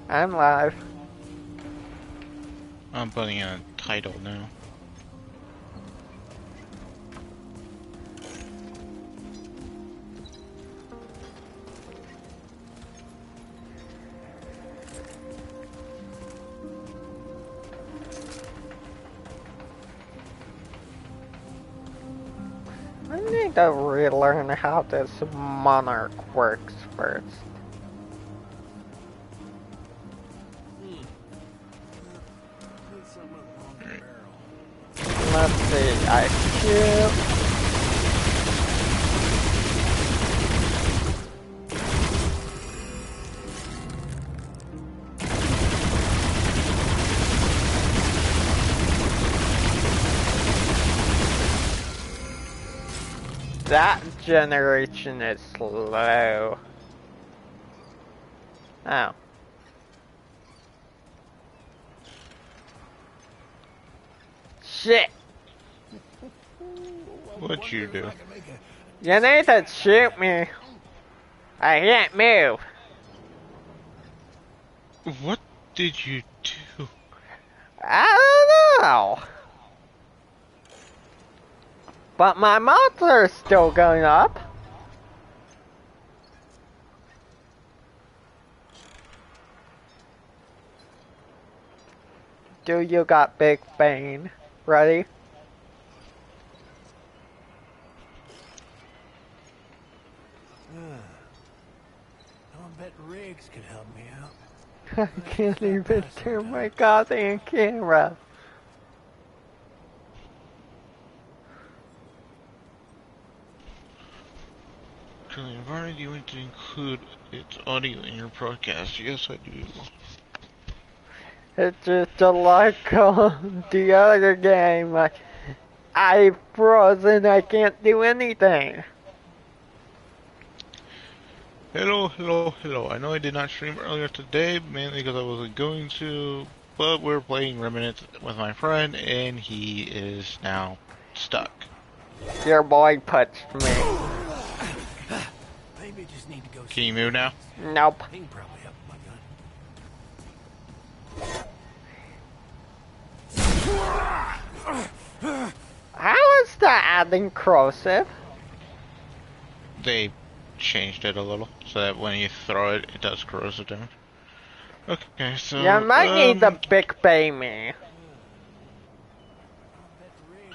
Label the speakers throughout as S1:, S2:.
S1: I'm live.
S2: I'm putting in a title now.
S1: I need to relearn how this monarch works first. Let's see, I shoot. That generation is slow. Oh. Shit!
S2: What'd you do?
S1: You need to shoot me. I can't move.
S2: What did you do?
S1: I don't know. But my monster is still going up. Do you got Big Bane? Ready?
S3: I bet Riggs could help me out.
S1: I can't even turn my goddamn camera.
S2: Why do you want to include its audio in your broadcast? Yes, I do.
S1: It's just like the other game. I frozen. I can't do anything.
S2: Hello, hello, hello. I know I did not stream earlier today, mainly because I wasn't going to, but we're playing Remnant with my friend, and he is now stuck.
S1: Your boy punched me.
S3: Maybe just need to go.
S2: Can you move now?
S1: Nope.
S3: He can probably help my gun.
S1: How is that adding corrosive?
S2: They changed it a little, so that when you throw it, it does corrosive damage. Okay, so...
S1: You might need the Big Baby.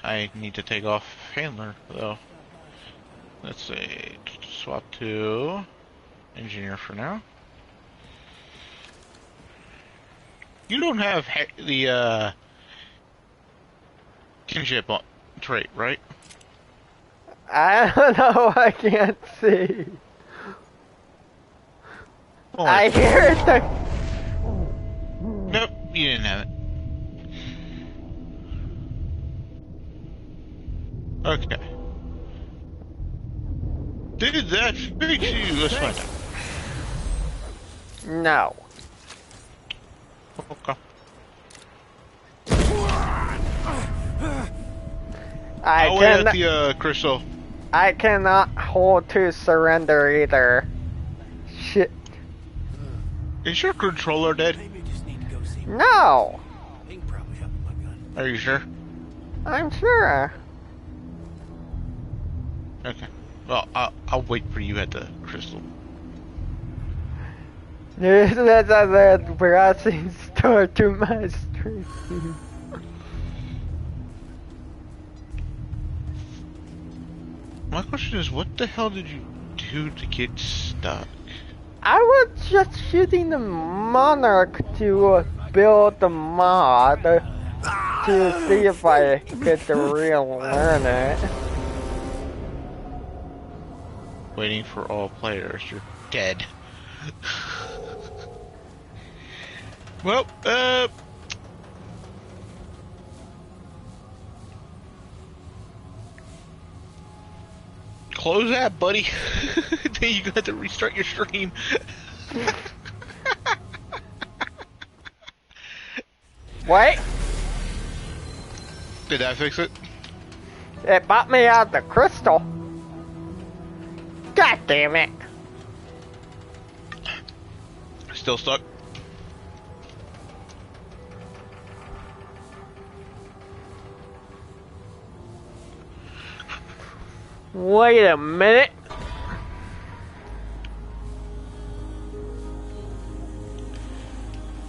S2: I need to take off Handler, though. Let's see, swap to Engineer for now. You don't have the kinship trait, right?
S1: I don't know, I can't see.
S2: Oh,
S1: I hear it.
S2: Nope, you didn't have it. Okay. Did that fix you? Let's find out.
S1: No.
S2: Okay.
S1: I
S2: wait at the crystal.
S1: I cannot hold to surrender either. Shit.
S2: Is your controller dead?
S3: Maybe just need to go see.
S1: No.
S3: He can probably help my gun.
S2: Are you sure?
S1: I'm sure.
S2: Okay. Well, I'll wait for you at the crystal.
S1: That's a depressing start to my stream.
S2: My question is, what the hell did you do to get stuck?
S1: I was just shooting the monarch to build the mod to see if I could relearn it.
S2: Waiting for all players. You're dead. Well, close that, buddy. Then you got to restart your stream.
S1: Wait,
S2: Did that fix it?
S1: it bought me out the crystal. God damn it.
S2: Still stuck?
S1: Wait a minute.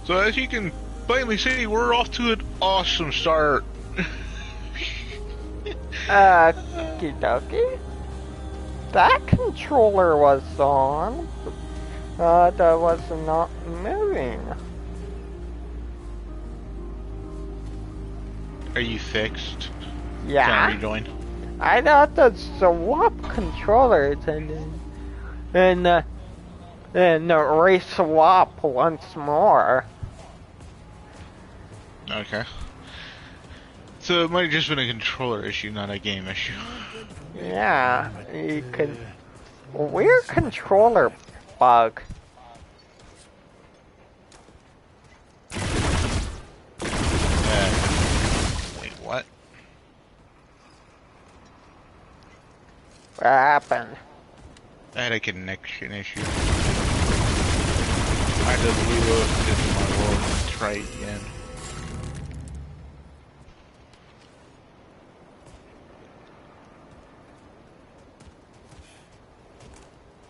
S2: So as you can plainly see, we're off to an awesome start.
S1: Okie dokie. That controller was on. That was not moving.
S2: Are you fixed?
S1: Yeah.
S2: Can I rejoin?
S1: I got to swap controllers and re-swap once more.
S2: Okay. So it might have just been a controller issue, not a game issue.
S1: Yeah, you can. Weird controller bug.
S2: Wait, what?
S1: What happened?
S2: I had a connection issue. I just reload into my world and try again.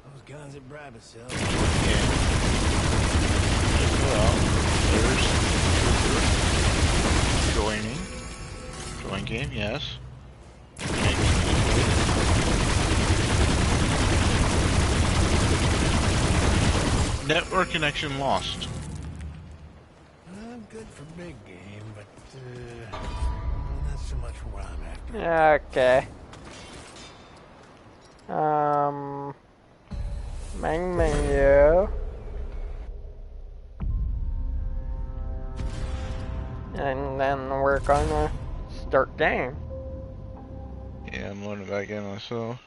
S3: Those guns at Brabus,
S2: Yeah. Well, there's joining. Join game, yes. Network connection lost.
S3: I'm good for big game, but not so much for what I'm after.
S1: Okay. Main menu. And then we're gonna start game.
S2: Yeah, I'm loading back in myself.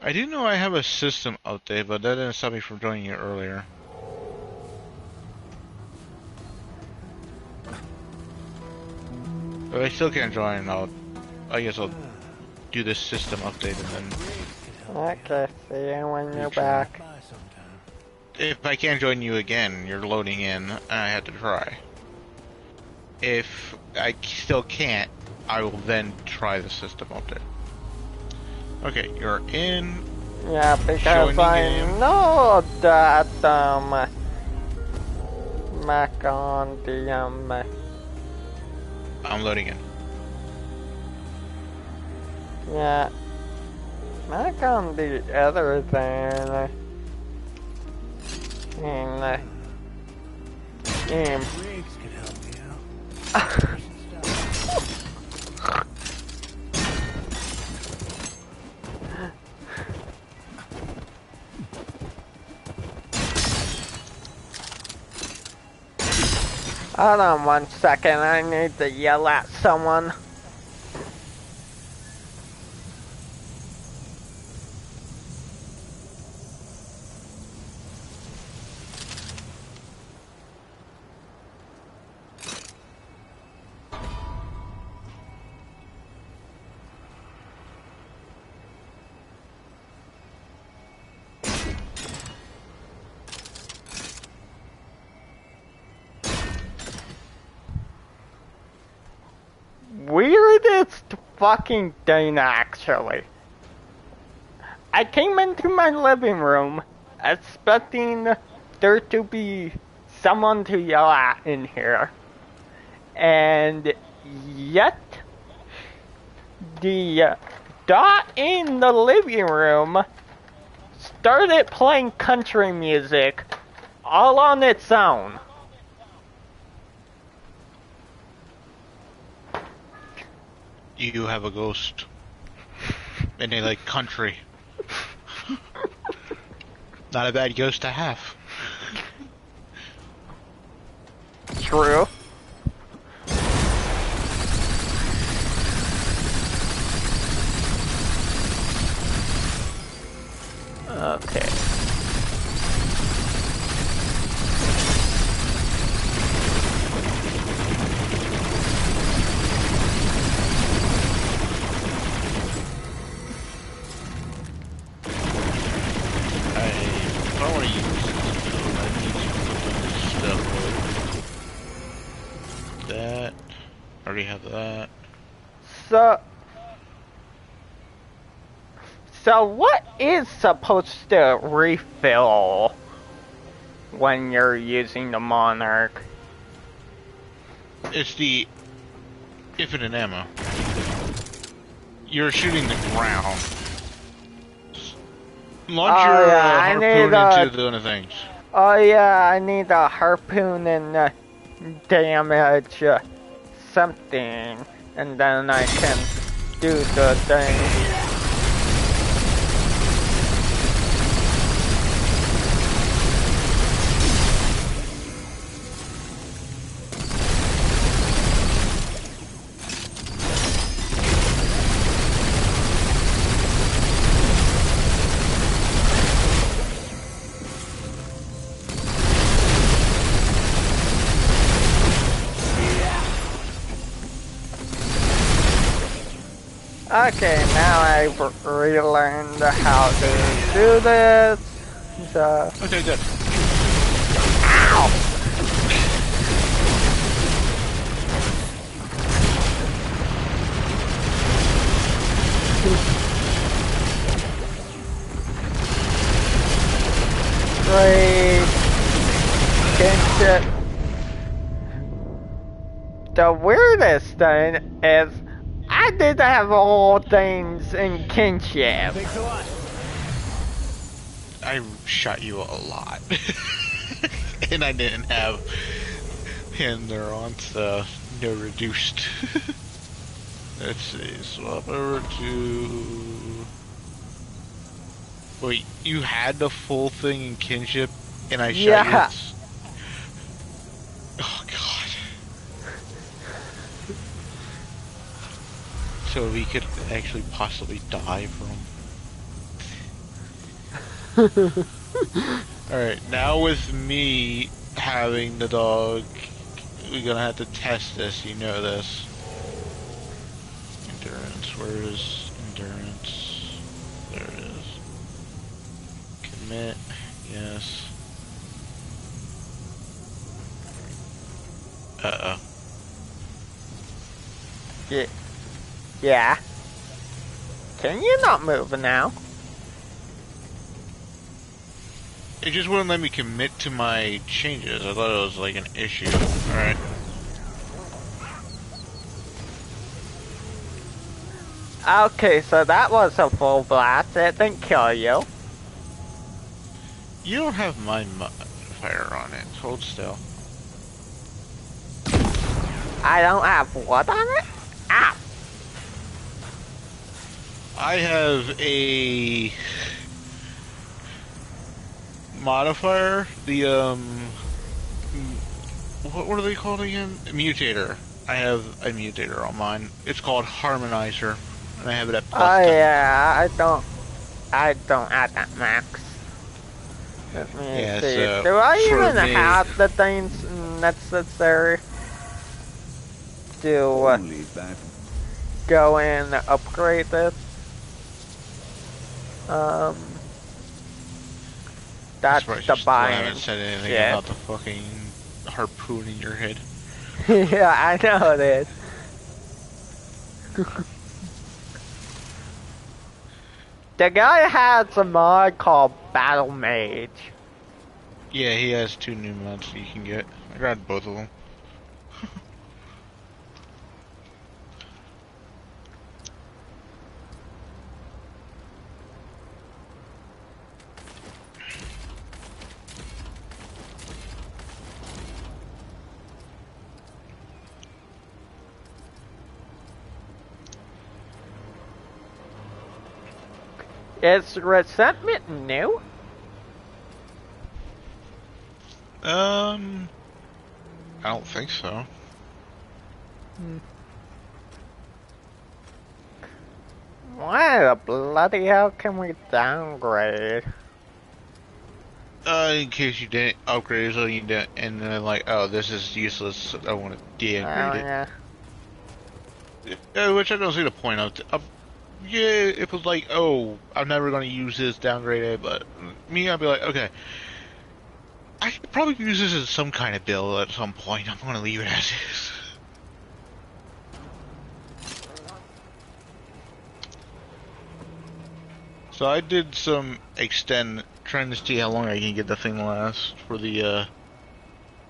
S2: I do know I have a system update, but that didn't stop me from joining you earlier. But I still can't join. I guess I'll do this system update and then.
S1: Okay, see you when you're back.
S2: If I can't join you again, you're loading in, and I had to try. If I still can't, I will then try the system update. Okay, you're in.
S1: Yeah, because I know that back on the
S2: I'm loading in.
S1: yeah, back on the other thing in game.
S3: Riggs could help me out.
S1: Hold on 1 second, I need to yell at someone. Weirdest fucking thing, actually. I came into my living room expecting there to be someone to yell at in here. And yet, the dot in the living room started playing country music all on its own.
S2: You have a ghost. And they like country. Not a bad ghost to have.
S1: True. Okay.
S2: If I want to use this, I need to put this stuff. That. I already have that.
S1: So, So what is supposed to refill when you're using the Monarch?
S2: It's the infinite ammo. You're shooting the ground. Launch your harpoon into the other things.
S1: Oh yeah, I need a harpoon and damage something, and then I can do the thing. Okay, now I've relearned how to do this. So.
S2: Okay, good.
S1: Ow! Great. Kinship. The weirdest thing is I did have all things in kinship.
S3: Thanks a lot.
S2: I shot you a lot. And I didn't have hinder on, so no reduced. Let's see, swap over to... Wait, you had the full thing in kinship, and I shot you? Oh god. So we could actually possibly die from... Alright, now with me having the dog, we're gonna have to test this, you know this. Endurance, where is endurance? There it is. Commit, yes. Uh-oh.
S1: Yeah. Can you not move now?
S2: It just wouldn't let me commit to my changes. I thought it was like an issue. Alright.
S1: Okay, so that was a full blast. It didn't kill you.
S2: You don't have my fire on it. Hold still.
S1: I don't have what on it? Ow!
S2: I have a modifier, the what are they called again? A mutator. I have a mutator on mine. It's called Harmonizer, and I have it at plus 10.
S1: Yeah, I don't have that max. Let me see.
S2: So
S1: do I even have the things necessary to go and upgrade this? That's the
S2: I haven't said anything about the fucking harpoon in your head.
S1: Yeah, I know it is. The guy has a mod called Battle Mage.
S2: Yeah, he has 2 new mods you can get. I grabbed both of them.
S1: Is resentment new?
S2: I don't think so.
S1: Why the bloody hell can we downgrade?
S2: In case you didn't upgrade, so you didn't, and then like, oh, this is useless. I want to de-upgrade it. Which I don't see the point of. Yeah, it was like, oh, I'm never gonna use this, downgrade it. But me, I'd be like, okay, I could probably use this as some kind of build at some point. I'm gonna leave it as is. So I did some extend, trying to see how long I can get the thing to last for the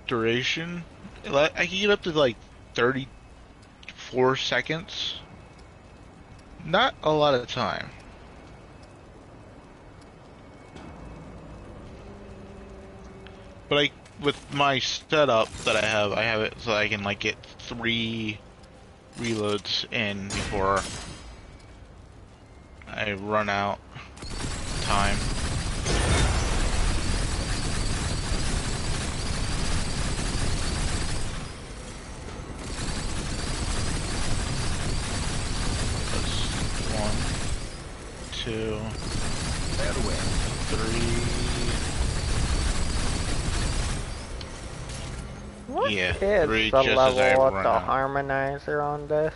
S2: duration. I can get up to like 34 seconds. Not a lot of time. But with my setup that I have it so I can like get 3 reloads in before I run out time. That's 1, 2, 3.
S1: What
S2: Yeah,
S1: is
S2: 3
S1: the
S2: just as I
S1: level of
S2: run
S1: the
S2: out.
S1: harmonizer on this?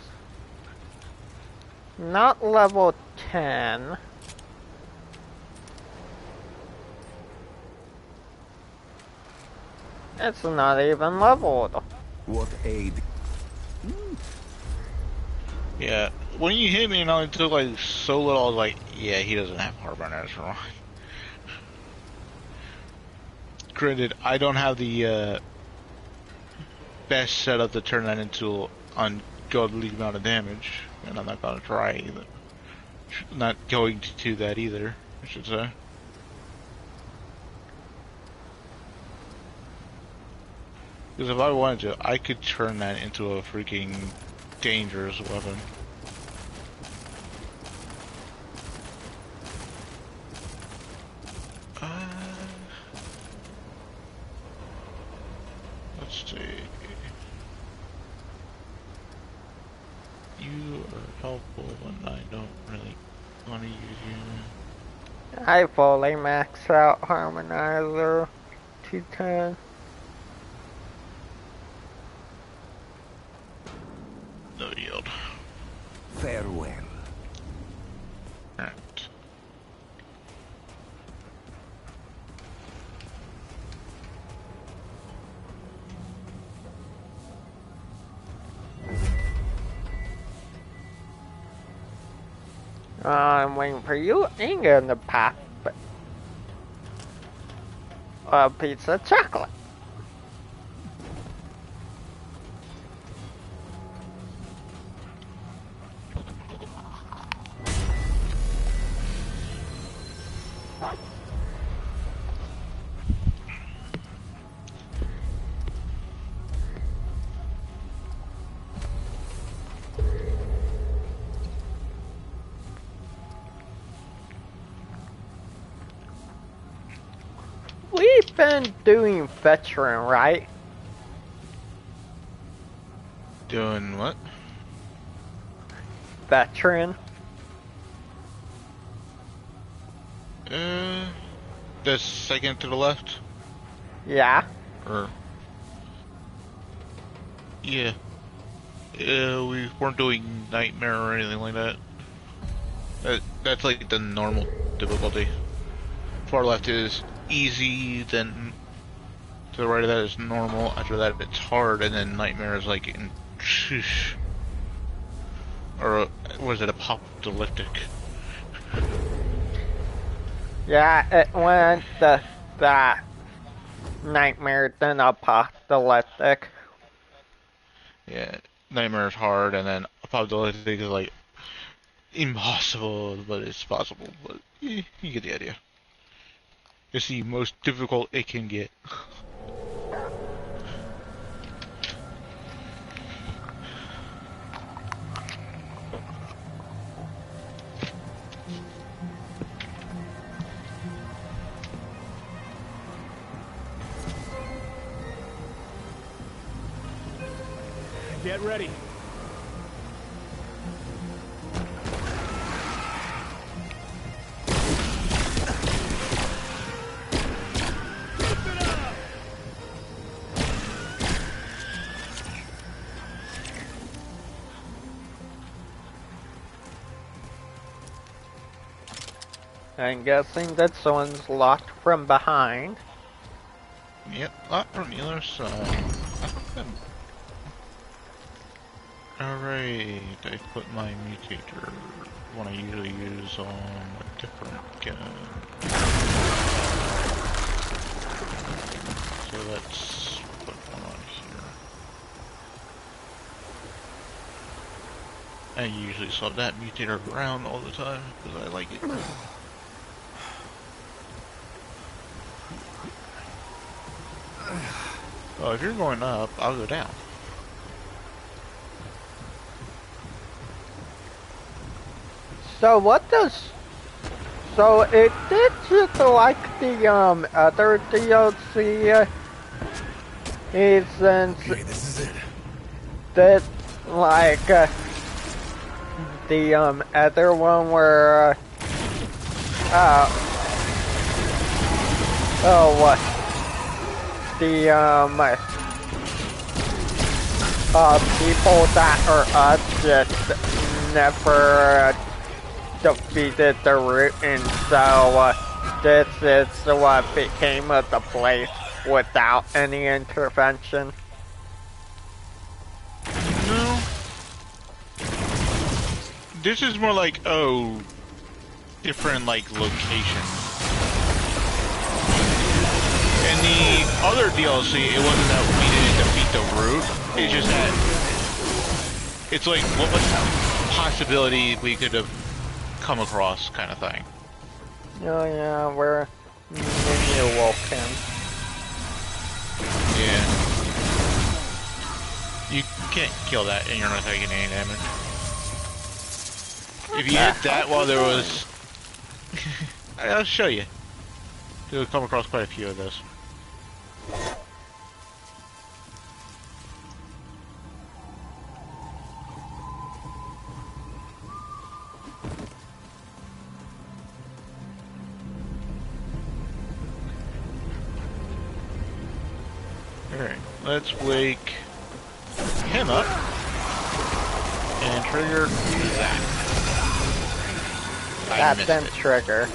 S1: Not level 10. It's not even leveled.
S4: What aid?
S2: Yeah, when you hit me and I took like so little, I was like, yeah, he doesn't have harmonizer on. Granted, I don't have the best setup to turn that into ungodly amount of damage, and I'm not gonna try either. Not going to do that either, I should say. Because if I wanted to, I could turn that into a freaking dangerous weapon. Let's see. You are helpful when I don't really want to use you.
S1: I fully maxed out harmonizer 210.
S2: No yield.
S4: Farewell.
S2: Alright.
S1: I'm waiting for you and getting the pack a piece of chocolate. We've been doing veteran, right?
S2: Doing what?
S1: Veteran.
S2: The second to the left?
S1: Yeah.
S2: Or... Yeah. We weren't doing Nightmare or anything like that. That's like the normal difficulty. Far left is easy, then to the right of that is normal, after that it's hard, and then Nightmare is like in... Or was it apocalyptic?
S1: Yeah, it went that nightmare then apocalyptic.
S2: Yeah, Nightmare is hard, and then apocalyptic is like impossible, but it's possible. But you get the idea. It's the most difficult it can get.
S3: Get ready.
S1: I'm guessing that someone's locked from behind.
S2: Yep, not from the other side. Alright, I put my mutator, one I usually use, on a different gun. So let's put one on here. I usually swap that mutator around all the time, because I like it. Oh, if you're going up, I'll go down.
S1: So what does... So it did just like the other DLC, since
S3: Okay, this is it.
S1: that like the other one where what the people that are us just never defeated the root, and so this is what became of the place without any intervention.
S2: No. This is more like, oh, different, like, locations. In the other DLC, it wasn't that we didn't defeat the root, it's just that it's like, what was the possibility we could have come across, kind of thing.
S1: Oh yeah, we're mini Vulcan.
S2: Yeah. You can't kill that and you're not taking any damage. If you hit that while there was... I'll show you. You'll come across quite a few of those. Alright, let's wake him up and trigger that.
S1: That didn't trigger.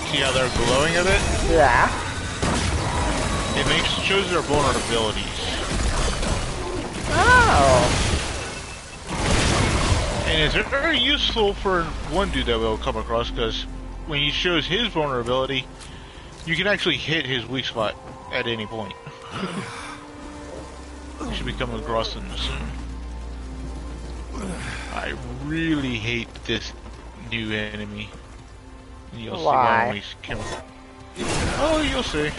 S2: See how they're glowing a bit?
S1: Yeah.
S2: It shows their vulnerabilities.
S1: Oh.
S2: And it's very useful for one dude that we'll come across, because when he shows his vulnerability, you can actually hit his weak spot at any point. You should be coming across them soon. I really hate this new enemy. You'll see why when we come. Oh, you'll see.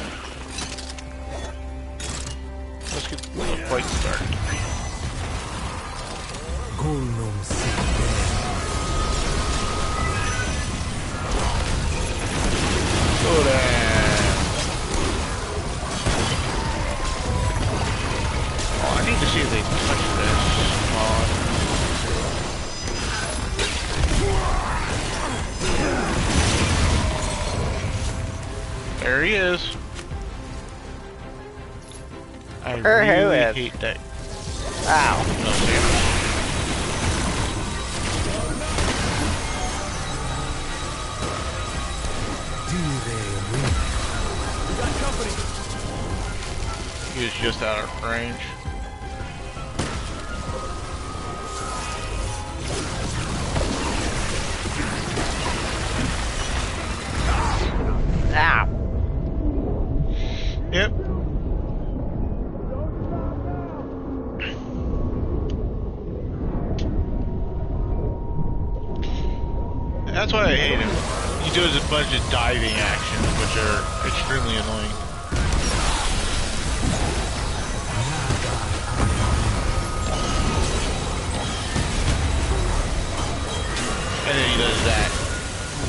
S2: Let's get the fight started. Go down. Oh, I need to see if they touch this mod. There he is. I really hate that.
S1: Ow.
S2: No, see? He was just out of range.
S1: Ow.
S2: Yep. That's why I hate him. He does a bunch of diving actions, which are extremely annoying. And then he does that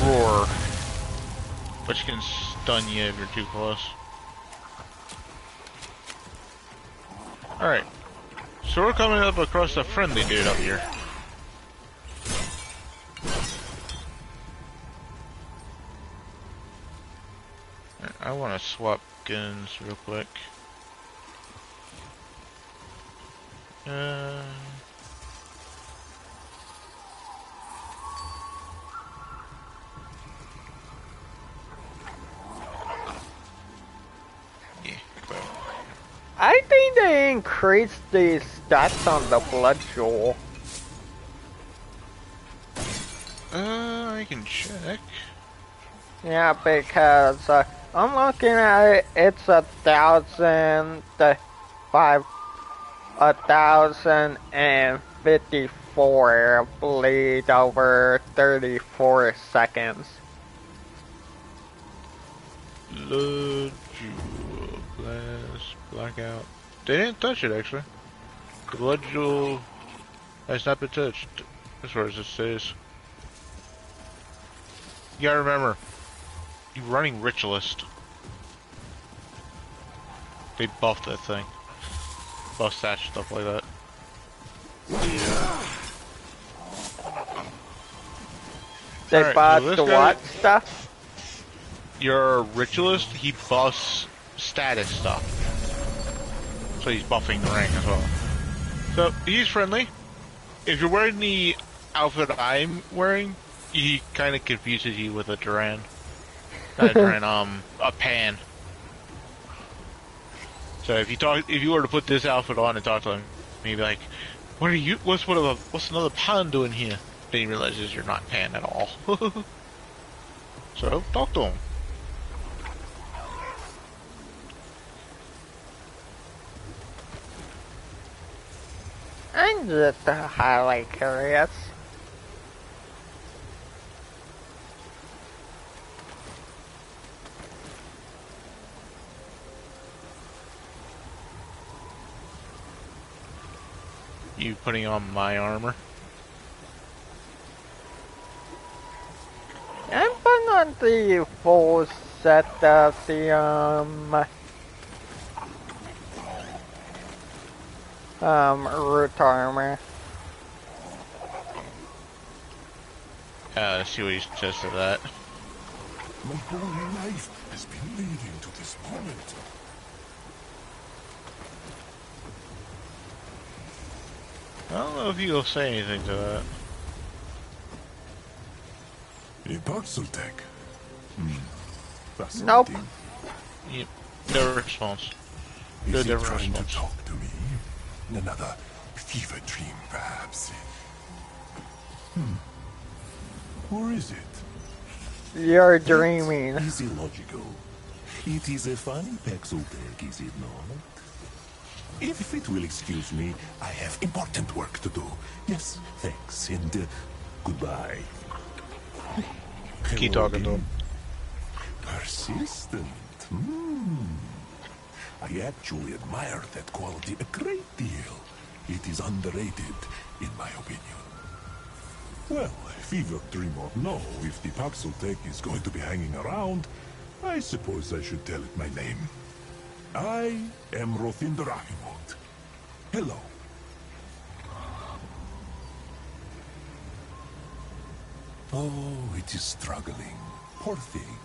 S2: roar, which can stun you if you're too close. Alright, so we're coming up across a friendly dude up here. I want to swap guns real quick. Yeah, well.
S1: I think they increased the stats on the blood jewel.
S2: I can check.
S1: Yeah, because I'm looking at it, it's 1,054 bleed over 34 seconds.
S2: Blood jewel, blast, blackout. They didn't touch it actually. The blood jewel has not been touched, as far as it says. You gotta remember, you're running Ritualist. They buffed that thing. Buff stats, stuff like that.
S1: They
S2: Alright,
S1: bought
S2: so
S1: the
S2: guy,
S1: what stuff?
S2: your Ritualist, he buffs status stuff. So he's buffing the rank as well. So, he's friendly. If you're wearing the outfit I'm wearing, he kind of confuses you with a Duran. Not a Duran, a Pan. So if you were to put this outfit on and talk to him, he'd be like, "What are you? What's another Pan doing here?" Then he realizes you're not Pan at all. So talk to him.
S1: I'm just highly curious.
S2: You putting on my armor?
S1: I'm putting on the full set of the root armor.
S2: Let's see what he says to that.
S3: My whole life has been leading to this moment.
S2: I don't know if he'll say anything to that.
S3: A parcel tech.
S1: Nope.
S3: Fascinating.
S2: Yep. No response.
S3: Is
S2: No
S3: he
S2: different
S3: trying
S2: response.
S3: to talk to me? Another fever dream, perhaps. Or is it?
S1: You're dreaming.
S3: It is illogical. It is a funny pixel tech, is it not? If it will excuse me, I have important work to do. Yes, thanks, and goodbye.
S2: Keep
S3: Hello
S2: talking to him.
S3: again. Persistent. I actually admire that quality a great deal. It is underrated, in my opinion. Well, fever dream or no, if the Paxel Tech is going to be hanging around, I suppose I should tell it my name. I am Rothinder Ahimot. Hello. Oh, it is struggling. Poor thing.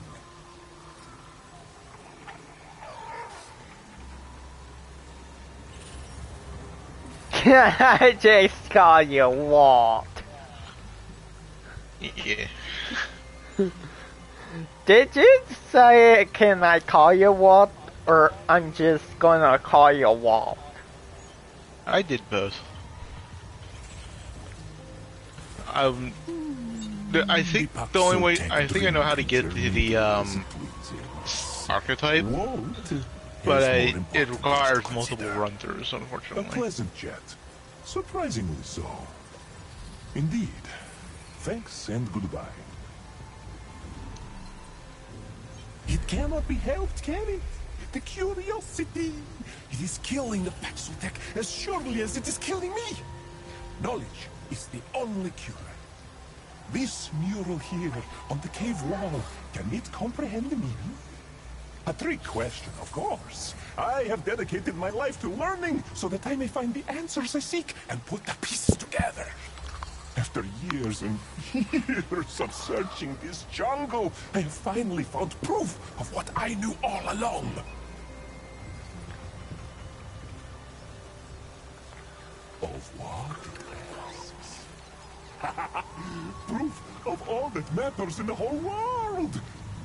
S1: I just call you Walt.
S2: Yeah.
S1: Did you say, can I call you Walt? Or I'm just gonna call you Walt?
S2: I did both. I think the only way I think I know how to get to the archetype, but it requires multiple run-throughs,
S3: A
S2: unfortunately.
S3: pleasant chat. Surprisingly so. Indeed. Thanks and goodbye. It cannot be helped, can it? The curiosity. It is killing the Paxotech as surely as it is killing me. Knowledge is the only cure. This mural here on the cave wall, can it comprehend the meaning? A trick question, of course. I have dedicated my life to learning so that I may find the answers I seek and put the pieces together. After years and years of searching this jungle, I have finally found proof of what I knew all along. Of what? Proof of all that matters in the whole world.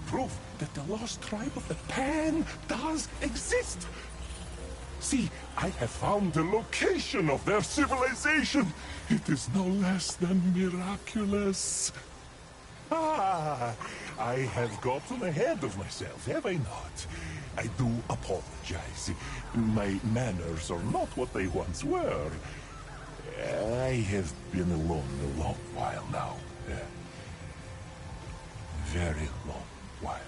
S3: Proof that the lost tribe of the Pan does exist. See, I have found the location of their civilization. It is no less than miraculous. Ah, I have gotten ahead of myself, have I not? I do apologize. My manners are not what they once were. I have been alone a long while now. Very long while.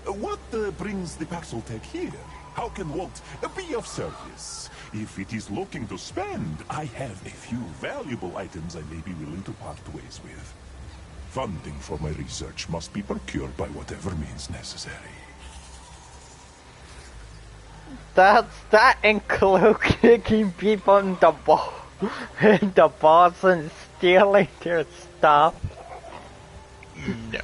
S3: What brings the Paxeltech here? How can Walt be of service? If it is looking to spend, I have a few valuable items I may be willing to part ways with. Funding for my research must be procured by whatever means necessary.
S1: Does that include kicking people in the balls and stealing their stuff?
S2: No.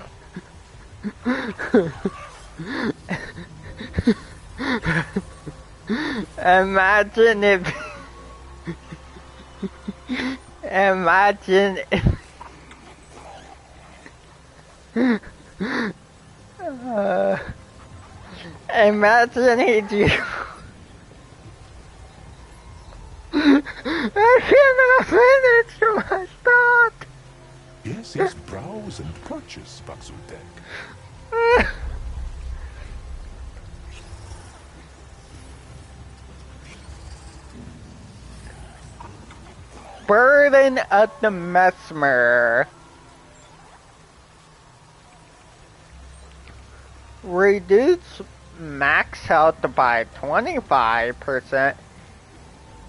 S1: Imagine if... Imagine if... imagine he do... I cannot finish my thought!
S3: Yes, browse and purchase Paxeltech.
S1: Burden of the Mesmer. Reduce max health by 25%.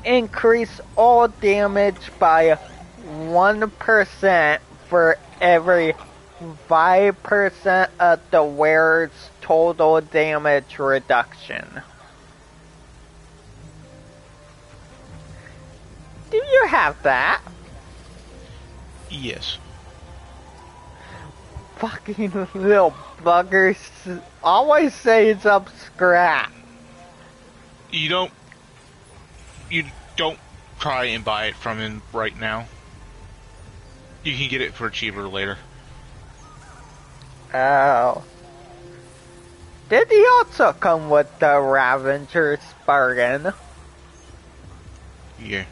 S1: Increase all damage by 1% for every 5% of the wearer's total damage reduction. Do you have that?
S2: Yes.
S1: Fucking little buggers always say it's up scrap.
S2: You don't try and buy it from him right now. You can get it for cheaper later.
S1: Oh. Did he also come with the Ravenger's bargain?
S2: Yeah.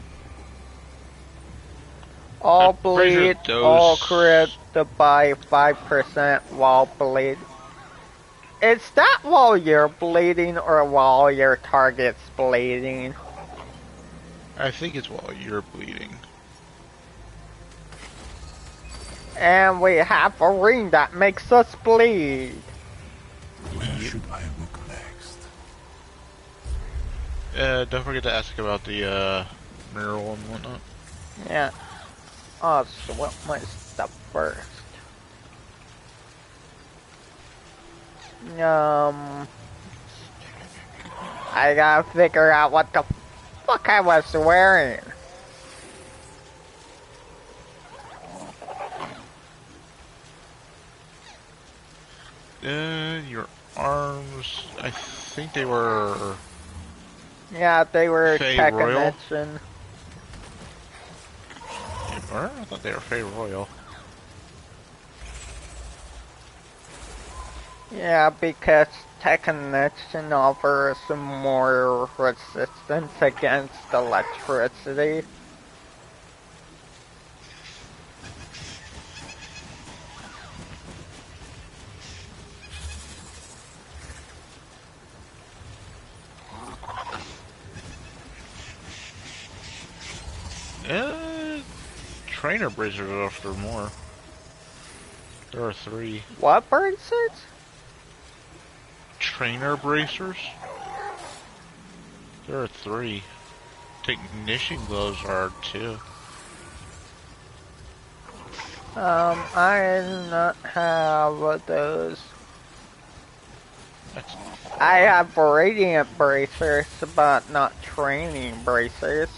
S1: All
S2: I'm pretty sure
S1: bleed, all crit to buy 5% while bleed. Is that while you're bleeding or while your target's bleeding?
S2: I think it's while you're bleeding.
S1: And we have a ring that makes us bleed.
S3: Where should I look next?
S2: Don't forget to ask about the mural and whatnot.
S1: Yeah. I'll swap my stuff first. I gotta figure out what the fuck I was wearing.
S2: Your arms, I think they were...
S1: Yeah, they were
S2: Fey
S1: tech
S2: Royal?
S1: connection.
S2: They were? I thought they were Fey Royal.
S1: Yeah, because tech connection offers more resistance against electricity.
S2: Trainer bracers offer more. There are 3.
S1: What braces?
S2: Trainer bracers? There are 3. Technician gloves are 2.
S1: I do not have those.
S2: That's
S1: I have radiant bracers, but not training bracers.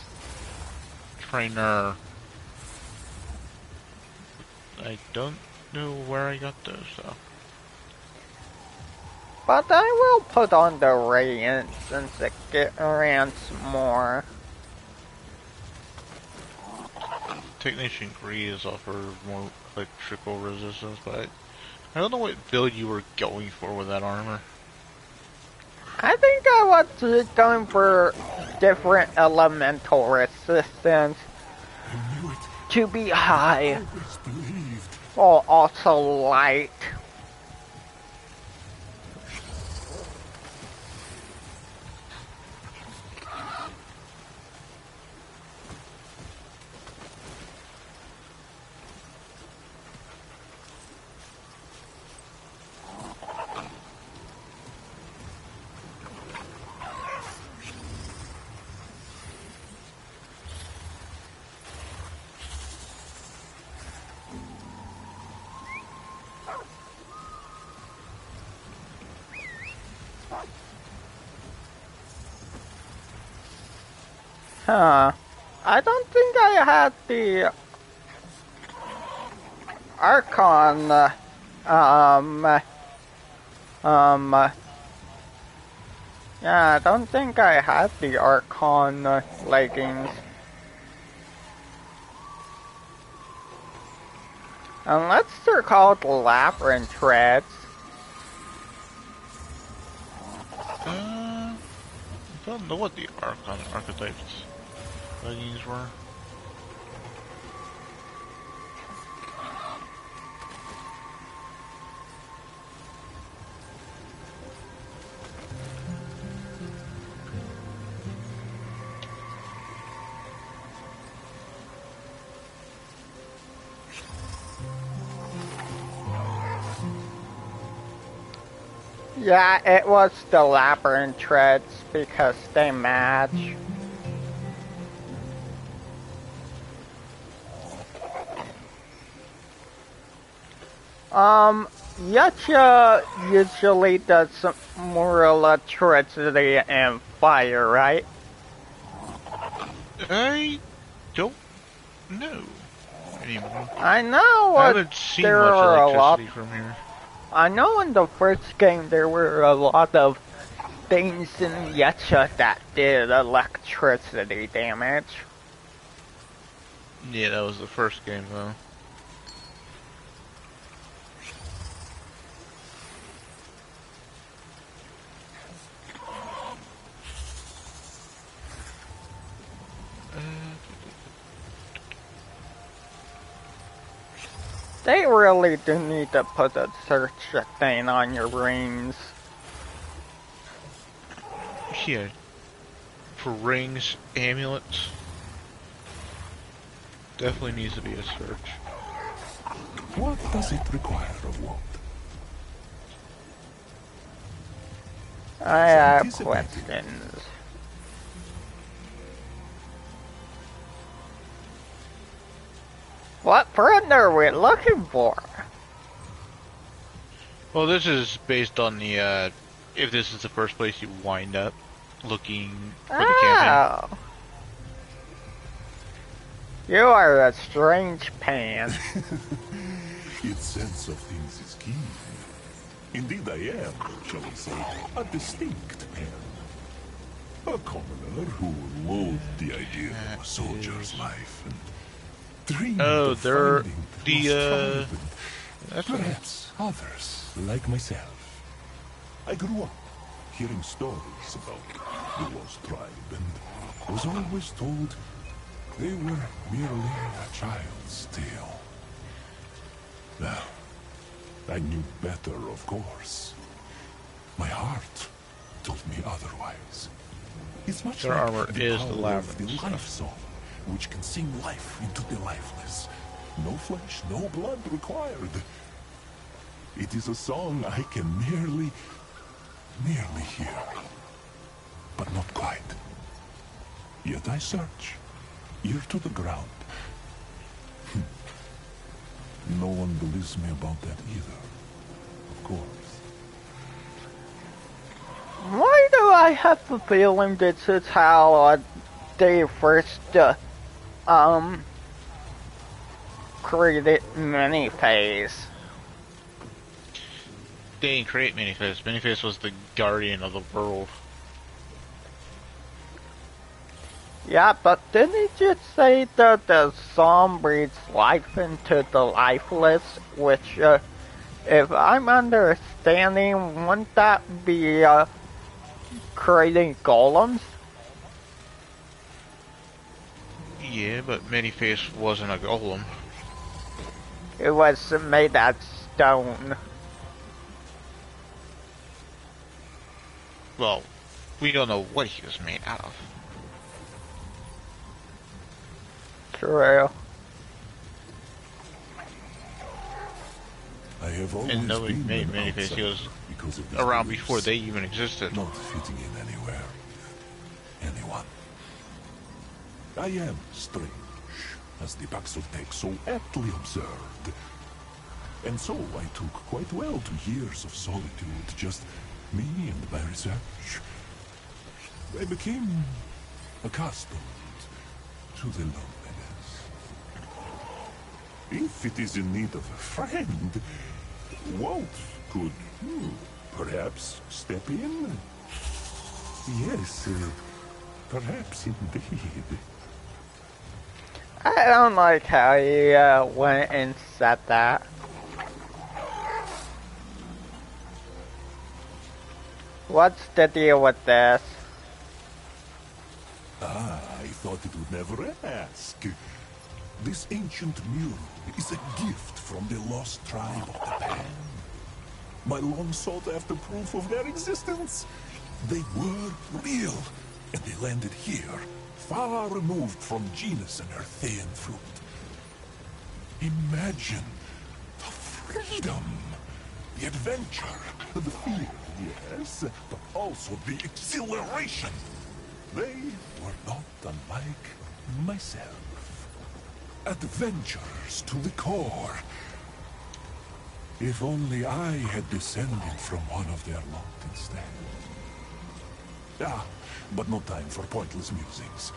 S2: trainer. I don't know where I got those though.
S1: But I will put on the radiant since it grants more.
S2: Technician Grease offer more electrical resistance, but I don't know what build you were going for with that armor.
S1: I think I was just going for different elemental resistance
S3: I knew it.
S1: to be high,
S3: Always believed.
S1: while also light. Huh. I don't think I had the Archon, yeah, I don't think I had the Archon leggings. Unless they're called Labyrinth Treads.
S2: I don't know what the Archon archetypes leggings were.
S1: Yeah, it was the Labyrinth Treads because they match. Yacha usually does some more electricity and fire, right?
S2: I don't know anymore.
S1: I know
S2: I haven't seen
S1: there
S2: much
S1: are a lot.
S2: electricity from here.
S1: I know in the first game there were a lot of things in Yacha that did electricity damage.
S2: Yeah, that was the first game though.
S1: They really do need to put a search thing on your rings.
S2: Yeah. For rings, amulets. Definitely needs to be a search.
S3: What does it require of what?
S1: I have questions. What friend are we looking for?
S2: Well, this is based on the, if this is the first place you wind up looking for the campaign.
S1: Oh. You are a strange pan.
S3: Its sense of things is keen. Indeed I am, shall we say, a distinct man. A commoner who loathed the idea of a soldier's life and dreamed of
S2: they're
S3: finding
S2: the,
S3: lost tribe
S2: that's
S3: and perhaps others like myself. I grew up hearing stories about the lost tribe and was always told they were merely a child's tale. Now, I knew better, of course. My heart told me otherwise. It's much
S2: Their
S3: like
S2: armor
S3: the
S2: is
S3: power
S2: the
S3: of
S2: labyrinth
S3: the life song, which can sing life into the lifeless. No flesh, no blood required. It is a song I can merely hear, but not quite. Yet I search, ear to the ground. No one believes me about that either, of course.
S1: Why do I have the feeling this is how they first created Miniphase?
S2: They didn't create Miniphase. Miniphase was the guardian of the world.
S1: Yeah, but didn't he just say that the song breathes life into the lifeless? Which, if I'm understanding, wouldn't that be creating golems?
S2: Yeah, but Manyface wasn't a golem.
S1: It was made out of stone.
S2: Well, we don't know what he was made out of.
S1: True.
S3: I have always
S2: And nobody
S3: been
S2: made
S3: an
S2: Manyface. He
S3: outsider
S2: was
S3: because of these
S2: around
S3: beliefs,
S2: before they even existed.
S3: not fitting in anywhere with anyone. I am strange, as the Baxotech so aptly observed. And so I took quite well to years of solitude, just me and my research. I became accustomed to the loneliness. If it is in need of a friend, Walt could perhaps step in. Yes, perhaps indeed.
S1: I don't like how you went and said that. What's the deal with this?
S3: Ah, I thought it would never ask. This ancient mural is a gift from the lost tribe of the Pan. My long sought after proof of their existence. They were real, and they landed here, far removed from genus and Earthian fruit. Imagine the freedom, the adventure, the fear, yes, but also the exhilaration. They were not unlike myself. Adventurers to the core. If only I had descended from one of their lot instead. Ah, but no time for pointless musings.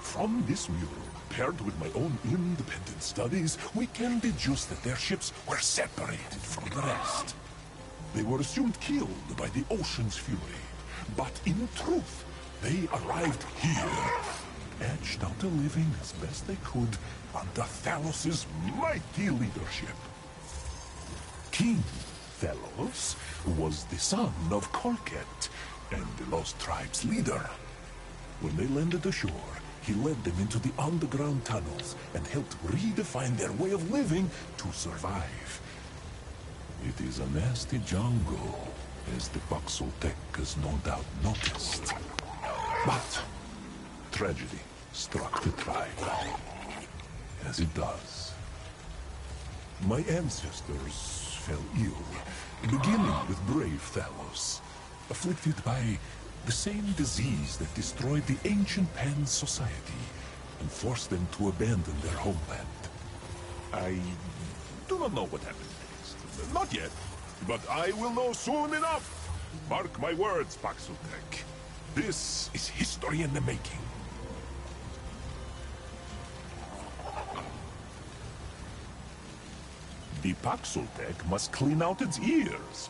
S3: From this mural, paired with my own independent studies, we can deduce that their ships were separated from the rest. They were assumed killed by the ocean's fury, but in truth, they arrived here, edged out a living as best they could under Thalos's mighty leadership. King Thalos was the son of Kolket and the Lost Tribe's leader. When they landed ashore, he led them into the underground tunnels and helped redefine their way of living to survive. It is a nasty jungle, as the Baxotech has no doubt noticed. But tragedy struck the tribe, as it does. My ancestors fell ill, beginning with brave Thalos, afflicted by the same disease that destroyed the ancient Pan society and forced them to abandon their homeland. I do not know what happened next. Not yet, but I will know soon enough. Mark my words, Baxotech. This is history in the making. The Baxotech must clean out its ears.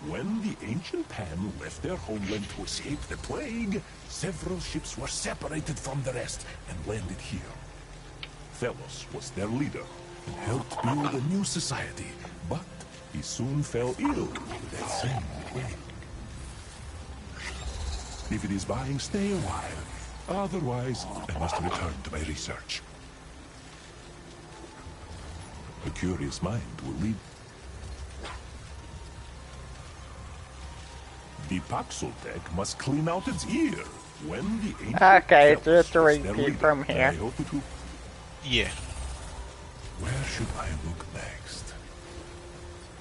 S3: When the ancient Pan left their homeland to escape the plague, several ships were separated from the rest and landed here. Thalos was their leader and helped build a new society, but he soon fell ill with that same plague. If it is buying, stay a while. Otherwise, I must return to my research. A curious mind will lead. The Baxotech must clean out its ear when the ancient
S1: Okay,
S3: Thalos
S1: just to
S3: was their
S1: repeat
S3: leader.
S1: from here.
S3: I hope it will.
S2: Yeah.
S3: Where should I look next?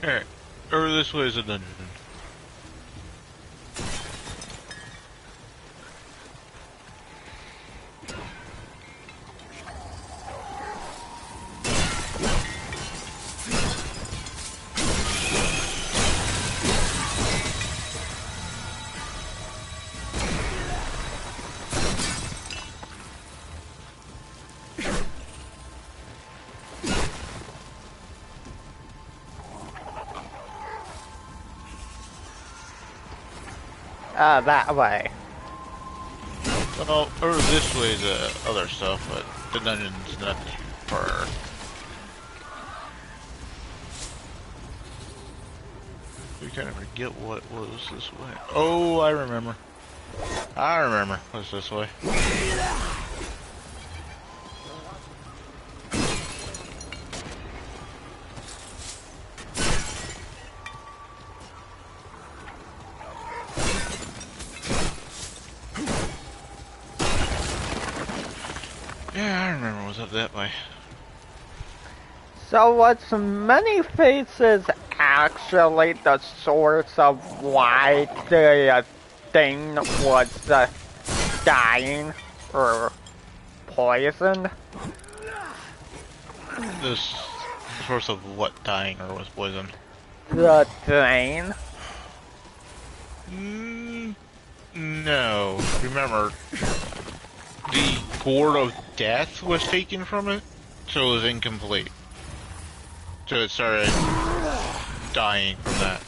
S2: Alright. Over this way is a dungeon.
S1: That way.
S2: Well, over this way is other stuff, but the dungeon's not too far. We kind of forget what was this way. Oh, I remember. I remember. What's this way? Yeah, I remember what's up that way.
S1: So was many faces actually the source of why the thing was dying or poisoned?
S2: The source of what dying or was poisoned?
S1: The thing?
S2: No. Remember, the gourd of death was taken from it, so it was incomplete. So it started dying from that.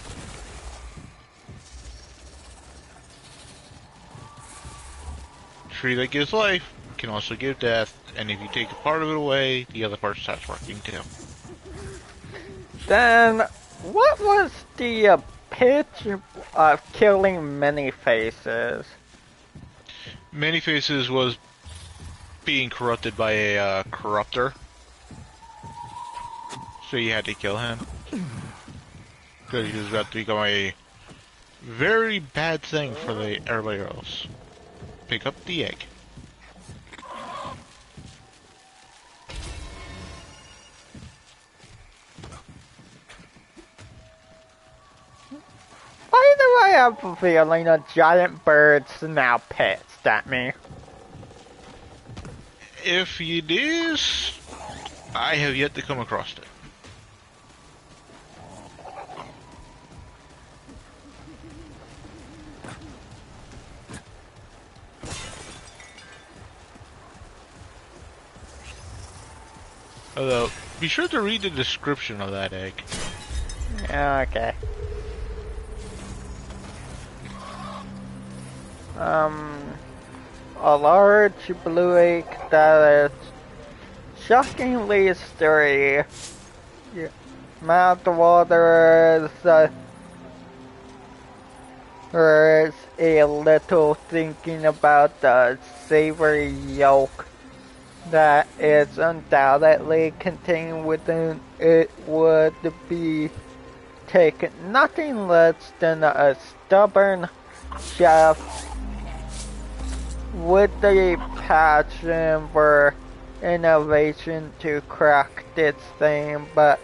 S2: Tree that gives life can also give death, and if you take a part of it away, the other part starts working too.
S1: Then what was the pitch of killing many faces?
S2: Many Faces was being corrupted by a corruptor. So you had to kill him. Because he was about to become a very bad thing for everybody else. Pick up the egg.
S1: Why do I have a feeling a giant bird's now pissed at me?
S2: If it is, I have yet to come across it. Although, be sure to read the description of that egg.
S1: Okay. A large blue egg that is shockingly sturdy. Mouth waters. There's a little thinking about the savory yolk that is undoubtedly contained within it would be taken nothing less than a stubborn chef with a passion for innovation to crack this thing, but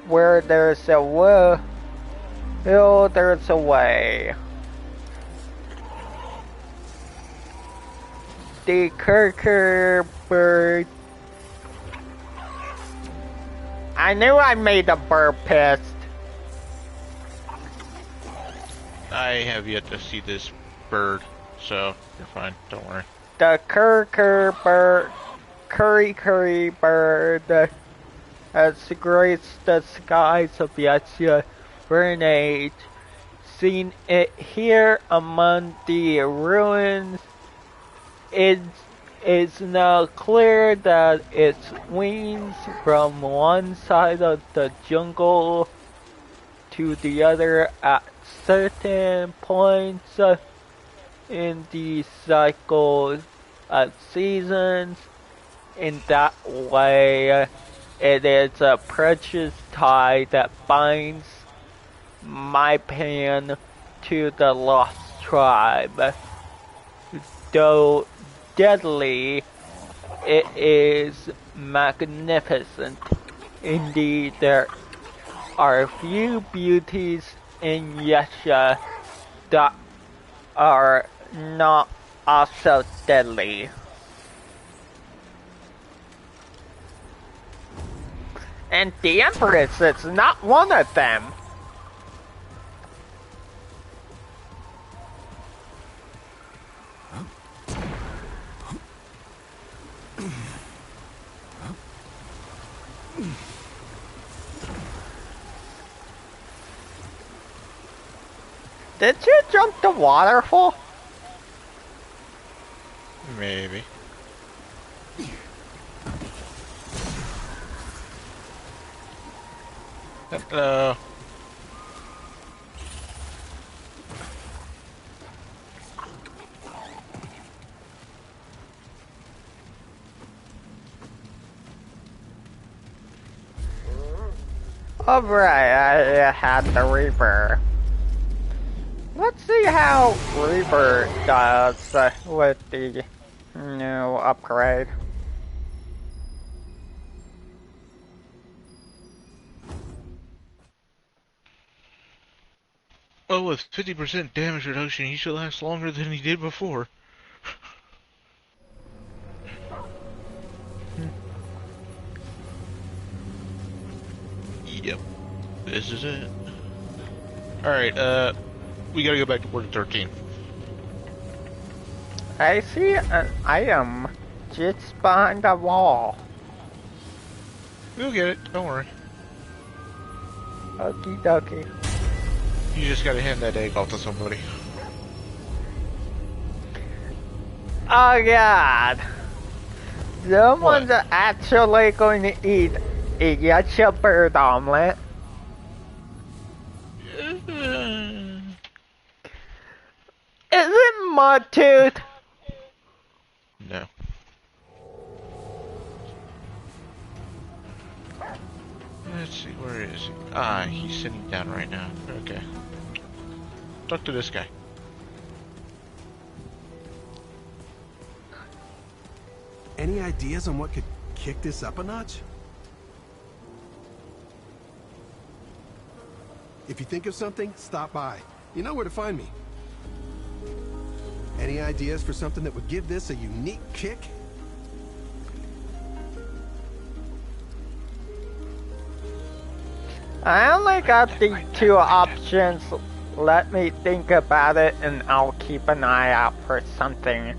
S1: where there's a will, there's a way. The Kirker bird. I knew I made the bird pissed.
S2: I have yet to see this bird, so you're fine, don't worry.
S1: The Kirker bird, curry bird, has graced the skies of Yetsia for an age. Seen it here among the ruins, it is now clear that its wings from one side of the jungle to the other at certain points in the cycle of seasons. In that way, it is a precious tie that binds my pan to the lost tribe. Though deadly, it is magnificent. Indeed, there are few beauties in Yesha that are not also deadly. And the Empress is not one of them. Did you jump the waterfall?
S2: Maybe. Hello.
S1: Oh right, I had the Reaper. Let's see how Reaper does with the new upgrade.
S2: Well, with 50% damage reduction, he should last longer than he did before. Yep. This is it. Alright, we gotta go back to Ward 13.
S1: I see an item just behind the wall.
S2: We'll get it, don't worry.
S1: Okie dokie.
S2: You just gotta hand that egg off to somebody.
S1: Oh god! Someone's
S2: What?
S1: actually going to eat a yacha bird omelet. Is it Mudtooth?
S2: No. Let's see, where is he? Ah, he's sitting down right now. Okay. Talk to this guy.
S3: Any ideas on what could kick this up a notch? If you think of something, stop by. You know where to find me. Any ideas for something that would give this a unique kick?
S1: I only got the two options. Let me think about it and I'll keep an eye out for something.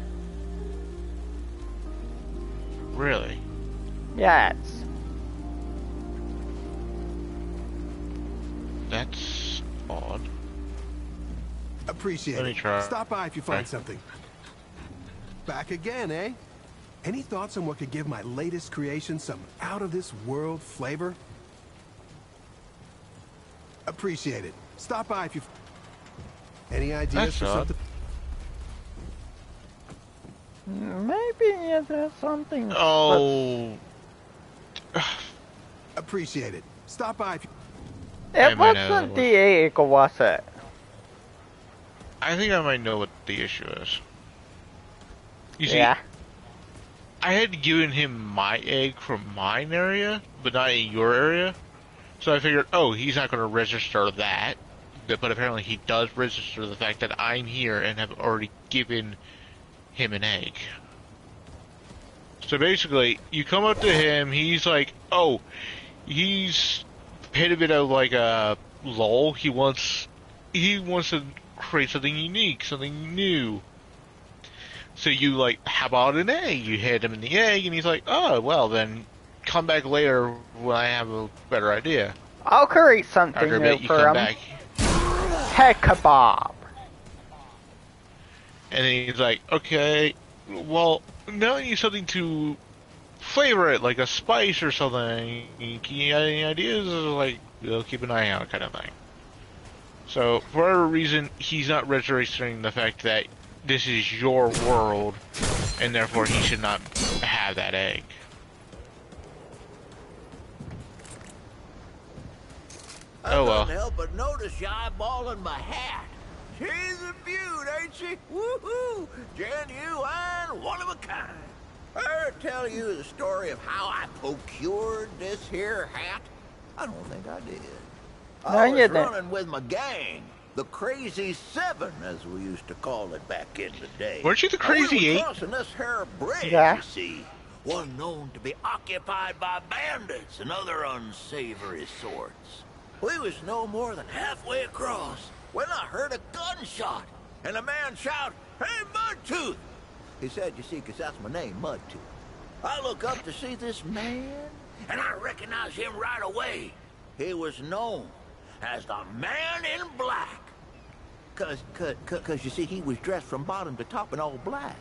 S2: Really?
S1: Yes.
S2: That's odd.
S3: Appreciate
S2: Let me
S3: it.
S2: try.
S3: Stop by if you find
S2: Okay.
S3: something. Back again, eh? Any thoughts on what could give my latest creation some out-of-this-world flavor? Appreciate it. Stop by if you... Any ideas
S2: That's
S3: for
S2: odd.
S3: something?
S1: Maybe it is something.
S2: Oh.
S3: Appreciate it. Stop by if you...
S1: It
S2: might know
S1: wasn't
S2: what-
S1: the egg, was it?
S2: I think I might know what the issue is. You see,
S1: Yeah.
S2: I had given him my egg from mine area, but not in your area. So I figured, oh, he's not going to register that. But apparently he does register the fact that I'm here and have already given him an egg. So basically, you come up to him, he's like, oh, he's hit a bit of like a lull. He wants to create something unique, something new. So you like, how about an egg? You hit him in the egg, and he's like, oh, well then, come back later when I have a better idea.
S1: I'll create something
S2: After a
S1: new
S2: bit, you
S1: for
S2: come
S1: him.
S2: back,
S1: Heck kebab.
S2: and then he's like, okay, well, now I need something to flavor it, like a spice or something. Can you have any ideas? Like, we'll keep an eye out, kind of thing. So, for whatever reason, he's not registering the fact that this is your world, and therefore he should not have that egg. Oh well.
S5: I couldn't help but notice you eyeballing my hat. She's a beaut, ain't she? Woohoo! Genuine, one of a kind. Ever tell you the story of how I procured this here hat? I don't think I did.
S1: No,
S5: I
S1: you
S5: was
S1: didn't.
S5: running with my gang, the Crazy Seven, as we used to call it back in the day.
S2: Weren't you the
S5: And we
S2: Crazy
S5: were
S2: Eight?
S5: crossing this here bridge,
S1: Yeah.
S5: you see. One known to be occupied by bandits and other unsavory sorts. We was no more than halfway across when I heard a gunshot and a man shout, "Hey, Mudtooth!" He said, you see, 'cause that's my name, Mudtooth. I look up to see this man, and I recognize him right away. He was known as the Man in Black. Cause you see, he was dressed from bottom to top in all black.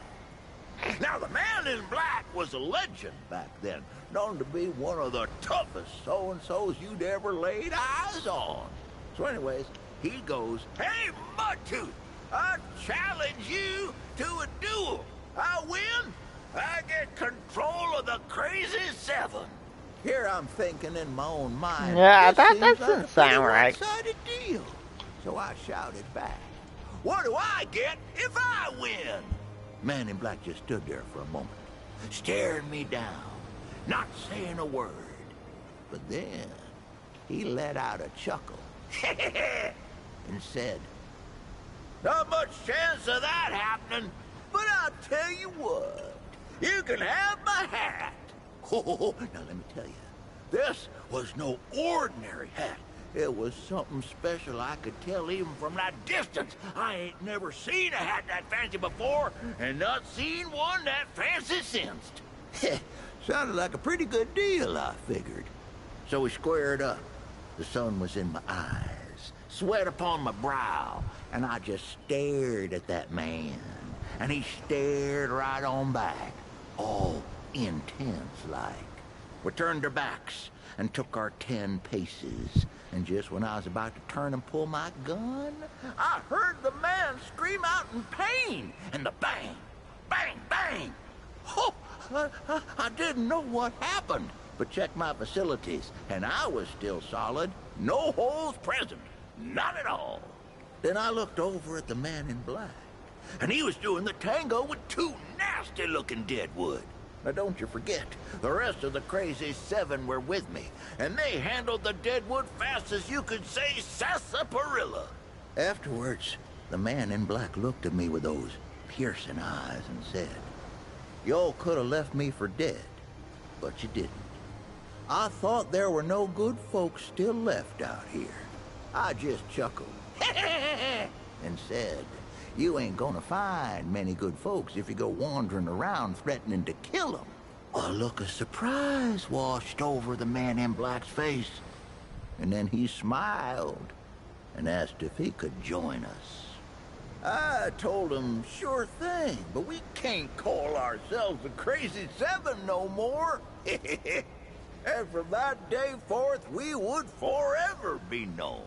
S5: Now, the Man in Black was a legend back then, known to be one of the toughest so-and-sos you'd ever laid eyes on. So anyways, he goes, "Hey, Mudtooth, I challenge you to a duel. I win, I get control of the Crazy Seven. Here I'm thinking in my own mind,
S1: Yeah,
S5: this
S1: that
S5: seems like
S1: doesn't
S5: a pretty
S1: sound right.
S5: one-sided deal. So I shouted back, what do I get if I win? Man in Black just stood there for a moment, staring me down, not saying a word. But then he let out a chuckle and said, not much chance of that happening, but I'll tell you what, you can have my hat. Oh, now let me tell you, this was no ordinary hat. It was something special I could tell even from that distance. I ain't never seen a hat that fancy before, and not seen one that fancy since. Sounded like a pretty good deal, I figured. So we squared up. The sun was in my eyes, sweat upon my brow, and I just stared at that man. And he stared right on back, all intense-like. We turned our backs and took our 10 paces. And just when I was about to turn and pull my gun, I heard the man scream out in pain. And the bang, bang, bang. Oh, I didn't know what happened, but checked my facilities, and I was still solid. No holes present. Not at all. Then I looked over at the man in black, and he was doing the tango with 2 nasty-looking deadwood. Now don't you forget, the rest of the crazy 7 were with me, and they handled the deadwood fast as you could say sarsaparilla. Afterwards, the man in black looked at me with those piercing eyes and said, y'all could have left me for dead, but you didn't. I thought there were no good folks still left out here. I just chuckled and said, you ain't gonna find many good folks if you go wandering around threatening to kill them. A look of surprise washed over the man in black's face, and then he smiled and asked if he could join us. I told him, sure thing, but we can't call ourselves the Crazy 7 no more. And from that day forth, we would forever be known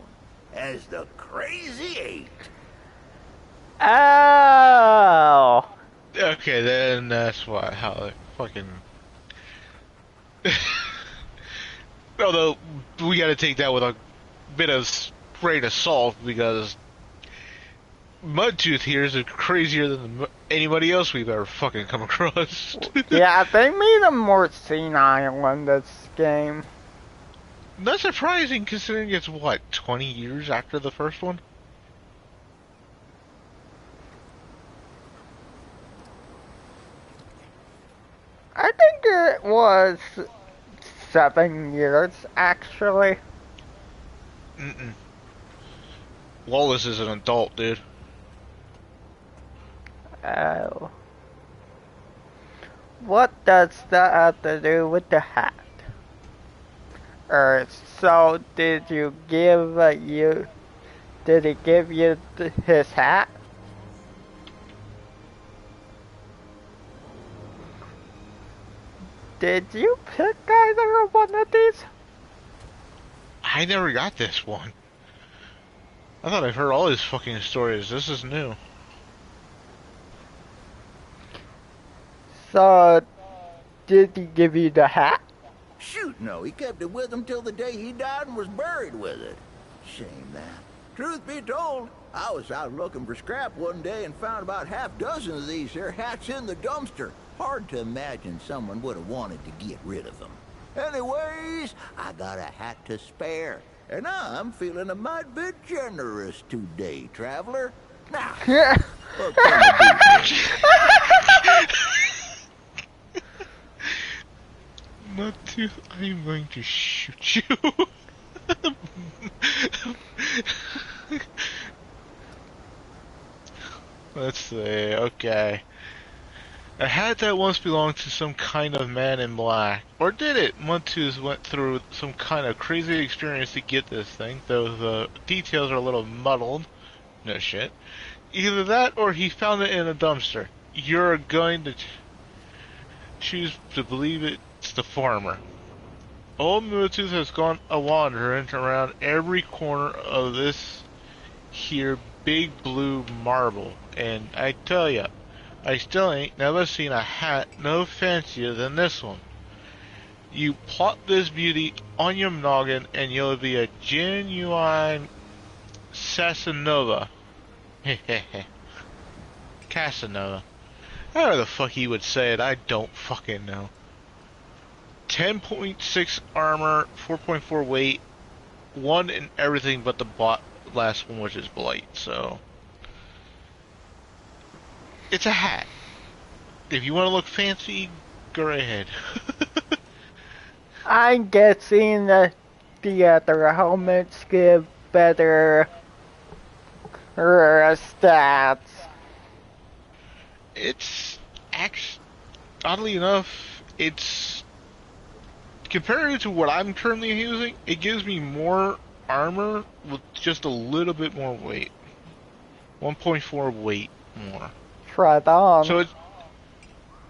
S5: as the Crazy 8.
S1: Oh.
S2: Okay, then that's what, how they fucking... Although, we gotta take that with a bit of grain of salt, because Mudtooth here is crazier than anybody else we've ever fucking come across.
S1: Yeah, they made him more senile in this game.
S2: Not surprising, considering it's, what, 20 years after the first one?
S1: I think it was 7 years, actually.
S2: Mm-mm. Wallace is an adult, dude.
S1: Oh. What does that have to do with the hat? So did he give you his hat? Did you pick either one of these?
S2: I never got this one. I thought I've heard all his fucking stories. This is new.
S1: So, did he give you the hat?
S5: Shoot, no. He kept it with him till the day he died and was buried with it. Shame that. Truth be told, I was out looking for scrap one day and found about half dozen of these here hats in the dumpster. Hard to imagine someone would have wanted to get rid of them. Anyways, I got a hat to spare, and I'm feeling a mite bit generous today, traveler. Now, what can you do?
S2: Mudtooth, I'm going to shoot you. Let's see, okay. A hat that once belonged to some kind of man in black. Or did it? Mudtooth went through some kind of crazy experience to get this thing, though the details are a little muddled. No shit. Either that or he found it in a dumpster. You're going to choose to believe it's the farmer. Old Mudtooth has gone a-wandering around every corner of this here big blue marble, and I tell ya, I still ain't never seen a hat no fancier than this one. You plot this beauty on your noggin, and you'll be a genuine Casanova. Casanova. How the fuck he would say it, I don't fucking know. 10.6 armor, 4.4 weight, 1 in everything but the last one, which is blight, so... It's a hat. If you want to look fancy, go right ahead.
S1: I'm guessing that the other helmets give better stats.
S2: It's oddly enough, it's compared to what I'm currently using, it gives me more armor with just a little bit more weight. 1.4 weight more.
S1: Try it on.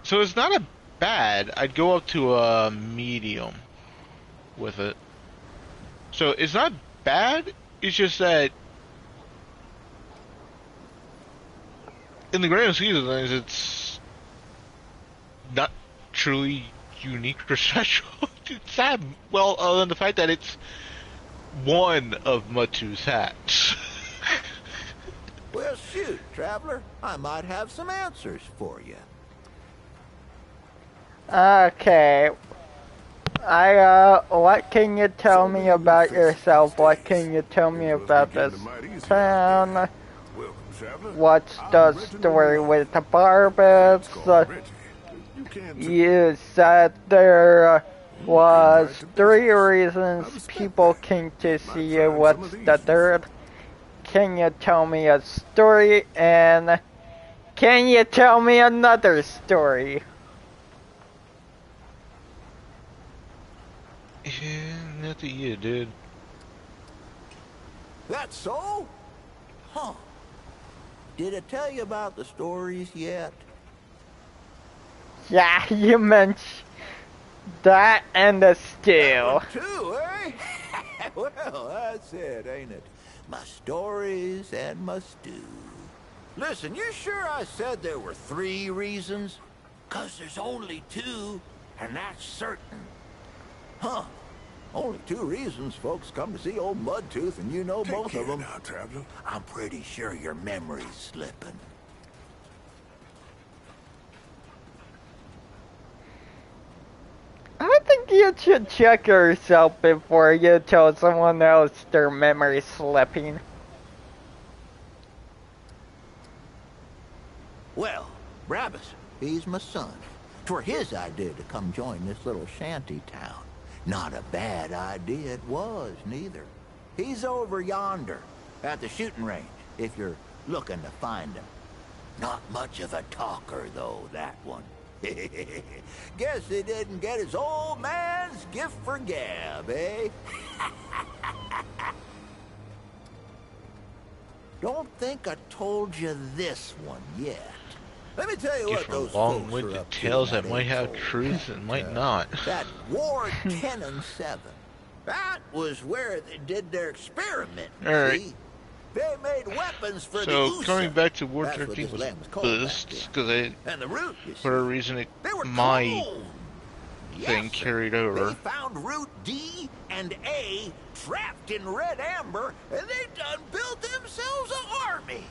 S2: So it's not a bad. I'd go up to a medium with it. So it's not bad. It's just that in the grand scheme of things, it's not truly unique or special. It's sad. Well, other than the fact that it's one of Matu's hats.
S5: Well, shoot, Traveler. I might have some answers for you.
S1: Okay. What can you tell me about yourself? What can you tell me about this town? What's the story with the barbets? You said there was 3 reasons people came to see you. What's the third? Can you tell me a story? And can you tell me another story?
S2: Yeah, not to you, dude.
S5: That's so? Huh. Did I tell you about the stories yet?
S1: Yeah, you mentioned that and the stew.
S5: Too, eh? Well, that's it, ain't it? My stories and my stew. Listen, you sure I said there were 3 reasons? 'Cause there's only 2, and that's certain. Huh. Only 2 reasons folks come to see old Mudtooth, and you know both of them.
S3: Now, Traveler.
S5: I'm pretty sure your memory's slipping.
S1: I think you should check yourself before you tell someone else their memory slipping.
S5: Well, Brabus, he's my son. 'Twere his idea to come join this little shanty town. Not a bad idea it was, neither. He's over yonder, at the shooting range, if you're looking to find him. Not much of a talker, though, that one. Guess he didn't get his old man's gift for gab, eh? Don't think I told you this one yet. Let me tell you what those folks are
S2: long-winded
S5: up to
S2: tales
S5: in
S2: that might have
S5: old
S2: truth and might not.
S5: That Ward 10 and 7. That was where they did their experiment.
S2: Alright.
S5: See? They made weapons for the
S2: So
S5: USA.
S2: coming back to War
S5: That's what
S2: 13
S5: this
S2: was
S5: land was called
S2: boosts
S5: back
S2: because
S5: then. And the root, you
S2: for a
S5: see,
S2: reason it
S5: they were
S2: my
S5: cloned.
S2: thing
S5: Yes, sir.
S2: carried over.
S5: They found root D and A trapped in red amber, and they done built themselves an army.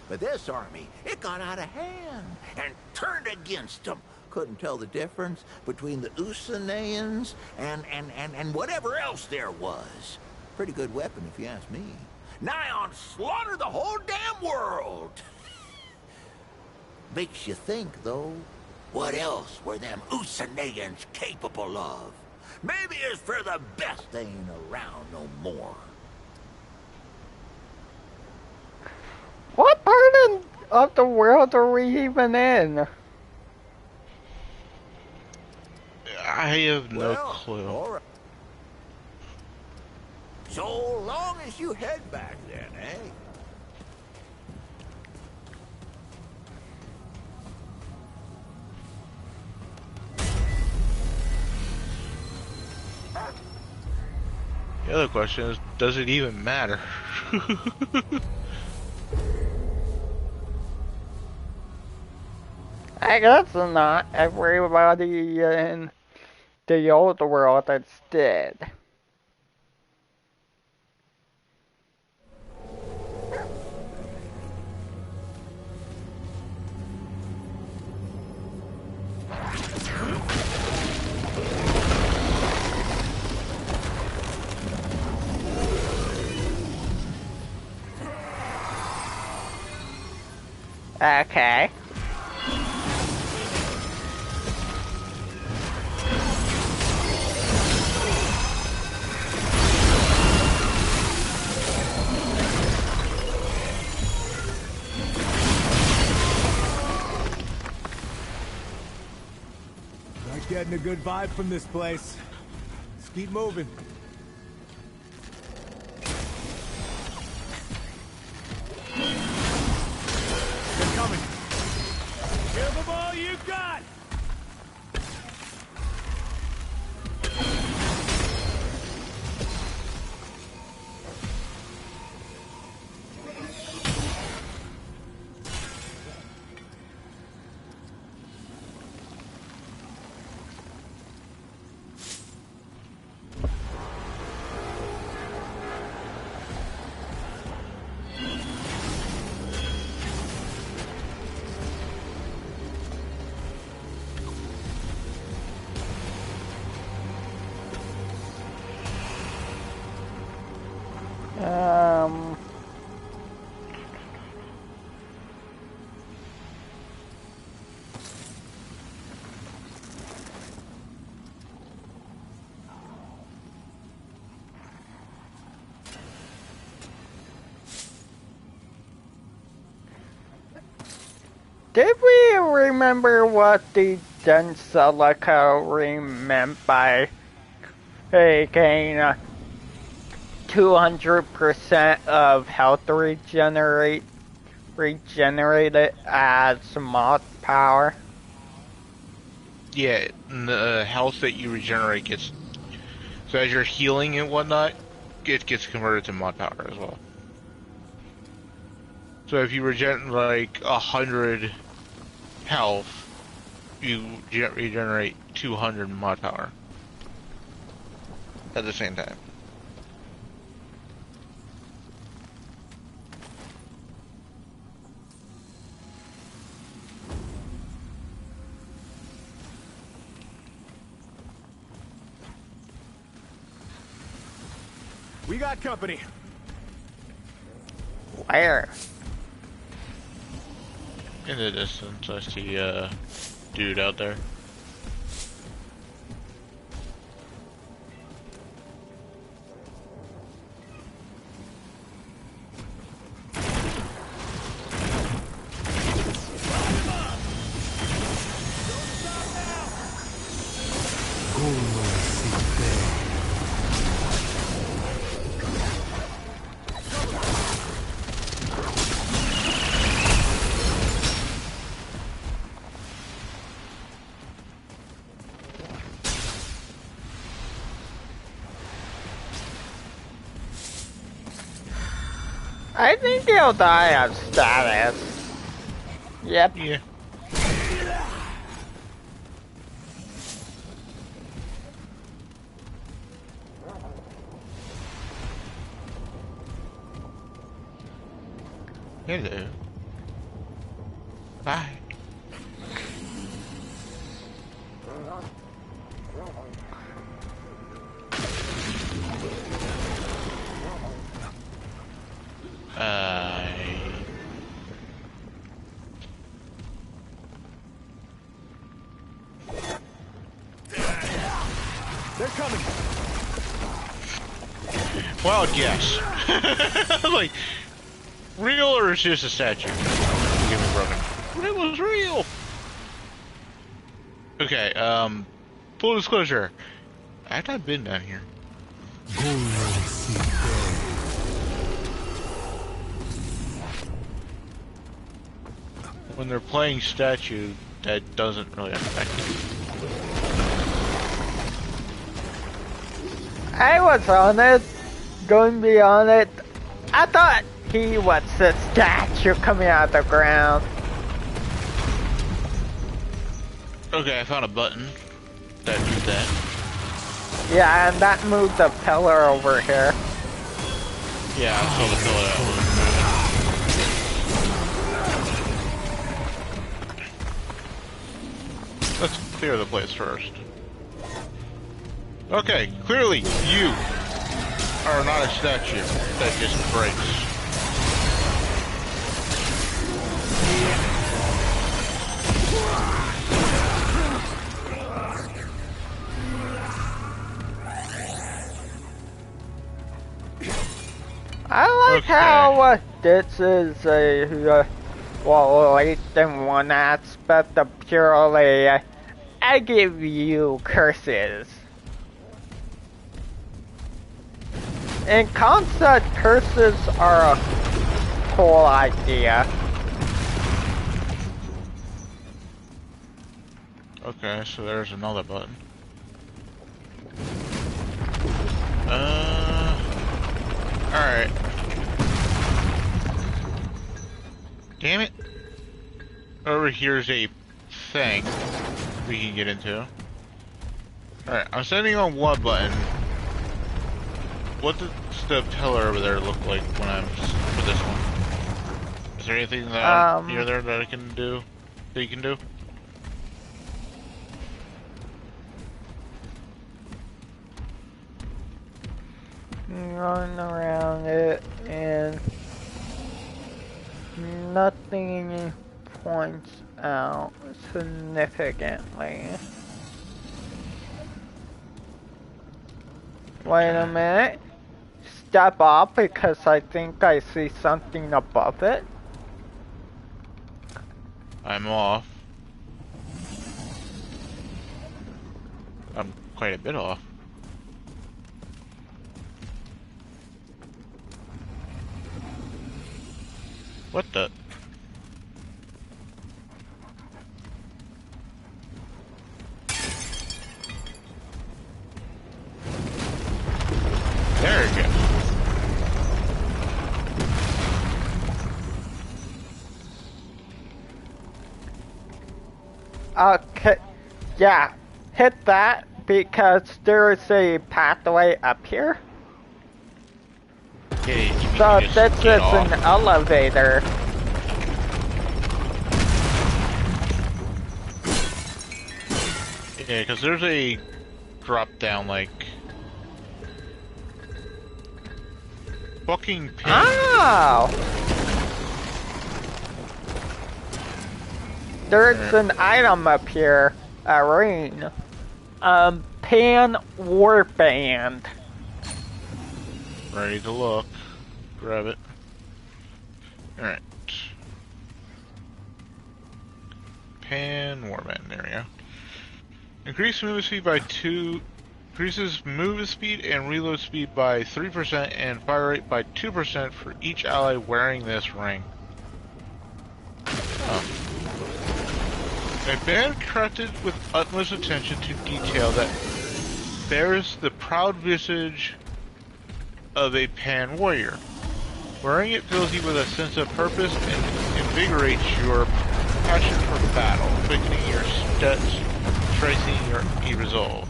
S5: But this army, it got out of hand and turned against them. Couldn't tell the difference between the Usaneans and whatever else there was. Pretty good weapon if you ask me. Nigh on slaughter the whole damn world. Makes you think, though. What else were them Usaneans capable of? Maybe it's for the best they ain't around no more.
S1: What part of the world are we even in?
S2: I have no
S5: Well,
S2: clue.
S5: all right. So long as you head back then, eh?
S2: The other question is, does it even matter?
S1: I guess not everybody in the old world instead. Okay.
S6: Not getting a good vibe from this place. Let's keep moving. They're coming. Give them all you got!
S1: Um. Did we remember what the Denselica meant by taking 200% of health regenerated as mod power?
S2: Yeah, and the health that you regenerate gets... So as you're healing and whatnot, it gets converted to mod power as well. So if you regen like 100 health, you regenerate 200 mod power at the same time.
S6: We got company.
S1: Where?
S2: In the distance, I see a dude out there.
S1: I think he'll die of status. Yep.
S2: Yeah. Hello. Bye.
S6: They're coming.
S2: Wild guess. Like, real or is just a statue? Give me broken. It was real. Okay, full disclosure. I've not been down here. When they're playing statue, that doesn't really affect me.
S1: I was on it, going beyond it. I thought he was a statue coming out of the ground.
S2: Okay, I found a button that did that.
S1: Yeah, and that moved the pillar over here.
S2: Yeah, I saw the pillar that was moving. Let's clear the place first. Okay, clearly you are not a statue that just breaks.
S1: I like
S2: Okay.
S1: how this is a well, at least in one aspect of purely I give you curses. In concept, curses are a cool idea.
S2: Okay, so there's another button. Alright. Damn it. Over here's a thing we can get into. Alright, I'm setting on one button. What does the pillar over there look like when I'm for this one? Is there anything that near there that I can do? That you can do?
S1: Run around it and nothing points out significantly. Wait a minute. Step up because I think I see something above it.
S2: I'm off. I'm quite a bit off. What the? There we go.
S1: Okay, yeah, hit that because there is a pathway up here.
S2: Okay,
S1: So
S2: just
S1: this is
S2: get off.
S1: an elevator.
S2: Yeah, because there's a drop down like fucking pin.
S1: Oh! There's an item up here, a ring. Pan Warband.
S2: Ready to look. Grab it. Alright. Pan Warband, there we go. Increase movement speed by 2. Increases movement speed and reload speed by 3% and fire rate by 2% for each ally wearing this ring. Oh. A band crafted with utmost attention to detail that bears the proud visage of a Pan warrior. Wearing it fills you with a sense of purpose and invigorates your passion for battle, quickening your steps, strengthening your resolve.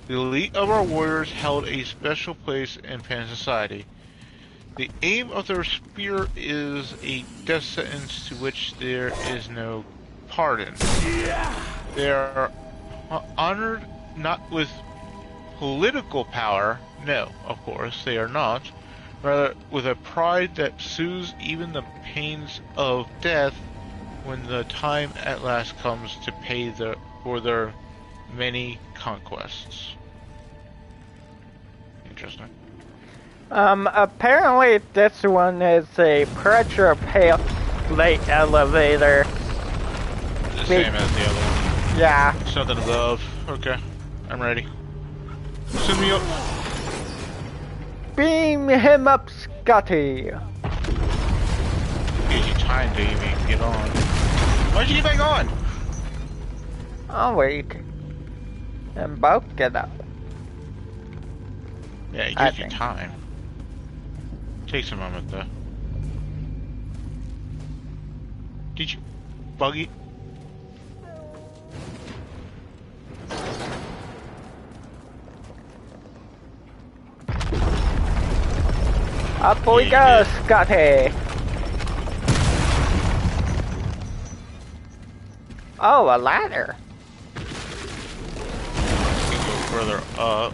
S2: The elite of our warriors held a special place in Pan society. The aim of their spear is a death sentence to which there is no pardon. They are honored not with political power, no, of course, they are not, rather with a pride that soothes even the pains of death when the time at last comes to pay for their many conquests. Interesting.
S1: Apparently this one is a pressure plate elevator.
S2: The same as the other one.
S1: Yeah.
S2: Something above. Okay, I'm ready. Send me up.
S1: Beam him up, Scotty.
S2: Gives you time to even get on. Why'd you get back on?
S1: I'll wait. And both get up.
S2: Yeah, it
S1: I
S2: gives you
S1: think.
S2: time. Takes a moment though. Did you buggy?
S1: Up we
S2: Yeah,
S1: go,
S2: you did.
S1: Scotty. Oh, a ladder.
S2: You can go further up.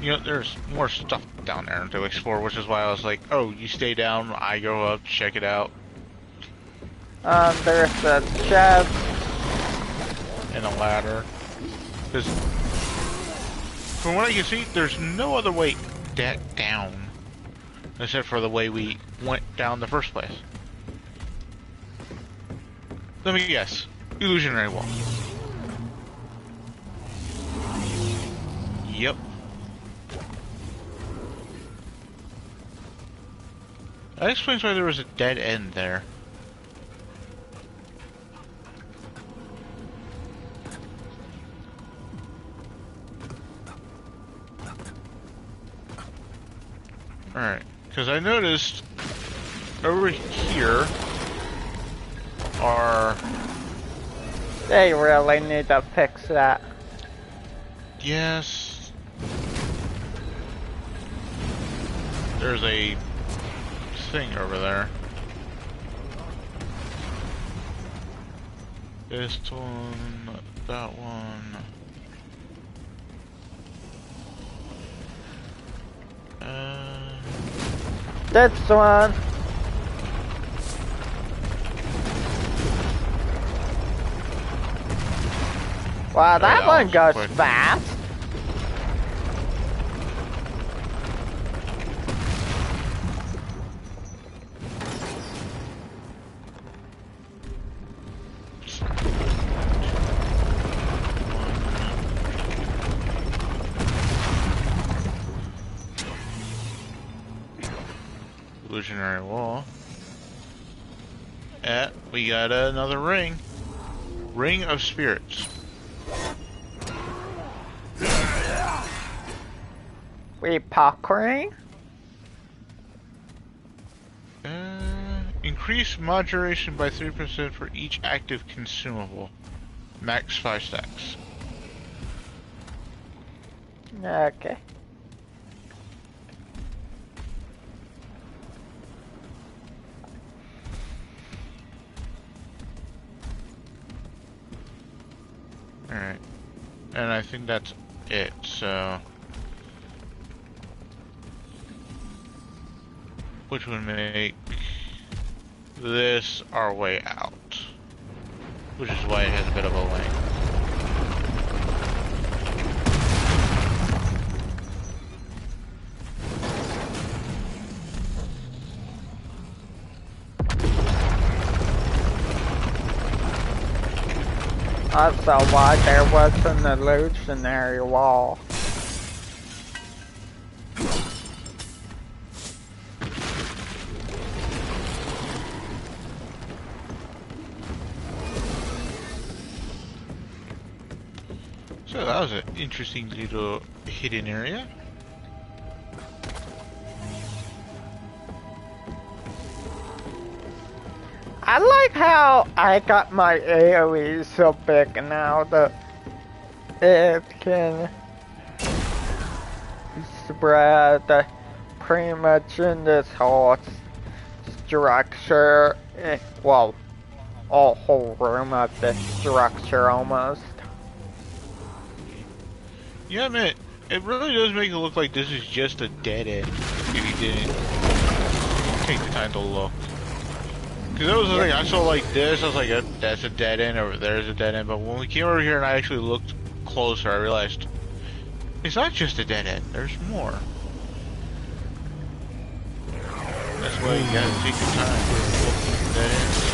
S2: You know, there's more stuff down there to explore, which is why I was like, oh, you stay down, I go up, check it out.
S1: There's a chest.
S2: And a ladder. Because, from what I can see, there's no other way down. Except for the way we went down the first place. Let me guess. Illusionary wall. Yep. That explains why there was a dead end there. Alright, because I noticed over here are...
S1: They really need to fix that.
S2: Yes. There's a thing over there. This one, that one.
S1: This one. Wow, that one goes
S2: quick.
S1: fast.
S2: Illusionary wall. We got another ring. Ring of spirits.
S1: We pokering?
S2: Increase moderation by 3% for each active consumable. Max 5 stacks.
S1: Okay.
S2: Alright. And I think that's it, so... Which would make this our way out. Which is why it has a bit of a length.
S1: Also, why there was an illusionary wall.
S2: So that was an interesting little hidden area.
S1: I like how I got my AoE so big now that it can spread pretty much in this whole structure. Well, a whole room of this structure almost.
S2: Yeah, man, it really does make it look like this is just a dead end if you didn't take the time to look. Because that was the thing, I saw like this, I was like, that's a dead end, over there's a dead end, but when we came over here and I actually looked closer, I realized it's not just a dead end, there's more. That's why you gotta take your time to look at the dead ends.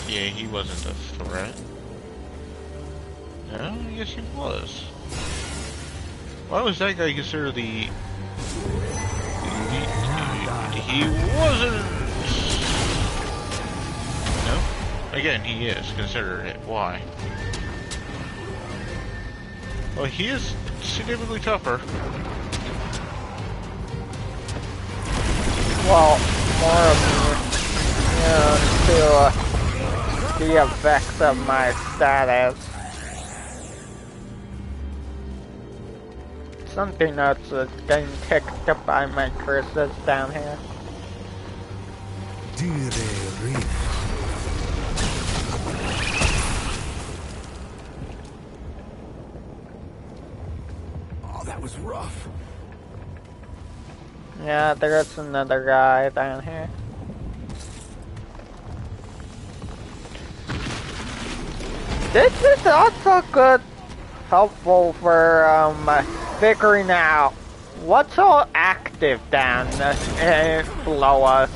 S2: Yeah, he wasn't a threat. No, I guess he was. Why was that guy considered the elite? He wasn't. No. Again, he is considered it. Why? Well, he is significantly tougher.
S1: Well, more immune to the effects of my status. Something that's getting ticked up by my curses down here.
S3: Oh, that was rough.
S1: Yeah, there's another guy down here. This is also good, helpful for figuring out what's all active down below us.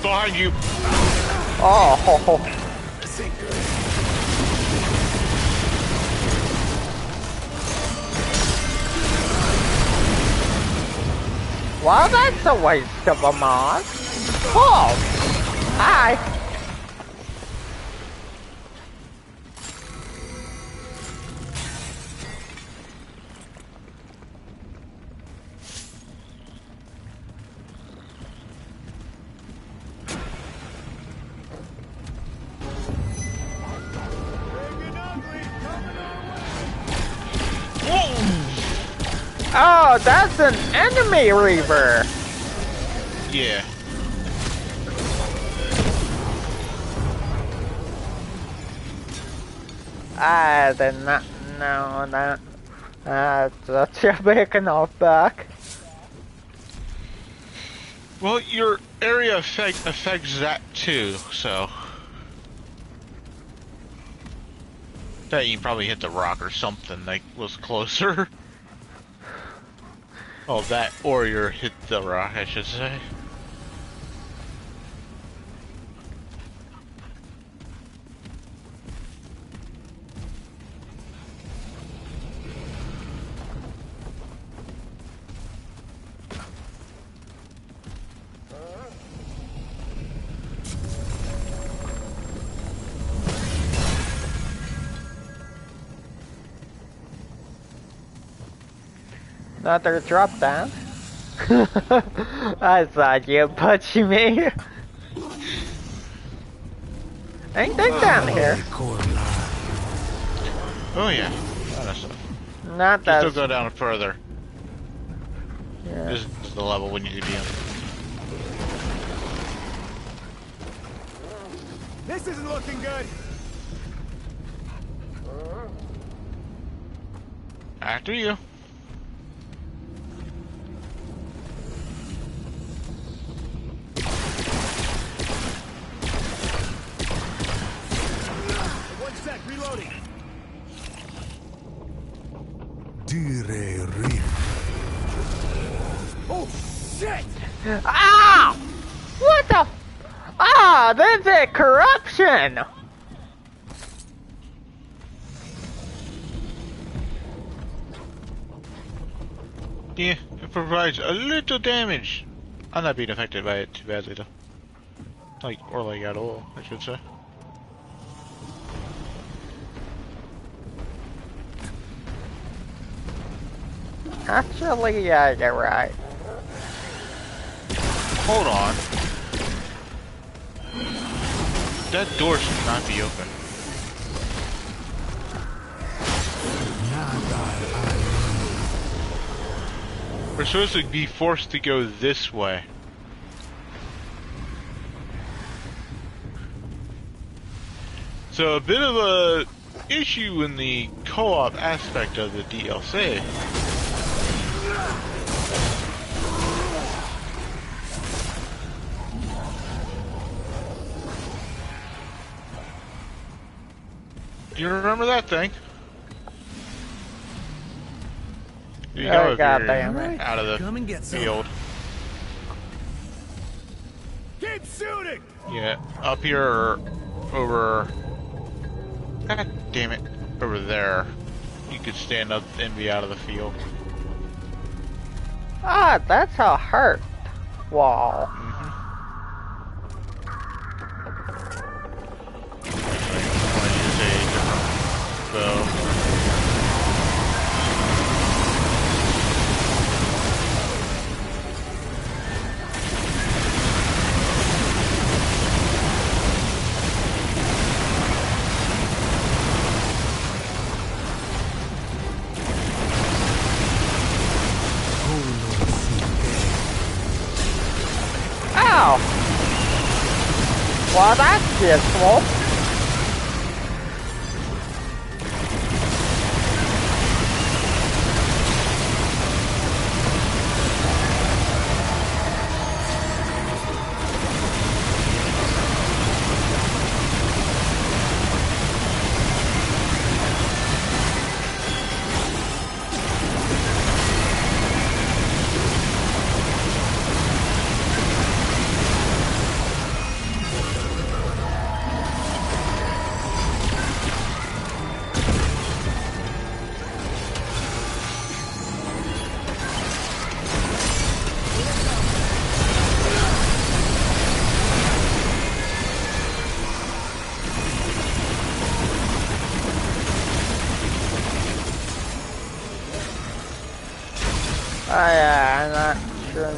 S2: Behind you!
S1: Oh, well, that's a waste of a mod. Oh, hi. Oh, that's an enemy reaver.
S2: Yeah.
S1: I did not know that. That's such a big enough back.
S2: Well, your area affects that too, so. That you probably hit the rock or something that was closer. Oh, that, or you hit the rock, I should say.
S1: Another drop down. I thought you punched me. Anything down here?
S2: Oh yeah, lot of stuff.
S1: Not that.
S2: Just don't go down further.
S1: Yeah.
S2: This is the level we need to be on.
S6: This isn't looking good.
S2: After you.
S6: One sec, reloading. Oh shit!
S1: Ah! What the? Ah, this is corruption.
S2: Yeah, it provides a little damage. I'm not being affected by it too badly though. Or at all, I should say.
S1: Actually, yeah, you're right.
S2: Hold on. That door should not be open. We're supposed to be forced to go this way. So a bit of a issue in the co-op aspect of the DLC. You remember that thing? You
S1: Oh,
S2: know if
S1: God
S2: you're
S1: damn it.
S2: out of the
S4: Come and get some.
S2: field.
S6: Keep shooting!
S2: Yeah, up here or over. God damn it. Over there. You could stand up and be out of the field.
S1: Ah, that's a hurt wall.
S2: Mm-hmm. I want to use a different bow.
S1: Ow! Well, that's useful. Oh yeah, I'm not sure.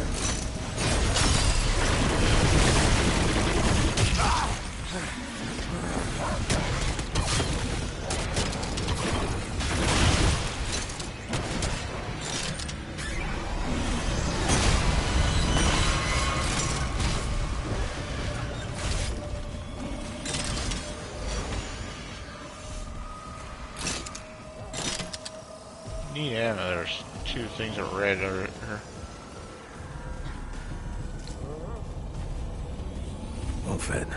S2: Need ammo. There's two things of red over here.
S4: Well fed.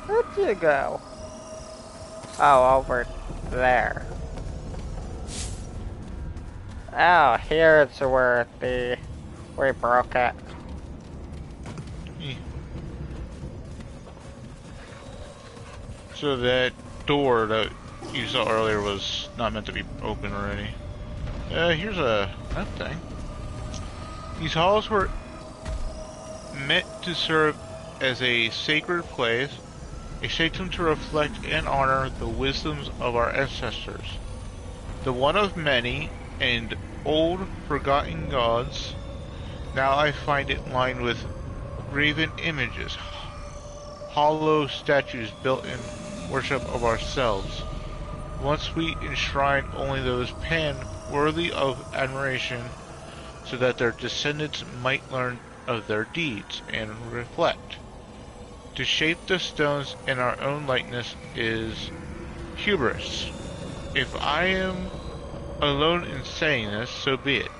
S1: Where'd you go? Oh, over there. Oh, here's where we broke it.
S2: Eh. So that door that you saw earlier was not meant to be open already. Here's that thing. These halls were meant to serve as a sacred place, a sanctum to reflect and honor the wisdoms of our ancestors. The one of many and old forgotten gods. Now I find it lined with graven images, hollow statues built in worship of ourselves. Once we enshrined only those Pan worthy of admiration, so that their descendants might learn of their deeds and reflect. To shape the stones in our own likeness is hubris. If I am alone in saying this, so be it.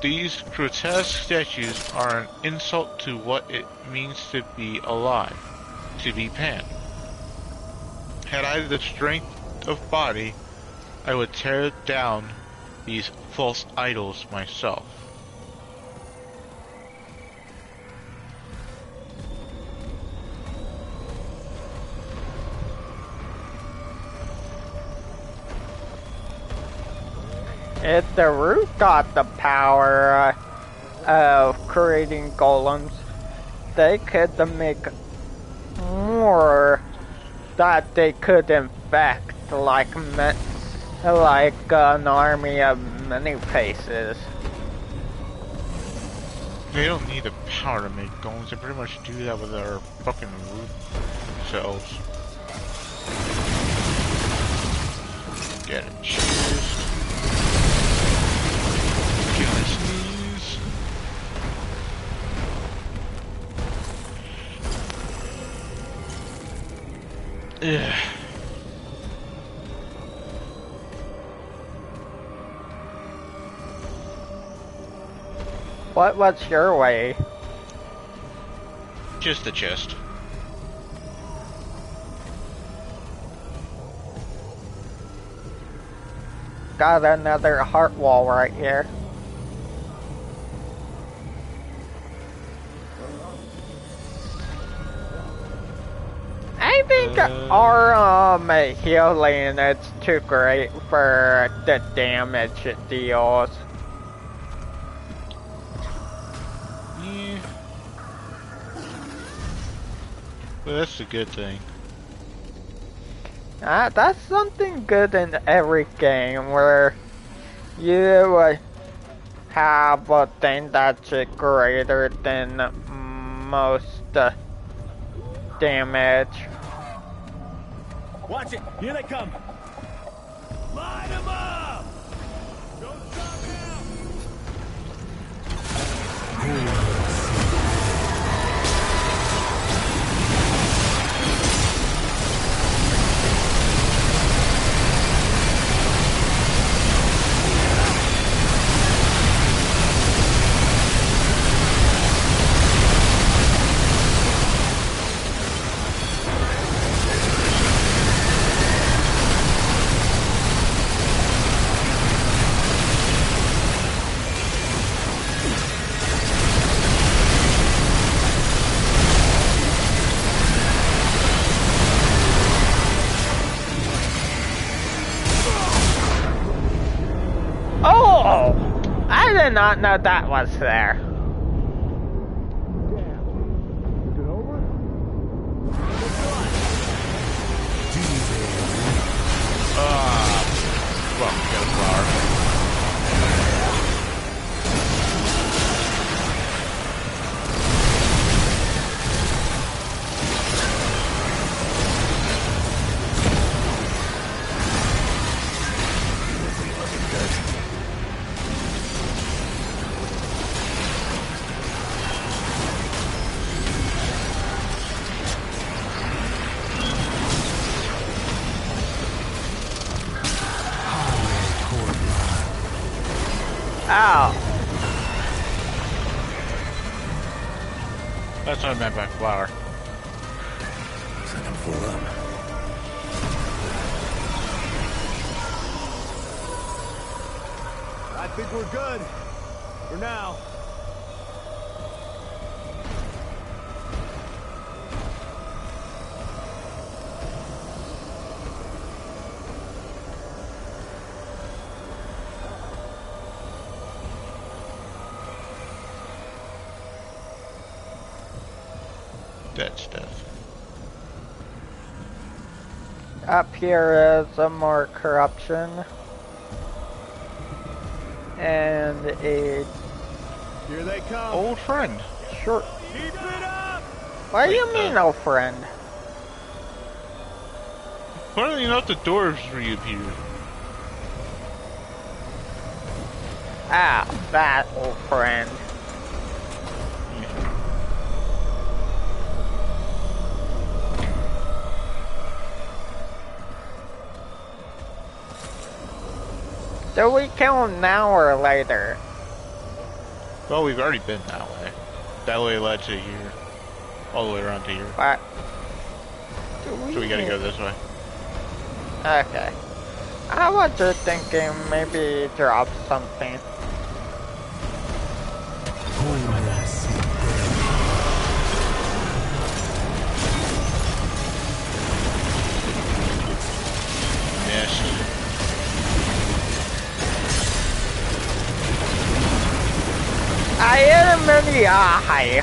S2: These grotesque statues are an insult to what it means to be alive, to be Pan. Had I the strength of body, I would tear down these false idols myself.
S1: If the root got the power of creating golems, they could make more that they could infect, like an army of many faces.
S2: They don't need the power to make golems, they pretty much do that with their fucking root cells. Get it. Cheers. Can I sneeze? Ugh.
S1: What was your way?
S2: Just the chest.
S1: Got another heart wall right here. I think our healing is too great for the damage it deals.
S2: Yeah. Well, that's a good thing.
S1: That's something good in every game where you have a thing that's greater than most damage.
S6: Watch it! Here they come! Line them up! Don't stop now!
S1: Oh! I did not know that was there.
S2: Well, get a flower.
S1: Ow.
S2: That's what I meant by flower.
S3: Looks like I'm full up.
S6: I think we're good. For now.
S2: That stuff.
S1: Up here is some more corruption. And a
S6: Here they come.
S2: Old friend.
S1: short.
S6: Keep it up!
S1: What do you
S2: Wait,
S1: mean, old friend?
S2: Why don't you know the dwarves reappeared?
S1: Ah, that old friend. Do we kill him now or later?
S2: Well, we've already been that way. That way led to here. All the way around to here.
S1: What?
S2: So we gotta go this way.
S1: Okay. I was just thinking maybe drop something.
S2: Yes.
S1: I hit him in the eye.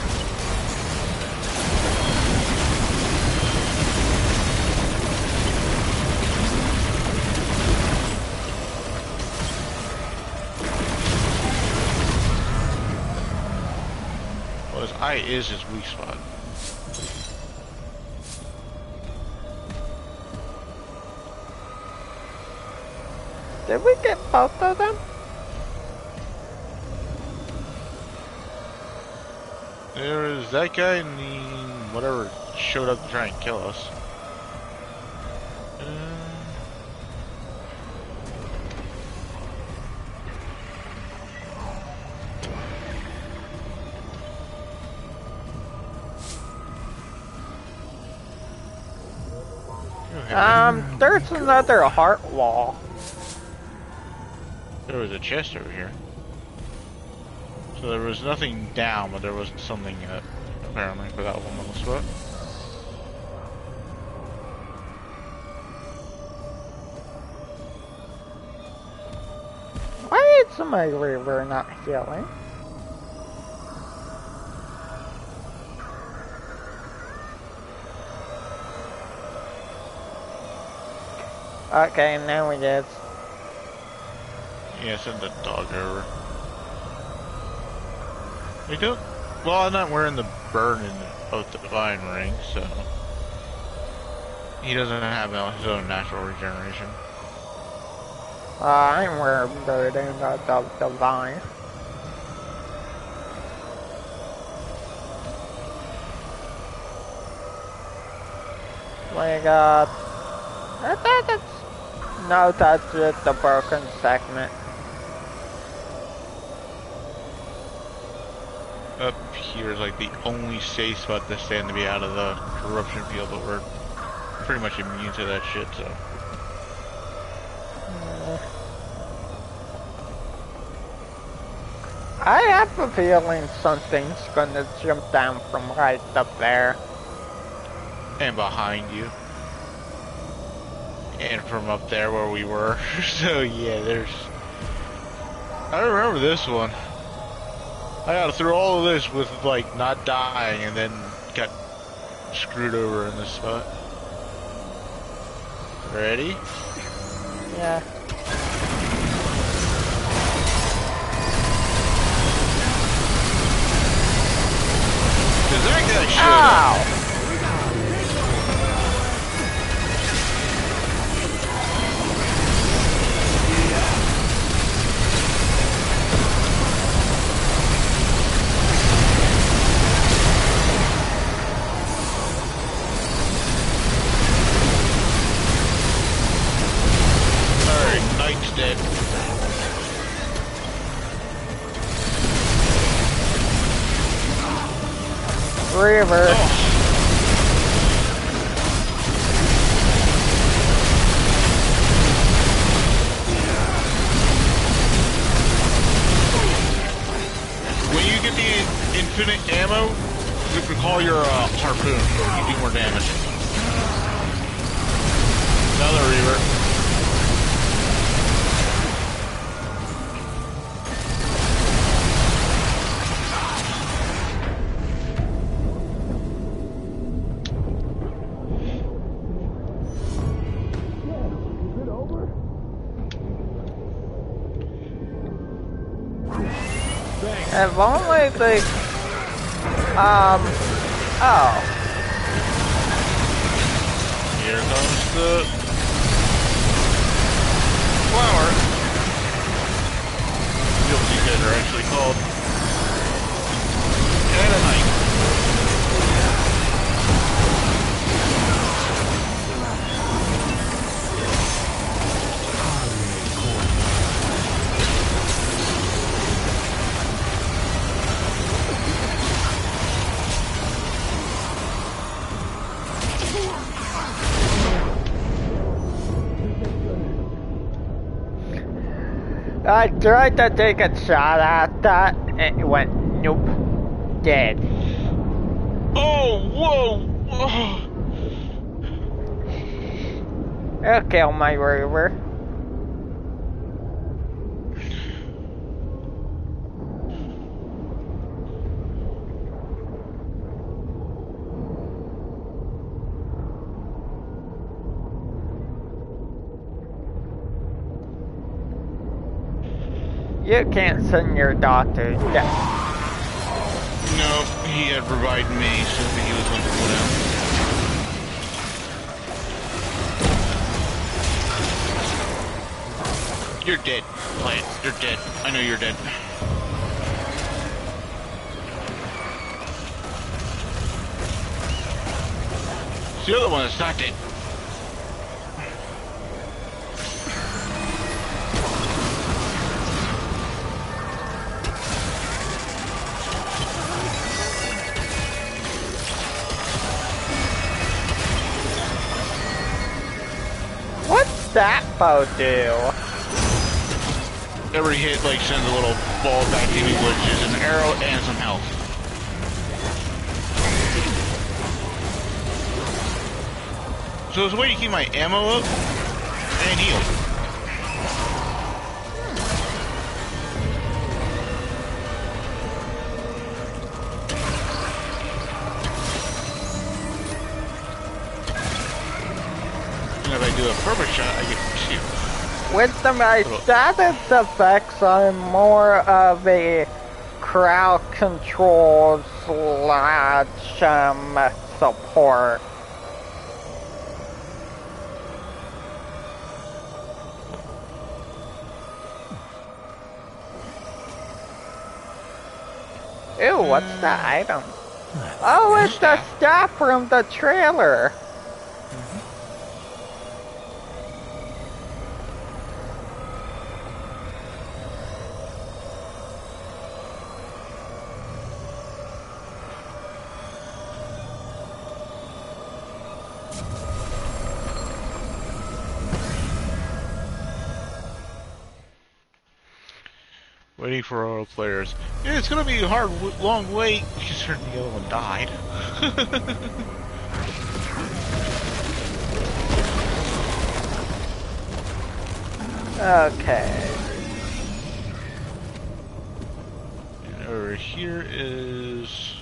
S2: Well, his eye is his weak spot.
S1: Did we get both of them?
S2: There is that guy and the whatever showed up to try and kill us.
S1: There's another heart wall.
S2: There was a chest over here. So there was nothing down, but there was something apparently for that one little spot.
S1: Why is my river not healing? Okay, now it is.
S2: Yeah, send the dog over. We don't. Well, I'm not wearing the burn of the divine ring, so he doesn't have his own natural regeneration.
S1: I'm wearing burden of the divine. We got. I thought that's. No, that's just the broken segment.
S2: Up here is like the only safe spot to stand to be out of the corruption field, but we're pretty much immune to that shit, so.
S1: I have a feeling something's gonna jump down from right up there.
S2: And behind you. And from up there where we were. So yeah, there's... I remember this one. I got through all of this with like not dying and then got screwed over in this spot. Ready?
S1: Yeah.
S2: Cause that guy showed
S1: Ow!
S2: Dead.
S1: River.
S2: Oh. When you get the infinite ammo, you can call your harpoon. You do more damage. Another Reaver.
S1: If only they, oh.
S2: Here comes the flower. What these guys are actually called. And a knight.
S1: I tried to take a shot at that and it went nope. Dead.
S2: Oh, whoa!
S1: I'll kill my river. You can't send your doctor down.
S2: No, he had provided me something he was going to put out. You're dead, Plant. You're dead. I know you're dead. It's the other one that's not dead.
S1: that bow do?
S2: Every hit like sends a little ball back to me, which is an arrow and some health. So it's a way to keep my ammo up and heal. And if I do a perfect shot, I get 2.
S1: With my status effects, I'm more of a crowd control slash support. Ew, what's that item? Oh, it's the staff from the trailer.
S2: Waiting for all players. Yeah, it's gonna be a hard, long wait, considering the other one died.
S1: Okay.
S2: And over here is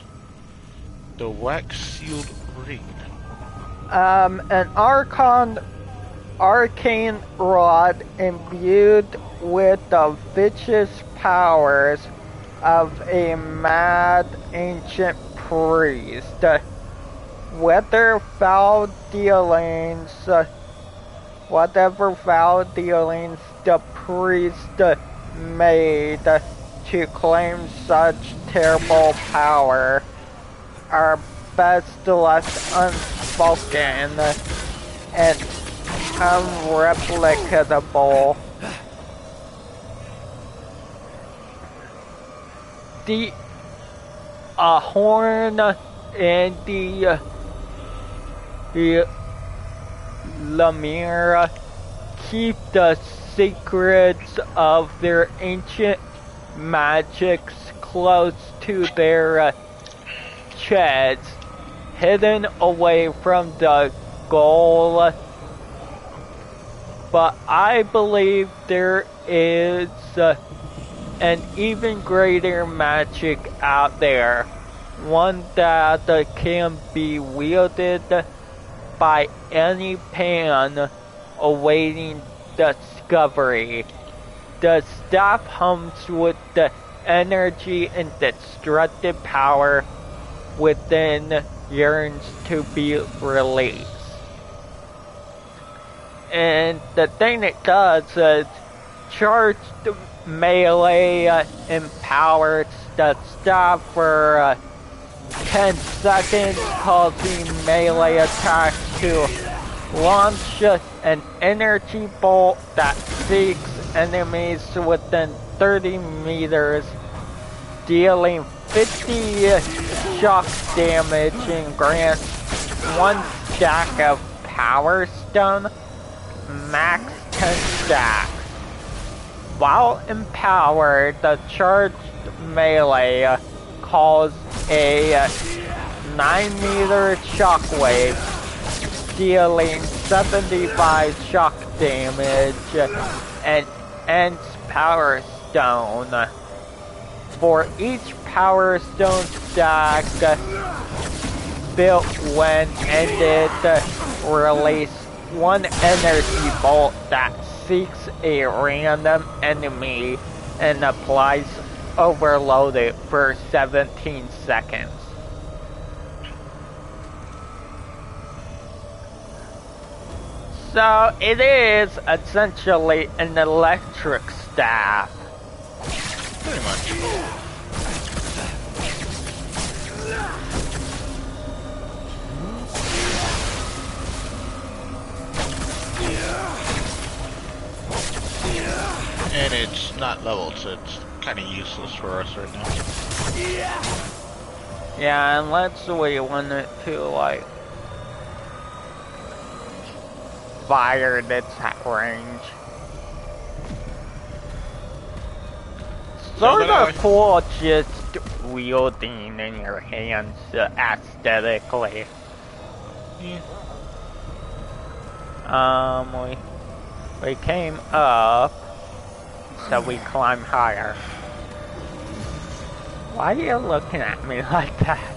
S2: the wax-sealed ring.
S1: An arcane rod imbued with the vicious powers of a mad ancient priest. Whatever foul dealings the priest made to claim such terrible power are best left unspoken and unreplicable. The horn and the Lemire keep the secrets of their ancient magics close to their chests, hidden away from the goal. But I believe there is an even greater magic out there, one that can be wielded by any pan awaiting discovery. The staff hums with the energy and destructive power within yearns to be released. And the thing it does is charged melee empowers the staff for 10 seconds, causing melee attacks to launch an energy bolt that seeks enemies within 30 meters, dealing 50 shock damage and grants 1 stack of power stone, max 10 stacks. While empowered, the charged melee cause a 9-meter shockwave, dealing 75 shock damage and ends power stone. For each power stone stack built when ended, release 1 energy bolt that seeks a random enemy and applies overloaded for 17 seconds. So it is essentially an electric staff.
S2: Pretty much. And it's not leveled, so it's kind of useless for us right now.
S1: Yeah, unless we want it to, like... fired, it's at range. Sort of cool just wielding in your hands aesthetically.
S2: Yeah.
S1: We came up, so we climb higher. Why are you looking at me like that?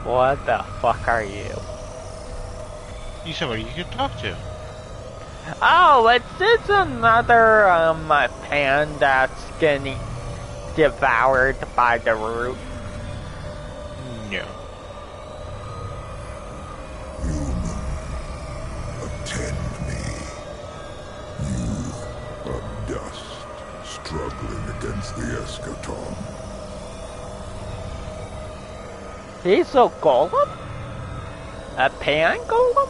S1: What the fuck are you?
S2: You somebody you can talk to.
S1: Oh, it's another pan that's getting devoured by the root.
S2: No.
S3: Human, attend me. You are dust struggling against the eschaton.
S1: He's a golem? A pan golem?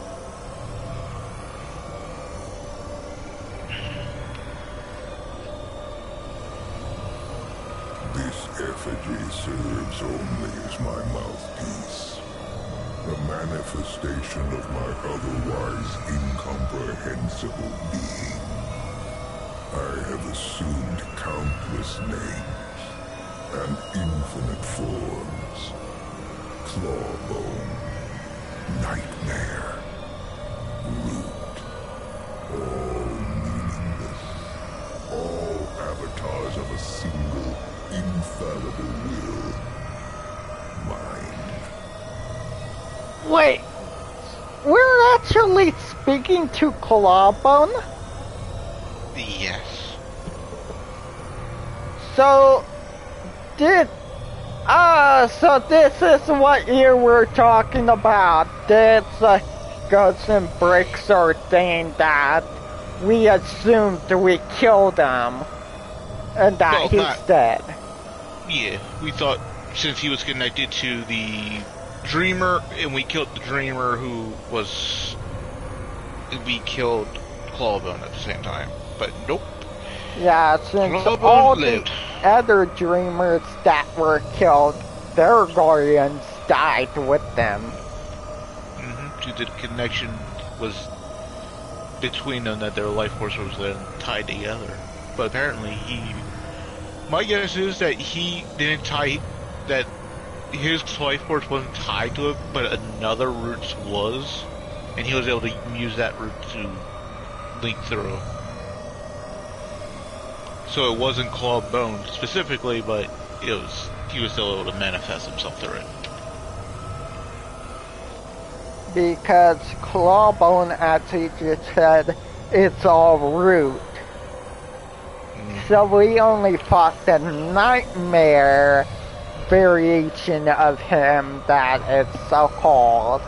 S3: This effigy serves only as my mouthpiece. A manifestation of my otherwise incomprehensible being. I have assumed countless names and infinite forms. Clawbone, nightmare, root, all meaningless, all avatars of a single, infallible will. Mine.
S1: Wait, we're actually speaking to Clawbone?
S2: Yes.
S1: So this is what you were talking about. This Ghosts and Bricks are saying that we assumed we killed him and that
S2: Well,
S1: he's
S2: not-
S1: dead.
S2: Yeah, we thought since he was connected to the Dreamer, and we killed the Dreamer who was... We killed Clawbone at the same time. But nope.
S1: Yeah, since
S2: Clawbone
S1: all
S2: lived.
S1: the other dreamers that were killed, their guardians died with them.
S2: The connection was between them, that their life force was then tied together. But apparently my guess is that he didn't tie, that his life force wasn't tied to it, but another root was, and he was able to use that root to link through. So it wasn't Clawbone specifically, but he was still able to manifest himself through it.
S1: Because Clawbone, as he just said, it's all root. So we only fought the nightmare variation of him that it's so called.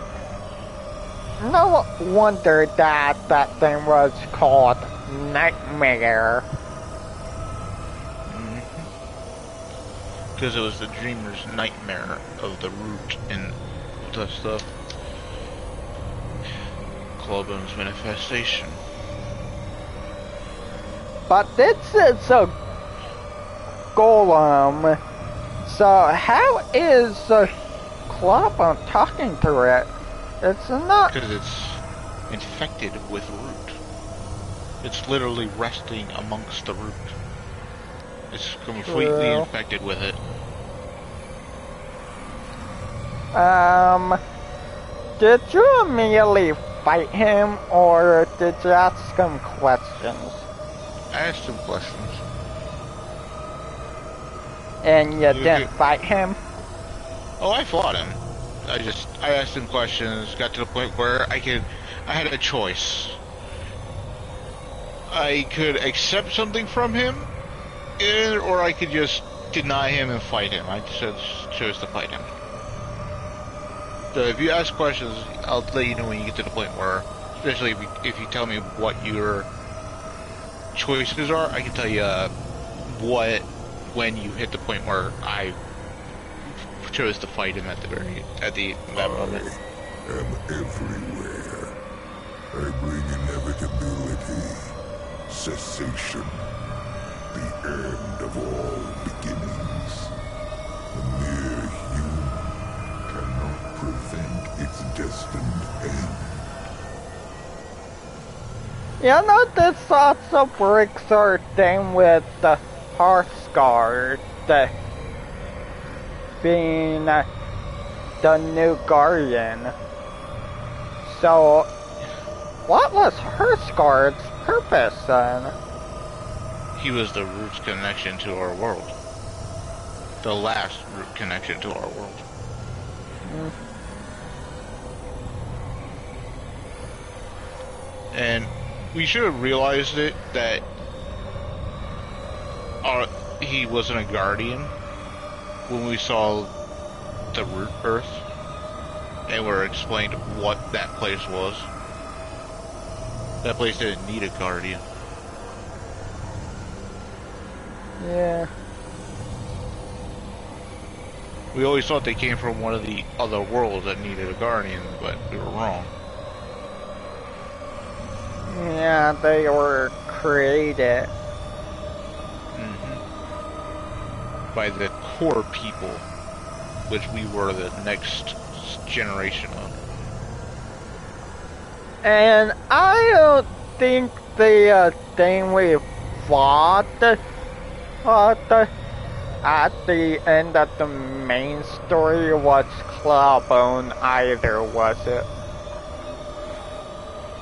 S1: No wonder that thing was called Nightmare.
S2: Because it was the dreamer's nightmare of the root and the stuff. Clawbone's manifestation.
S1: But this is a golem. So how is Clawbone talking to it? It's not.
S2: Because it's infected with root. It's literally resting amongst the root. It's completely infected with it.
S1: Did you immediately fight him, or did you ask him questions?
S2: I asked him questions.
S1: And you didn't fight him?
S2: Oh, I fought him. I asked him questions, got to the point where I had a choice. I could accept something from him, or I could just deny him and fight him. I just chose to fight him. So if you ask questions, I'll let you know when you get to the point where, especially if you tell me what your choices are, I can tell you when you hit the point where I chose to fight him at that moment.
S3: I am everywhere. I bring inevitability, cessation, the end of all beginnings. The mere human cannot prevent its destined end.
S1: You know, this also breaks our thing with the Hearthguard being the new Guardian. So, what was Hearthguard's purpose then?
S2: He was the root connection to our world. The last root connection to our world. And we should have realized it that he wasn't a guardian when we saw the root earth and were explained what that place was. That place didn't need a guardian.
S1: Yeah.
S2: We always thought they came from one of the other worlds that needed a guardian, but we were wrong.
S1: Yeah, they were created.
S2: By the core people, which we were the next generation of.
S1: And I don't think the thing we fought at the end of the main story was Clawbone either, was it?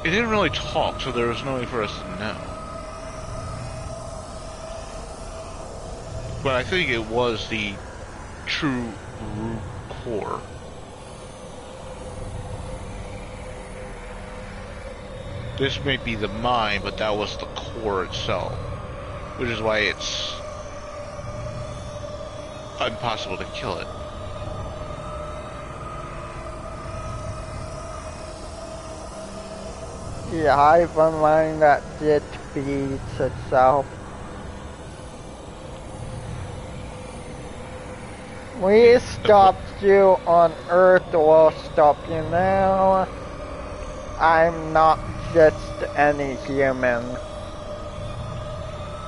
S2: It didn't really talk, so there was no way for us to know. But I think it was the true root core. This may be the mind, but that was the core itself. Which is why it's impossible to kill it.
S1: Yeah, I have a mind that it feeds itself. We stopped you on Earth, we'll stop you now. I'm not just any human.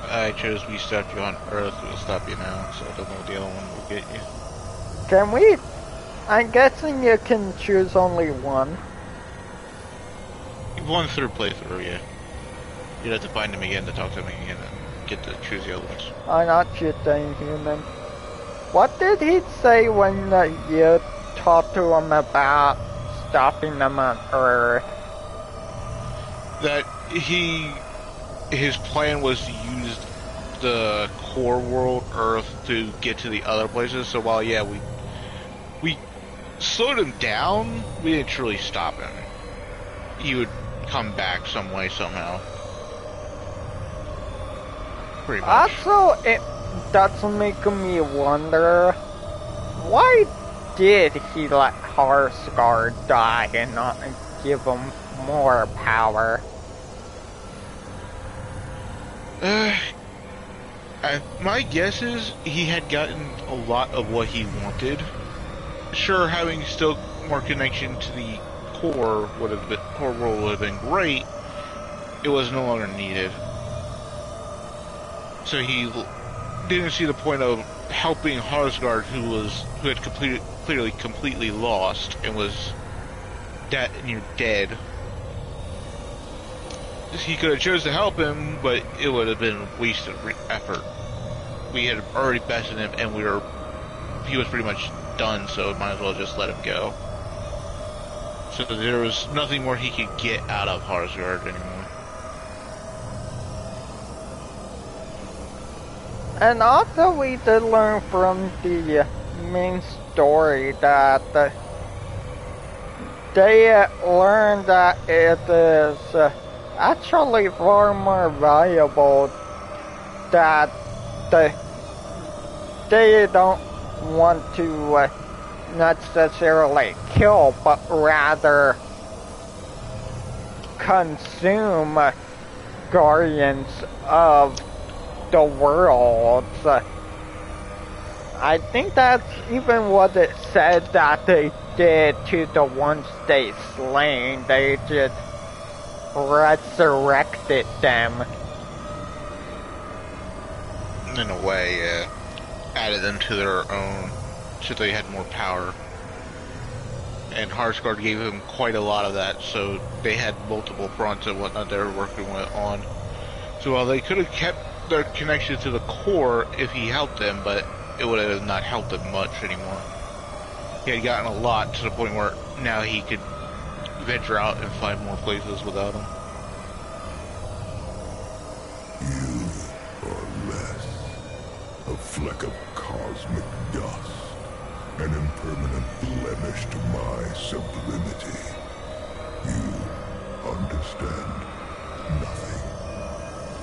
S2: I chose we stopped you on Earth, we'll stop you now, so I don't know what the other one will get you.
S1: Can we? I'm guessing you can choose only one.
S2: One third playthrough, yeah. You'd have to find him again to talk to him again and get to choose the other ones.
S1: I'm not just any human. What did he say when you talked to him about stopping them on Earth?
S2: That his plan was to use the core world, Earth, to get to the other places. So while, yeah, we slowed him down, we didn't truly stop him. He would come back some way, somehow. Pretty much.
S1: Also, it does make me wonder, why did he let Harsgard die and not give him more power?
S2: My guess is he had gotten a lot of what he wanted. Sure, having still more connection to the core world would have been great. It was no longer needed. So he didn't see the point of helping Harsgard, who had clearly completely lost and was near dead. He could have chose to help him, but it would have been wasted effort. We had already bested him, and he was pretty much done, so might as well just let him go. So there was nothing more he could get out of Harsgard anymore.
S1: And also we did learn from the main story that they learned that it is actually far more valuable that they don't want to necessarily kill, but rather consume guardians of the world. I think that's even what it said that they did to the ones they slain. They just resurrected them.
S2: In a way, added them to their own so they had more power. And Harsguard gave him quite a lot of that, so they had multiple fronts and whatnot they were working on. So while they could have kept their connection to the core if he helped them, but it would have not helped them much anymore. He had gotten a lot to the point where now he could venture out and find more places without him.
S3: You are less a fleck of cosmic dust, an impermanent blemish to my sublimity. You understand nothing,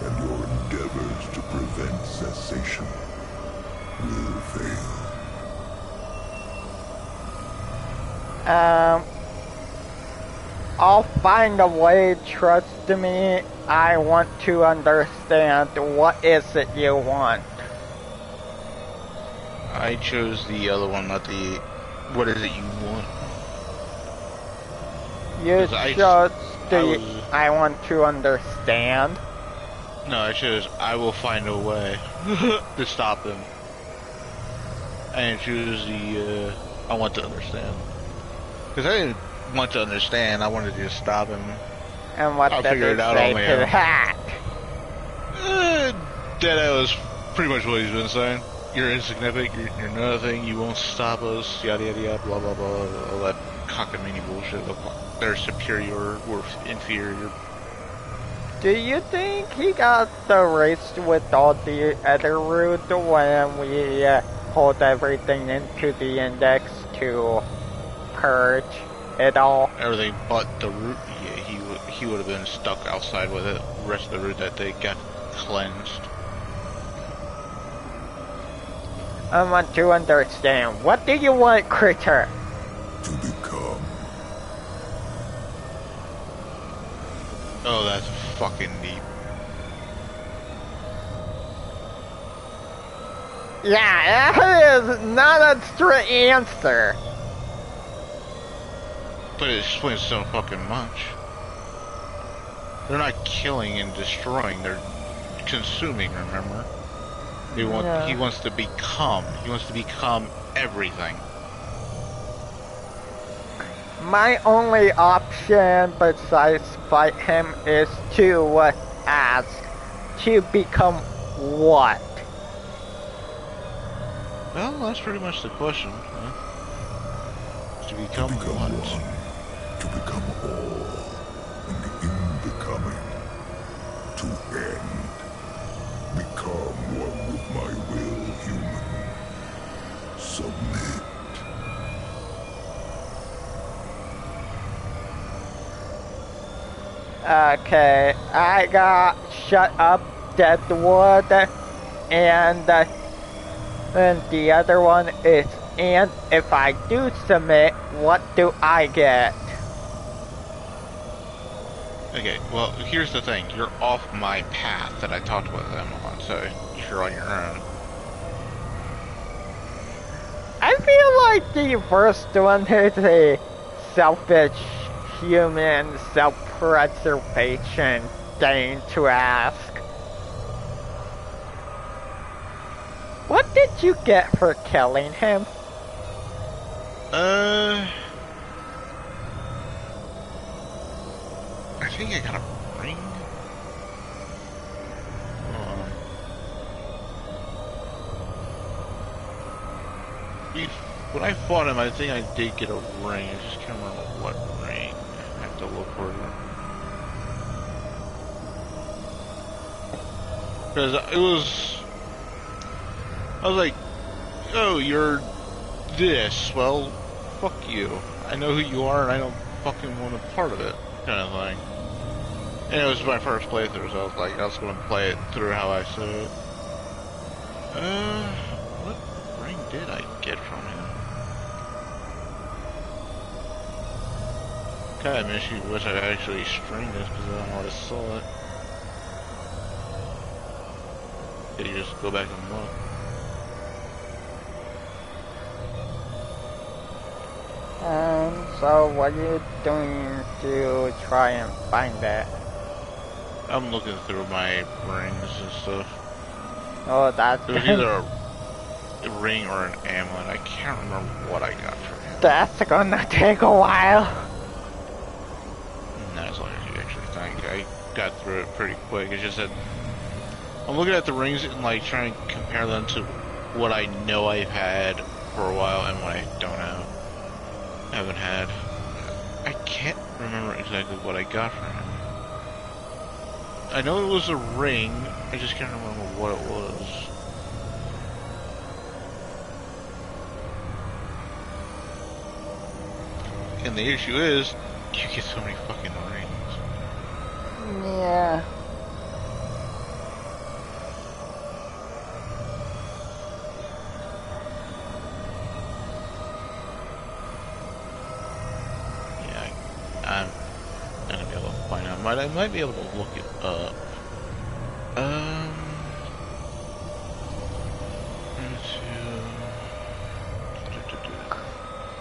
S3: and your endeavors to prevent cessation will fail.
S1: I'll find a way, trust me. I want to understand what is it you want.
S2: I chose the other one, not the... What is it you want?
S1: You
S2: 'Cause I-
S1: chose
S2: I
S1: the
S2: was-
S1: I want to understand.
S2: No, I chose I will find a way to stop him. And choose the, I want to understand. Because I didn't want to understand, I wanted to just stop him.
S1: And what
S2: I'll
S1: did
S2: figure
S1: it
S2: it out
S1: say
S2: on my
S1: to
S2: own.
S1: that?
S2: That was pretty much what he's been saying. You're insignificant, you're nothing, you won't stop us, yada yada yada, blah blah blah, all that cockamamie bullshit. They're superior, we're inferior.
S1: Do you think he got erased with all the other route when we hold everything into the index to purge it all?
S2: Everything but the root, yeah, he would have been stuck outside with it. The rest of the root that they got cleansed.
S1: I want to understand. What do you want, Critter?
S3: To become.
S2: Oh, that's fucking deep.
S1: Yeah, that is not a straight answer.
S2: But it explains so fucking much. They're not killing and destroying, they're consuming, remember? He wants to become. He wants to become everything.
S1: My only option besides fight him is to ask to become what?
S2: Well, that's pretty much the question. Huh? To become what?
S3: One, to become all, and in becoming, to end. Become one with my will, human. Submit.
S1: Okay, I got shut up, Deadwood, and the other one is, and if I do submit, what do I get?
S2: Okay, well, here's the thing. You're off my path that I talked with them on, so you're on your own.
S1: I feel like the first one is a selfish human self-preservation thing to ask. What did you get for killing him?
S2: I think I got a ring. When I fought him, I think I did get a ring. I just can't remember what ring. I have to look for it. Because I was like, oh, you're this. Well, fuck you. I know who you are and I don't fucking want a part of it. Kind of thing. And it was my first playthrough, so I was like, I was going to play it through how I said it. What ring did I get from him? Kind of makes you wish I actually streamed this because I don't know how to saw it. Did you just go back and look?
S1: So what are you doing to try and find that?
S2: I'm looking through my rings and stuff.
S1: Oh, that's
S2: It was either ring or an amulet. I can't remember what I got from him.
S1: That's gonna take a while.
S2: Not as long as you actually think. I got through it pretty quick. It's just that I'm looking at the rings and like trying to compare them to what I know I've had for a while and what I haven't had. I can't remember exactly what I got from him. I know it was a ring, I just can't remember what it was. And the issue is, you get so many fucking rings.
S1: Yeah.
S2: Yeah, I'm not gonna be able to find out. I might be able to look it up.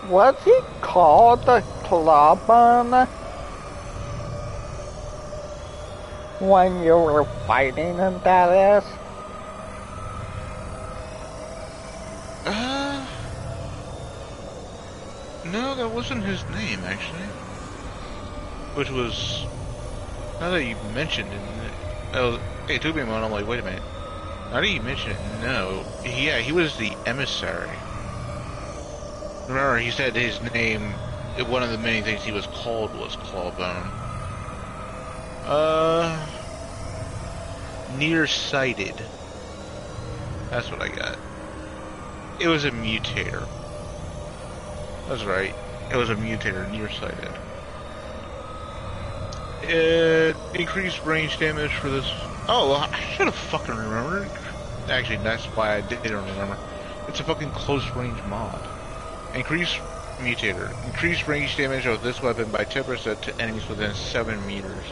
S1: What's he called? The club on? When you were fighting him, that is?
S2: No, that wasn't his name, actually. Which was, now that you mentioned it, it took me a moment, I'm like, wait a minute. Now that you mention it, no. Yeah, he was the emissary. Remember, he said his name, one of the many things he was called was Clawbone. Nearsighted. That's what I got. It was a mutator. That's right. It was a mutator, nearsighted. Increased range damage for this. Oh, well, I should have fucking remembered. Actually, that's why I didn't remember. It's a fucking close range mod. Increased mutator. Increased range damage of this weapon by 10% to enemies within 7 meters.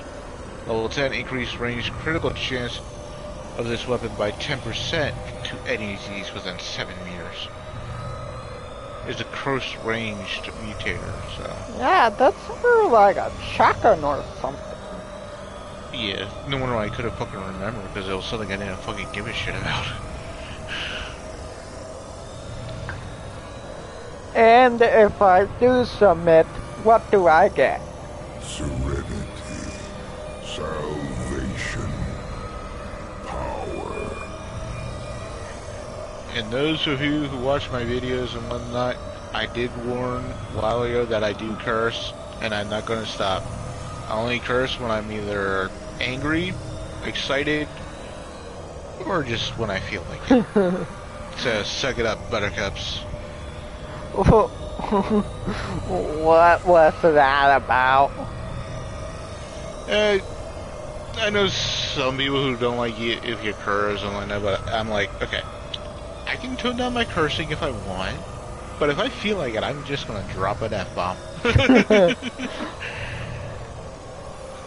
S2: Level 10, increased range critical chance of this weapon by 10% to enemies within 7 meters. It's a close ranged mutator, so.
S1: Yeah, that's sort of like a shotgun or something.
S2: Yeah, no wonder I could have fucking remembered, because it was something I didn't fucking give a shit about.
S1: And if I do submit, what do I get?
S3: Serenity, salvation, power.
S2: And those of you who watch my videos and whatnot, I did warn a while ago that I do curse, and I'm not going to stop. I only curse when I'm either angry, excited, or just when I feel like it. So suck it up, buttercups.
S1: What was that about?
S2: I know some people who don't like you if you curse and like that, but I'm like, okay, I can tone down my cursing if I want, but if I feel like it, I'm just gonna drop an F-bomb.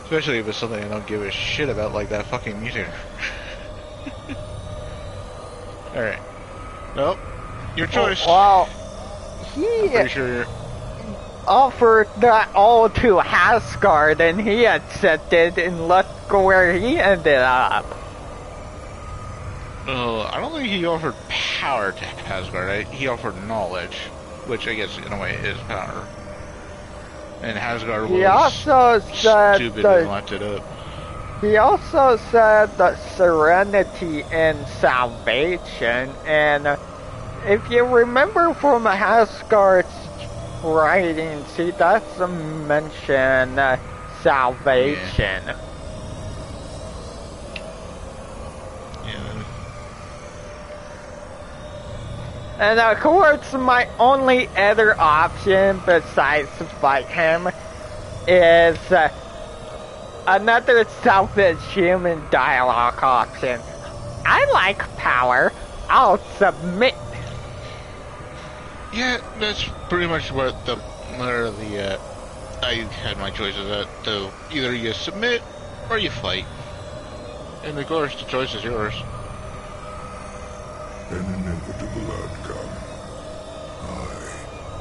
S2: Especially if it's something I don't give a shit about, like that fucking mutator. Alright. Nope. Your choice.
S1: Well,
S2: I'm
S1: he
S2: pretty sure you're...
S1: offered that all to Asgard and he accepted, and look where he ended up.
S2: I don't think he offered power to Asgard. He offered knowledge, which I guess in a way is power. And Asgard was
S1: He also said
S2: stupid and left it up.
S1: He also said that serenity and salvation, and if you remember from Asgard's writings, he does mention salvation.
S2: Yeah.
S1: And of course, my only other option besides fight him is another selfish human dialogue option. I like power. I'll submit.
S2: Yeah, that's pretty much what I had my choices at, though. Either you submit or you fight. And of course, the choice is yours.
S3: An inevitable outcome. I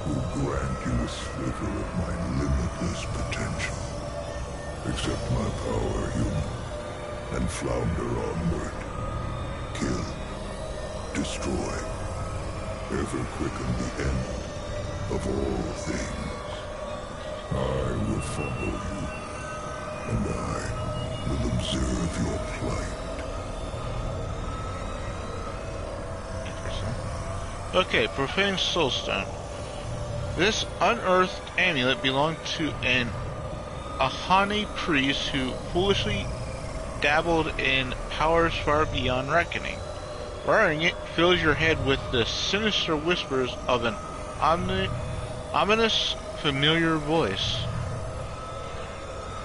S3: will grant you a sliver of my limitless potential. Accept my power, human, and flounder onward. Kill, destroy, ever quicken the end of all things. I will follow you, and I will observe your plight.
S2: Interesting. Okay, profane soulstone. This unearthed amulet belonged to an Ahane priest who foolishly dabbled in powers far beyond reckoning. Wearing it fills your head with the sinister whispers of an ominous, familiar voice.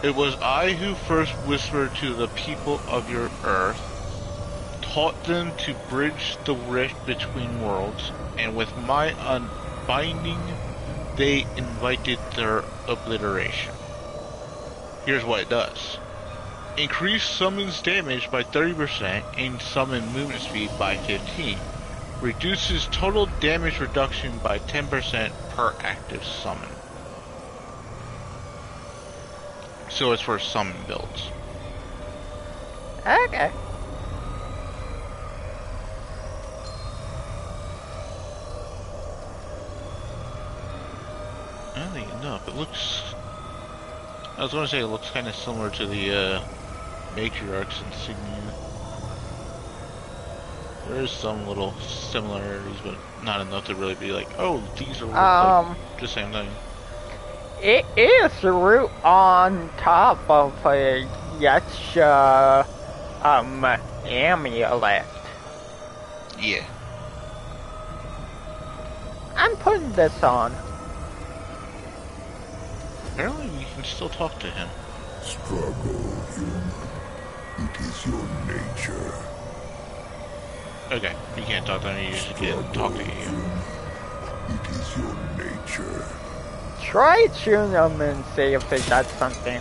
S2: It was I who first whispered to the people of your earth, taught them to bridge the rift between worlds, and with my unbinding, they invited their obliteration. Here's what it does. Increase summons damage by 30% and summon movement speed by 15%. Reduces total damage reduction by 10% per active summon. So it's for summon builds.
S1: Okay.
S2: I think enough. It looks... I was going to say it looks kind of similar to the Matriarch's insignia. There is some little similarities, but not enough to really be like, oh, these are like the same thing.
S1: It is the root on top of a Yacha amulet.
S2: Yeah.
S1: I'm putting this on.
S2: Apparently we can still talk to him.
S3: Struggle, human. It is your nature.
S2: Okay, you can't talk to him, you just can't talk to you.
S3: It is your nature.
S1: Try shooting him and see if it does something.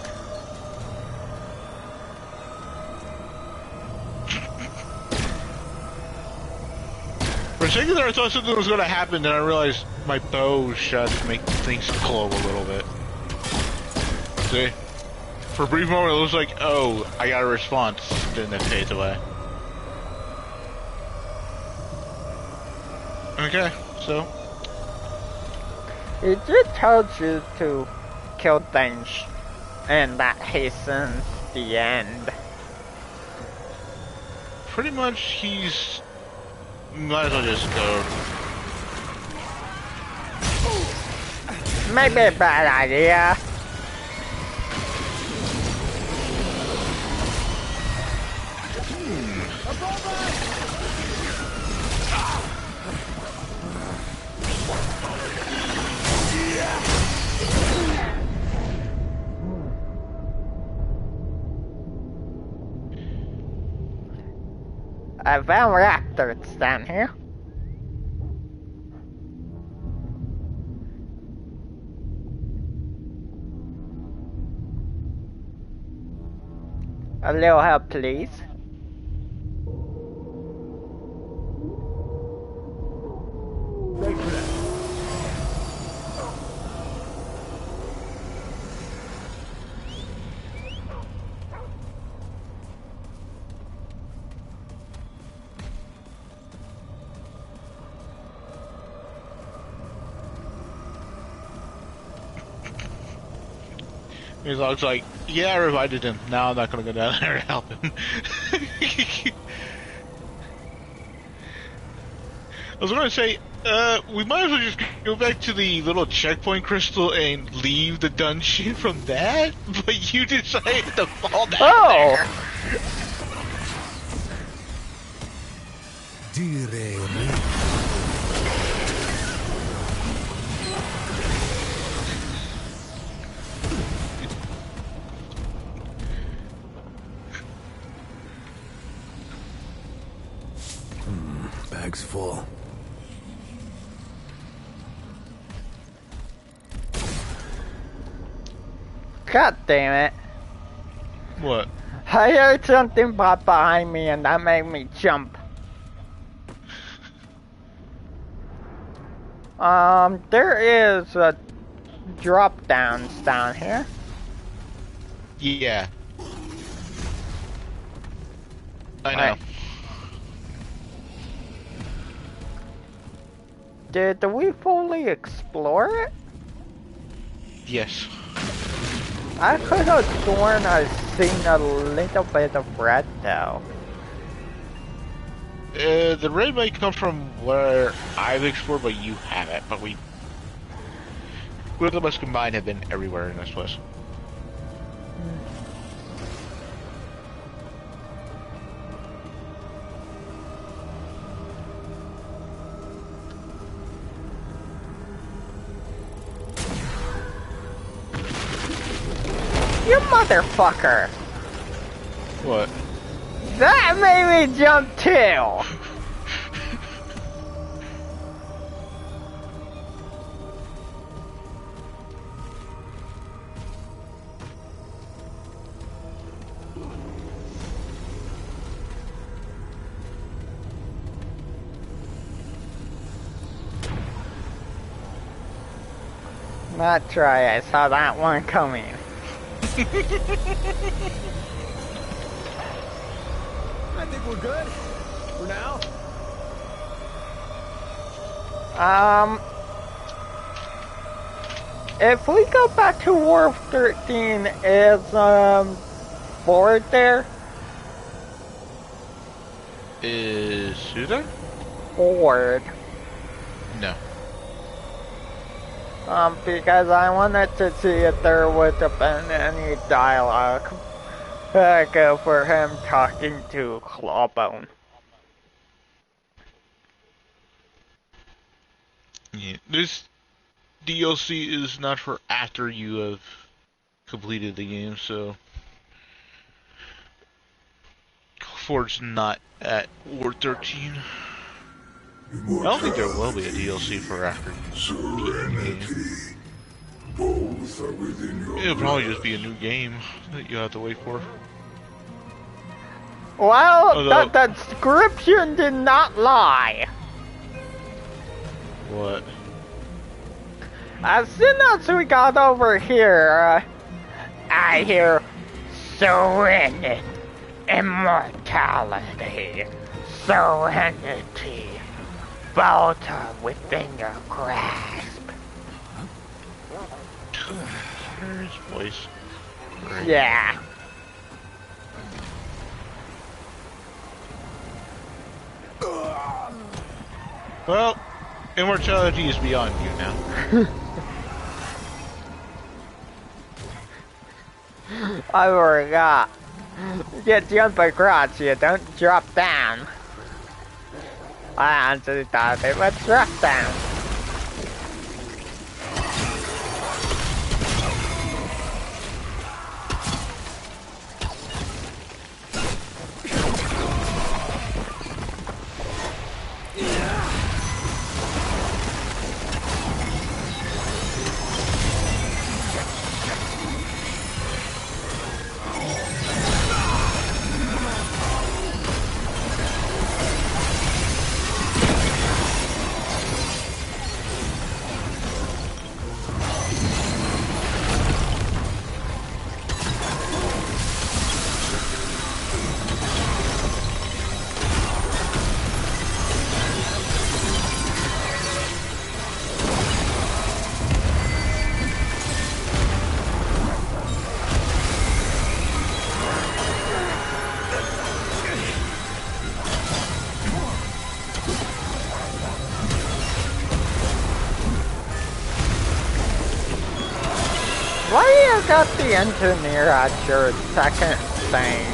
S2: For a second there I thought something was going to happen, then I realized my bow shots make things glow a little bit. See? For a brief moment it looks like, oh, I got a response, then it fades away. Okay, so...
S1: It just tells you to kill things, and that hastens the end.
S2: Pretty much he's... Might as well just go.
S1: Maybe a bad idea. I found reactors down here. A little help, please.
S6: Thanks for that.
S2: His dog's like, yeah, I revived him. Now I'm not gonna go down there and help him. I was gonna say, we might as well just go back to the little checkpoint crystal and leave the dungeon from that, but you decided to fall down there.
S4: Bag's full.
S1: God damn it.
S2: What?
S1: I heard something pop behind me and that made me jump. There is a drop downs down here.
S2: Yeah. I know.
S1: Right. Did we fully explore it?
S2: Yes.
S1: I could have sworn I've seen a little bit of red though.
S2: The red might come from where I've explored, but you haven't. But both of us combined have been everywhere in this place.
S1: You motherfucker!
S2: What?
S1: That made me jump too! Not try, I saw that one coming.
S6: I think we're good. For now.
S1: If we go back to Wharf 13, is, Ford there?
S2: Is who there?
S1: Ford.
S2: No.
S1: Because I wanted to see if there would have been any dialogue for him talking to Clawbone.
S2: Yeah. This DLC is not for after you have completed the game, so Ford's not at War 13. I don't think there will be a DLC for after beating the game.
S3: Both are within your
S2: It'll probably just be a new game that you have to wait for.
S1: Well,
S2: Although-
S1: the description did not lie.
S2: What?
S1: As soon as we got over here, I hear serenity, immortality, serenity, both are within your grasp.
S2: Hear his voice. Great.
S1: Yeah.
S2: Well, immortality is beyond you now.
S1: I forgot. You jump across, you don't drop down. I honestly thought it would drop down. Why you got the engineer at your second thing?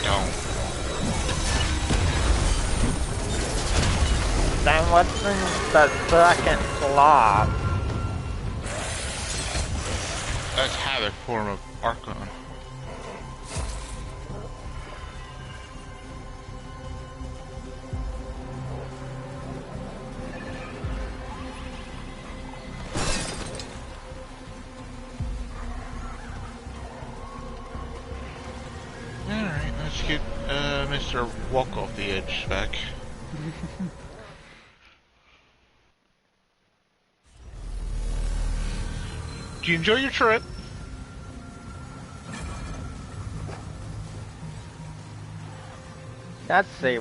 S2: Don't.
S1: Then what's in the second slot?
S2: That's Havoc form of Archon. Alright, let's get Mr. Walk Off the Edge back. Do you enjoy your trip?
S1: Let's see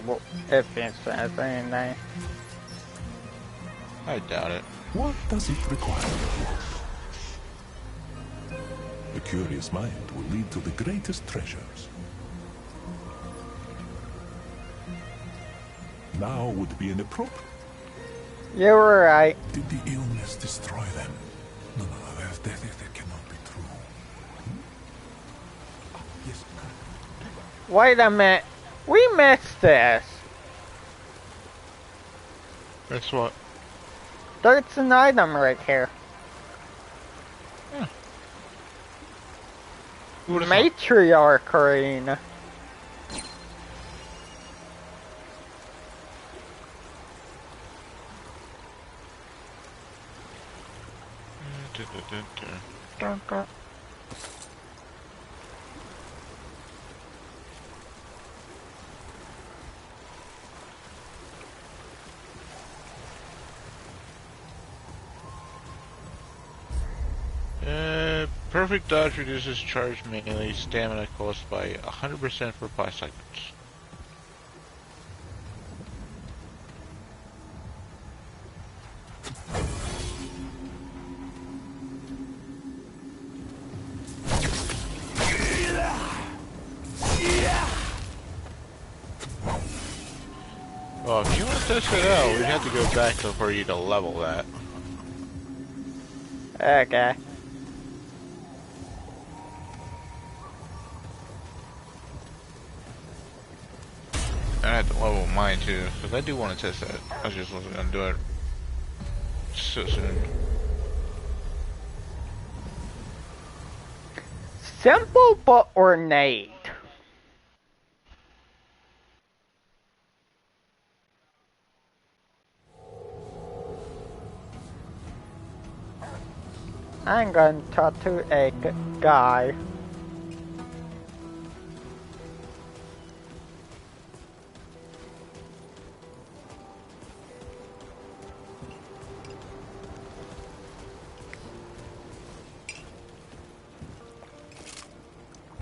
S1: if it says anything.
S2: I doubt it.
S3: What does it require? A curious mind will lead to the greatest treasures. Now would be an appropriate...
S1: You were right.
S3: Did the illness destroy them? No, that cannot be true. Yes.
S1: Wait a minute. We missed this.
S2: That's what.
S1: There's an item right here. Matriarch arena.
S2: Perfect dodge reduces charge melee stamina cost by 100% for 5 seconds. Well, if you want to test it out, we'd have to go back for you to level that.
S1: Okay.
S2: I had to level mine too, because I do want to test that. I just wasn't going to do it so soon.
S1: Simple but ornate. I'm going to talk to a guy.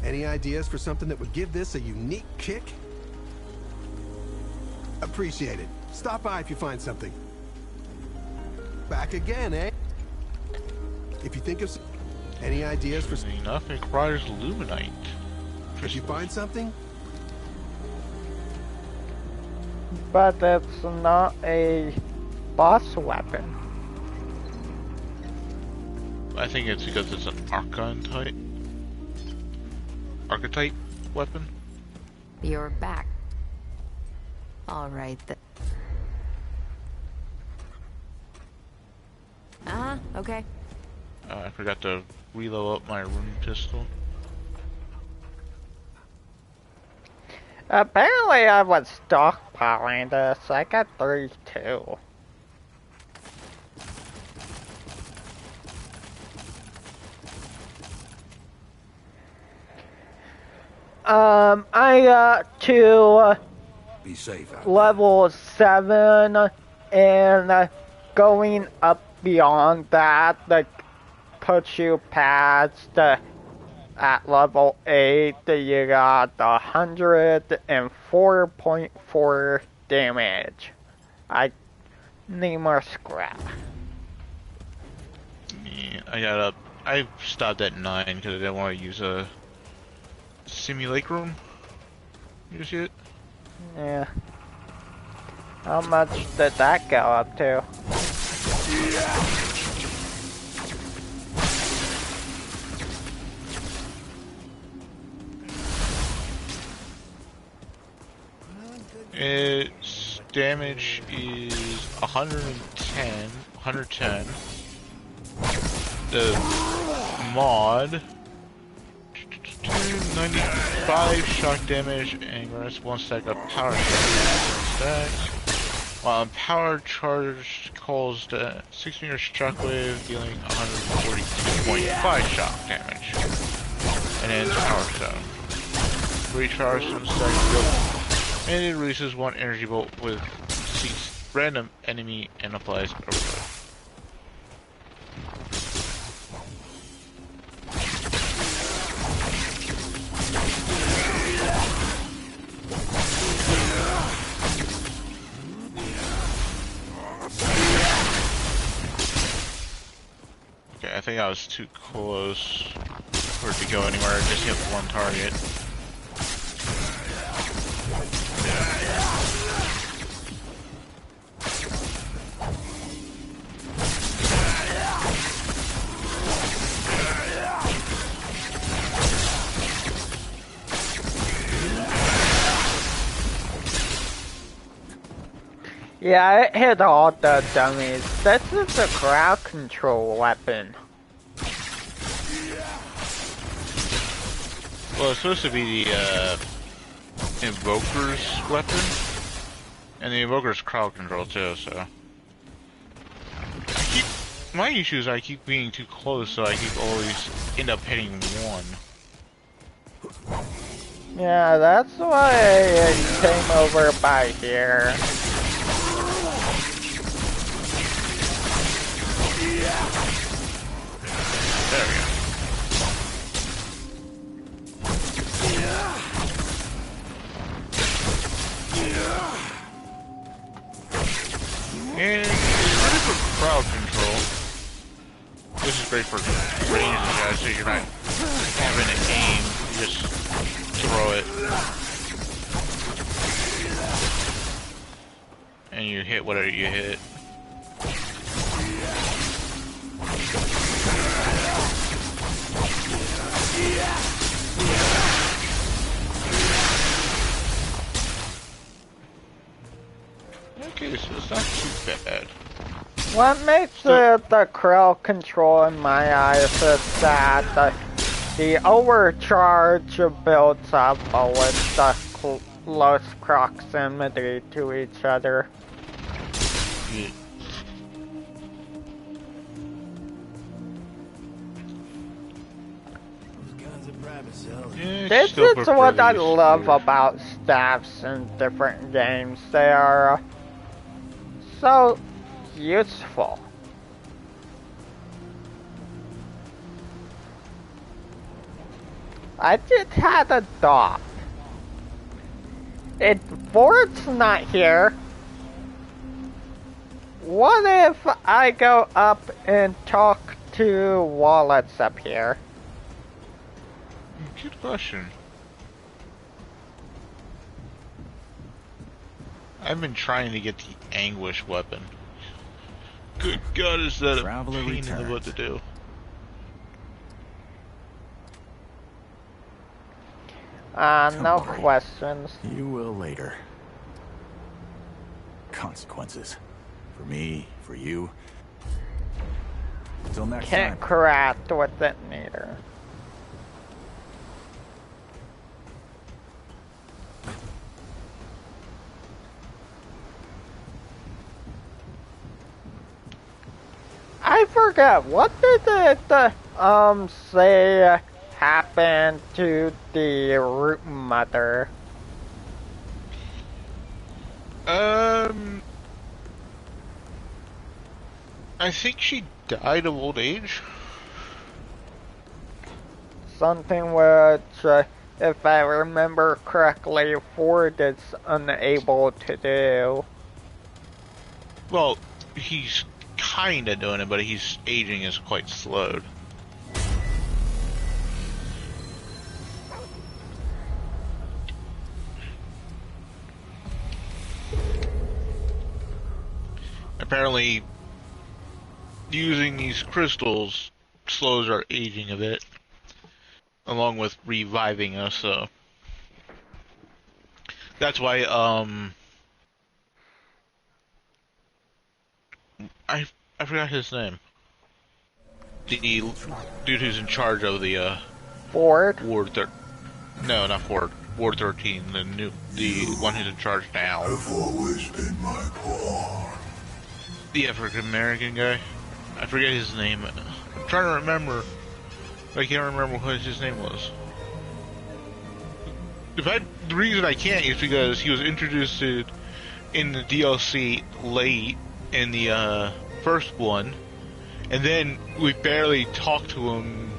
S7: Any ideas for something that would give this a unique kick? Appreciate it. Stop by if you find something. Back again, eh? If you think of any ideas for
S2: enough, it requires Luminite.
S7: If you find something,
S1: But that's not a boss weapon.
S2: I think it's because it's an archetype weapon.
S8: You're back. All right then. Okay.
S2: I forgot to reload up my rune pistol.
S1: Apparently I was stockpiling this. I got 32. I got to
S4: Be safe out
S1: level 7 and going up beyond that, like, puts you past at level 8, you got 104.4 damage. I need more scrap.
S2: Yeah, I stopped at 9 because I didn't want to use a simulacrum just yet.
S1: Yeah. How much did that go up to?
S2: Its damage is 110. The mod 95 shock damage and grants 1 stack of power stacks. While power charge caused 6 meter shockwave, dealing 142.5 shock damage. And ends power stone. Recharge and stack build. And it releases 1 energy bolt with seeks random enemy and applies overdrive. think I was too close for it to go anywhere. It just hit one target.
S1: Yeah, it hit all the dummies. This is a crowd control weapon.
S2: Well, it's supposed to be the Invoker's weapon. And the Invoker's crowd control too, so. My issue is I keep being too close, so I keep always end up hitting one.
S1: Yeah, that's why I came over by here.
S2: There we go. And it's ready for crowd control. This is great for range guys, so you're not having to aim, you just throw it. And you hit whatever you hit. Okay, so it's not too bad.
S1: What makes the crowd control in my eyes is that the overcharge builds up with the close proximity to each other.
S2: Yeah. Yeah,
S1: This is what I love about staffs in different games. They are so useful. I just had a thought. If Ford's not here, what if I go up and talk to Wallace up here?
S2: Good question. I've been trying to get the Anguish weapon. Good God, is that a pain in the butt to do?
S1: No questions.
S4: You will later. Consequences. For me, for you. Until next time.
S1: Can't correct with it neither. I forget, what did it say happened to the root mother?
S2: I think she died of old age.
S1: Something which, if I remember correctly, Ford is unable to do.
S2: Well, he's kinda doing it, but he's aging is quite slowed. Apparently, using these crystals slows our aging a bit, along with reviving us, so that's why, I forgot his name. The dude who's in charge of the,
S1: Ford?
S2: No, not Ford. Ward 13, the one who's in charge now.
S3: I've always been my pawn.
S2: The African American guy. I forget his name. I'm trying to remember, but I can't remember what his name was. The reason I can't is because he was introduced in the DLC late in the first one, and then we barely talked to him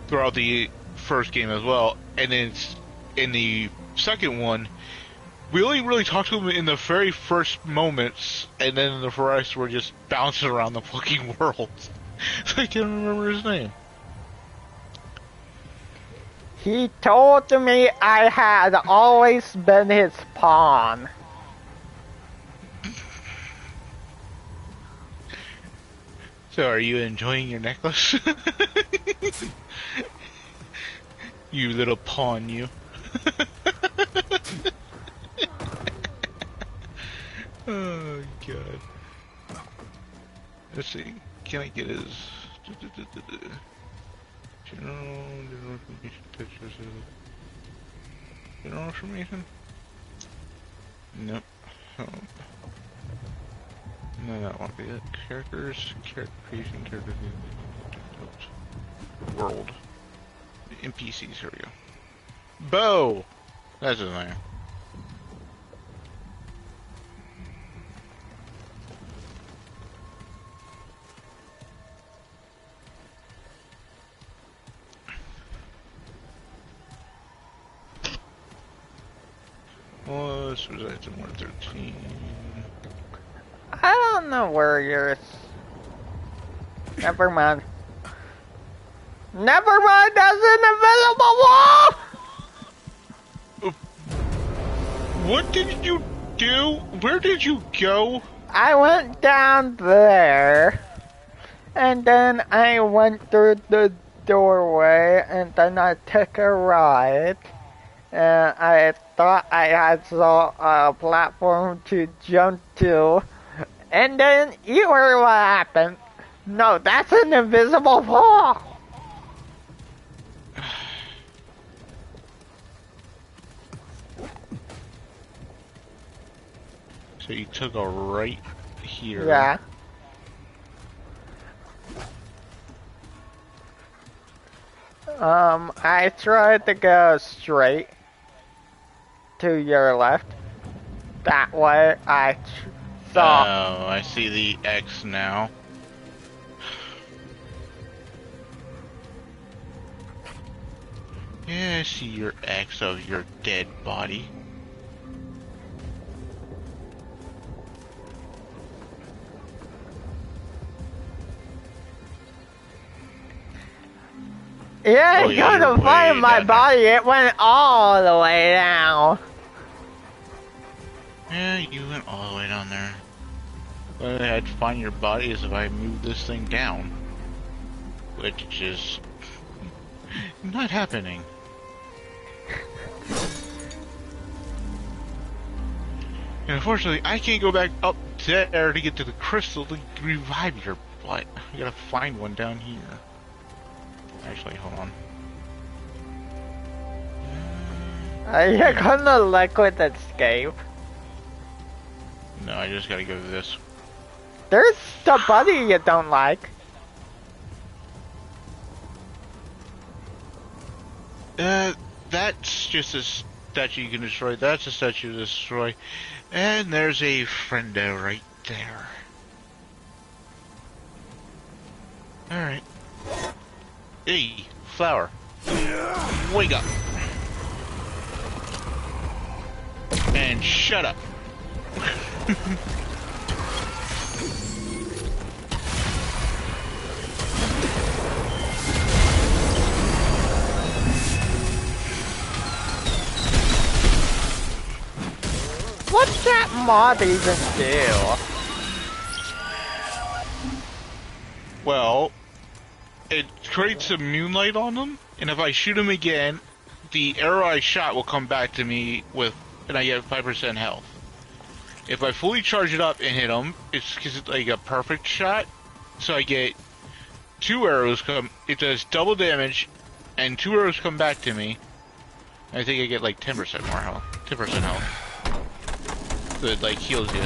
S2: throughout the first game as well, and then in the second one, we only really talked to him in the very first moments, and then the rest were just bouncing around the fucking world. I can't remember his name.
S1: He told me I had always been his pawn.
S2: So, are you enjoying your necklace? You little pawn, you. Oh, God. Let's see. Can I get his... General information, pictures of... General information? Nope. Home. No, that won't be it. Characters, character creation, character... World. NPCs, here we go. Bo! That's his name. Well, this resides in Ward 13.
S1: I don't know where yours. Never mind. Never mind, that's an invisible wall!
S2: What did you do? Where did you go?
S1: I went down there, and then I went through the doorway, and then I took a right, and I thought I had saw a platform to jump to, and then you heard what happened. No, that's an invisible wall!
S2: So you took a right here.
S1: Yeah. I tried to go straight to your left. That way I saw.
S2: Oh, I see the X now. Yeah, I see your X of your dead body.
S1: Yeah,
S2: Oh,
S1: you
S2: yeah,
S1: couldn't
S2: you're
S1: find
S2: way
S1: my
S2: down
S1: body. It went all the way down.
S2: Yeah, you went all the way down there. The only way I'd find your body is if I move this thing down. Which is... not happening. And unfortunately, I can't go back up there to get to the crystal to revive your butt. I gotta find one down here. Actually, hold on.
S1: Are you gonna liquid escape?
S2: No, I just gotta go to this.
S1: There's the buddy you don't like.
S2: That's just a statue you can destroy. That's a statue to destroy. And there's a friendo right there. Alright. Hey, flower. Wake up. And shut up.
S1: What's that mod even do?
S2: Well, it creates a moonlight on them, and if I shoot him again, the arrow I shot will come back to me with, and I get 5% health. If I fully charge it up and hit him, it's like a perfect shot, so I get 2 arrows come, it does double damage, and 2 arrows come back to me. I think I get like 10% more health, 10% health. So it like heals you.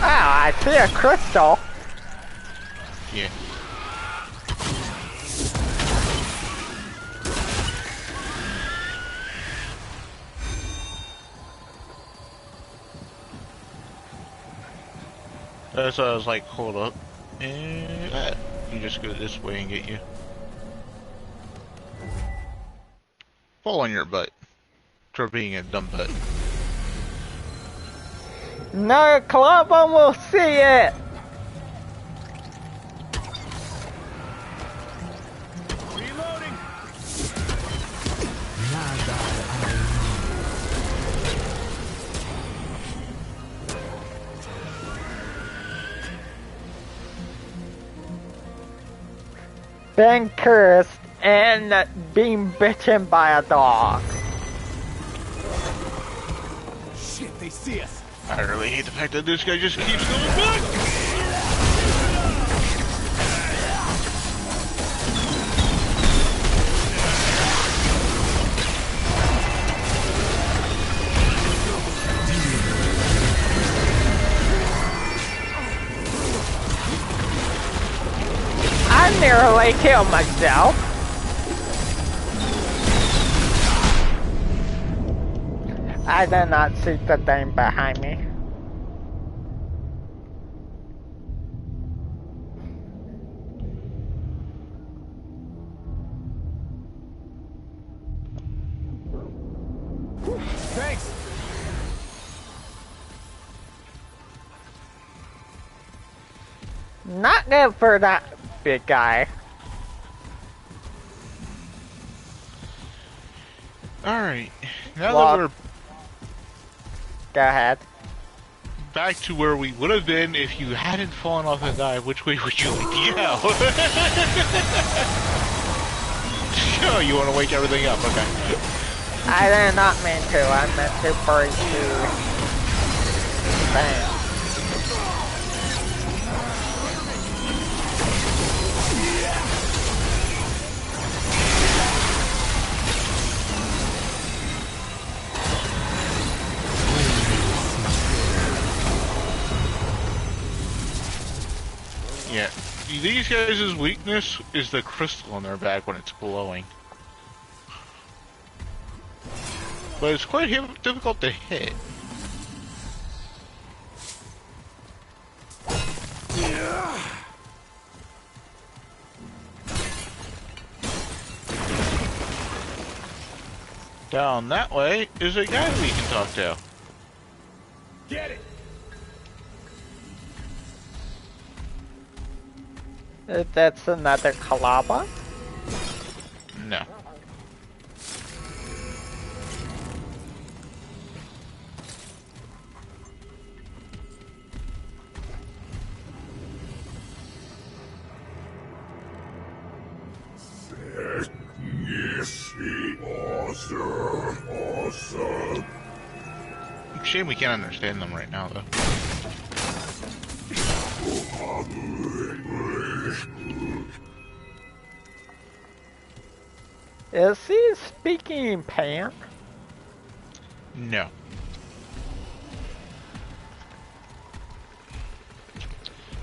S1: Oh, I see a crystal.
S2: Yeah. So I was like, hold up. And you just go this way and get you. Fall on your butt. For being a dumb butt.
S1: No, Columbo will see it.
S6: Reloading.
S1: Been cursed and being bitten by a dog.
S6: Shit, they see us.
S2: I really hate the fact that this guy just keeps going back.
S1: I nearly killed myself. I did not see the thing behind me.
S6: Thanks.
S1: Not good for that big guy.
S2: Alright, now
S1: Well,
S2: that we're
S1: Go ahead.
S2: back to where we would have been if you hadn't fallen off and died, which way would you like to go? Oh, you want to wake everything up, okay.
S1: I did not mean to. I meant to break you. Bam.
S2: Yeah, these guys' weakness is the crystal on their back when it's glowing. But it's quite difficult to hit. Down that way is a guy we can talk to.
S6: Get it.
S1: That's another Kalaba?
S2: No. Shame we can't understand them right now, though.
S1: Is he speaking in Pan?
S2: No.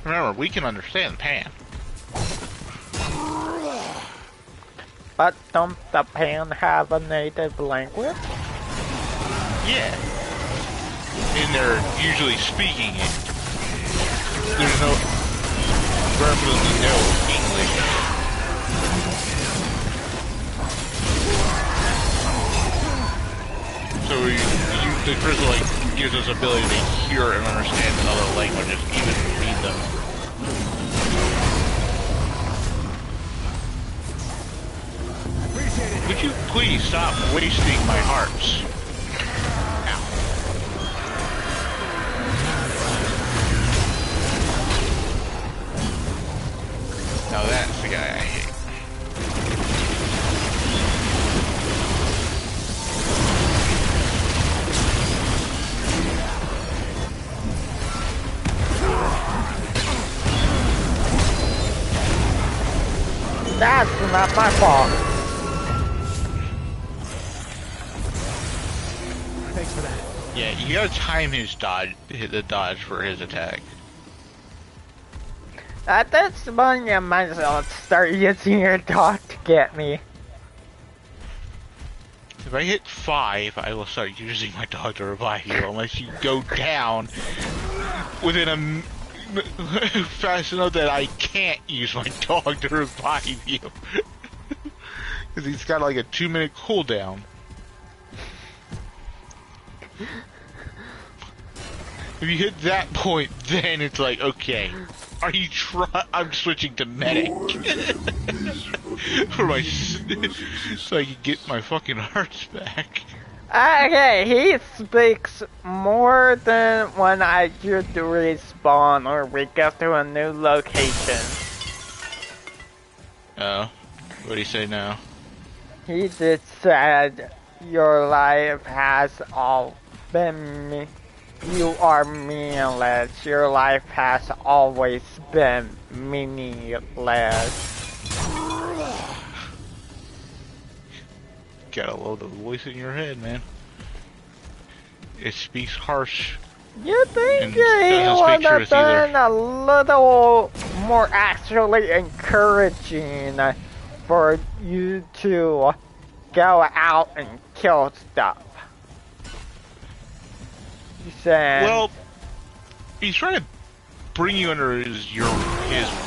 S2: Remember, we can understand Pan.
S1: But don't the Pan have a native language?
S2: Yeah. And they're usually speaking it. There's no... Virtually no English. So the crystal like gives us ability to hear and understand other languages, even read them. Would you please stop wasting my hearts? Ow. Now that's the guy I hate.
S1: That's not my fault.
S6: Thanks for that.
S2: Yeah, you gotta time his dodge, hit the dodge for his attack.
S1: At this point, you might as well start using your dog to get me.
S2: If I hit 5, I will start using my dog to revive you, unless you go down within a fast enough that I can't use my dog to revive you. Because he's got like a 2-minute cooldown. If you hit that point, then it's like, okay, are you I'm switching to medic for my so I can get my fucking hearts back.
S1: Okay, he speaks more than when I just respawn or we go to a new location.
S2: Oh, what do you say now?
S1: He just said your life has all been me. You are meaningless. Your life has always been meaningless.
S2: Gotta love the voice in your head, man. It speaks harsh.
S1: You think
S2: And
S1: he
S2: doesn't
S1: would
S2: speak
S1: have
S2: truth either.
S1: been a little more actually encouraging for you to go out and kill stuff? He said,
S2: Well, he's trying to bring you under his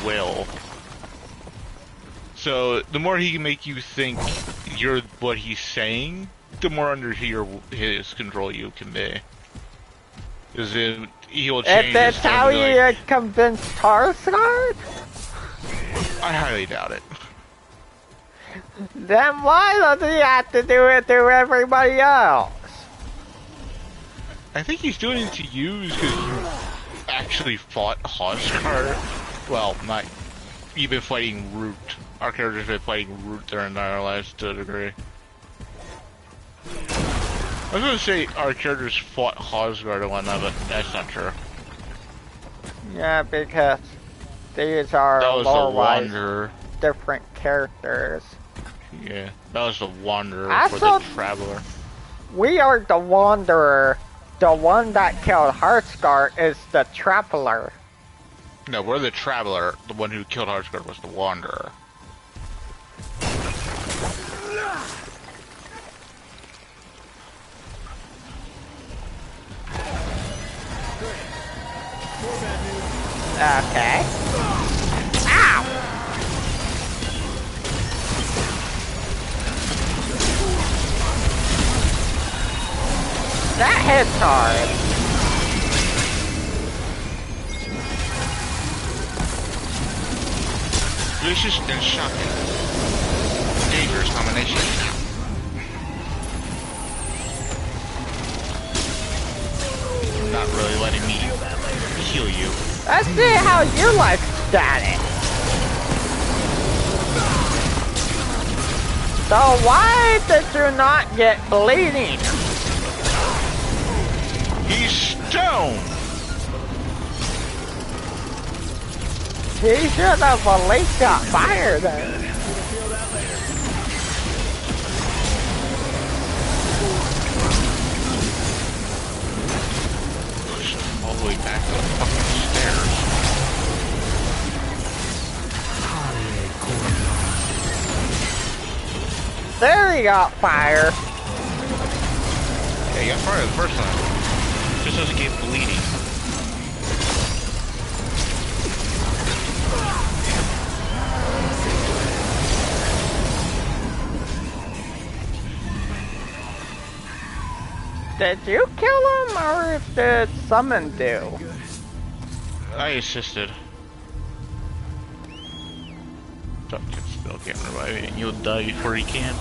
S2: will. So the more he can make you think you're what he's saying, the more under his control you can be. Because he will change
S1: if that's
S2: his tone
S1: how
S2: to be
S1: you
S2: like,
S1: convinced Tarsguard,
S2: I highly doubt it.
S1: then why does he have to do it to everybody else?
S2: I think he's doing it to you because you actually fought Hoscar. Well, not. You've been fighting Root. Our characters have been fighting Root their entire lives to a degree. I was gonna say our characters fought Hosgard and whatnot, but that's not true.
S1: Yeah, because these are
S2: That was the
S1: lore-wise
S2: Wanderer.
S1: different characters.
S2: Yeah, that was the Wanderer
S1: I
S2: for
S1: thought-
S2: the Traveler.
S1: We are the Wanderer. The one that killed Heartscar is the Traveler.
S2: No, we're the Traveler. The one who killed Hosgard was the Wanderer.
S1: Okay. Ow! That hits hard.
S2: Vicious and shocking. Dangerous combination. Not really letting me heal you.
S1: Let's see how your life static. So why did you not get bleeding?
S2: He's stoned!
S1: He should have at least got fire then.
S2: Pushed all the way back to the fucking stairs.
S1: There he got fire.
S2: Yeah, you got fire the first time. Just doesn't get bleeding.
S1: Did you kill him or did someone do?
S2: I assisted. Still can't revive you, and you'll die before you can.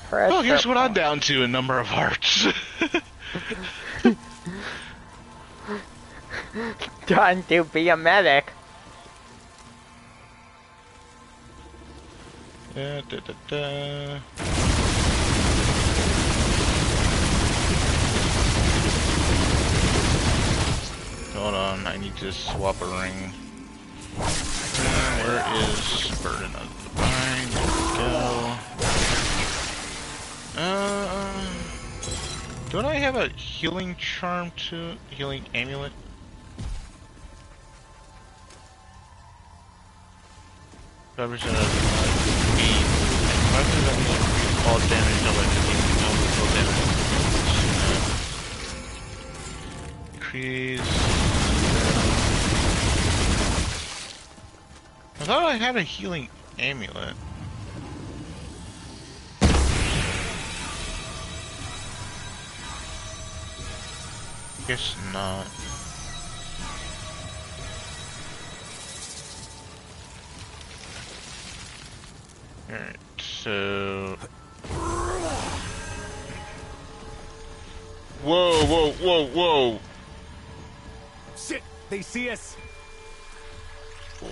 S1: Press
S2: Well, guess
S1: the-
S2: what I'm down to in number of hearts.
S1: Trying to be a medic.
S2: Da, da, da, da. Hold on, I need to swap a ring. Where is Burden of the Divine? There we go. Don't I have a healing charm too? Healing amulet? Represent of beam. 5% increase all damage dealt by 15 total damage. Increase. I thought I had a healing amulet. Guess not. Alright, so... Whoa, whoa, whoa, whoa!
S6: Shit! They see us!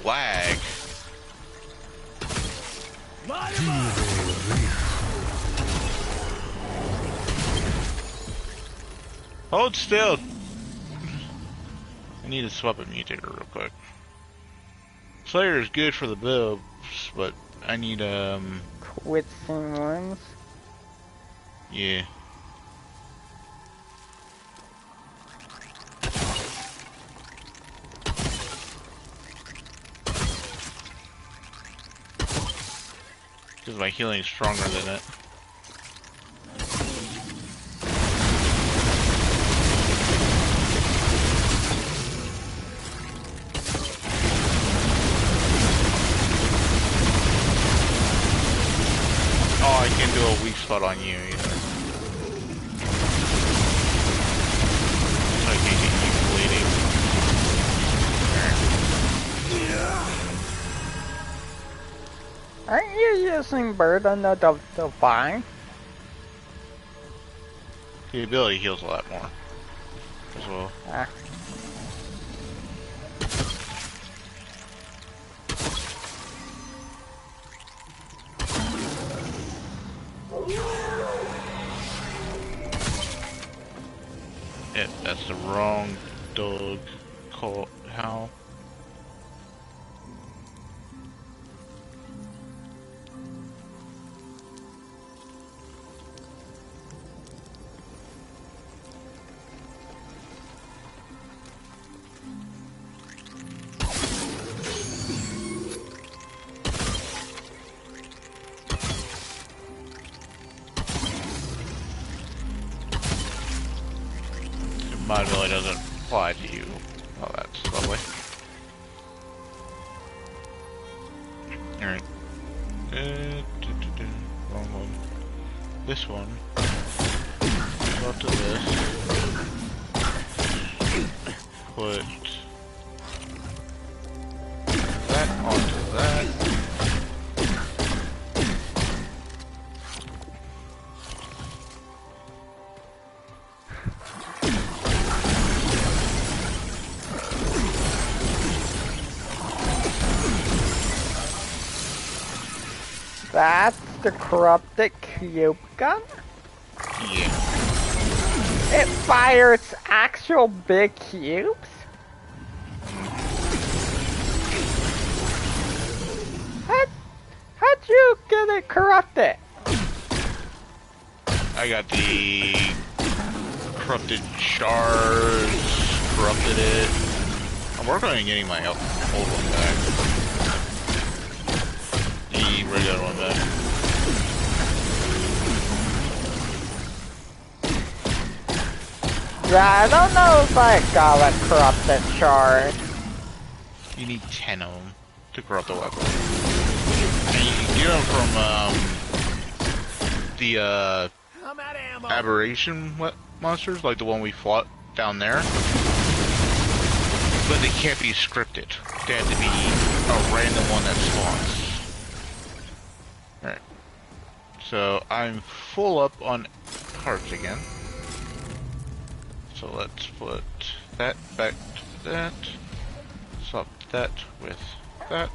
S2: Lag.
S6: Line 'em up!
S2: Hold still! I need to swap a mutator real quick. Slayer is good for the builds, but I need,
S1: Quit some ones.
S2: yeah. Because my healing is stronger than it. Oh, I can do a weak spot on you either. So I can't get you bleeding.
S1: Aren't you using Burden of the Divine?
S2: The ability heals a lot more as well.
S1: Ah.
S2: Yeah, that's the wrong dog call. How? My ability doesn't apply to you. Oh, that's lovely. Alright. Wrong one. This one. Go to this. Put that onto that.
S1: That's the corrupted cube gun?
S2: Yeah.
S1: It fires actual big cubes? How'd you get it corrupted?
S2: I got the corrupted shards, corrupted it. I'm working on getting my old one back. The regular one back.
S1: Yeah, I don't know if I got a corrupted shard.
S2: You need 10 of them to corrupt the weapon. And you can get them from the
S6: I'm out of ammo!
S2: aberration monsters, like the one we fought down there. But they can't be scripted. They have to be a random one that spawns. Alright. So I'm full up on hearts again. So let's put that back to that. Swap that with that.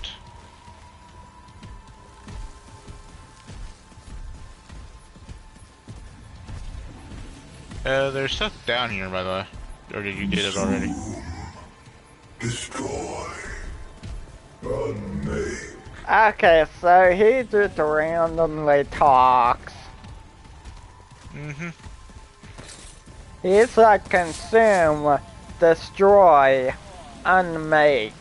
S2: There's stuff down here, by the way. Or did you get it already?
S3: Destroy. Unmade.
S1: Okay, so he just randomly talks.
S2: Mm-hmm.
S1: He's like consume, destroy, unmake.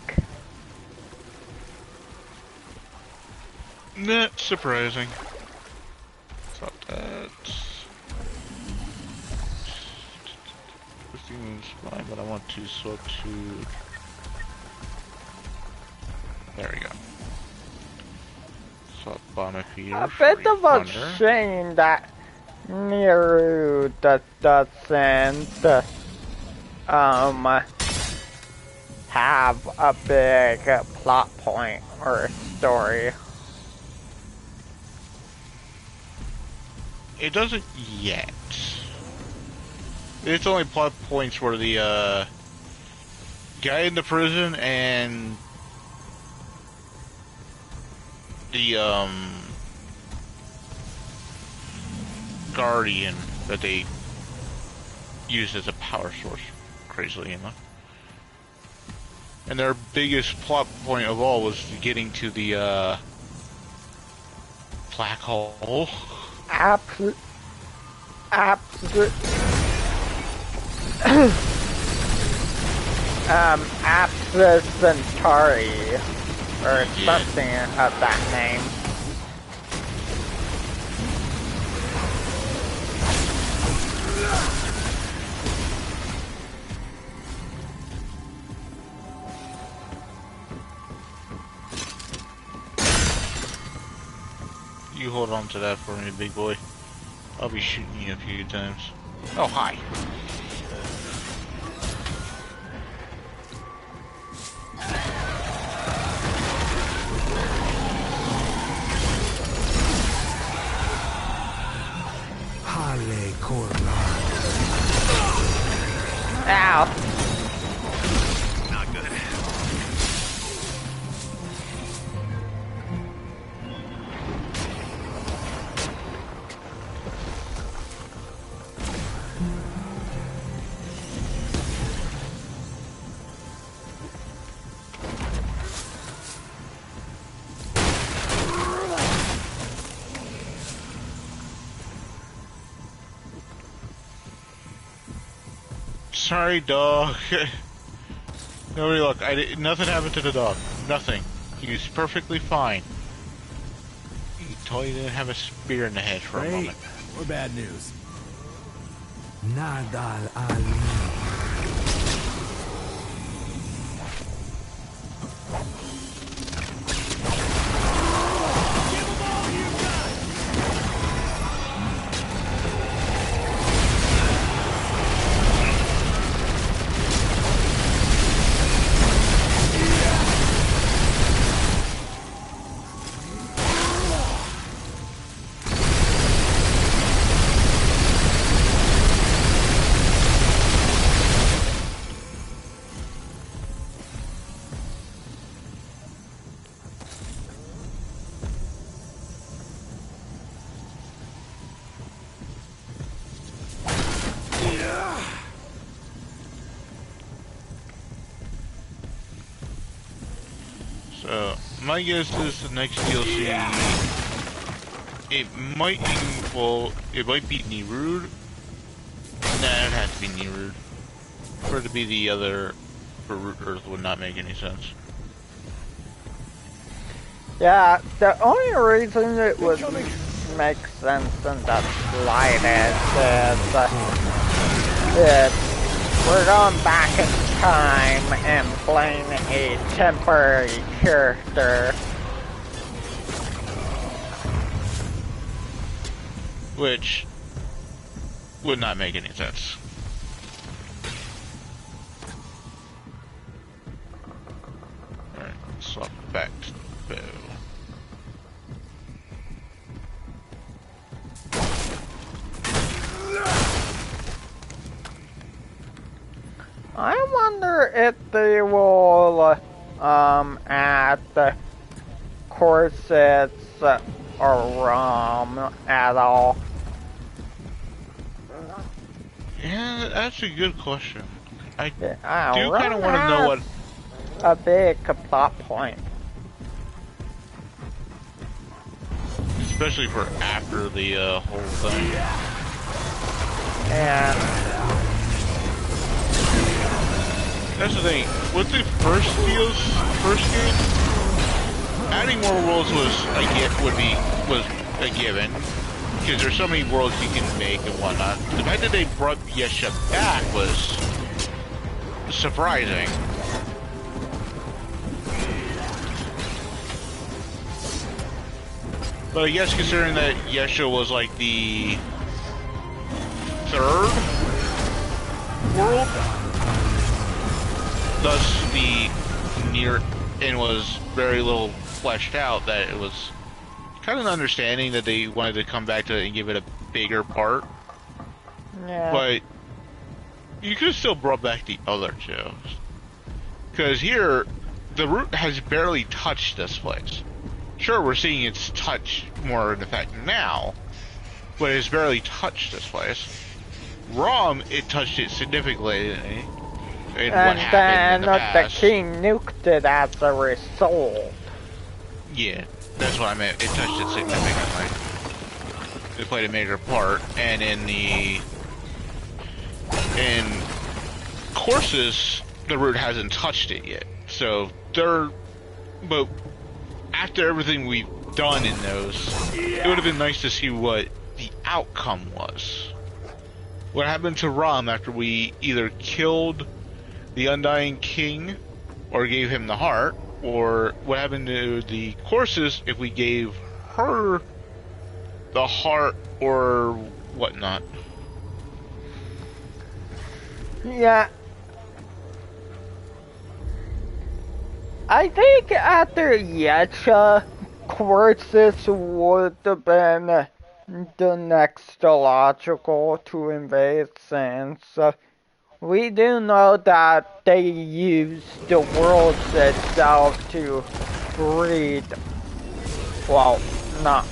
S2: Not surprising. Stop that. This thing is fine, but I want to swap to... There we go. Swap Bonnet here.
S1: A bit of a shame that Niru doesn't have a big plot point or story.
S2: It doesn't yet. It's only plot points where the guy in the prison and the guardian that they used as a power source, crazily enough. And their biggest plot point of all was getting to the black hole.
S1: Absolute. Apsa Centauri, or something of that name.
S2: You hold on to that for me, big boy. I'll be shooting you a few times. Oh, hi.
S3: Hale Corna.
S1: Ow.
S3: Not good.
S2: Sorry, dog. Nobody look. Nothing happened to the dog. Nothing. He was perfectly fine. He totally didn't have a spear in the head for a moment.
S3: Or bad news? Nadal Ali.
S2: So, my guess is the next DLC, it might be Nerud. Nah, it has to be Nerud. For it to be the other, for Root Earth would not make any sense.
S1: Yeah, the only reason it would make sense in the slightest is we're going back in time and playing a temporary character.
S2: Which would not make any sense. Alright, swap back to the bow.
S1: I wonder if they will add the corsets or at all.
S2: Yeah, that's a good question. I do
S1: Rom
S2: kind of want to know what...
S1: a big plot point.
S2: Especially for after the whole thing.
S1: Yeah.
S2: That's the thing. With the first game, adding more worlds was a given because there's so many worlds you can make and whatnot. The fact that they brought Yesha back was surprising. But I guess considering that Yesha was like the third world. thus the near and was very little fleshed out that it was kind of an understanding that they wanted to come back to it and give it a bigger part.
S1: Yeah.
S2: But you could have still brought back the other two. Because here, the root has barely touched this place. Sure, we're seeing its touch more in effect now, but it's barely touched this place. Rom, it touched it significantly in what
S1: And
S2: happened
S1: then
S2: in the past.
S1: the king nuked it as a result.
S2: Yeah, that's what I meant. It touched it significantly. It played a major part, and in courses, the root hasn't touched it yet. So but after everything we've done in those, it would have been nice to see what the outcome was. What happened to Rom after we either killed the Undying King or gave him the heart, or what happened to the courses if we gave her the heart or whatnot.
S1: Yeah. I think after Yetcha, Quartzes would have been the next logical to invade, since we do know that they use the world itself to breed, well, not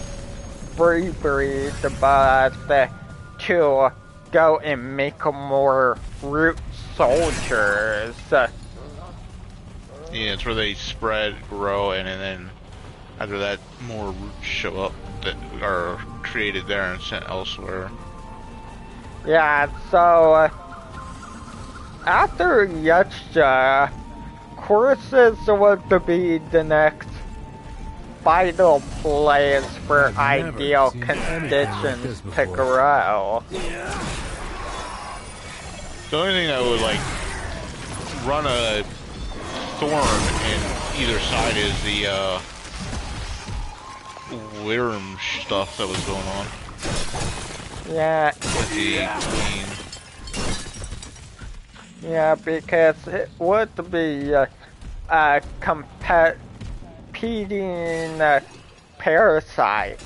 S1: breed, but to go and make more root soldiers.
S2: Yeah, it's where they spread, grow, and then after that, more roots show up that are created there and sent elsewhere.
S1: Yeah, so after Yetcha, courses would be the next vital place for ideal conditions to grow.
S2: The only thing that would like run a thorn in either side is the worm stuff that was going on.
S1: Yeah.
S2: With the queen.
S1: Yeah, because it would be a competing parasite.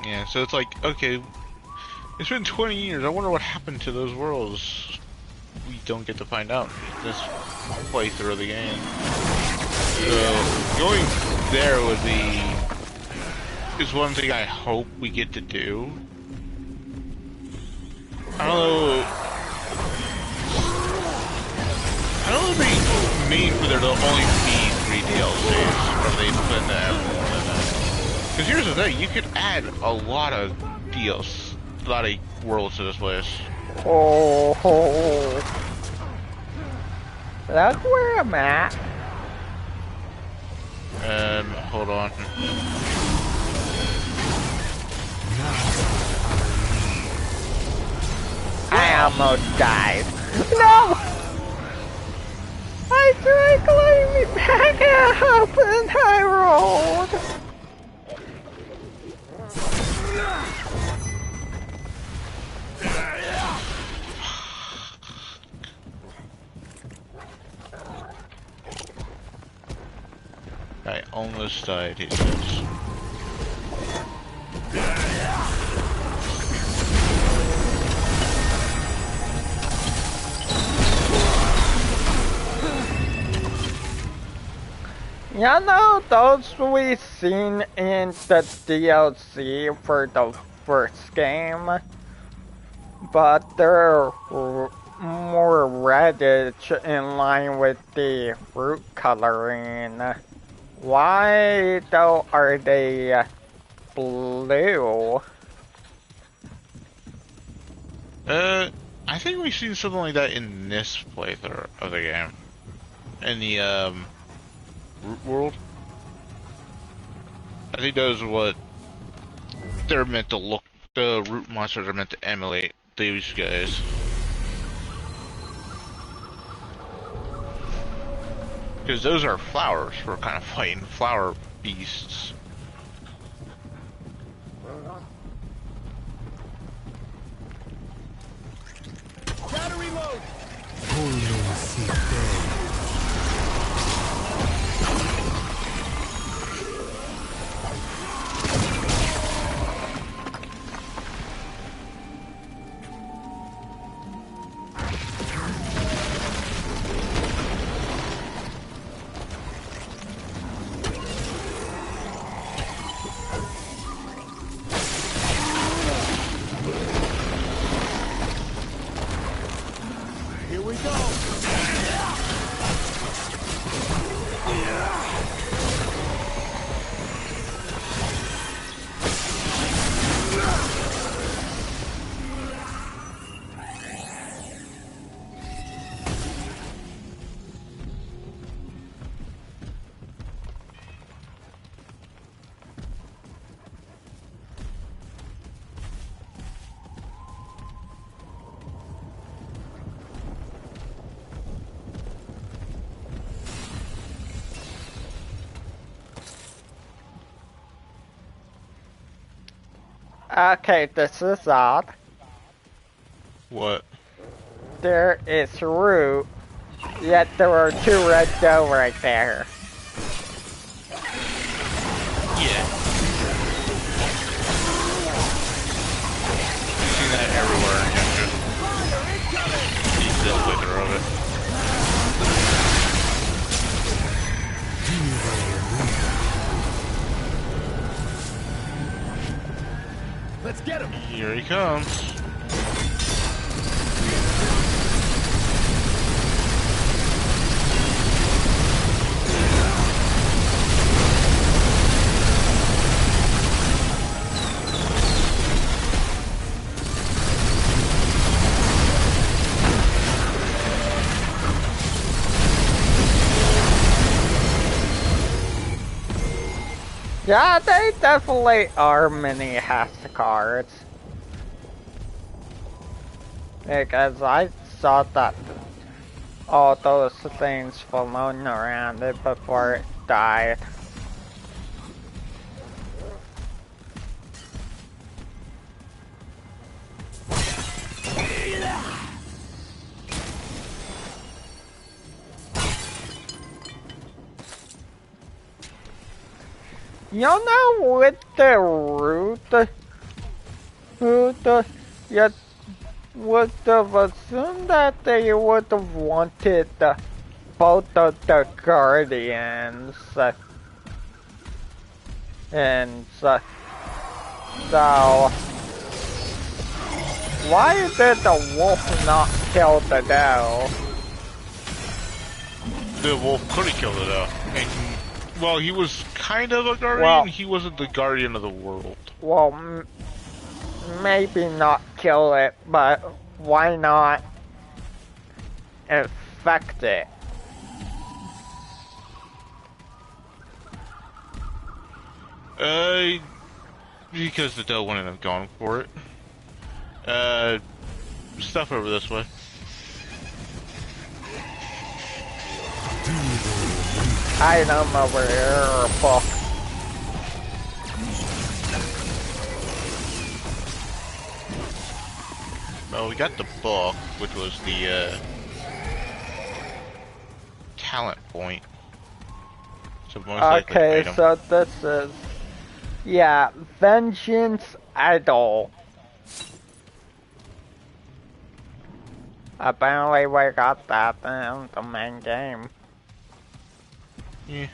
S2: Yeah, so it's like, okay, it's been 20 years, I wonder what happened to those worlds. We don't get to find out this playthrough of the game. So, going there would be, is one thing I hope we get to do. I don't know if they mean for there to only be 3 DLCs, or they plan to have more than that. Because here's the thing, you could add a lot of DLCs, a lot of worlds to this place.
S1: Oh, that's where I'm at.
S2: Hold on.
S1: I almost died. No! I tried climbing back up and I rolled.
S2: I almost died, he says.
S1: You know, those we've seen in the DLC for the first game, but they're more reddish in line with the fruit coloring. Why though are they blue?
S2: I think we've seen something like that in this playthrough of the game. In the, root world. I think those are what they're meant to look, the root monsters are meant to emulate these guys. Because those are flowers, we're kind of fighting flower beasts.
S6: Here we go.
S1: Okay, this is odd.
S2: What?
S1: There is root, yet there are two red dough right there.
S2: Yeah. You see that everywhere, and just eat the wither of it.
S6: Let's get him.
S2: Here he comes.
S1: Yeah, they definitely are mini cards. Because I saw that all those things floating around it before it died. You know, with the root, you would have assumed that they would have wanted both of the guardians, and so why did the wolf not kill the doe?
S2: The wolf could have killed it out. Well, he was kind of a guardian.
S1: Well,
S2: he wasn't the guardian of the world.
S1: Well, maybe not kill it, but why not infect it?
S2: Because the doe wouldn't have gone for it. Stuff over this way.
S1: Item over here, book.
S2: Well, we got the book, which was the, talent point. So most likely
S1: Okay,
S2: item.
S1: so this is... Yeah, Vengeance Idol. Apparently we got that in the main game.
S2: Yeah.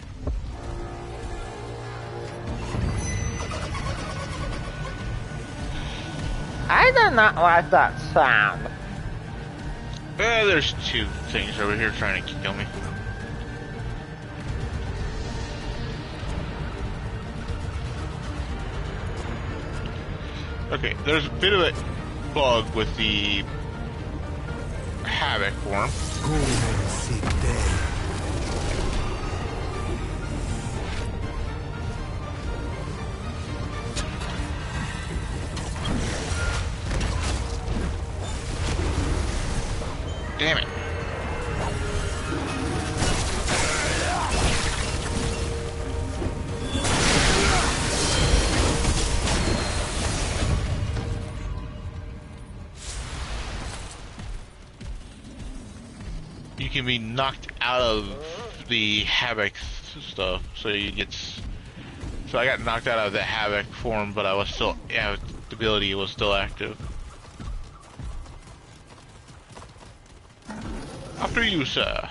S1: I do not like that sound.
S2: There's two things over here trying to kill me. Okay, there's a bit of a bug with the Havoc form. Damn it. you can be knocked out of the havoc stuff, so you get. So I got knocked out of the havoc form, but I was still, yeah, the ability was still active. After you, sir.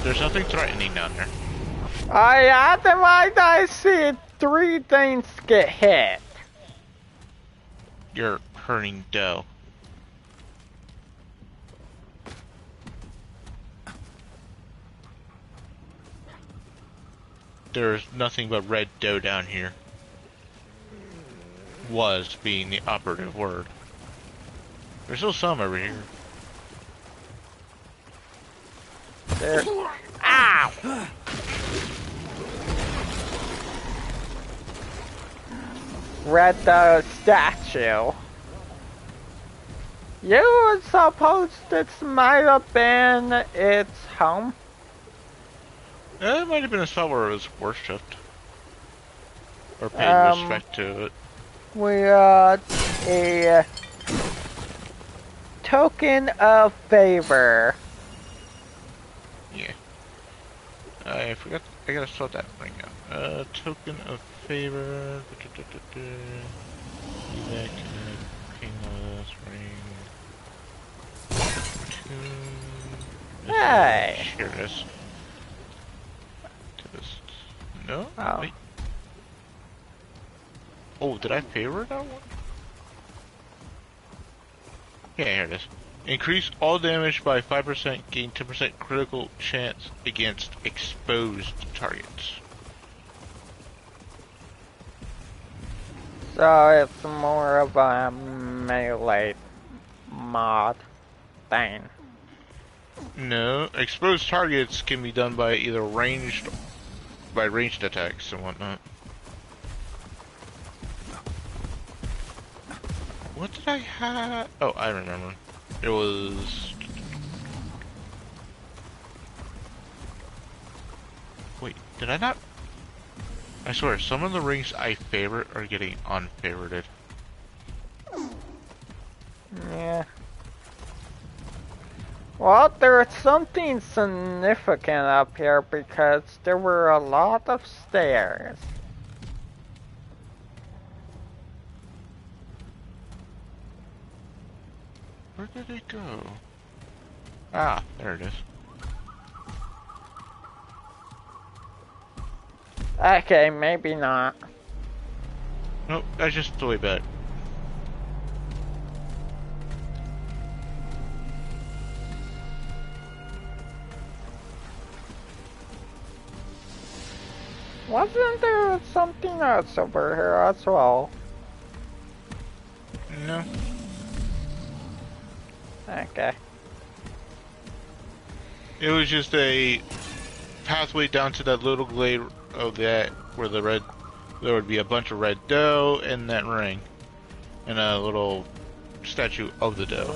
S2: There's nothing threatening down there.
S1: Otherwise I see 3 things get hit.
S2: You're hurting dough. There's nothing but red dough down here. Was being the operative word. There's still some over here.
S1: There. Ow! Red statue. You suppose this might have been its home?
S2: It might have been a spot where it was worshipped. Or paid respect to it.
S1: We got a token of favor.
S2: Yeah. I forgot, I gotta sort that thing out. Token of favor. Evac, King's ring.
S1: Hey!
S2: Here it is. No?
S1: Oh.
S2: Wait. Oh, did I favor that one? Yeah, here it is. Increase all damage by 5%, gain 10% critical chance against exposed targets.
S1: So it's more of a melee mod thing.
S2: No, exposed targets can be done by either ranged attacks and whatnot. What did I have? Oh, I remember. It was... Wait, did I not? I swear, some of the rings I favorite are getting unfavorited.
S1: Yeah. Well, there's something significant up here because there were a lot of stairs.
S2: Where did it go? Ah, there it is.
S1: Okay, maybe not.
S2: Nope, that's just the way back.
S1: Wasn't there something else over here as well?
S2: No.
S1: Okay.
S2: It was just a pathway down to that little glade of that where there would be a bunch of red dough in that ring. And a little statue of the dough.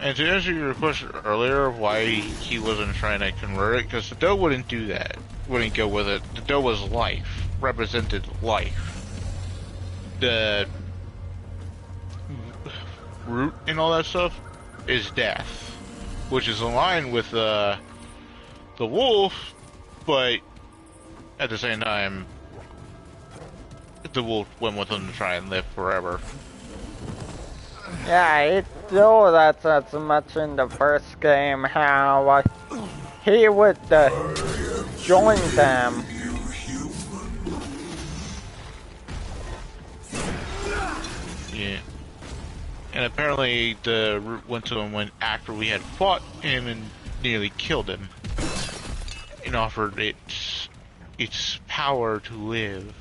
S2: And to answer your question earlier of why he wasn't trying to convert it, because the dough wouldn't do that. Wouldn't go with it. The dough was life. Represented life. The root and all that stuff is death. Which is in line with the wolf, but at the same time, the wolf went with him to try and live forever.
S1: Yeah, it though that's as much in the first game how he would join them.
S2: Yeah. And apparently the root went to him when after we had fought him and nearly killed him. And offered its power to live.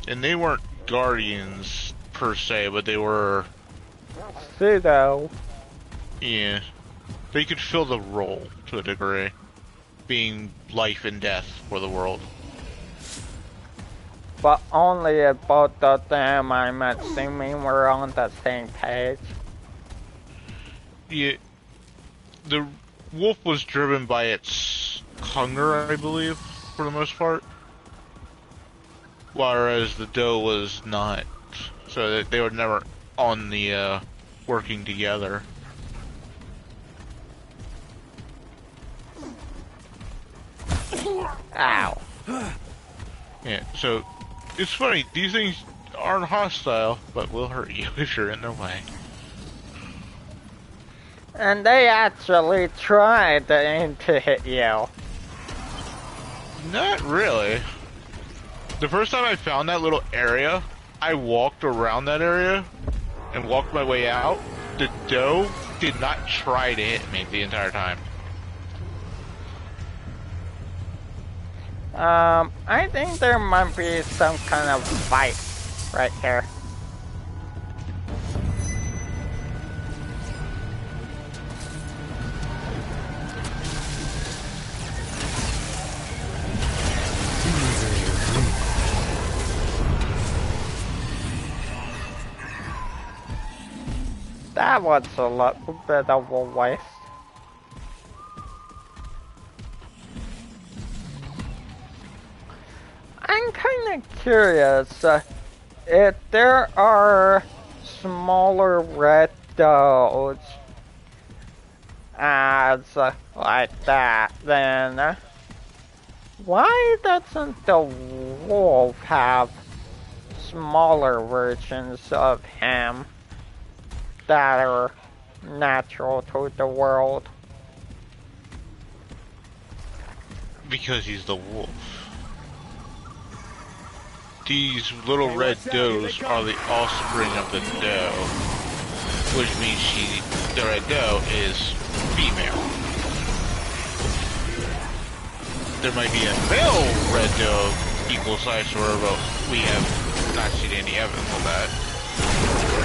S2: And they weren't guardians per se, but they were
S1: Pseudo.
S2: yeah. They could fill the role to a degree. Being life and death for the world.
S1: But only if both of them, I'm assuming, were on the same page.
S2: Yeah. The wolf was driven by its hunger, I believe, for the most part. Whereas the doe was not. so that they were never on the working together.
S1: Ow.
S2: Yeah, so it's funny, these things aren't hostile, but will hurt you if you're in their way.
S1: And they actually tried to aim to hit you.
S2: Not really. The first time I found that little area, I walked around that area and walked my way out. The doe did not try to hit me the entire time.
S1: I think there might be some kind of fight right here. That was a little bit of a waste. I'm kind of curious if there are smaller red does as like that, then why doesn't the wolf have smaller versions of him that are natural to the world?
S2: Because he's the wolf. These little red does are the offspring of the doe, which means the red doe is female. There might be a male red doe equal size to her, but we have not seen any evidence of that.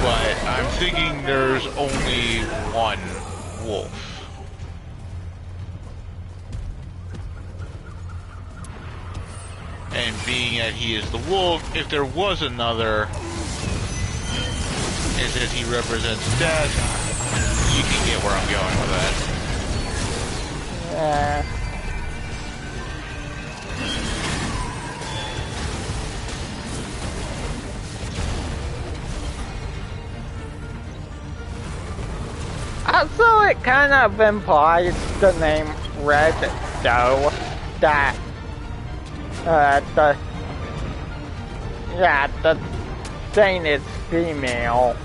S2: But I'm thinking there's only one wolf. And being that he is the wolf, if there was another, and since he represents death, you can get where I'm going with that.
S1: Yeah. Also, it kind of implies the name Red Doe that the thing is female.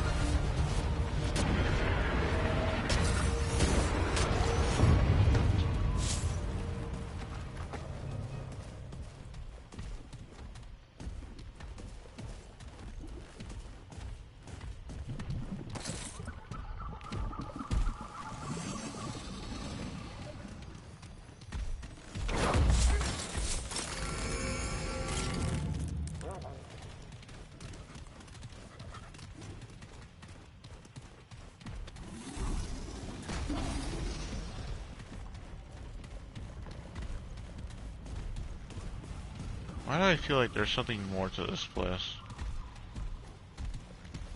S2: Why do I feel like there's something more to this place?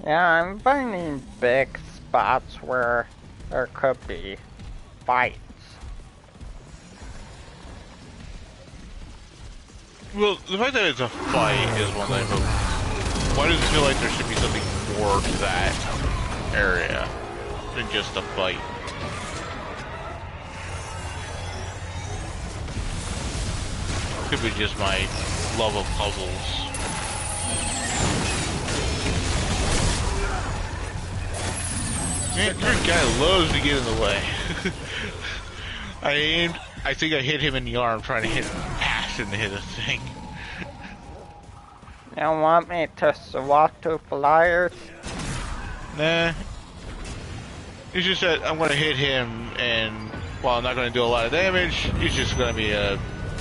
S1: Yeah, I'm finding big spots where there could be fights.
S2: Well, the fact that it's a fight is one thing, but why does it feel like there should be something more to that area than just a fight? Could be just my love of puzzles. Man, your guy loves to get in the way. I think I hit him in the arm trying to hit past him to hit a thing.
S1: You want me to swap to flyers?
S2: Nah. It's just that I'm gonna hit him, and while I'm not gonna do a lot of damage, it's just gonna be a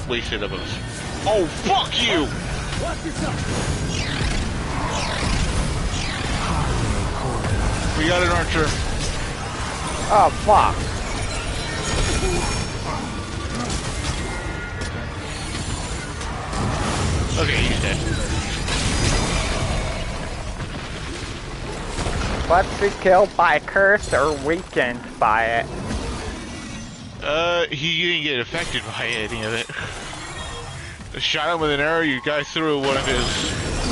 S2: wasted of us. Oh, fuck you! We got an archer.
S1: Oh, fuck.
S2: Okay, he's dead.
S1: Was he killed by curse or weakened by it?
S2: He didn't get affected by any of it. I shot him with an arrow, you guys threw one of his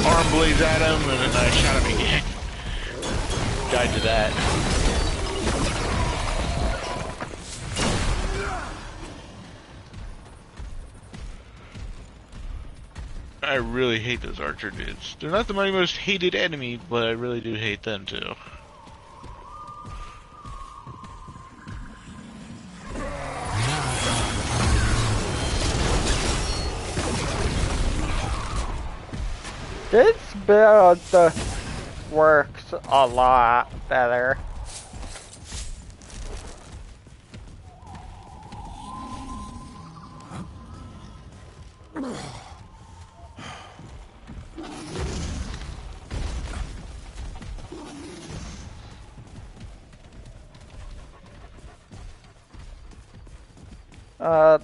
S2: arm blaze at him, and then I shot him again. Died to that. I really hate those archer dudes. They're not my most hated enemy, but I really do hate them too.
S1: This build works a lot better.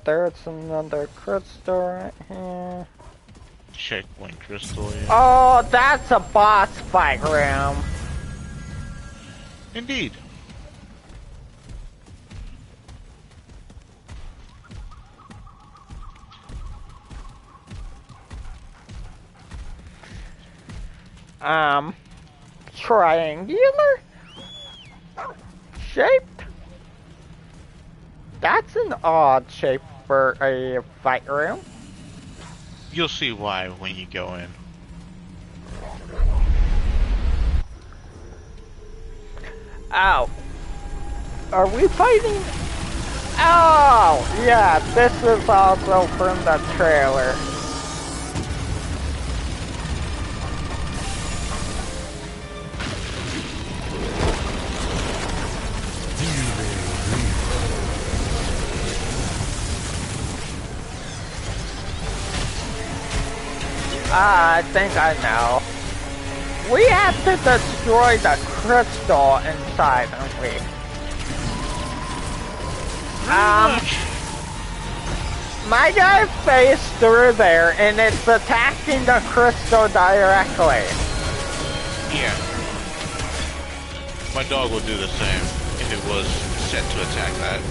S1: There's another crystal right here.
S2: Checkpoint crystal, yeah.
S1: Oh, that's a boss fight room.
S2: Indeed.
S1: Triangular shaped? That's an odd shape for a fight room.
S2: You'll see why when you go in.
S1: Ow. Are we fighting? Oh, yeah, this is also from the trailer. I think I know. We have to destroy the crystal inside, don't we? My guy faced through there and it's attacking the crystal directly.
S2: Yeah. My dog will do the same if it was set to attack that.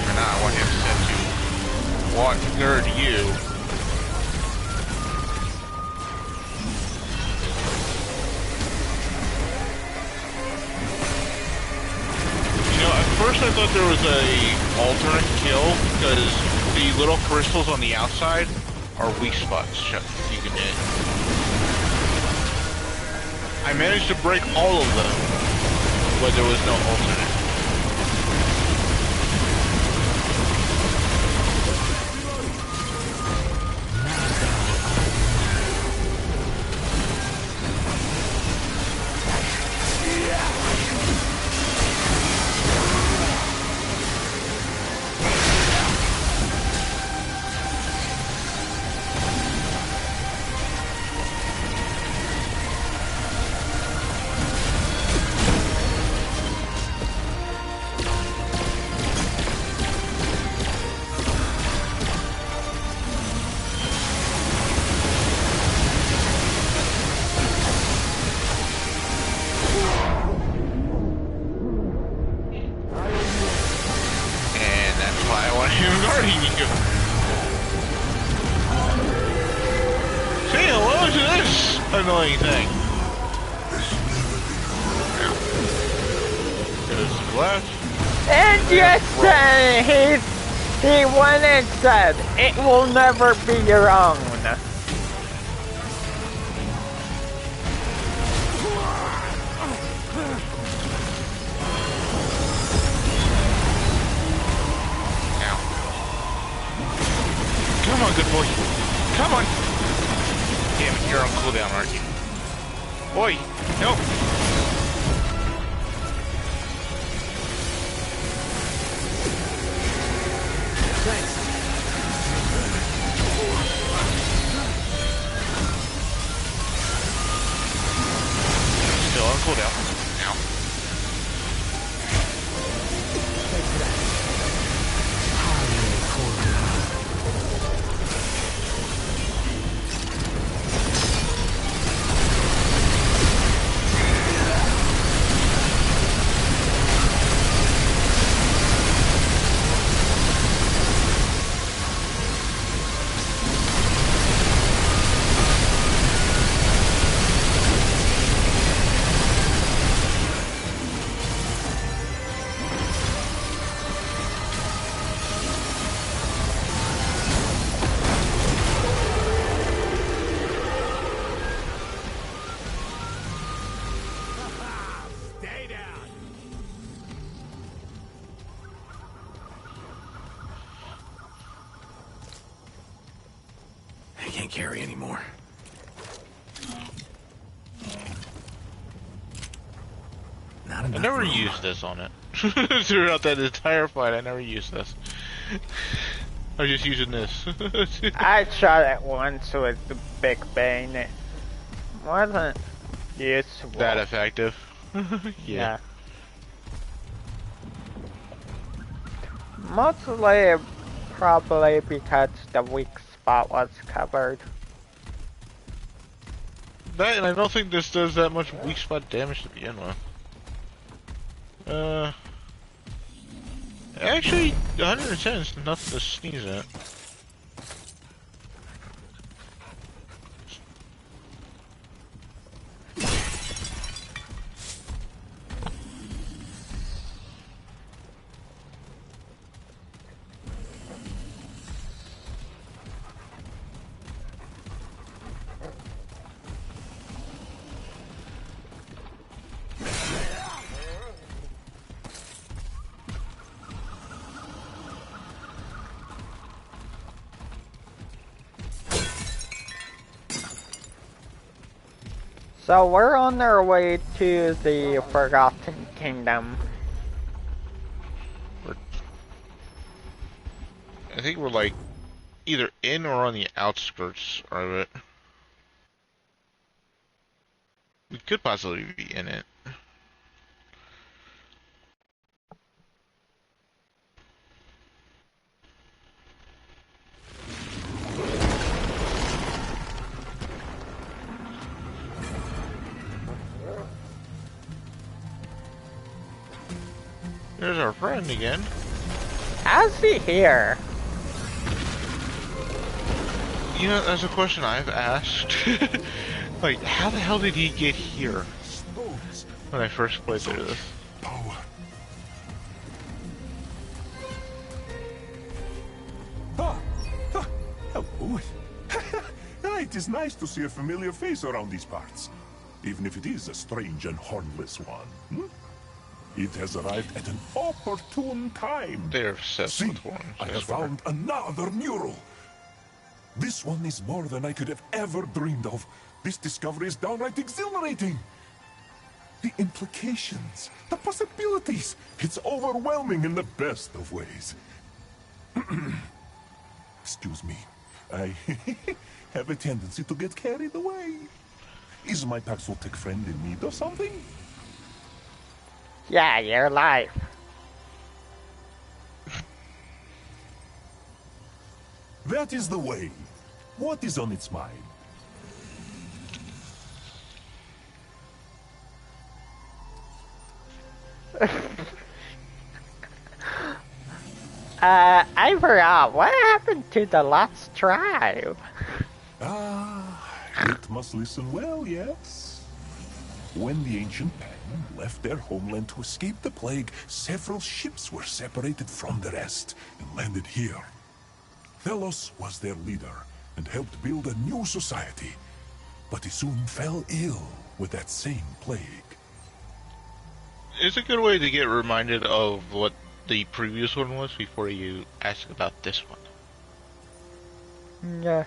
S2: For now, I want him set to walk guard you. You know, at first I thought there was a alternate kill because the little crystals on the outside are weak spots you can hit. I managed to break all of them, but there was no alternate. Annoying thing. Goes left.
S1: And yes, he went and said, it will never be your own.
S2: Come on, good boy. Come on. Damn it, you're on cooldown, aren't you? Boy, no.
S6: Thanks.
S2: Still on cooldown. Now.
S6: Thanks for that.
S4: can't carry anymore. Not
S2: I
S4: enough
S2: never
S4: room.
S2: used this on it. Throughout that entire fight, I never used this. I was just using this.
S1: I shot it once with the big bane. It wasn't useful.
S2: That effective.
S1: Yeah. Mostly probably because the weak spot was covered.
S2: That, and I don't think this does that much weak spot damage to begin with. Actually, 110 is nothing to sneeze at.
S1: So we're on our way to the Forgotten Kingdom.
S2: I think we're like either in or on the outskirts of it. We could possibly be in it. There's our friend again.
S1: How's he here?
S2: You know, that's a question I've asked. Like, how the hell did he get here
S3: Stones.
S2: when I first played through this?
S3: Power. Hello. It is nice to see a familiar face around these parts, even if it is a strange and hornless one. It has arrived at an opportune time.
S2: They're obsessed
S3: See,
S2: with horns.
S3: I have found another mural. This one is more than I could have ever dreamed of. This discovery is downright exhilarating. The implications, the possibilities. It's overwhelming in the best of ways. Excuse me. I have a tendency to get carried away. Is my Paxotech friend in need of something?
S1: Yeah, your life.
S3: That is the way. What is on its mind?
S1: I forgot. What happened to the lost tribe?
S3: It must listen well, yes? When the ancient Pan left their homeland to escape the plague, several ships were separated from the rest and landed here. Thelos was their leader and helped build a new society, but he soon fell ill with that same plague.
S2: It's a good way to get reminded of what the previous one was before you ask about this one.
S1: Yeah.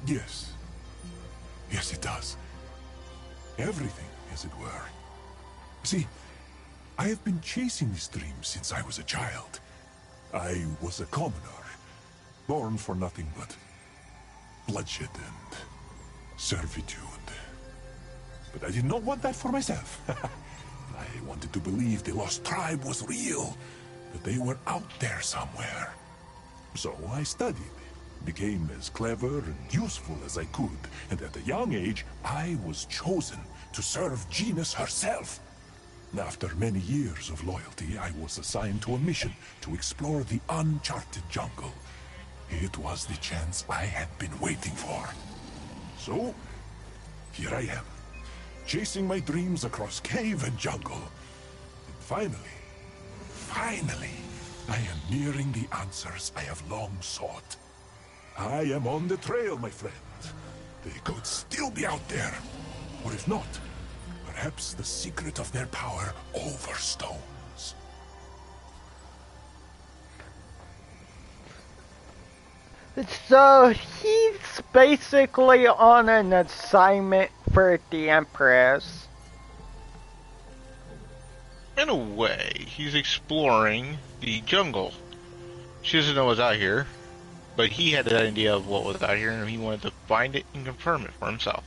S3: Yes. Yes, it does. Everything, as it were. See, I have been chasing this dream since I was a child. I was a commoner, born for nothing but bloodshed and servitude. But I did not want that for myself. I wanted to believe the lost tribe was real, that they were out there somewhere. So I studied, became as clever and useful as I could, and at a young age, I was chosen to serve Genus herself. After many years of loyalty, I was assigned to a mission to explore the uncharted jungle. It was the chance I had been waiting for. So, here I am, chasing my dreams across cave and jungle. And finally, I am nearing the answers I have long sought. I am on the trail, my friend. They could still be out there. Or if not, perhaps the secret of their power over stones.
S1: So he's basically on an assignment for the Empress.
S2: In a way, he's exploring the jungle. She doesn't know what's out here, but he had an idea of what was out here, and he wanted to find it and confirm it for himself.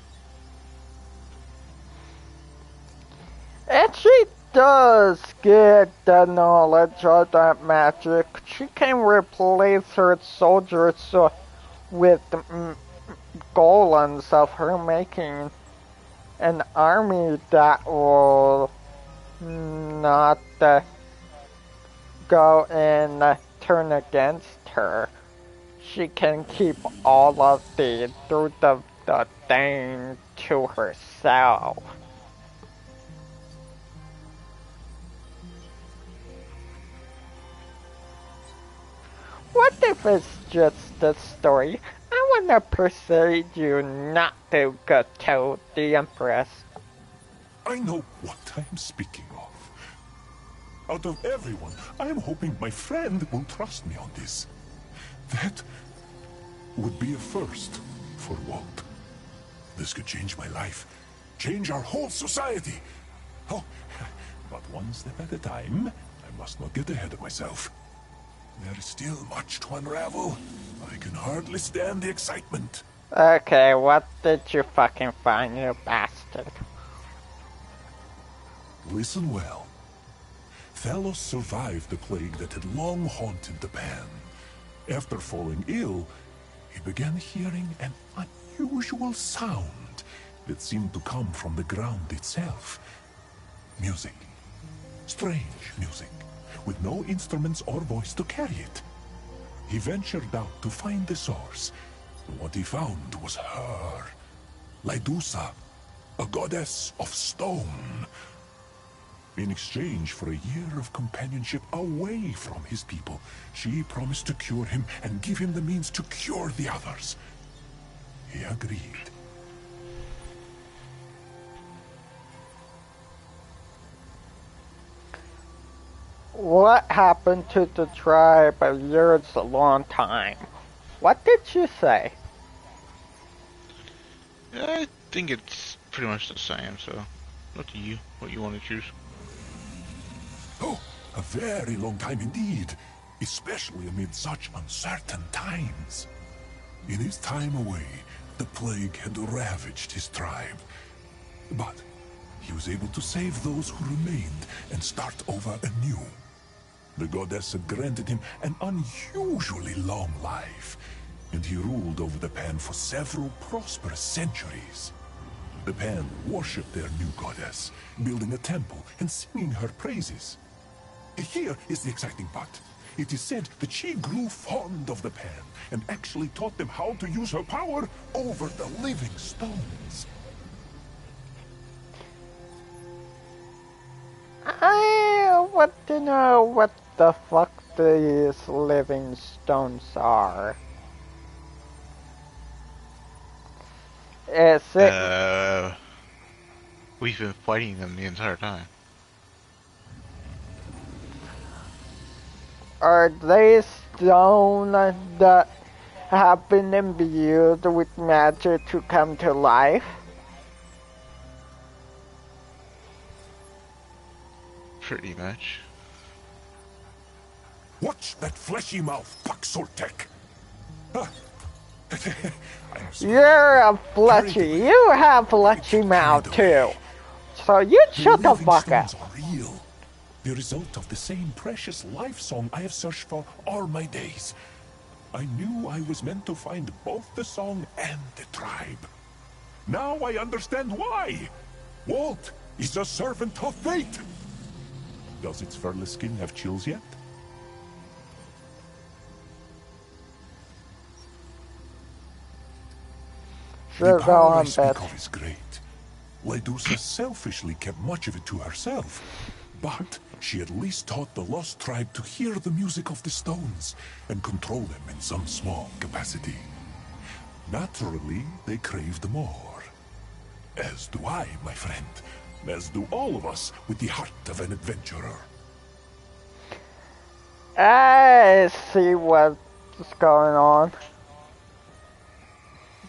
S1: And she does get the knowledge of that magic. She can replace her soldiers with golems of her making an army that will not go and turn against her. She can keep all of the thing to herself. What if it's just a story? I wanna persuade you not to go to the Empress.
S3: I know what I am speaking of. Out of everyone, I am hoping my friend will trust me on this. That would be a first for Walt. This could change my life, change our whole society. Oh, but one step at a time. I must not get ahead of myself. There is still much to unravel. I can hardly stand the excitement.
S1: Okay, what did you fucking find, you bastard?
S3: Listen well. Thalos survived the plague that had long haunted the Pan. After falling ill, he began hearing an unusual sound that seemed to come from the ground itself. Music. Strange music, with no instruments or voice to carry it. He ventured out to find the source. What he found was her, Lydusa, a goddess of stone. In exchange for a year of companionship away from his people, she promised to cure him and give him the means to cure the others. He agreed.
S1: What happened to the tribe a year's a long time? What did you say?
S2: I think it's pretty much the same, so up to you, what you want to choose.
S3: Oh, a very long time indeed, especially amid such uncertain times. In his time away, the plague had ravaged his tribe. But he was able to save those who remained and start over anew. The goddess had granted him an unusually long life, and he ruled over the Pan for several prosperous centuries. The Pan worshipped their new goddess, building a temple and singing her praises. Here is the exciting part. It is said that she grew fond of the Pan and actually taught them how to use her power over the living stones.
S1: I want to know what the fuck these living stones are. Is it...
S2: We've been fighting them the entire time.
S1: Are they stone that have been imbued with magic to come to life?
S2: Pretty much.
S3: Watch that fleshy mouth, Paxortek!
S1: You're a fleshy. You have fleshy mouth too. So you shut the fuck up.
S3: Real. The result of the same precious life song I have searched for all my days. I knew I was meant to find both the song and the tribe. Now I understand why. Walt is a servant of fate. Does its furless skin have chills yet?
S1: Sure,
S3: the power I
S1: on,
S3: speak
S1: bitch.
S3: of is great. Lydusa selfishly kept much of it to herself, but she at least taught the lost tribe to hear the music of the stones and control them in some small capacity. Naturally, they craved more. As do I, my friend. As do all of us with the heart of an adventurer.
S1: I see what's going on.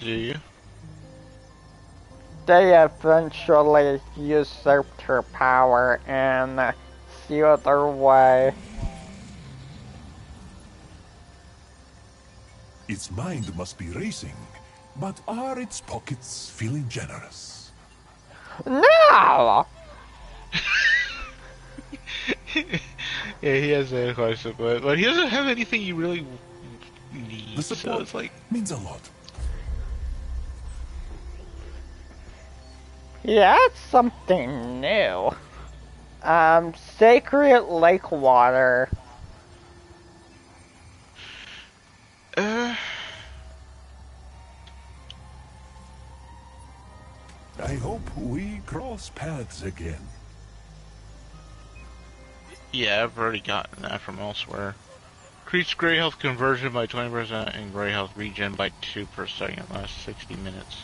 S2: Do you?
S1: They eventually usurped her power and sealed her way.
S3: Its mind must be racing, but are its pockets feeling generous?
S1: No!
S2: Yeah, he has a question, but he doesn't have anything you really need.
S3: The
S2: So
S3: support
S2: it's like,
S3: means a lot.
S1: Yeah, that's something new. Sacred lake water.
S3: I hope we cross paths again.
S2: yeah, I've already gotten that from elsewhere. Increase gray health conversion by 20% and gray health regen by 2 per second. Last 60 minutes.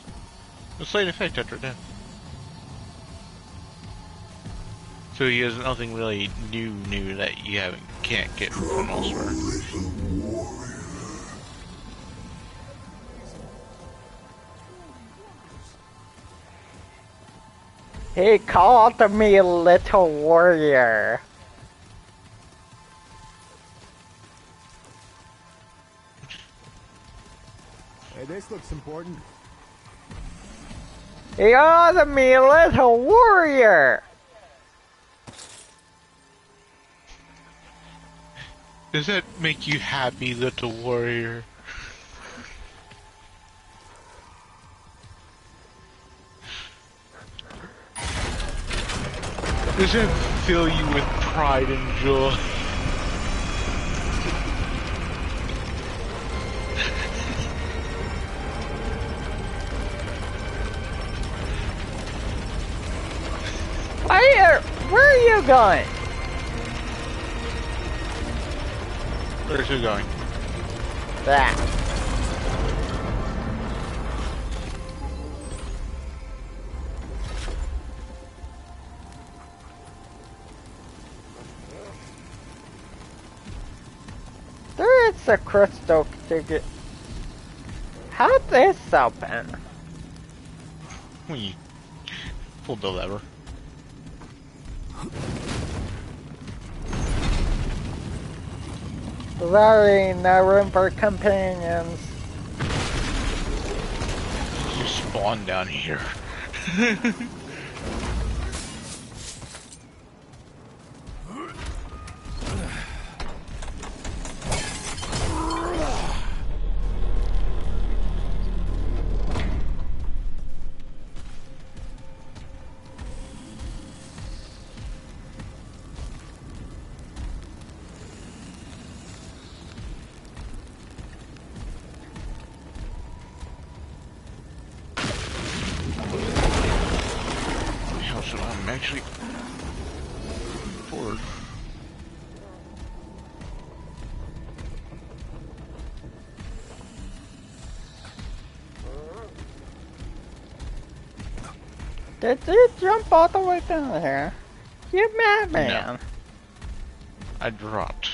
S2: A slight effect after death. So he has nothing really new that you can't get from elsewhere.
S1: He called me little warrior.
S6: Hey, this looks important.
S1: He called me little warrior.
S2: Does that make you happy, little warrior? Does that fill you with pride and joy?
S1: Where are you going?
S2: Where's he going?
S1: That. There is a crystal ticket. How'd this open?
S2: When you pulled the lever.
S1: Sorry, no room for companions.
S2: You spawned down here. So I'm actually forward.
S1: Did you jump all the way down here? You madman.
S2: No. I dropped.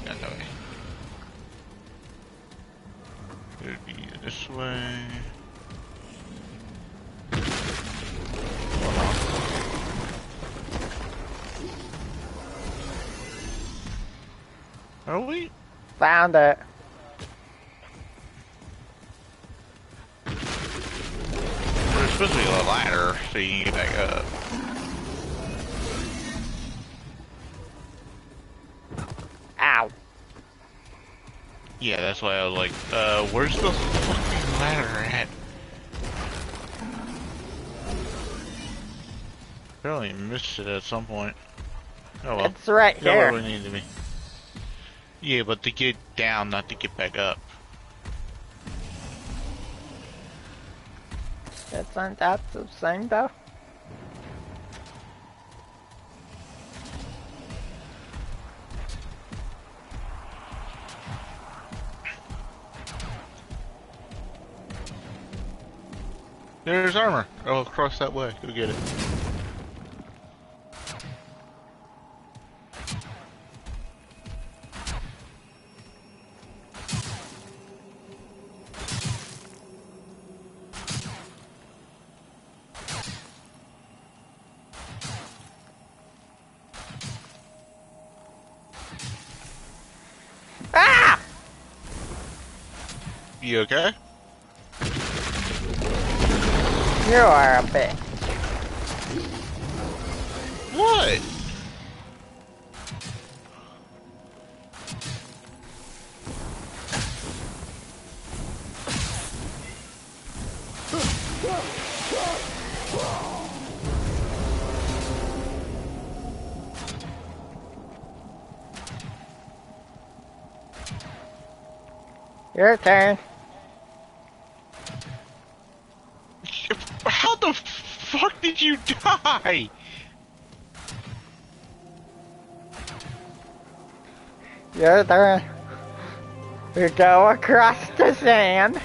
S2: No, no way. It would be this way. Are we?
S1: Found it.
S2: There's supposed to be a ladder so you can get back up.
S1: Ow.
S2: Yeah, that's why I was like, where's the fucking ladder at? Apparently missed it at some point. Oh well.
S1: It's right
S2: Got
S1: here.
S2: where we need to be. Yeah, but to get down, not to get back up.
S1: Isn't that the same though?
S2: There's armor. Oh, across that way. Go get it.
S1: Ah!
S2: You okay?
S1: You are a bitch.
S2: What?
S1: Your turn.
S2: How the fuck did you die?
S1: Your turn. We go across the sand.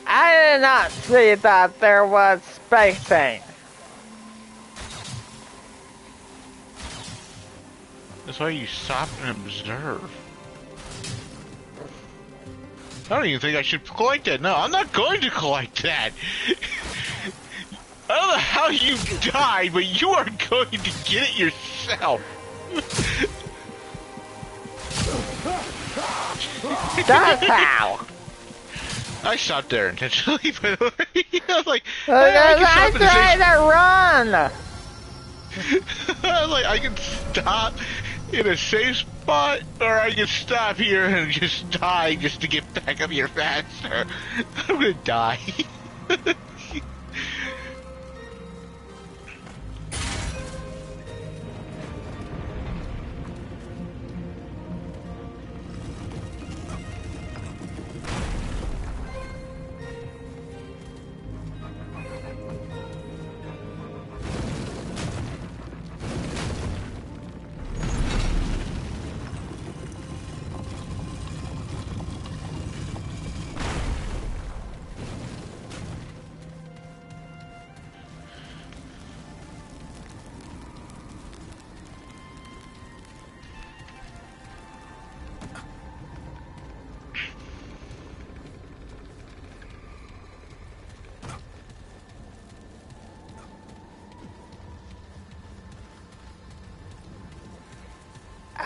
S1: I did not see that there was spacing.
S2: That's why you stop and observe. I don't even think I should collect that. No, I'm not going to collect that. I don't know how you died, but you are going to get it yourself.
S1: That's how.
S2: I stopped there intentionally, by the way. I was like, hey, I
S1: I
S2: can stop
S1: tried to run.
S2: I was like, I can stop in a safe spot, or I can stop here and just die just to get back up here faster. I'm gonna die.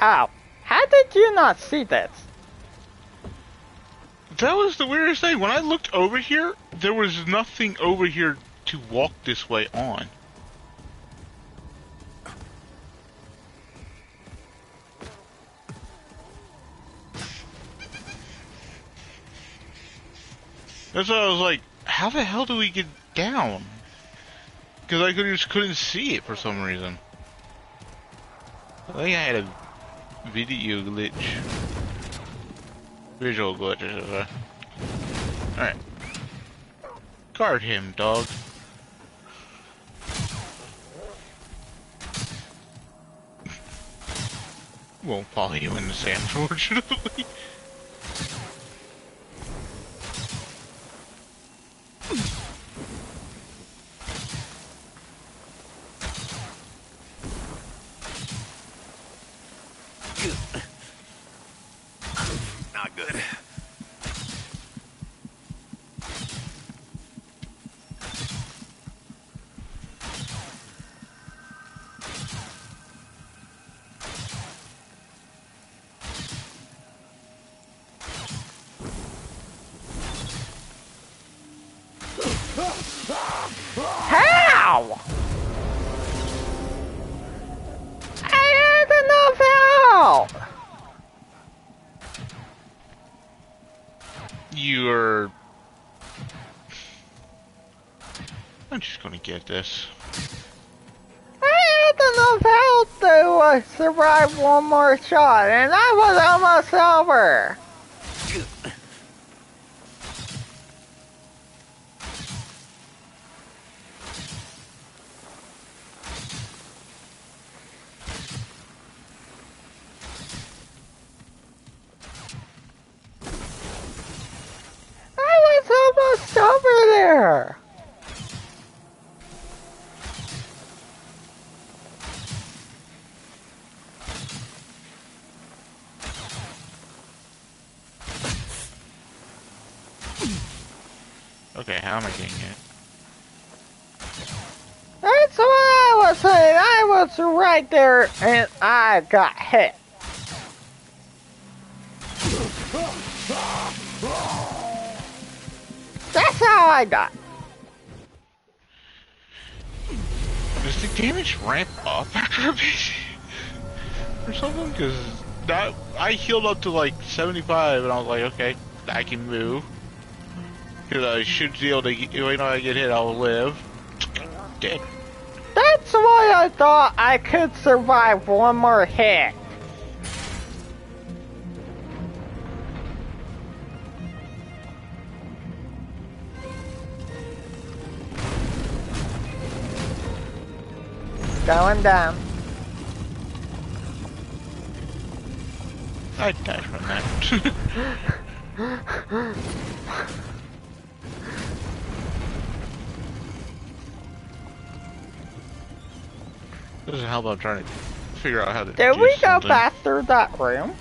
S1: Ow. How did you not see this?
S2: That was the weirdest thing. When I looked over here, there was nothing over here to walk this way on. That's why I was like, how the hell do we get down? Because I just couldn't see it for some reason. I think I had a video glitch. Visual glitch, I should say. Alright. Guard him, dog. Won't follow you in the sand, unfortunately.
S5: Not good.
S1: How? I had enough help.
S2: You're... I'm just gonna get this.
S1: I had enough health to survive one more shot, and I was almost over. I was almost over there.
S2: Okay, how am I getting it?
S1: That's what I was saying. I was right there and I got hit. That's how I got.
S2: Does the damage ramp up after a bit? Or something? Because I healed up to like 75 and I was like, okay, I can move. Because I should be able to, when I get hit, I'll live. Dead.
S1: That's why I thought I could survive one more hit. Going down.
S2: I died from that. Doesn't help. I'm trying to figure out how to.
S1: Did
S2: do
S1: we go
S2: something.
S1: back through that room?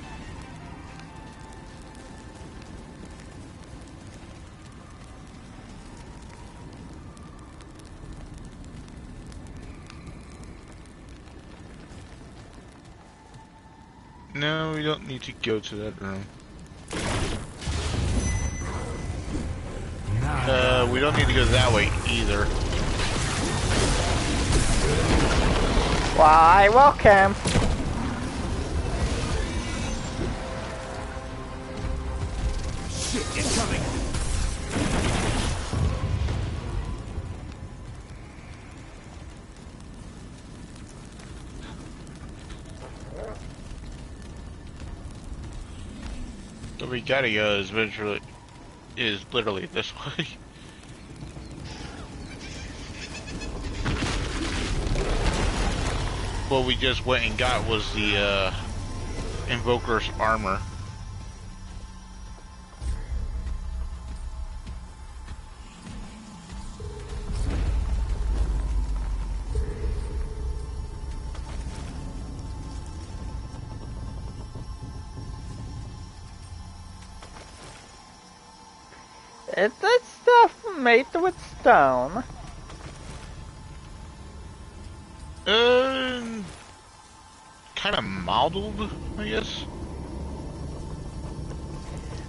S2: No, we don't need to go to that room. We don't need to go that way either.
S1: Why, welcome.
S6: Shit, incoming!
S2: So we gotta go is literally this way. What we just went and got was the Invoker's armor.
S1: Is that stuff made with stone?
S2: Kind of modeled, I guess.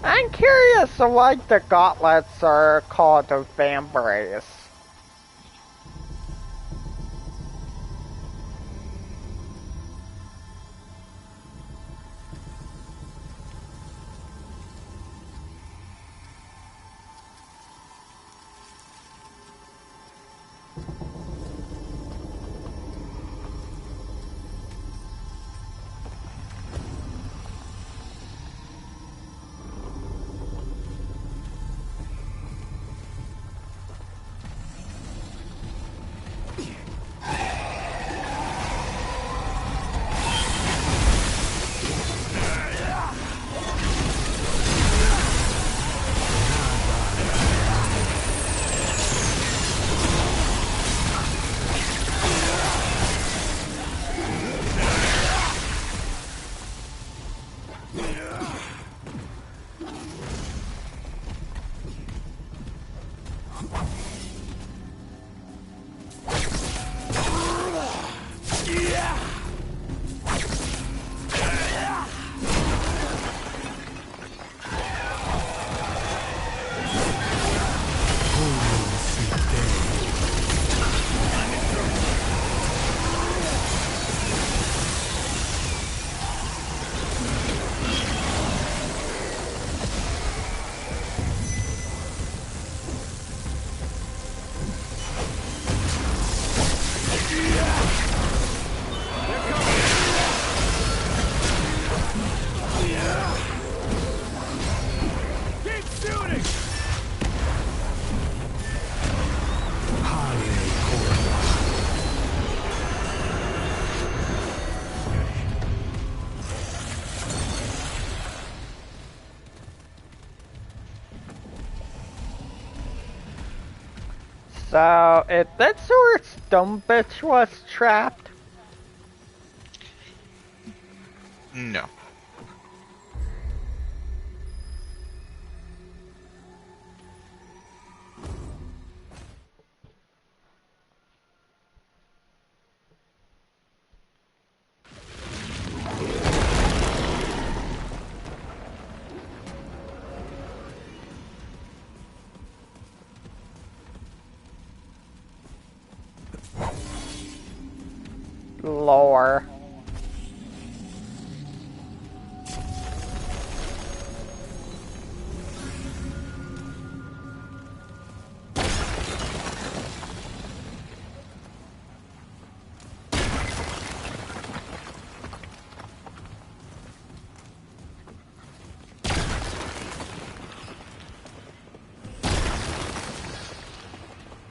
S1: I'm curious why the gauntlets are called vambrace. So, if that's where Stone Bitch was trapped?
S2: No.
S1: lore.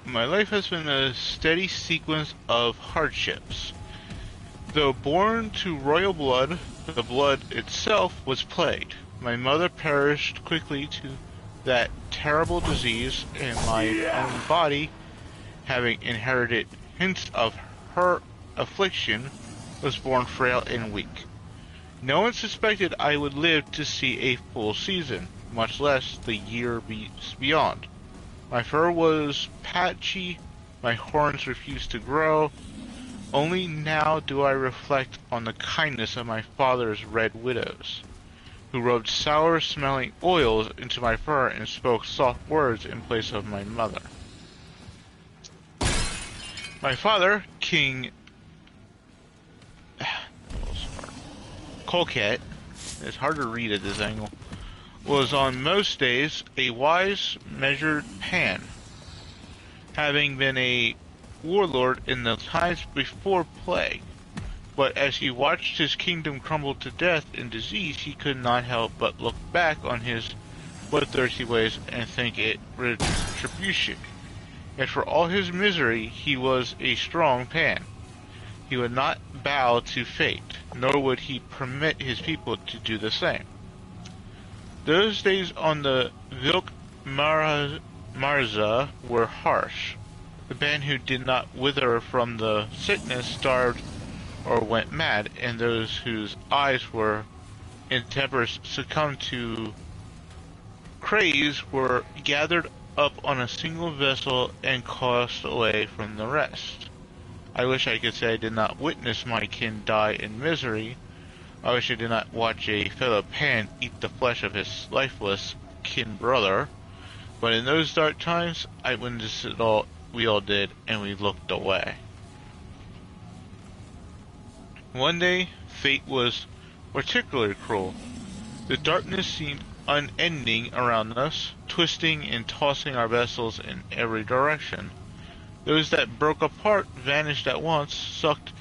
S2: My life has been a steady sequence of hardships. Though born to royal blood, the blood itself was plagued. My mother perished quickly to that terrible disease, and my own body, having inherited hints of her affliction, was born frail and weak. No one suspected I would live to see a full season, much less the year beyond. My fur was patchy, my horns refused to grow. Only now do I reflect on the kindness of my father's red widows, who rubbed sour-smelling oils into my fur and spoke soft words in place of my mother. My father, King Colcat, it's hard to read at this angle, was on most days a wise, measured pan, having been a warlord in the times before plague. But as he watched his kingdom crumble to death in disease, he could not help but look back on his bloodthirsty ways and think it retribution. Yet for all his misery, he was a strong pan. He would not bow to fate, nor would he permit his people to do the same. Those days on the Vilk Marza were harsh. The band who did not wither from the sickness starved or went mad, and those whose eyes were in tempers succumbed to craze were gathered up on a single vessel and cast away from the rest. I wish I could say I did not witness my kin die in misery. I wish I did not watch a fellow pan eat the flesh of his lifeless kin brother. But in those dark times, I witnessed it all. We all did, and we looked away. One day, fate was particularly cruel. The darkness seemed unending around us, twisting and tossing our vessels in every direction. Those that broke apart vanished at once, sucked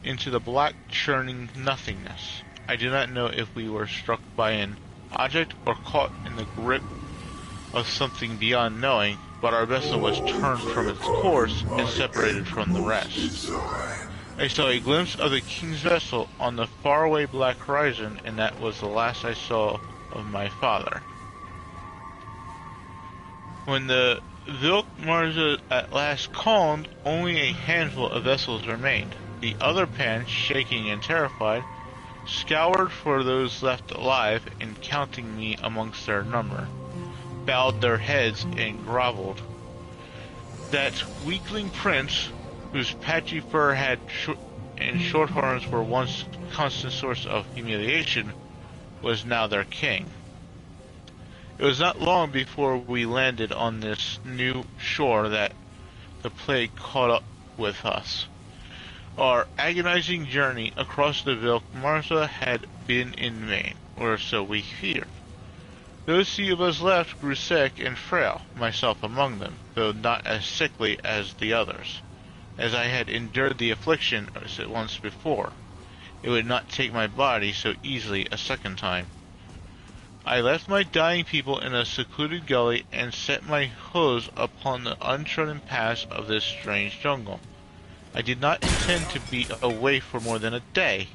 S2: into the black, churning nothingness. I do not know if we were struck by an object or caught in the grip of something beyond knowing, but our vessel was turned from its course and separated from the rest. I saw a glimpse of the king's vessel on the faraway black horizon, and that was the last I saw of my father. When the Vilk Marza at last calmed, only a handful of vessels remained. The other pans, shaking and terrified, scoured for those left alive, and counting me amongst their number, bowed their heads and groveled. That weakling prince, whose patchy fur and short horns were once a constant source of humiliation, was now their king. It was not long before we landed on this new shore that the plague caught up with us. Our agonizing journey across the Vilk Marza had been in vain, or so we feared. Those few of us left grew sick and frail, myself among them, though not as sickly as the others. As I had endured the affliction once before, it would not take my body so easily a second time. I left my dying people in a secluded gully and set my hooves upon the untrodden paths of this strange jungle. I did not intend to be away for more than a day.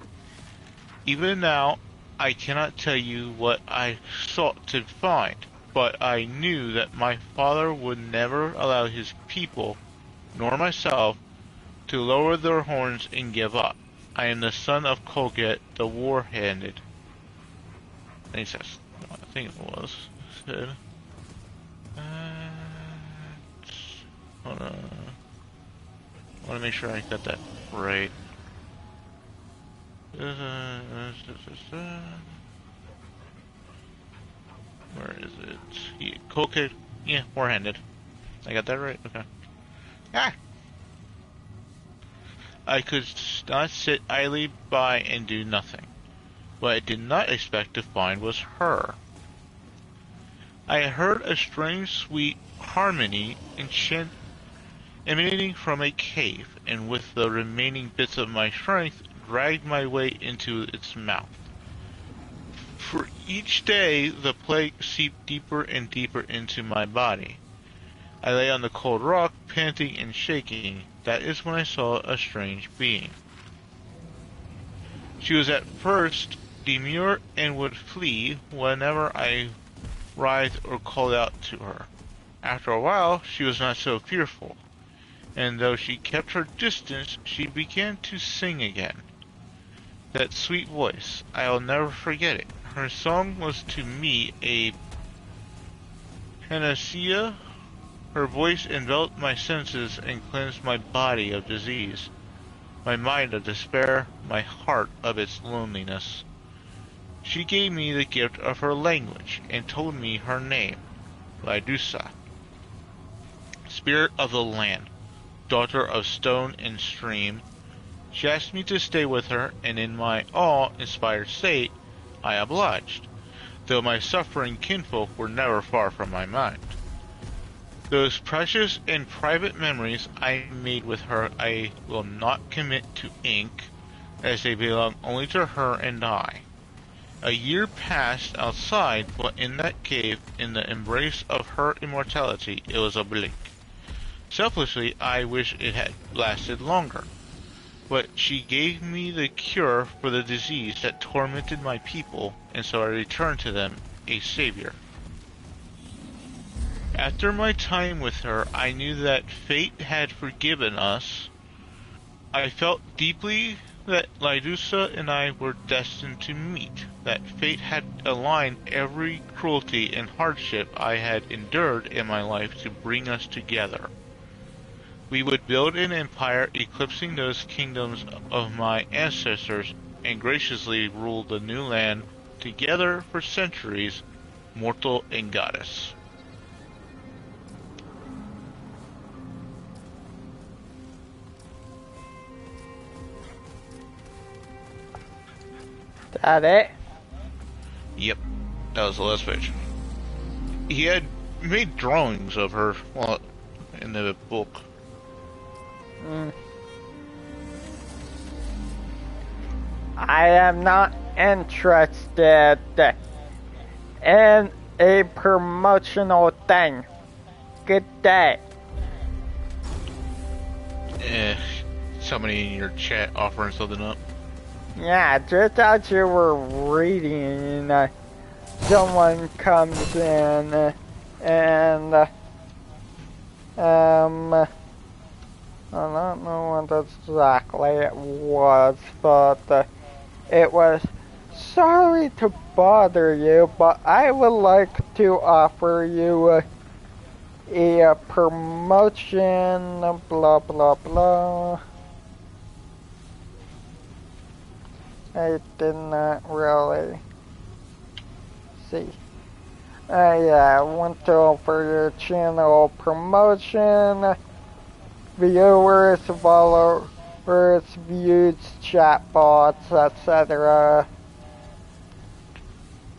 S2: Even now, I cannot tell you what I sought to find, but I knew that my father would never allow his people, nor myself, to lower their horns and give up. I am the son of Colgat, the war-handed. I think it was. Said. Hold on. I want to make sure I got that right. Where is it? Colgat, yeah, war-handed. I got that right? Okay. Ah! I could not sit idly by and do nothing. What I did not expect to find was her. I heard a strange sweet harmony emanating from a cave, and with the remaining bits of my strength, dragged my way into its mouth. For each day, the plague seeped deeper and deeper into my body. I lay on the cold rock, panting and shaking. That is when I saw a strange being. She was at first demure and would flee whenever I writhed or called out to her. After a while, she was not so fearful, and though she kept her distance, she began to sing again. That sweet voice, I'll never forget it. Her song was to me a panacea. Her voice enveloped my senses and cleansed my body of disease, my mind of despair, my heart of its loneliness. She gave me the gift of her language and told me her name, Lydusa, spirit of the land, daughter of stone and stream. She asked me to stay with her, and in my awe-inspired state, I obliged, though my suffering kinfolk were never far from my mind. Those precious and private memories I made with her I will not commit to ink, as they belong only to her and I. A year passed outside, but in that cave, in the embrace of her immortality, it was a blink. Selfishly, I wish it had lasted longer. But she gave me the cure for the disease that tormented my people, and so I returned to them a savior. After my time with her, I knew that fate had forgiven us. I felt deeply that Lydusa and I were destined to meet, that fate had aligned every cruelty and hardship I had endured in my life to bring us together. We would build an empire eclipsing those kingdoms of my ancestors and graciously rule the new land together for centuries, mortal and goddess.
S1: That it?
S2: Yep, that was the last page. He had made drawings of her, well, in the book.
S1: I am not interested in a promotional thing. Good day.
S2: Somebody in your chat offering something up.
S1: Yeah, just as you were reading, someone comes in and I don't know what exactly it was, but it was, sorry to bother you, but I would like to offer you a promotion, blah blah blah. I did not really see. I went over your channel promotion, viewers, followers, views, chatbots, etc.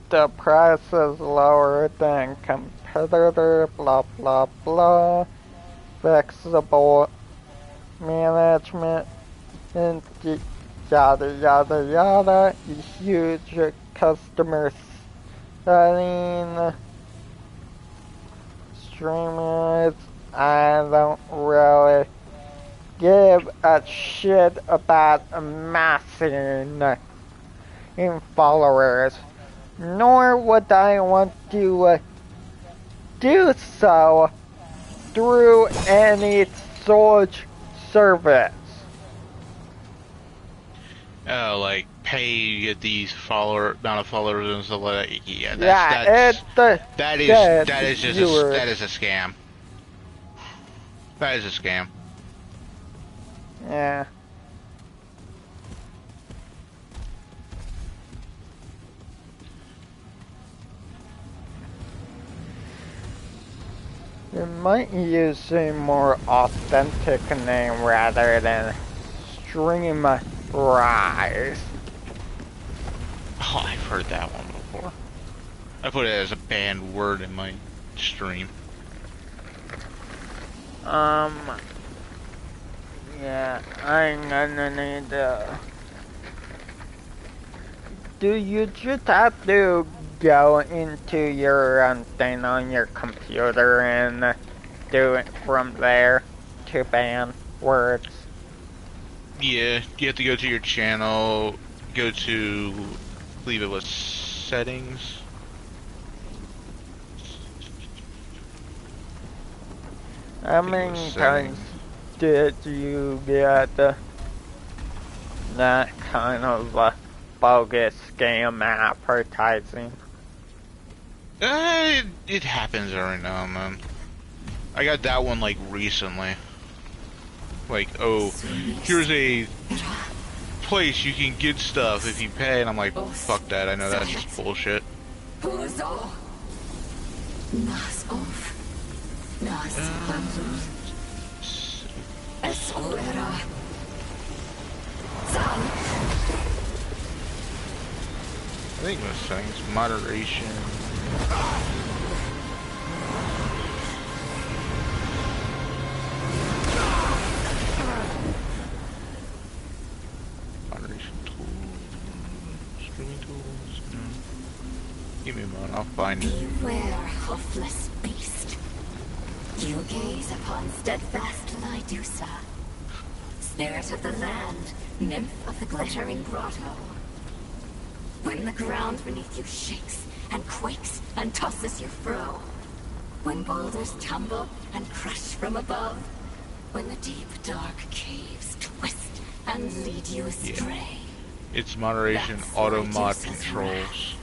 S1: The price is lower than competitor, blah blah blah. Flexible management, and yada yada yada. Huge customer setting. Streamers, I don't really give a shit about amassing in followers, nor would I want to do so through any such service.
S2: Like pay these amount of followers and stuff like that. Yeah, that is a scam. That is a scam.
S1: Yeah. You might use a more authentic name rather than Stream Rise.
S2: Oh, I've heard that one before. I put it as a banned word in my stream.
S1: Yeah, I'm gonna need do you just have to go into your thing on your computer and do it from there to ban words?
S2: Yeah, you have to go to your channel, go to, I believe it was settings.
S1: How many times did you get that kind of bogus scam advertising?
S2: It happens every now and then. I got that one like recently. Like, oh, here's a place you can get stuff if you pay, and I'm like, fuck that, I know that's just bullshit. I think most things, moderation. Moderation tools, streaming tools. No. Give me a moment, I'll find it.
S9: Beware, hoofless beast. You gaze upon steadfast Lydusa, spirit of the land, nymph of the glittering grotto. When the ground beneath you shakes and quakes and tosses your fro, when boulders tumble and crush from above, when the deep dark caves twist and lead you astray.
S2: It's moderation auto mod controls.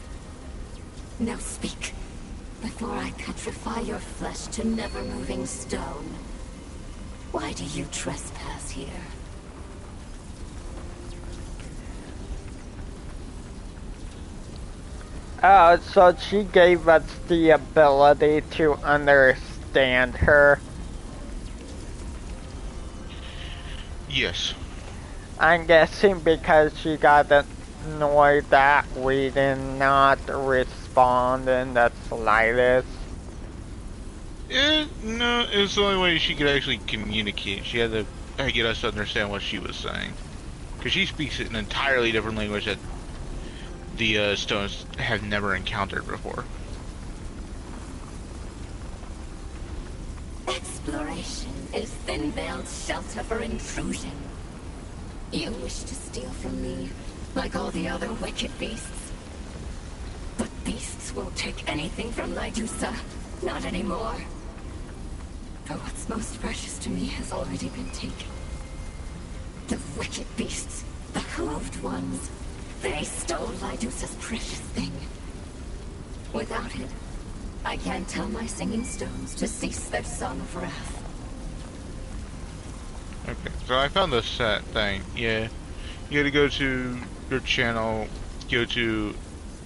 S9: Now speak, before I petrify your flesh to never-moving stone. Why do you trespass here?
S1: So she gave us the ability to understand her.
S2: Yes.
S1: I'm guessing because she got annoyed that we did not respond in the slightest.
S2: No, it was the only way she could actually communicate. She had to get us to understand what she was saying. Because she speaks an entirely different language that the stones have never encountered before.
S9: Exploration is thin-veiled shelter for intrusion. You wish to steal from me, like all the other wicked beasts. But beasts won't take anything from Lydusa, not anymore. For what's most precious to me has already been taken. The wicked beasts, the hooved ones, they stole Lydusa's precious thing. Without it, I can't tell my singing stones to cease their song of wrath.
S2: Okay, so I found the set thing. Yeah, you gotta go to your channel, go to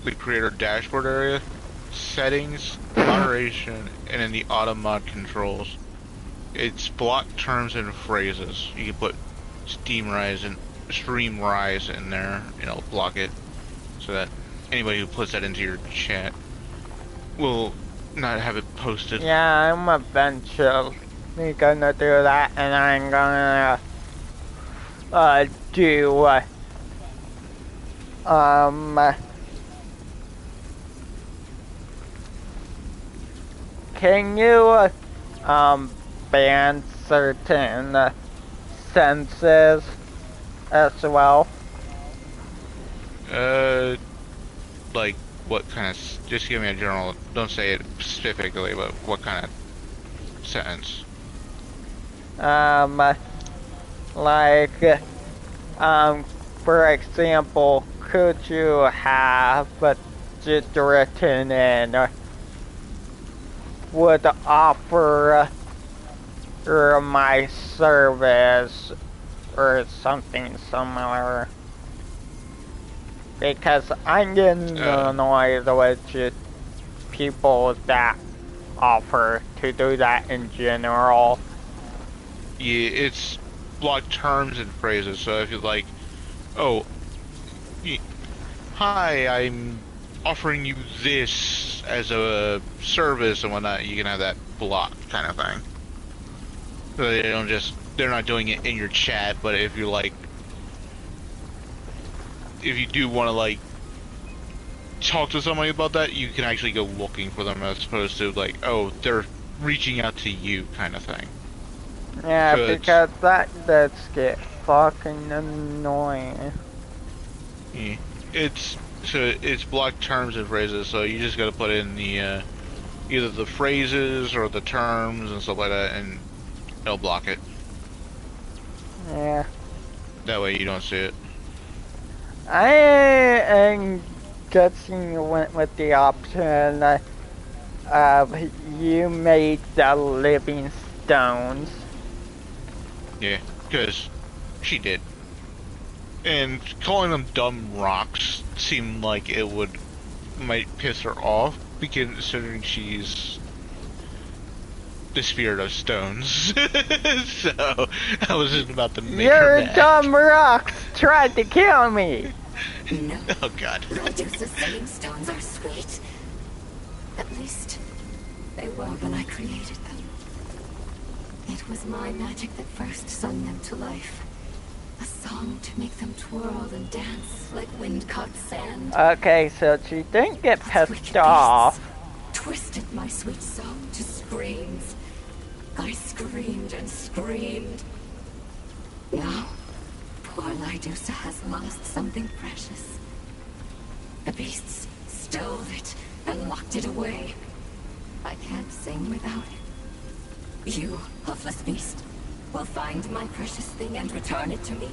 S2: the creator dashboard area, settings, moderation, and then the auto mod controls. It's block terms and phrases. You can put stream rise in there, and it'll block it, so that anybody who puts that into your chat will not have it posted.
S1: Yeah, I'm eventually gonna do that, and I'm gonna do can you ban certain senses as well?
S2: Like what kind of? Just give me a general. Don't say it specifically, but what kind of sentence?
S1: Like, for example, could you have just written in would offer my service or something similar? Because I'm getting annoyed with just people that offer to do that in general.
S2: Yeah, block terms and phrases. So if you're like, oh, hi, I'm offering you this as a service and whatnot, you can have that blocked kind of thing. So they don't just, they're not doing it in your chat, but if you're like, if you do want to like talk to somebody about that, you can actually go looking for them as opposed to like, oh, they're reaching out to you kind of thing.
S1: Yeah,
S2: So
S1: because that does get fucking annoying.
S2: Yeah. It's blocked terms and phrases, so you just gotta put in the either the phrases or the terms and stuff like that, and it'll block it.
S1: Yeah.
S2: That way you don't see it.
S1: I am guessing you went with the option of you made the living stones.
S2: Yeah, because she did. And calling them dumb rocks seemed like it might piss her off, because considering she's the spirit of stones. So I was just about to make her
S1: Your
S2: mad.
S1: dumb rocks tried to kill me.
S9: No.
S2: Oh god.
S9: Medusa's saying stones are sweet. At least, they were when I created them. It was my magic that first sung them to life. A song to make them twirl and dance like wind-caught sand.
S1: Okay, so she didn't get pissed off.
S9: Twisted my sweet song to screams. I screamed and screamed. Now, poor Lydusa has lost something precious. The beasts stole it and locked it away. I can't sing without it. You, hoofless beast, will find my precious thing and return it to me.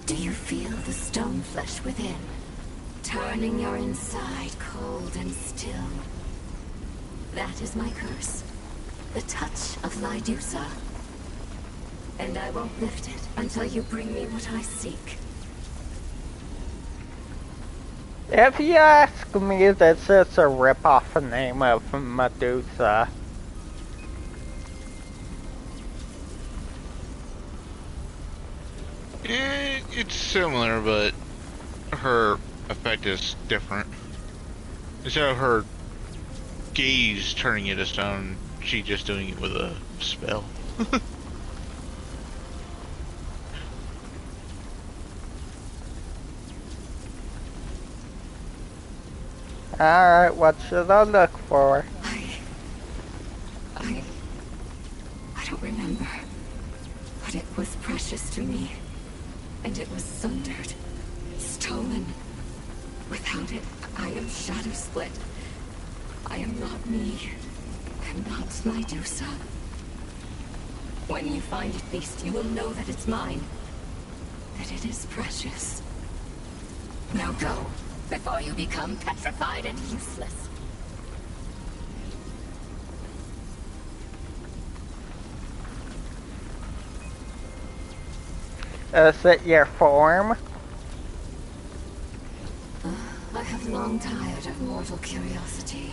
S9: Do you feel the stone flesh within, turning your inside cold and still? That is my curse, the touch of Lydusa. And I won't lift it until you bring me what I seek.
S1: If you ask me, this is a rip-off name of Medusa.
S2: It's similar, but her effect is different. Instead of her gaze turning into stone, she just doing it with a spell.
S1: Alright, what should I look for?
S9: I don't remember. But it was precious to me. And it was sundered. Stolen. Without it, I am shadow split. I am not me. I'm not Lydusa. When you find it, beast, you will know that it's mine. That it is precious. Now go, before you become petrified and useless.
S1: Is it your form?
S9: I have long tired of mortal curiosity.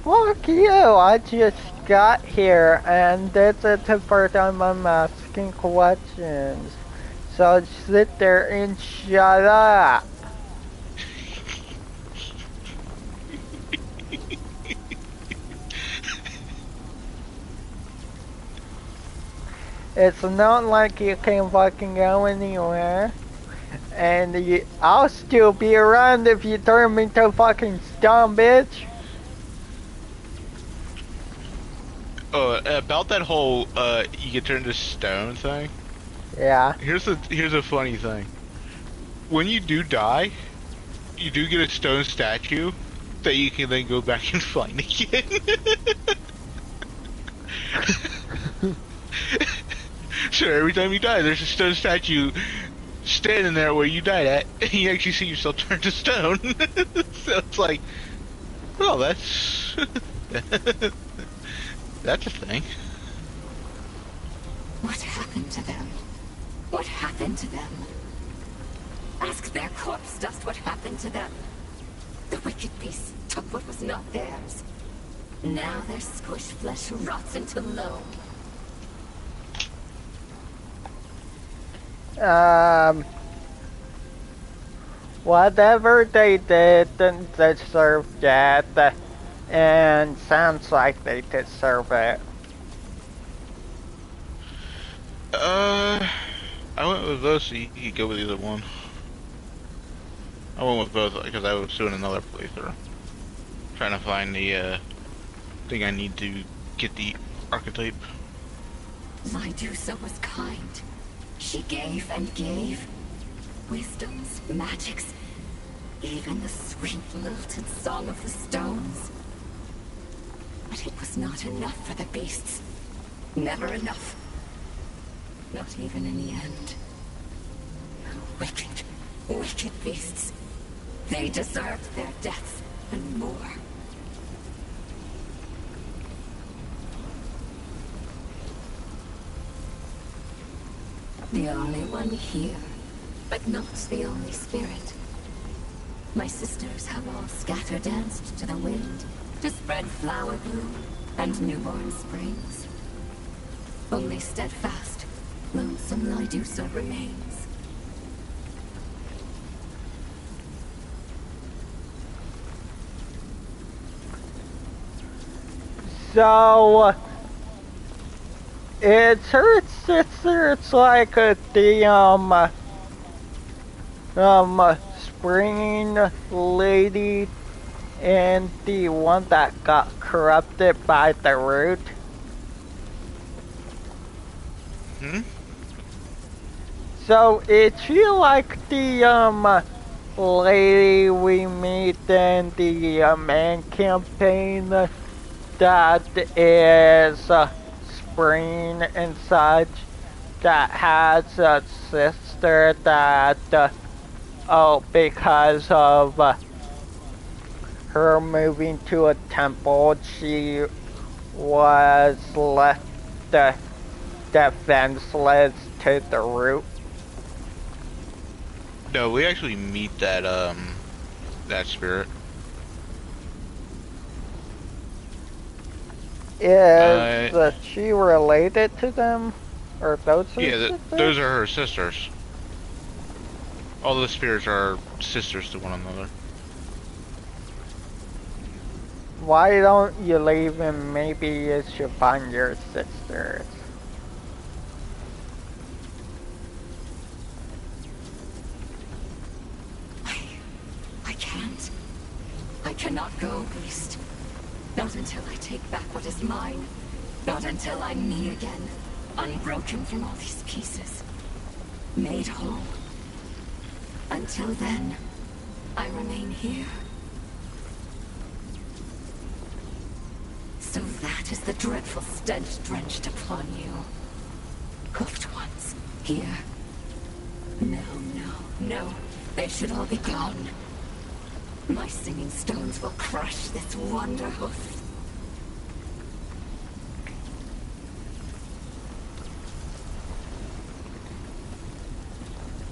S1: Fuck you, I just got here and this is the first time I'm asking questions. So sit there and shut up. It's not like you can fucking go anywhere. And I'll still be around if you turn me to fucking stone, bitch.
S2: About that whole you get turned to stone thing.
S1: Yeah.
S2: Here's a funny thing. When you do die, you do get a stone statue that you can then go back and find again. So every time you die, there's a stone statue standing there where you died at, and you actually see yourself turn to stone. So it's like, well, that's that's a thing.
S9: What happened to them? What happened to them? Ask their corpse dust what happened to them. The wicked beasts took what was not theirs. Now their squished flesh rots into loam.
S1: Um, whatever they didn't deserve that, and sounds like they deserve it.
S2: I went with those so you could go with either one. I went with both because I was doing another playthrough. Trying to find the, thing I need to get the archetype.
S9: Lydusa was kind. She gave and gave. Wisdoms, magics, even the sweet lilted song of the stones. But it was not enough for the beasts. Never enough. Not even in the end. Wicked, wicked beasts. They deserved their deaths and more. The only one here, but not the only spirit. My sisters have all scatter-danced to the wind to spread flower bloom and newborn springs. Only steadfast, lonesome Lydusa remains.
S1: So, it's her sister, it's like the, spring lady and the one that got corrupted by the root.
S2: Hmm?
S1: So, is she like the, lady we meet in the, main campaign that is, Spring and such, that has a sister that, because of her moving to a temple, she was left defenseless to the root.
S2: No, we actually meet that, that spirit.
S1: Is she related to them? Or those her
S2: Yeah,
S1: sisters?
S2: those are her sisters. All the spirits are sisters to one another.
S1: Why don't you leave and maybe you should find your sisters?
S9: I can't. I cannot go, beast. Not until I take back what is mine. Not until I'm me again. Unbroken from all these pieces. Made whole. Until then, I remain here. So that is the dreadful stench drenched upon you. Hoofed ones, here. No, no, no. They should all be gone. My singing stones will crush this wonder hoof.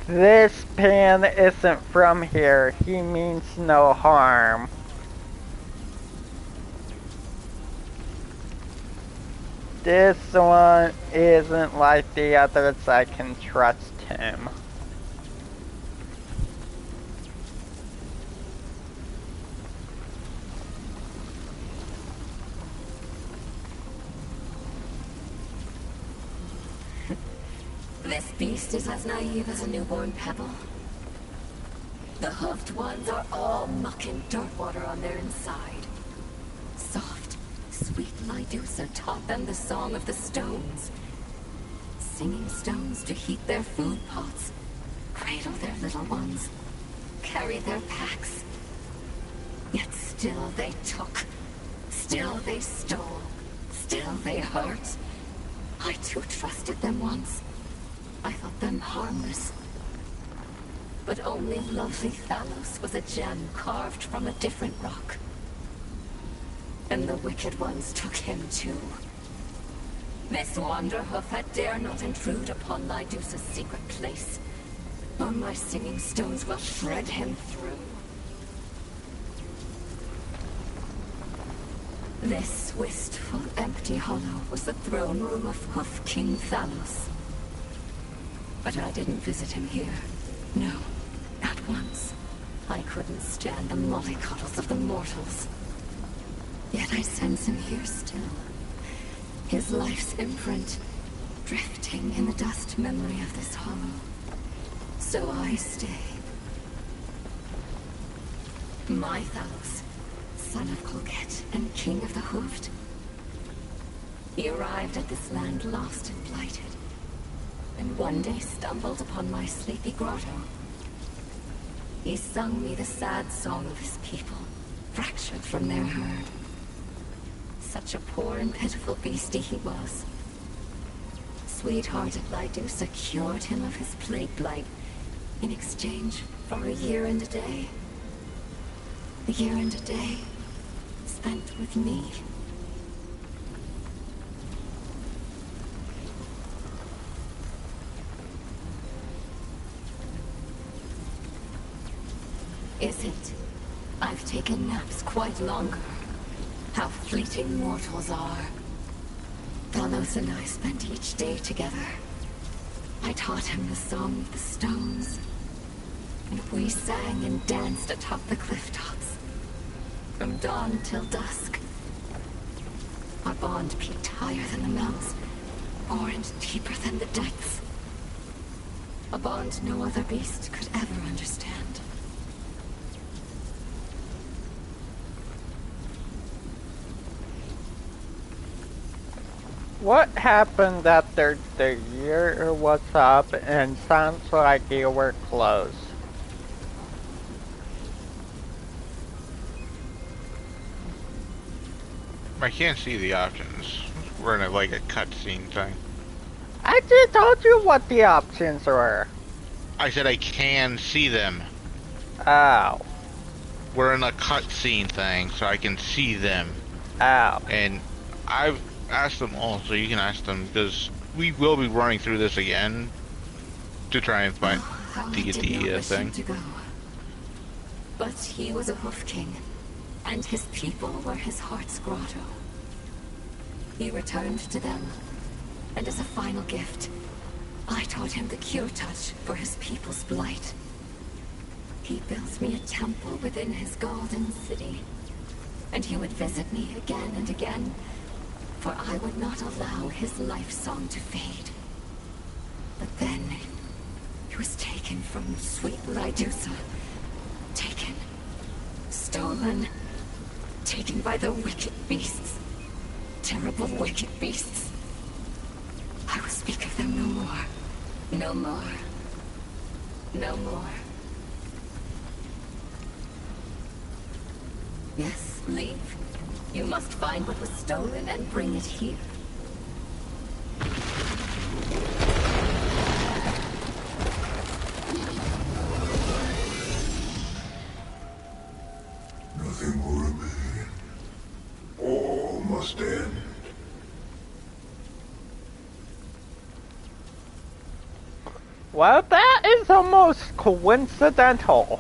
S1: This pan isn't from here. He means no harm. This one isn't like the others. I can trust him.
S9: This beast is as naive as a newborn pebble. The hoofed ones are all muck and dirt water on their inside. Soft, sweet Lydusa taught them the song of the stones. Singing stones to heat their food pots, cradle their little ones, carry their packs. Yet still they took, still they stole, still they hurt. I too trusted them once. I thought them harmless. But only lovely Thalos was a gem carved from a different rock. And the wicked ones took him too. This Wanderhoof had dare not intrude upon Lydusa's secret place, or my singing stones will shred him through. This wistful, empty hollow was the throne room of Hoof King Thalos. But I didn't visit him here. No, not once. I couldn't stand the mollycoddles of the mortals. Yet I sense him here still. His life's imprint, drifting in the dust memory of this hollow. So I stay. Mythos, son of Colgate and king of the Hoofed. He arrived at this land lost and blighted, and one day stumbled upon my sleepy grotto. He sung me the sad song of his people, fractured from their herd. Such a poor and pitiful beastie he was. Sweet-hearted Lydusa cured him of his plague blight in exchange for a year and a day. A year and a day spent with me. Is it? I've taken naps quite longer. How fleeting mortals are. Talos and I spent each day together. I taught him the song of the stones. And we sang and danced atop the cliff tops. From dawn till dusk. Our bond peaked higher than the mountains, more and deeper than the depths. A bond no other beast could ever understand.
S1: What happened after the year was up and sounds like you were close?
S2: I can't see the options. We're in like a cutscene thing.
S1: I just told you what the options were.
S2: I said I can see them.
S1: Oh.
S2: We're in a cutscene thing, so I can see them.
S1: Oh.
S2: And I've asked them all, so you can ask them, because we will be running through this again to try and find to get the thing.
S9: To go. But he was a hoof king, and his people were his heart's grotto. He returned to them, and as a final gift, I taught him the cure touch for his people's blight. He built me a temple within his golden city, and he would visit me again and again, for I would not allow his life song to fade. But then, he was taken from sweet Lydusa. Taken. Stolen. Taken by the wicked beasts. Terrible wicked beasts. I will speak of them no more. No more. No more. Yes, leave. You must find what was stolen and bring it here.
S3: Nothing will remain. All must end.
S1: Well, that is almost coincidental.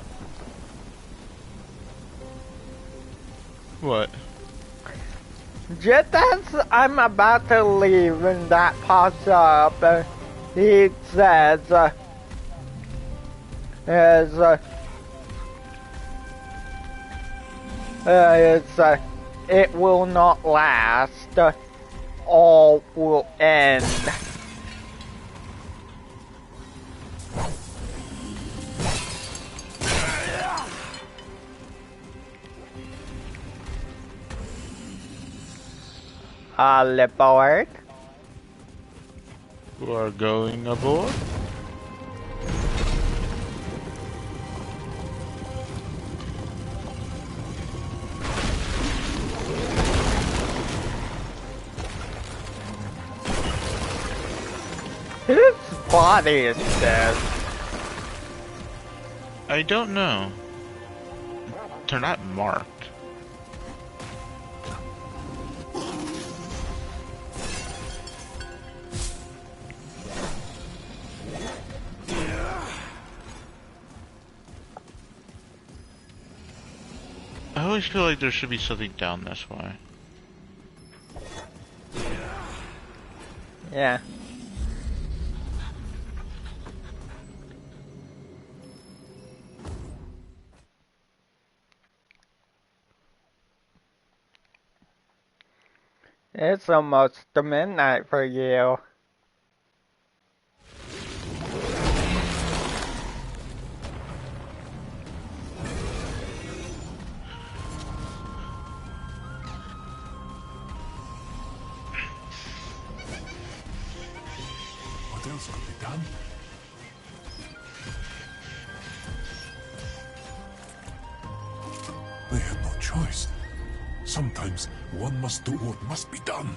S2: What?
S1: Just as I'm about to leave and that pops up, he says, it will not last, all will end. All aboard.
S2: We're going aboard?
S1: Whose body is this?
S2: I don't know. They're not marked. I always feel like there should be something down this way.
S1: It's almost the midnight for you.
S3: What else could be done? They had no choice. Sometimes one must do what must be done.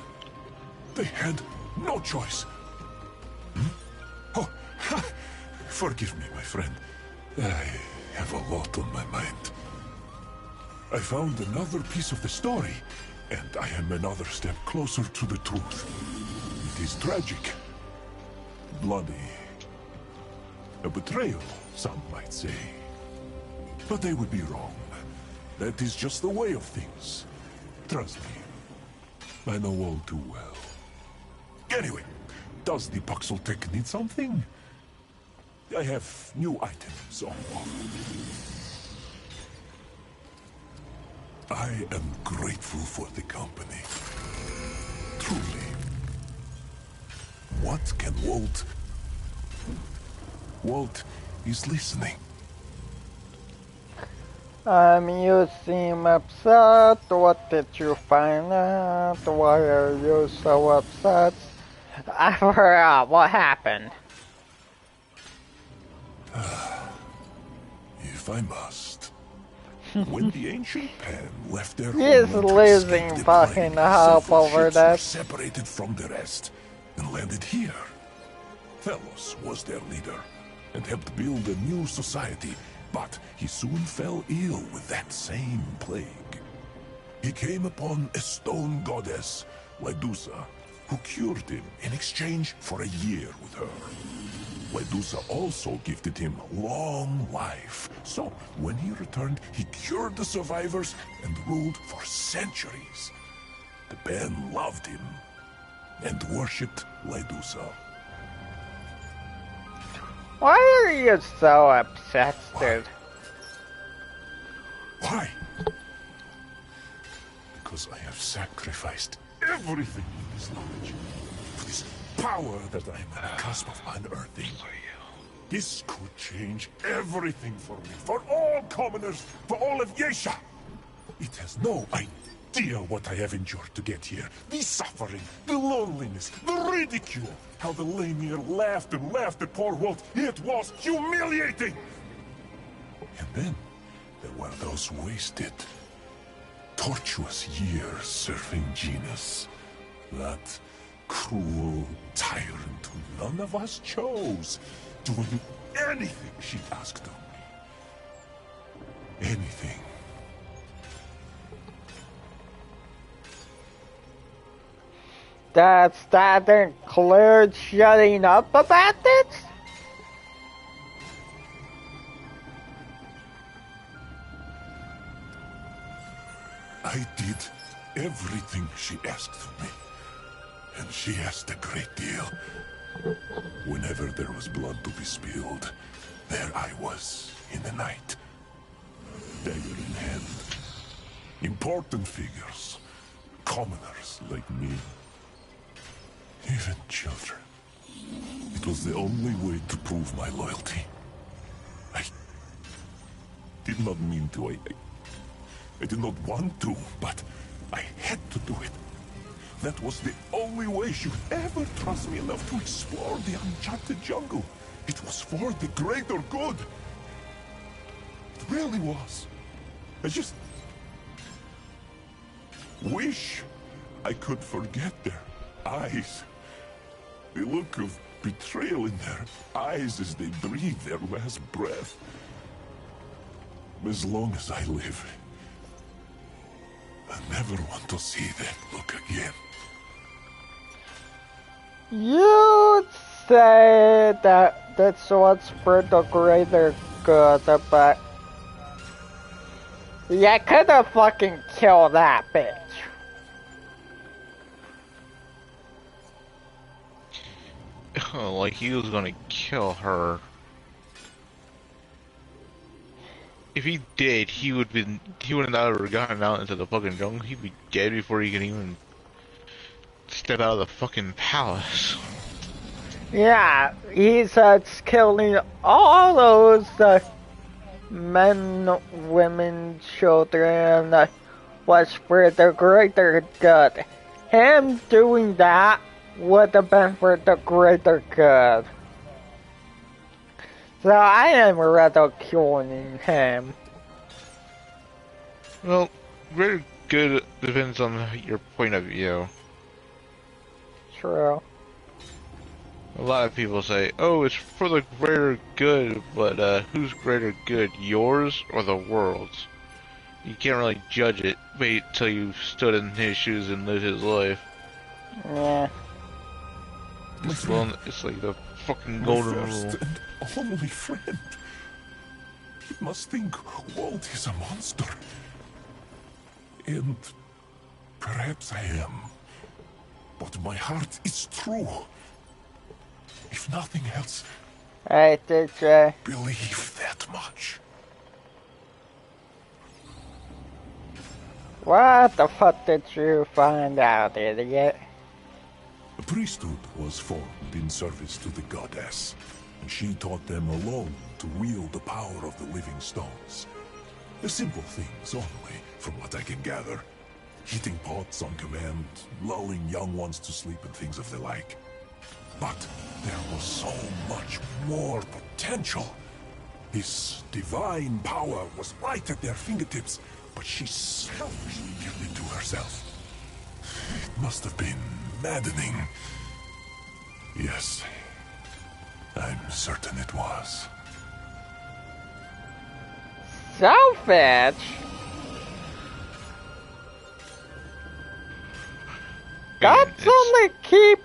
S3: They had no choice. Oh, ha! Forgive me, my friend. I have a lot on my mind. I found another piece of the story, and I am another step closer to the truth. It is tragic. Bloody. A betrayal, some might say. But they would be wrong. That is just the way of things. Trust me. I know all too well. Anyway, does the Puxel Tech need something? I have new items on offer. I am grateful for the company. Truly. What can Walt... Walt is listening.
S1: You seem upset. What did you find out? Why are you so upset? I forgot what happened.
S3: If I must. When the ancient Pan left their
S1: He is
S3: homeland to escape
S1: losing
S3: the
S1: fucking
S3: plague,
S1: hope
S3: several
S1: over
S3: ships were
S1: that.
S3: separated from the rest and landed here. Thelos was their leader and helped build a new society, but he soon fell ill with that same plague. He came upon a stone goddess, Ledusa, who cured him in exchange for a year with her. Ledusa also gifted him long life, so when he returned, he cured the survivors and ruled for centuries. The Ban loved him and worshipped Ledusa.
S1: Why are you so upset, dude?
S3: Why? Because I have sacrificed everything for this knowledge, for this power that I am on the cusp of unearthing. This could change everything for me, for all commoners, for all of Yesha. It has no idea what I have endured to get here. The suffering, the loneliness, the ridicule. How the Lamir laughed and laughed at poor Walt. It was humiliating. And then there were those wasted, tortuous years serving Genus. That cruel tyrant who none of us chose, doing anything she asked of me. Anything.
S1: That include shutting up about it?
S3: I did everything she asked of me. And she asked a great deal. Whenever there was blood to be spilled, there I was in the night. Dagger in hand. Important figures. Commoners like me. Even children. It was the only way to prove my loyalty. I did not mean to. I did not want to, but I had to do it. That was the only way she would ever trust me enough to explore the uncharted jungle. It was for the greater good. It really was. I just wish I could forget their eyes. The look of betrayal in their eyes as they breathe their last breath. As long as I live, I never want to see that look again.
S1: You say that that's what's for the greater good, but you could have fucking killed that bitch.
S2: Like he was gonna kill her. If he did, he would have never gotten out into the fucking jungle. He'd be dead before he could even step out of the fucking palace.
S1: Yeah, he's killing all those men, women, children was for the greater good. Him doing that would have been for the greater good. So I am ridiculing him.
S2: Well, greater good depends on your point of view.
S1: True.
S2: A lot of people say, oh, it's for the greater good, but who's greater good, yours or the world's? You can't really judge it. Wait till you've stood in his shoes and lived his life.
S1: Yeah.
S2: It's like the fucking
S3: My
S2: golden
S3: first
S2: rule.
S3: and only friend. He must think Walt is a monster. And perhaps I am. But my heart is true. If nothing else,
S1: Hey, DJ.
S3: believe that much.
S1: What the fuck did you find out, idiot?
S3: The priesthood was formed in service to the goddess, and she taught them alone to wield the power of the living stones. The simple things only, from what I can gather. Heating pots on command, lulling young ones to sleep, and things of the like. But there was so much more potential. This divine power was right at their fingertips, but she selfishly kept it to herself. It must have been maddening. Yes, I'm certain it was.
S1: Selfish? That's only keep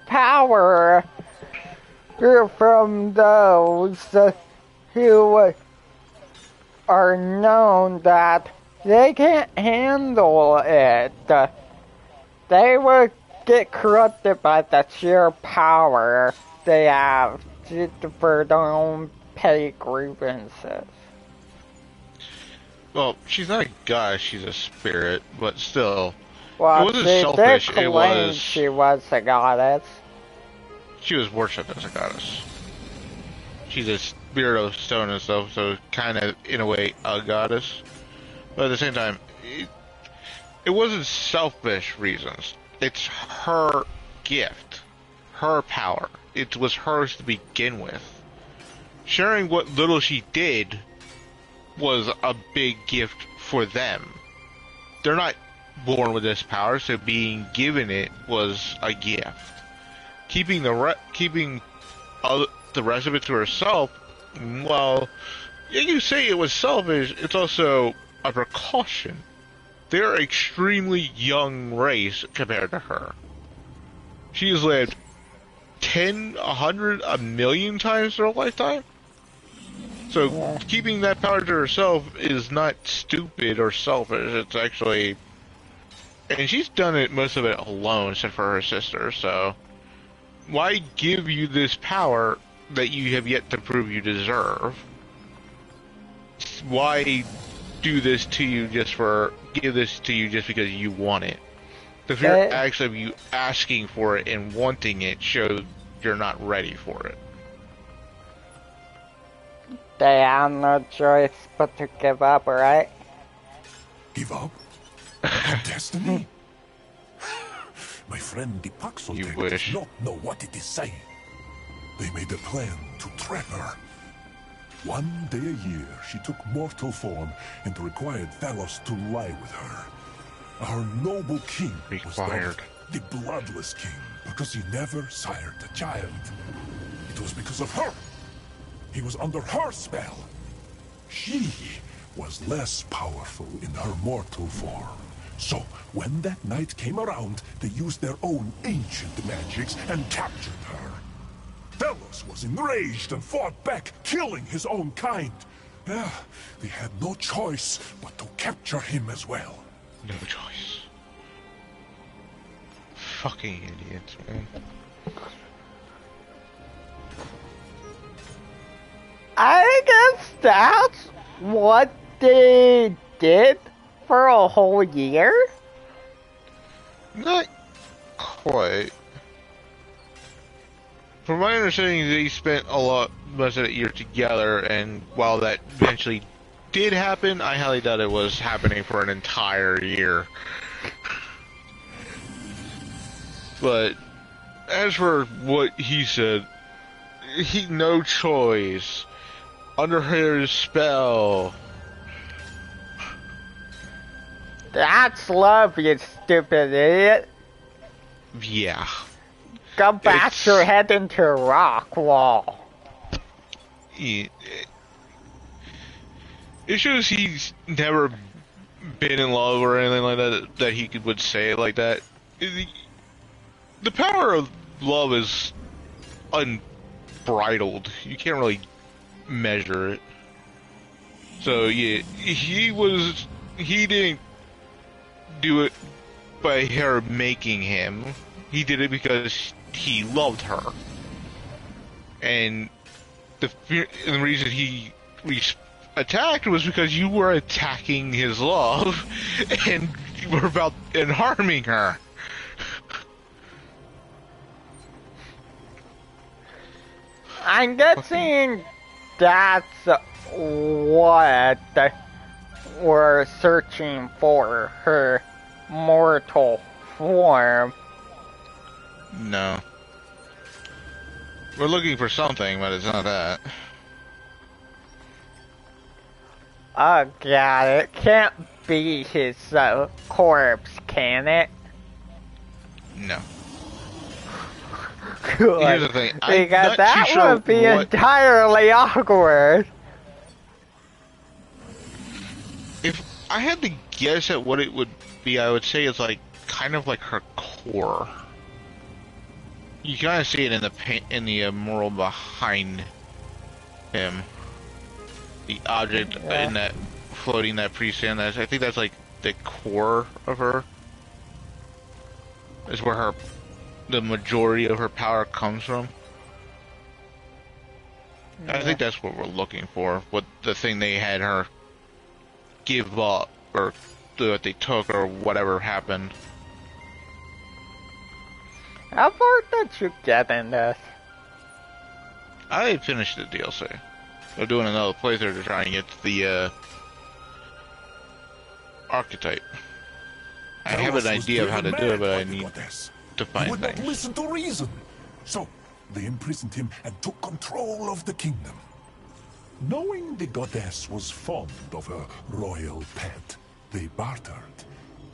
S1: power from those who are known that they can't handle it. They will get corrupted by the sheer power they have for their own petty grievances.
S2: Well, she's not a goddess, she's a spirit, but still.
S1: Well,
S2: It wasn't
S1: they
S2: selfish,
S1: did
S2: it
S1: claim
S2: was-
S1: she was a goddess.
S2: She was worshipped as a goddess. She's a spirit of stone and stuff, so kind of, in a way, a goddess. But at the same time, it wasn't selfish reasons. It's her gift. Her power. It was hers to begin with. Sharing what little she did was a big gift for them. They're not born with this power, so being given it was a gift. Keeping the rest of it to herself, well, you say it was selfish, it's also a precaution. They're an extremely young race compared to her. She has lived 10, 100, a million times in her lifetime. So keeping that power to herself is not stupid or selfish, it's actually... And she's done it, most of it alone, except for her sister, so... Why give you this power that you have yet to prove you deserve? Why do this to you give this to you just because you want it? The very act of you asking for it and wanting it shows you're not ready for it.
S1: They have no choice but to give up, right?
S3: Give up? On destiny? My friend the Paxotech does not know what it is saying. They made a plan to trap her. One day a year, she took mortal form and required Thalos to lie with her. Our noble king was dubbed the Bloodless King because he never sired a child. It was because of her. He was under her spell. She was less powerful in her mortal form. So, when that night came around, they used their own ancient magics and captured her. Thalos was enraged and fought back, killing his own kind. They had no choice but to capture him as well.
S2: No choice. Fucking idiots, man.
S1: I guess that's what they did for a whole year?
S2: Not quite. From my understanding, they spent most of the year together, and while that eventually did happen, I highly doubt it was happening for an entire year. But as for what he said, he no choice. Under his spell.
S1: That's love, you stupid idiot.
S2: Yeah.
S1: Go bash your head into a rock wall.
S2: It shows he's never been in love or anything like that he would say it like that. The power of love is unbridled. You can't really measure it. So yeah, he didn't do it by her making him. He did it because he loved her. And the reason he attacked was because you were attacking his love and harming her.
S1: I'm guessing that's what we're searching for, her mortal form.
S2: No. We're looking for something, but it's not that.
S1: Oh god, it can't be his corpse, can it?
S2: No.
S1: Good.
S2: Here's the thing.
S1: Because that would be entirely awkward.
S2: If I had to guess at what it would be, I would say it's like kind of like her core. You kind of see it in the mural behind him. The object in that floating that pre-stand. I think that's like the core of her. Is where the majority of her power comes from. Yeah. I think that's what we're looking for. What the thing they had her give up, or what they took, or whatever happened.
S1: How far did you get in this?
S2: I finished the DLC. I'm doing another playthrough to try and get the archetype. I have an idea of how to do it, but I need to find
S3: he would
S2: things.
S3: Not listen to reason. So they imprisoned him and took control of the kingdom. Knowing the goddess was fond of her royal pet, they bartered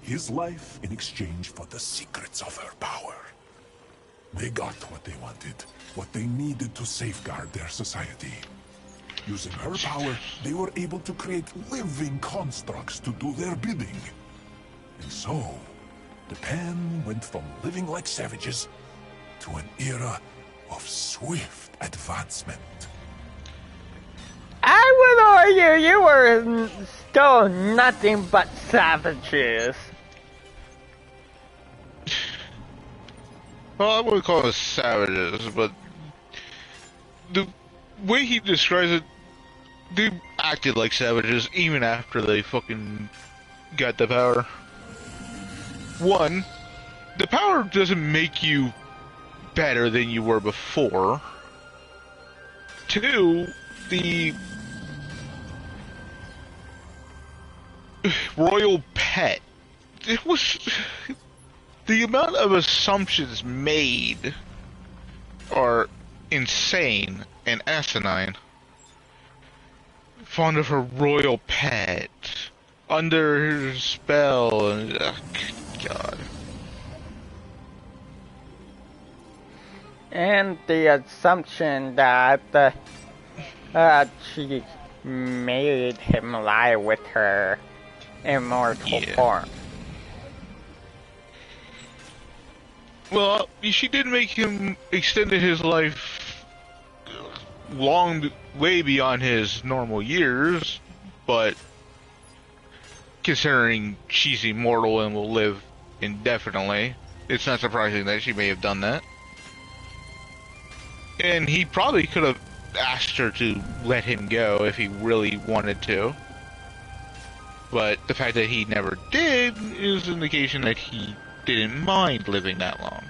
S3: his life in exchange for the secrets of her power. They got what they wanted, what they needed to safeguard their society. Using her power, they were able to create living constructs to do their bidding. And so, the Pen went from living like savages to an era of swift advancement.
S1: I would argue you were still nothing but savages.
S2: Well, I wouldn't call them savages, but the way he describes it, they acted like savages even after they fucking got the power. One, the power doesn't make you better than you were before. Two, the royal pet. It was... The amount of assumptions made are insane and asinine. Fond of her royal pet. Under her spell. And, God.
S1: And the assumption that she made him lie with her immortal form.
S2: Well, she did make him extended his life way beyond his normal years, but considering she's immortal and will live indefinitely, it's not surprising that she may have done that. And he probably could have asked her to let him go if he really wanted to. But the fact that he never did is an indication that he didn't mind living that long.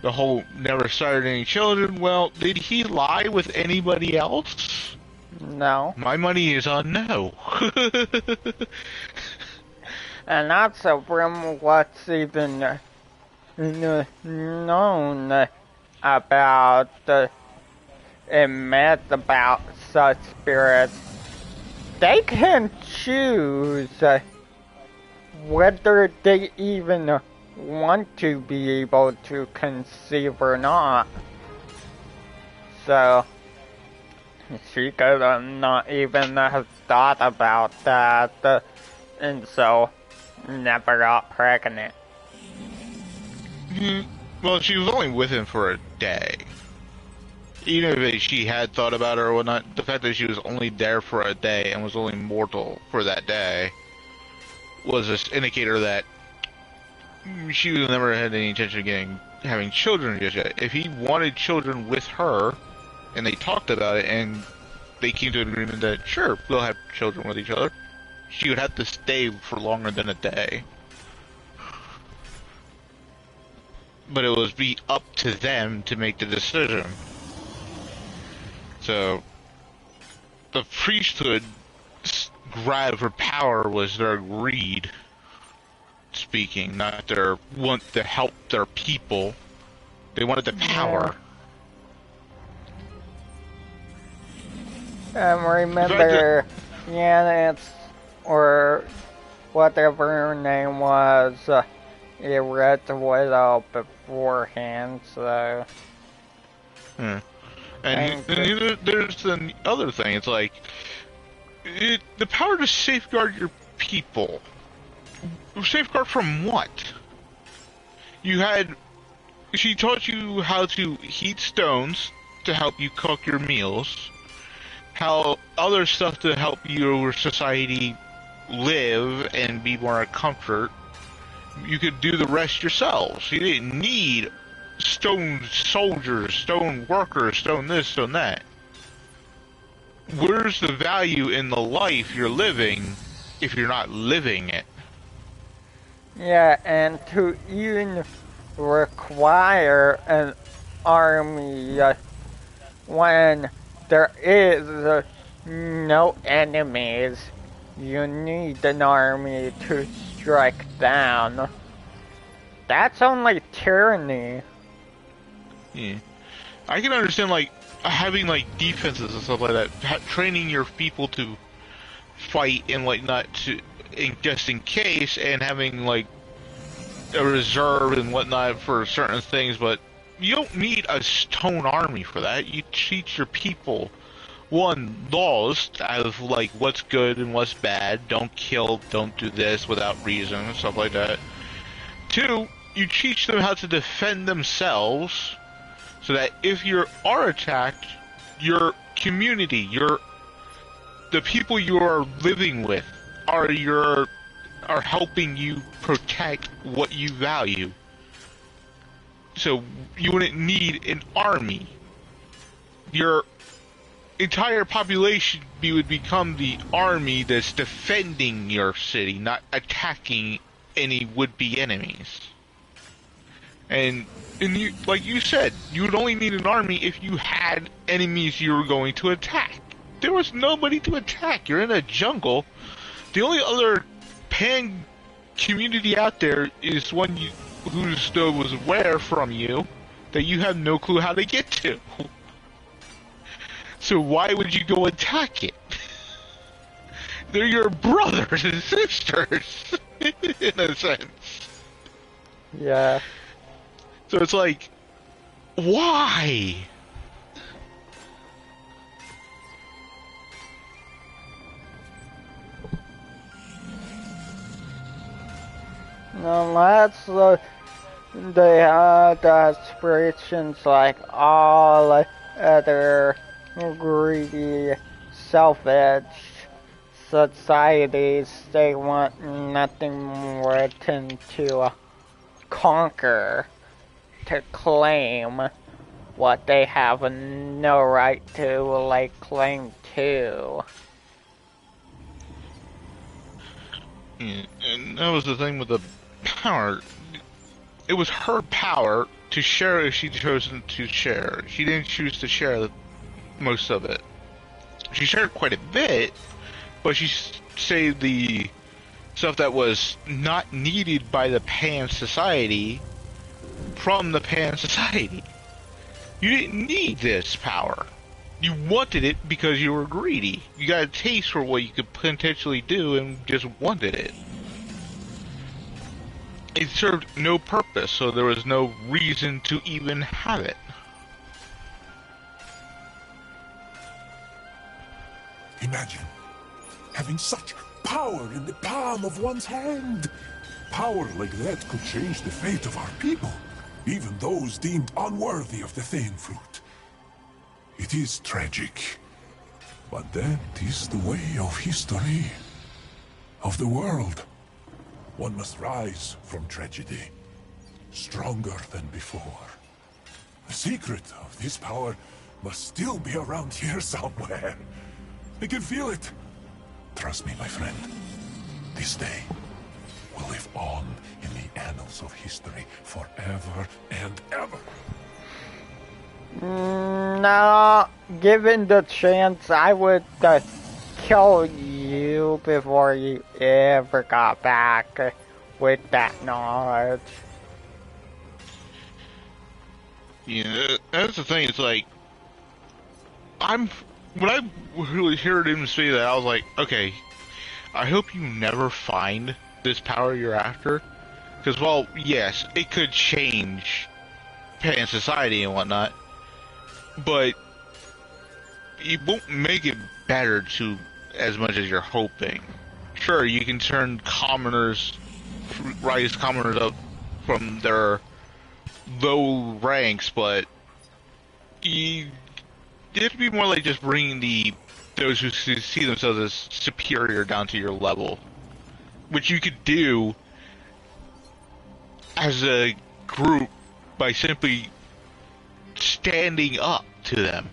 S2: The whole never started any children. Well, did he lie with anybody else?
S1: No.
S2: My money is on no.
S1: And also from what's even known about the myth about such spirits, they can choose whether they even want to be able to conceive or not. So she could not even have thought about that, and so never got pregnant.
S2: Well, she was only with him for a day. Even if she had thought about it or whatnot, the fact that she was only there for a day and was only mortal for that day was an indicator that she never had any intention of having children just yet. If he wanted children with her, and they talked about it, and they came to an agreement that, sure, we'll have children with each other, she would have to stay for longer than a day. But it was be up to them to make the decision. So, the priesthood's grab for power was their greed speaking, not their want to help their people. They wanted the power.
S1: Remember, Janet's, or whatever her name was, it read the widow beforehand, so...
S2: And there's the other thing, it's like, the power to safeguard your people. Safeguard from what? She taught you how to heat stones to help you cook your meals, how other stuff to help your society live and be more comfort. You could do the rest yourselves. You didn't need stone soldiers, stone workers, stone this, stone that. Where's the value in the life you're living if you're not living it?
S1: Yeah, and to even require an army when there is no enemies, you need an army to strike down. That's only tyranny.
S2: Yeah. I can understand, like, having, like, defenses and stuff like that, training your people to fight and whatnot, just in case, and having, like, a reserve and whatnot for certain things, but you don't need a stone army for that. You teach your people, one, laws of, like, what's good and what's bad. Don't kill, don't do this without reason, and stuff like that. Two, you teach them how to defend themselves, so that if you are attacked, your community, the people you are living with are helping you protect what you value. So you wouldn't need an army. Your entire population would become the army that's defending your city, not attacking any would-be enemies. And you, like you said, you would only need an army if you had enemies you were going to attack. There was nobody to attack. You're in a jungle. The only other pan community out there is one who's was aware from you that you have no clue how to get to. So why would you go attack it? They're your brothers and sisters, in a sense.
S1: Yeah.
S2: So it's like, why?
S1: Unless they had aspirations like all other greedy, selfish societies, they want nothing more than to conquer, to claim what they have no right to lay claim to.
S2: And that was the thing with the power. It was her power to share if she'd chosen to share. She didn't choose to share most of it. She shared quite a bit, but she saved the stuff that was not needed by the Pan Society from the Pan Society. You didn't need this power. You wanted it because you were greedy. You got a taste for what you could potentially do and just wanted it. It served no purpose, so there was no reason to even have it.
S3: Imagine having such power in the palm of one's hand. Power like that could change the fate of our people, even those deemed unworthy of the Thane fruit. It is tragic, but that is the way of history, of the world. One must rise from tragedy, stronger than before. The secret of this power must still be around here somewhere. I can feel it. Trust me, my friend. This day will live on in the annals of history forever and ever.
S1: No, given the chance, I would kill you before you ever got back with that knowledge.
S2: Yeah, that's the thing. It's like when I really heard him say that, I was like, okay, I hope you never find this power you're after, because well, yes, it could change Pan Society and whatnot, but it won't make it better to as much as you're hoping. Sure, you can turn rise commoners up from their low ranks, but you have to be more like just bringing those who see themselves as superior down to your level, which you could do as a group by simply standing up to them.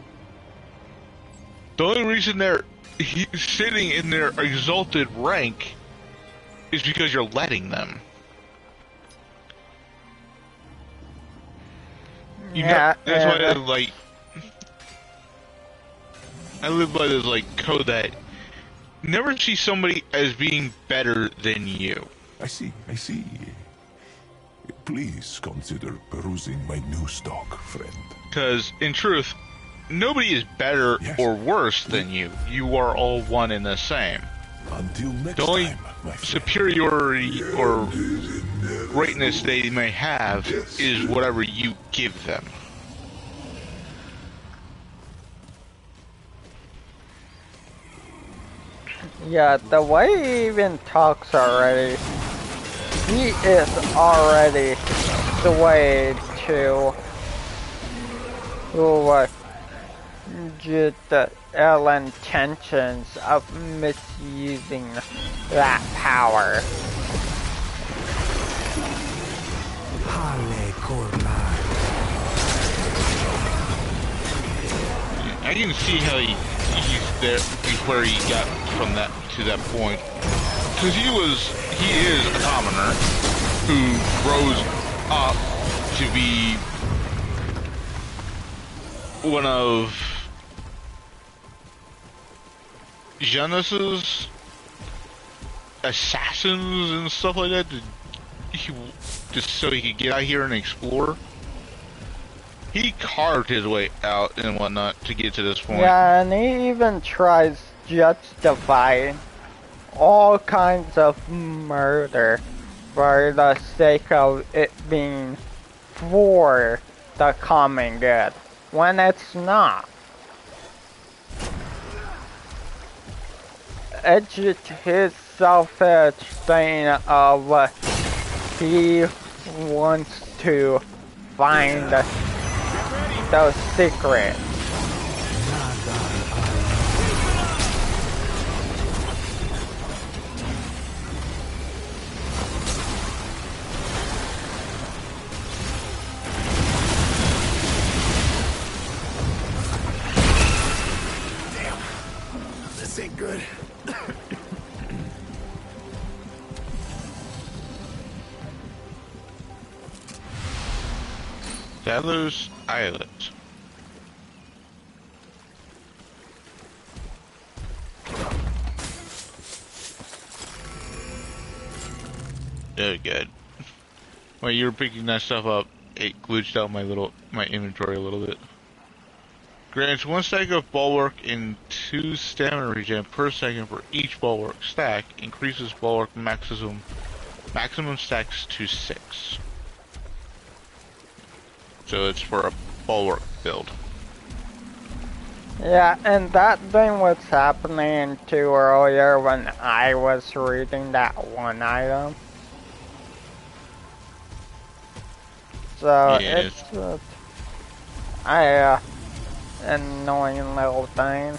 S2: The only reason they're sitting in their exalted rank is because you're letting them. That's why I live by this code that never see somebody as being better than you.
S3: I see. Please consider perusing my new stock, friend.
S2: Because, in truth, nobody is better or worse than you. You are all one and the same.
S3: Until next
S2: the only
S3: time, my friend.
S2: Superiority or greatness they may have is whatever you give them.
S1: Yeah, the way he even talks already, he is already swayed to just the ill intentions of misusing that power.
S2: I can see how he's there, where he got from that to that point, because he is a commoner who grows up to be one of Janus's assassins and stuff like that, just so he could get out here and explore. He carved his way out and whatnot to get to this point.
S1: Yeah, and he even tries justifying all kinds of murder for the sake of it being for the common good, when it's not. It's just his selfish thing of he wants to find those secrets.
S3: Damn, this ain't good.
S2: Delos Islet. Very good. While you were picking that stuff up, it glitched out my inventory a little bit. Grants 1 stack of bulwark and 2 stamina regen per second for each bulwark stack. Increases bulwark maximum stacks to 6. So it's for a bulwark build.
S1: Yeah, and that thing was happening too earlier when I was reading that one item. So
S2: Yes.
S1: it's annoying little thing.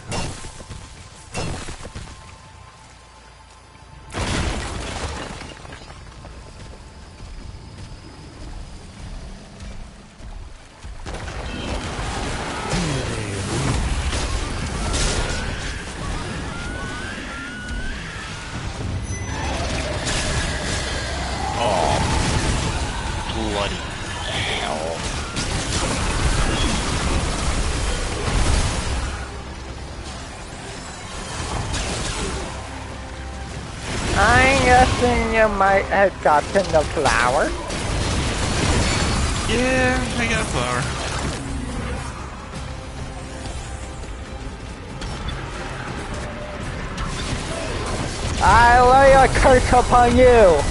S2: Bloody hell.
S1: I'm guessing you might have gotten the flower.
S2: Yeah, I got a flower.
S1: I lay a curse upon you.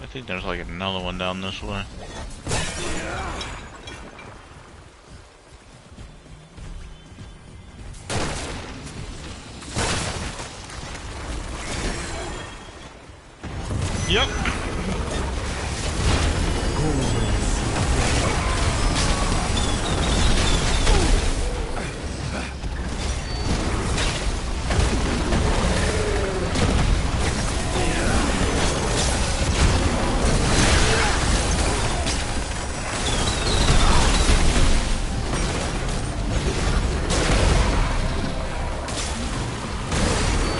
S2: I think there's like another one down this way. Yep.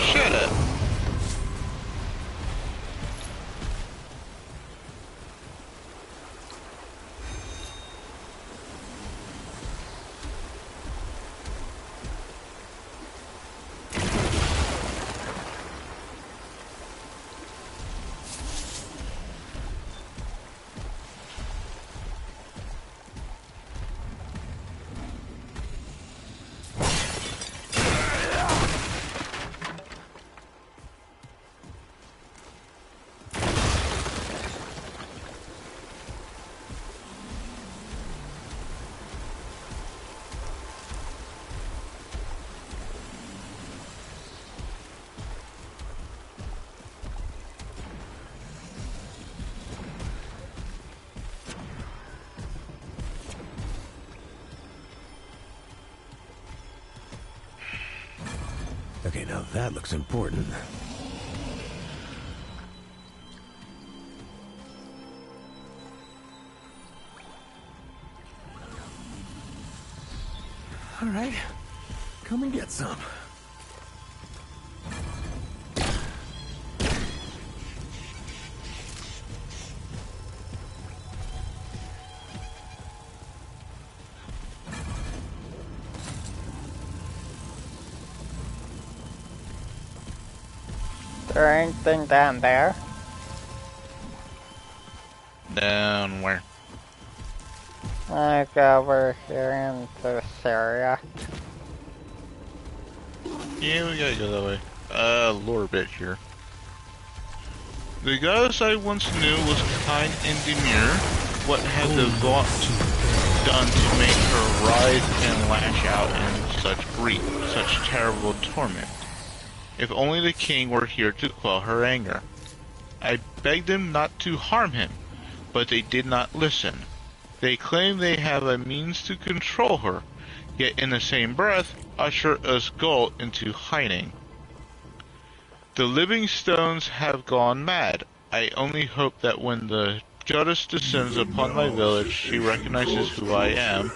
S2: Shut up.
S3: Okay, now that looks important. All right, come and get some.
S1: There ain't anything down there.
S2: Down where?
S1: Like over here in this area.
S2: Yeah, we gotta go that way. Lore bit here. The goddess I once knew was kind and demure. What had the Vaunt done to make her writhe and lash out in such grief, such terrible torment? If only the king were here to quell her anger. I begged them not to harm him, but they did not listen. They claim they have a means to control her, yet in the same breath usher us all into hiding. The living stones have gone mad. I only hope that when the justice descends upon my village, she recognizes who I am,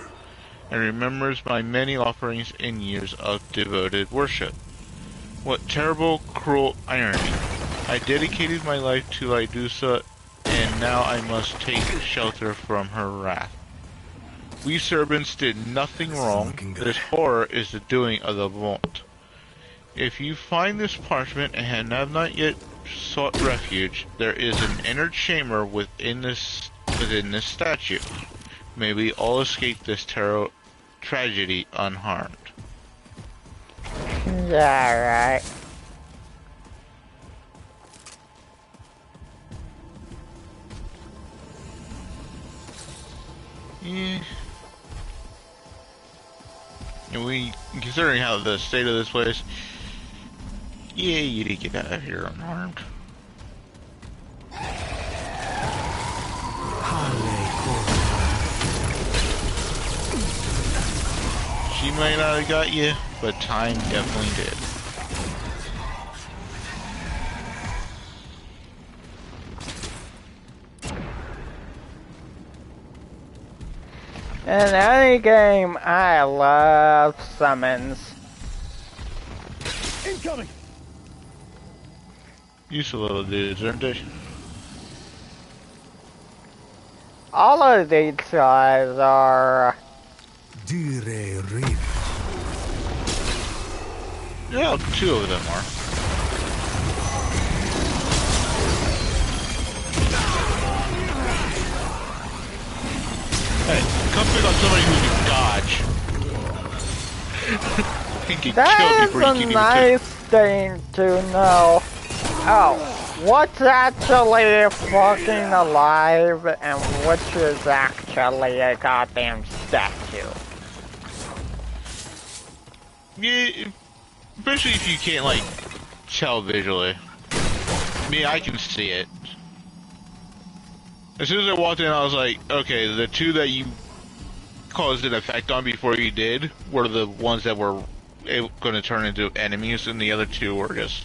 S2: and remembers my many offerings and years of devoted worship. What terrible, cruel irony. I dedicated my life to Lydusa, and now I must take shelter from her wrath. We servants did nothing wrong. This horror is the doing of the Vaunt. If you find this parchment and have not yet sought refuge, there is an inner chamber within this statue. May we all escape this tragedy unharmed.
S1: Yeah, right.
S2: Yeah. And considering how the state of this place, yeah, you did get out of here unharmed. She might not have got you, but time definitely did.
S1: In any game, I love summons.
S6: Incoming!
S2: Useful little dudes, aren't they?
S1: All of these guys are...
S2: Yeah, two of them are. Hey, come pick on somebody who can dodge. He can
S1: That
S2: kill
S1: is
S2: before you
S1: a
S2: can
S1: nice thing to know. Oh, what's actually fucking alive and which is actually a goddamn statue?
S2: Yeah, especially if you can't, like, tell visually. I mean, I can see it. As soon as I walked in, I was like, okay, the two that you caused an effect on before you did were the ones that were going to turn into enemies, and the other two were just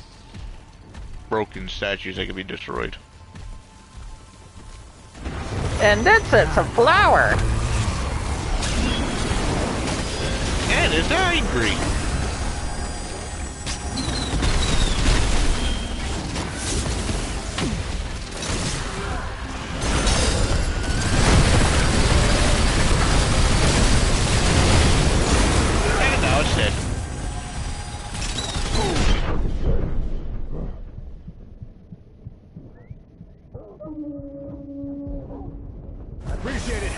S2: broken statues that could be destroyed.
S1: And this is a flower.
S2: And it's angry. And now it's dead.
S6: Appreciate it.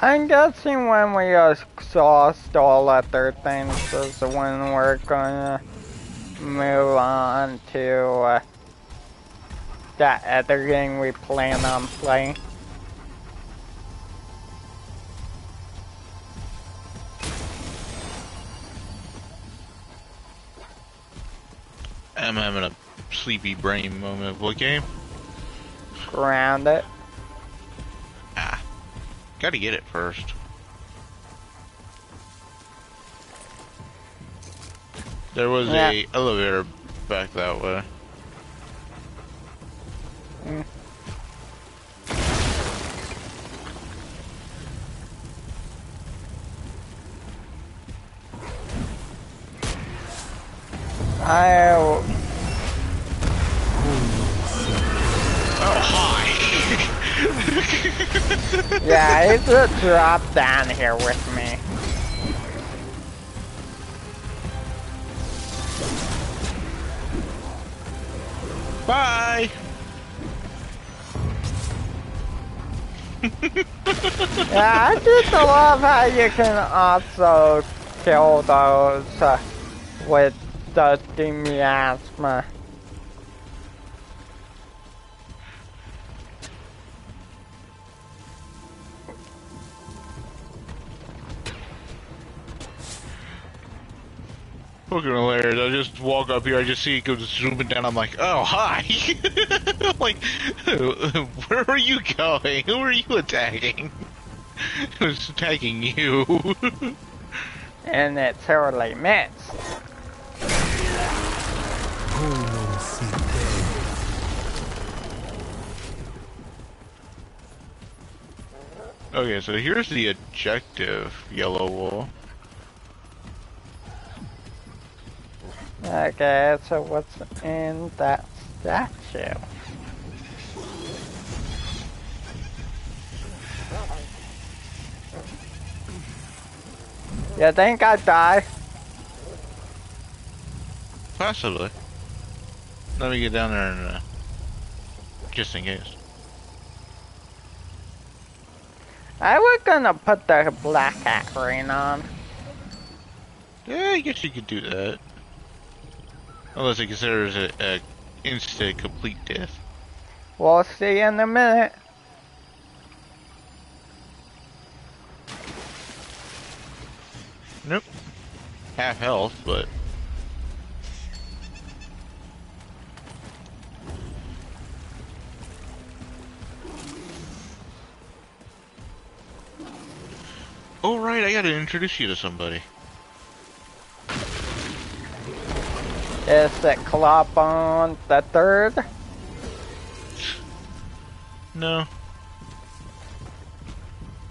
S1: I'm guessing when we exhaust all other things is when we're gonna move on to that other game we plan on playing.
S2: I'm having a sleepy brain moment. What game?
S1: Grounded.
S2: Ah. Gotta get it first. There was a elevator back that way.
S1: Mm.
S2: Oh, hi!
S1: Yeah, it's a drop down here with me.
S2: Bye!
S1: Yeah, I just love how you can also kill those with the miasma.
S2: Fucking hilarious. I just walk up here, I just see it go zooming down, I'm like, oh, hi! I'm like, where are you going? Who are you attacking? I was attacking you.
S1: And it totally missed.
S2: Okay, so here's the objective, Yellow Wool.
S1: Okay, so what's in that statue? You think I'd die?
S2: Possibly. Let me get down there and, just in case.
S1: I was gonna put the black hat ring on.
S2: Yeah, I guess you could do that. Unless it considers it a instant complete death.
S1: We'll see in a minute.
S2: Nope. Half health, but... Oh right, I gotta introduce you to somebody.
S1: Is it Clawbone the Third?
S2: No.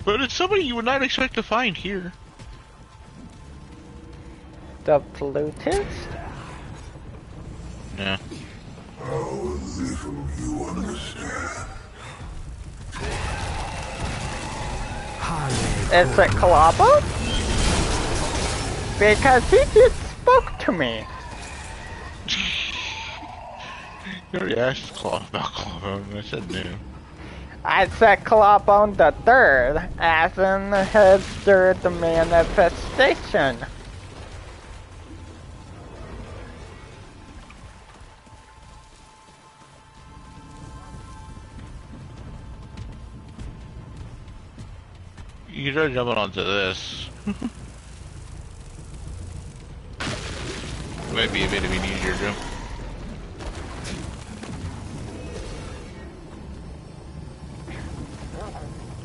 S2: But it's somebody you would not expect to find here.
S1: The flutist?
S2: No.
S3: How little you understand.
S1: Is it Clawbone? Because he just spoke to me.
S2: You already asked about Clawbone, I said no.
S1: I said Clawbone the Third, as in his third manifestation.
S2: You can try jumping onto this. Might be a bit of an easier jump.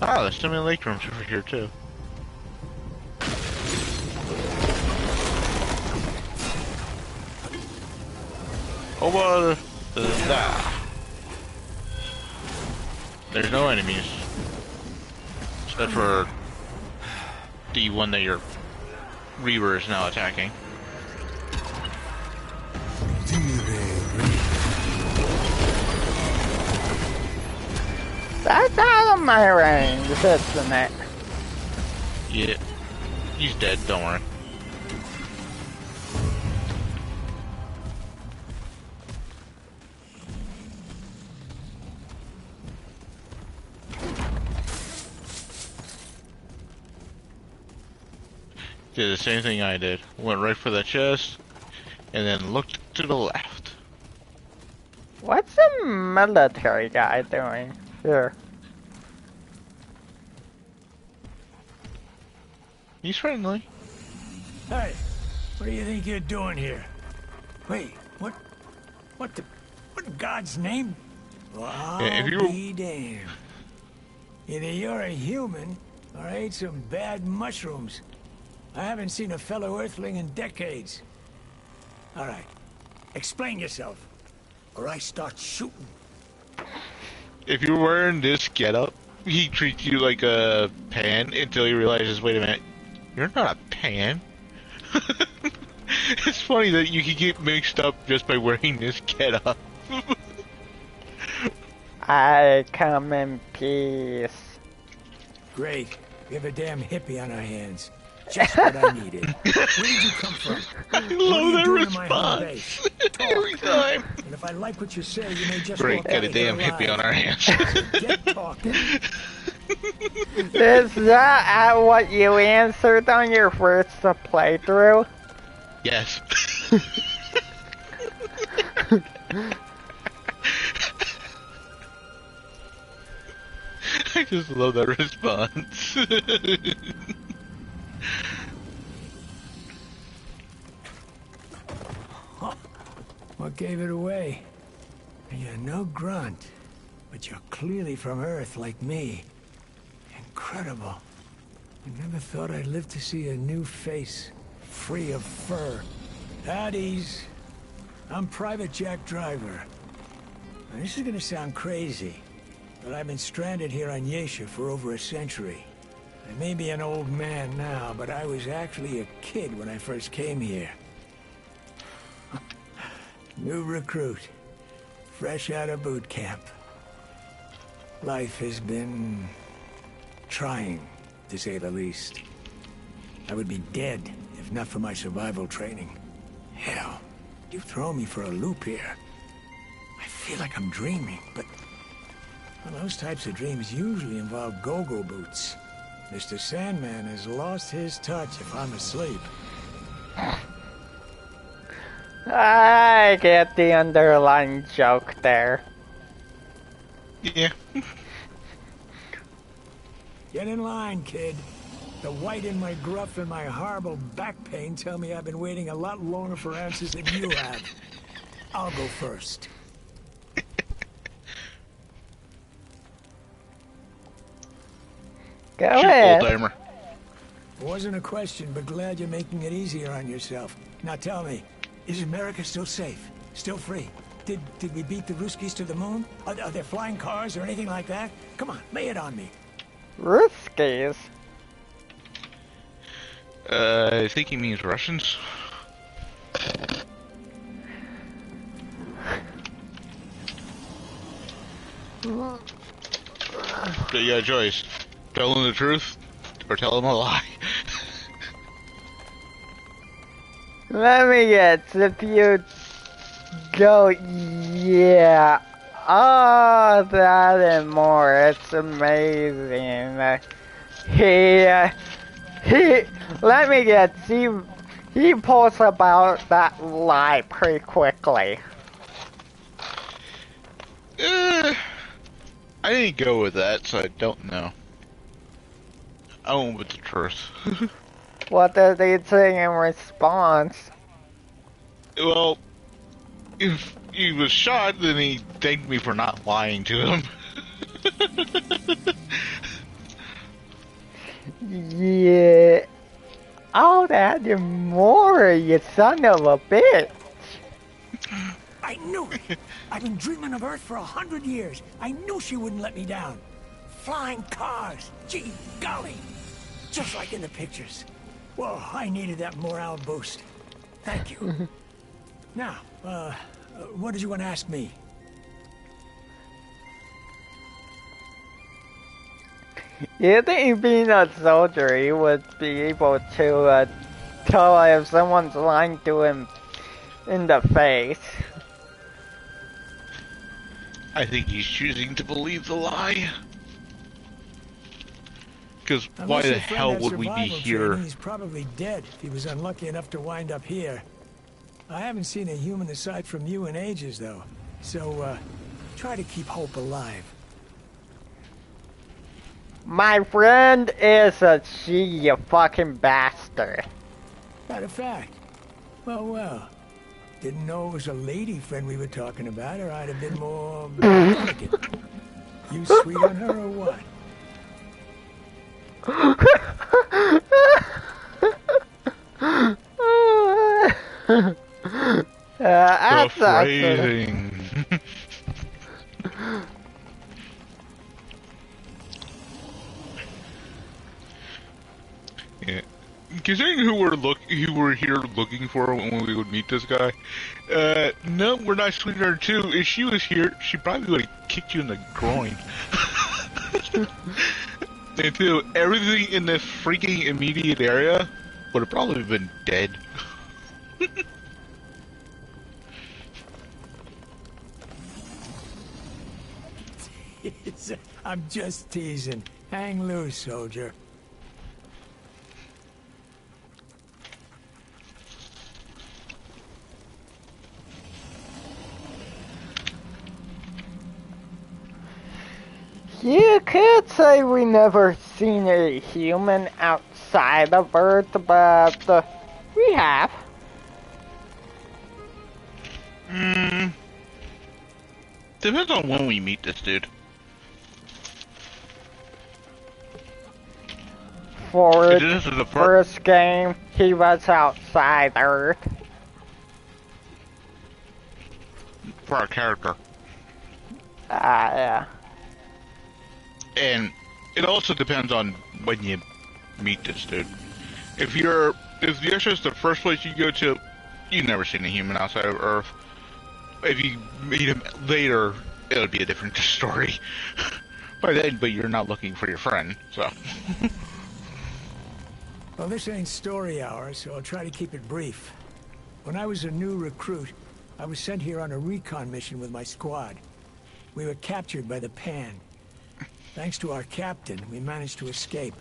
S2: Ah, there's so many lake rooms over here too. Over there. There's no enemies. Except for the one that your Reaver is now attacking.
S1: That's out of my range, isn't it?
S2: Yeah. He's dead, don't worry. Did the same thing I did. Went right for the chest, and then looked to the left.
S1: What's the military guy doing here?
S2: He's friendly.
S6: Hey, what do you think you're doing here? Wait, what in God's name? Well,
S2: Yeah, if you
S6: I'll be damned. Either you're a human, or I ate some bad mushrooms. I haven't seen a fellow Earthling in decades. All right, explain yourself, or I start shooting.
S2: If you're wearing this getup, he treats you like a pan until he realizes, wait a minute, you're not a pan. It's funny that you can get mixed up just by wearing this getup.
S1: I come in peace.
S6: Great, we have a damn hippie on our hands. Just what I needed. Where did you come from?
S2: I love that response. Every time.
S6: And if I like what you say, you may just
S2: Great,
S6: walk
S2: got
S6: out
S2: a
S6: of here
S2: damn hippie
S6: alive.
S2: on our hands.
S6: Get talking.
S1: Is that what you answered on your first playthrough?
S2: Yes. I just love that response.
S6: What gave it away? You're no grunt, but you're clearly from Earth like me. Incredible. I never thought I'd live to see a new face, free of fur. At ease. I'm Private Jack Driver. Now, this is gonna sound crazy, but I've been stranded here on Yesha for over a century. I may be an old man now, but I was actually a kid when I first came here. New recruit. Fresh out of boot camp. Life has been trying, to say the least. I would be dead if not for my survival training. Hell, you throw me for a loop here. I feel like I'm dreaming, but well, those types of dreams usually involve go-go boots. Mr. Sandman has lost his touch if I'm asleep.
S1: I get the underlying joke there.
S2: Yeah.
S6: Get in line, kid. The white in my gruff and my horrible back pain tell me I've been waiting a lot longer for answers than you have. I'll go first.
S1: Go
S2: Shoot,
S1: ahead.
S2: old-timer.
S6: It wasn't a question, but glad you're making it easier on yourself. Now tell me, is America still safe? Still free? Did we beat the Ruskies to the moon? Are there flying cars or anything like that? Come on, lay it on me.
S1: Ruskies?
S2: I think he means Russians. So you got a choice. Tell him the truth, or tell him a lie.
S1: Let me guess, if you go, yeah, oh, that and more, it's amazing. Let me guess, he posts about that lie pretty quickly.
S2: I didn't go with that, so I don't know. I went with the truth.
S1: What does he say in response?
S2: Well, if he was shot, then he thanked me for not lying to him.
S1: Yeah. Oh, that and more, you son of a bitch.
S6: I knew it! I've been dreaming of Earth for 100 years. I knew she wouldn't let me down. Flying cars! Gee golly! Just like in the pictures. Whoa, I needed that morale boost. Thank you. Now, what did you want to ask me?
S1: You think being a soldier, he would be able to tell if someone's lying to him in the face?
S2: I think he's choosing to believe the lie. Because why
S6: Unless
S2: the
S6: your friend
S2: hell
S6: had
S2: would we be
S6: survival
S2: here?
S6: training, he's probably dead if he was unlucky enough to wind up here. I haven't seen a human aside from you in ages, though. So, try to keep hope alive.
S1: My friend is a she, you fucking bastard.
S6: Matter of fact. Well, well. Didn't know it was a lady friend we were talking about, or I'd have been more delicate. You sweet on her or what?
S2: The
S1: That's awesome.
S2: phrasing. Yeah. Considering who we're here looking for when we would meet this guy, no, we're not Sweetheart 2. If she was here, she probably would have kicked you in the groin. And too, everything in this freaking immediate area would have probably been dead.
S6: I'm just teasing. Hang loose, soldier.
S1: You could say we never seen a human outside of Earth, but we have.
S2: Depends on when we meet this dude.
S1: For
S2: This is
S1: the
S2: the
S1: first game, he was outside Earth.
S2: for our character.
S1: Yeah.
S2: And it also depends on when you meet this dude. If this is the first place you go to, you've never seen a human outside of Earth. If you meet him later, it'll be a different story. But you're not looking for your friend, so.
S6: Well, this ain't story hour, so I'll try to keep it brief. When I was a new recruit, I was sent here on a recon mission with my squad. We were captured by the Pan. Thanks to our captain, we managed to escape.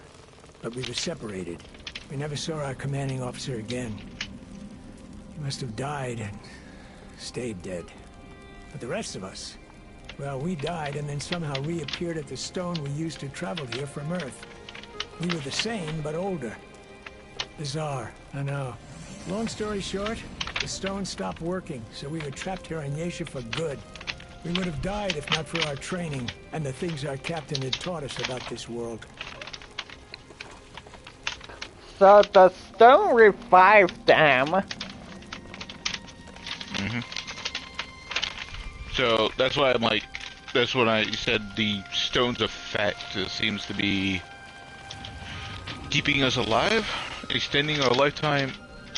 S6: But we were separated. We never saw our commanding officer again. He must have died and stayed dead. But the rest of us, well, we died and then somehow reappeared at the stone we used to travel here from Earth. We were the same, but older. Bizarre, I know. Long story short, the stone stopped working, so we were trapped here on Yesha for good. We would have died if not for our training and the things our captain had taught us about this world.
S1: So the stone revived them.
S2: So that's why I'm like, that's when I said the stone's effect seems to be keeping us alive, extending our lifetime,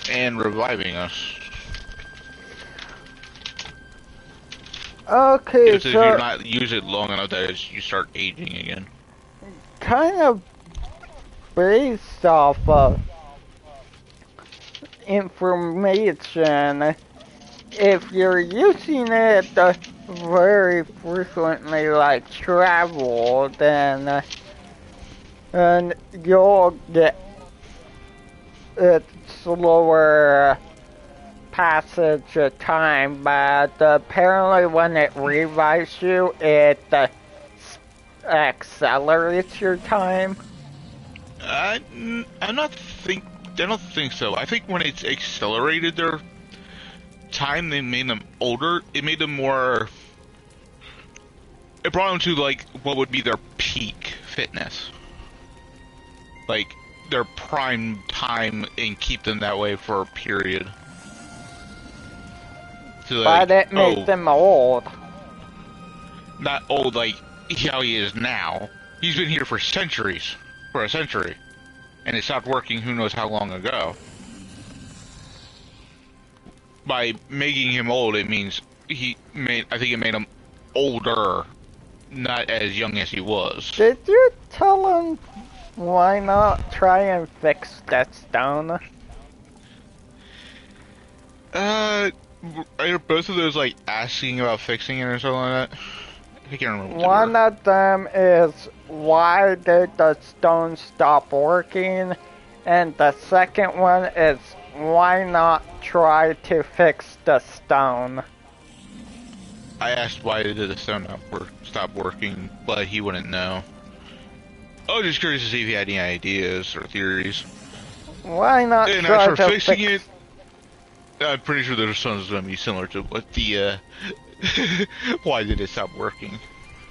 S2: and reviving us.
S1: Okay,
S2: If you're not use it long enough, that is, you start aging again.
S1: Kind of based off of information, if you're using it very frequently, like travel, then and you'll get it slower passage of time, but apparently when it revives you, it accelerates your time.
S2: I don't think so. I think when it's accelerated their time, they made them older. It made them more. It brought them to like what would be their peak fitness, like their prime time, and keep them that way for a period. So, like,
S1: But it made them old.
S2: Not old like how he is now. He's been here for centuries, for a century, and it stopped working who knows how long ago. By making him old, it means I think it made him older, not as young as he was.
S1: Did you tell him why not try and fix that stone?
S2: Are both of those like asking about fixing it or something like that? I can't remember.
S1: One of them is, why did the stone stop working? And the second one is, why not try to fix the stone?
S2: I asked why did the stone stop working, but he wouldn't know. I was just curious to see if he had any ideas or theories.
S1: Why not
S2: and
S1: try
S2: as for
S1: to
S2: fixing
S1: fix...
S2: it, I'm pretty sure the stone's going to be similar to what the why did it stop working?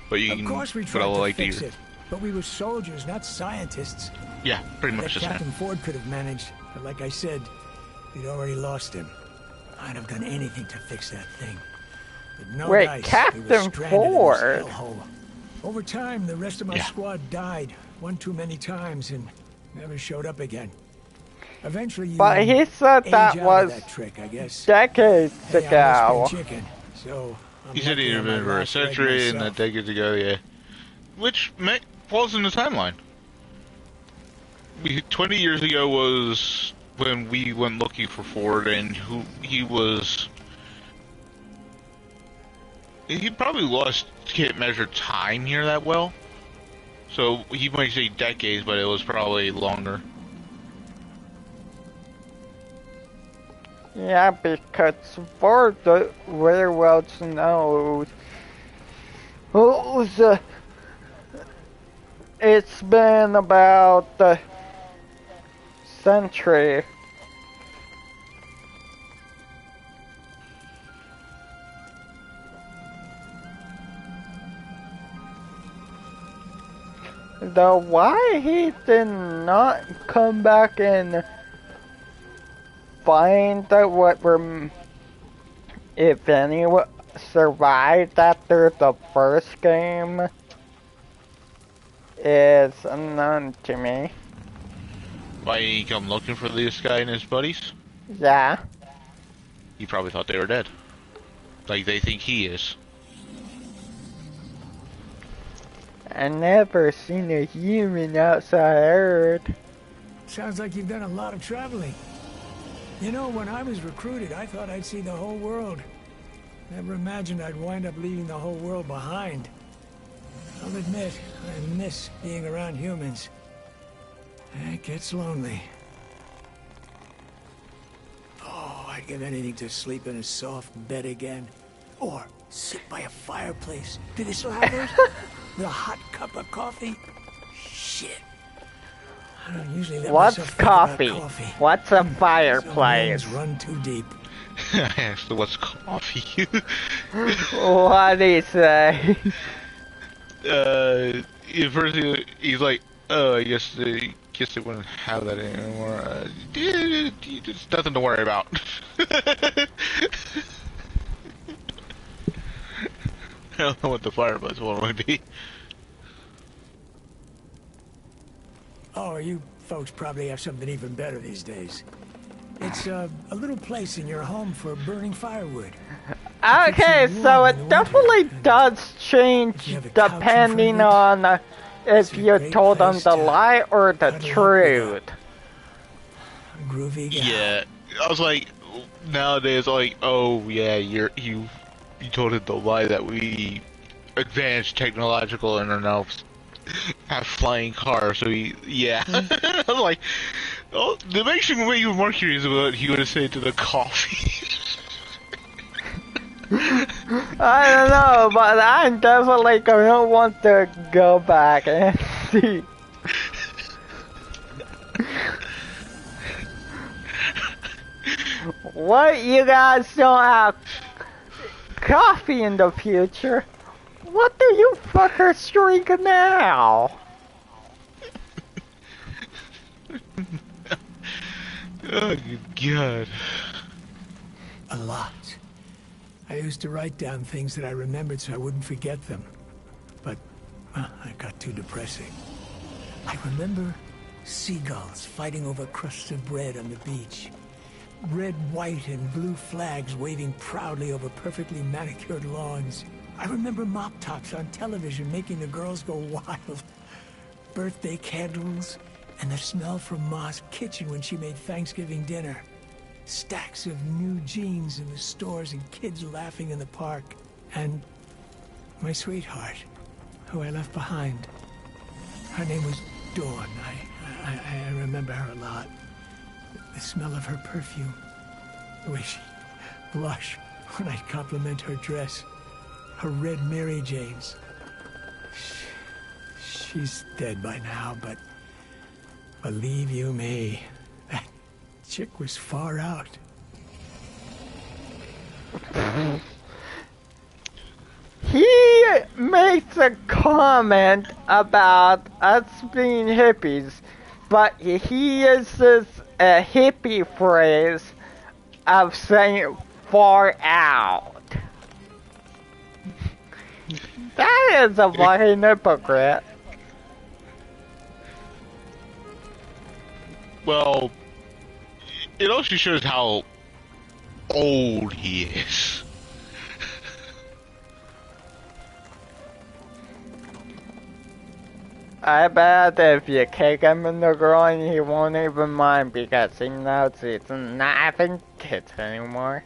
S2: But you
S6: Of course we tried to
S2: like
S6: fix it, but we were soldiers, not scientists.
S2: Yeah, pretty much the same.
S6: Captain Ford could have managed, but like I said, we'd already lost him. I'd have done anything to fix that thing. But no
S1: Wait,
S6: dice.
S1: Captain
S6: We were stranded
S1: Ford?
S6: in this hellhole. Over time, the rest of my squad died one too many times and never showed up again. Eventually, you
S1: But he said that
S6: age out
S1: was
S6: of that trick, I guess.
S1: decades
S6: Hey,
S1: ago.
S6: I'm chicken, so I'm
S2: He said
S6: lucky
S2: he'd
S6: I'm
S2: been
S6: my
S2: for a
S6: last leg
S2: century and
S6: myself.
S2: decades ago, yeah. Which falls in the timeline. 20 years ago was when we went looking for Ford, and he probably can't measure time here that well. So he might say decades, but it was probably longer.
S1: Yeah, because Ford very well knows who's It's been about a century. Though why he did not come back and find out what were, if any, survived after the first game is unknown to me.
S2: Why he come looking for this guy and his buddies?
S1: Yeah.
S2: He probably thought they were dead. Like they think he is.
S1: I never seen a human outside Earth.
S6: Sounds like you've done a lot of traveling. You know, when I was recruited, I thought I'd see the whole world. Never imagined I'd wind up leaving the whole world behind. I'll admit, I miss being around humans. It gets lonely. Oh, I'd give anything to sleep in a soft bed again. Or sit by a fireplace. Do they still have those? With a hot cup of coffee? Shit. I don't usually let
S1: What's
S6: myself think about
S1: coffee? What's a fireplace?
S6: Some run too deep.
S2: I asked him what's coffee.
S1: What do you say?
S2: First he's like, oh, I guess they wouldn't have that anymore. It's nothing to worry about. I don't know what the fireplace one would be.
S6: Oh, you folks probably have something even better these days. It's a little place in your home for burning firewood.
S1: Okay, so it definitely does change depending on if you told them the lie or the truth.
S6: Groovy guy.
S2: Yeah, I was like, nowadays, like, oh yeah, you told it the lie that we advanced technological and are now have flying cars. So yeah, I was like, oh, that makes me way more curious about what he would have said to the coffee.
S1: I don't know, but I'm definitely gonna want to go back and see. What, you guys don't have coffee in the future? What do you fuckers drink now?
S2: Oh, God.
S6: A lot. I used to write down things that I remembered so I wouldn't forget them. But, well, it got too depressing. I remember seagulls fighting over crusts of bread on the beach. Red, white, and blue flags waving proudly over perfectly manicured lawns. I remember mop tops on television making the girls go wild. Birthday candles, and the smell from Ma's kitchen when she made Thanksgiving dinner. Stacks of new jeans in the stores and kids laughing in the park. And my sweetheart, who I left behind. Her name was Dawn. I remember her a lot. The smell of her perfume. The way she blushed when I'd compliment her dress. Her red Mary Janes. She's dead by now, but believe you me, that chick was far out.
S1: He makes a comment about us being hippies, but he uses a hippie phrase of saying far out. That is a fucking hypocrite.
S2: Well, it also shows how old he is.
S1: I bet if you kick him in the groin, he won't even mind because he knows he's not having kids anymore.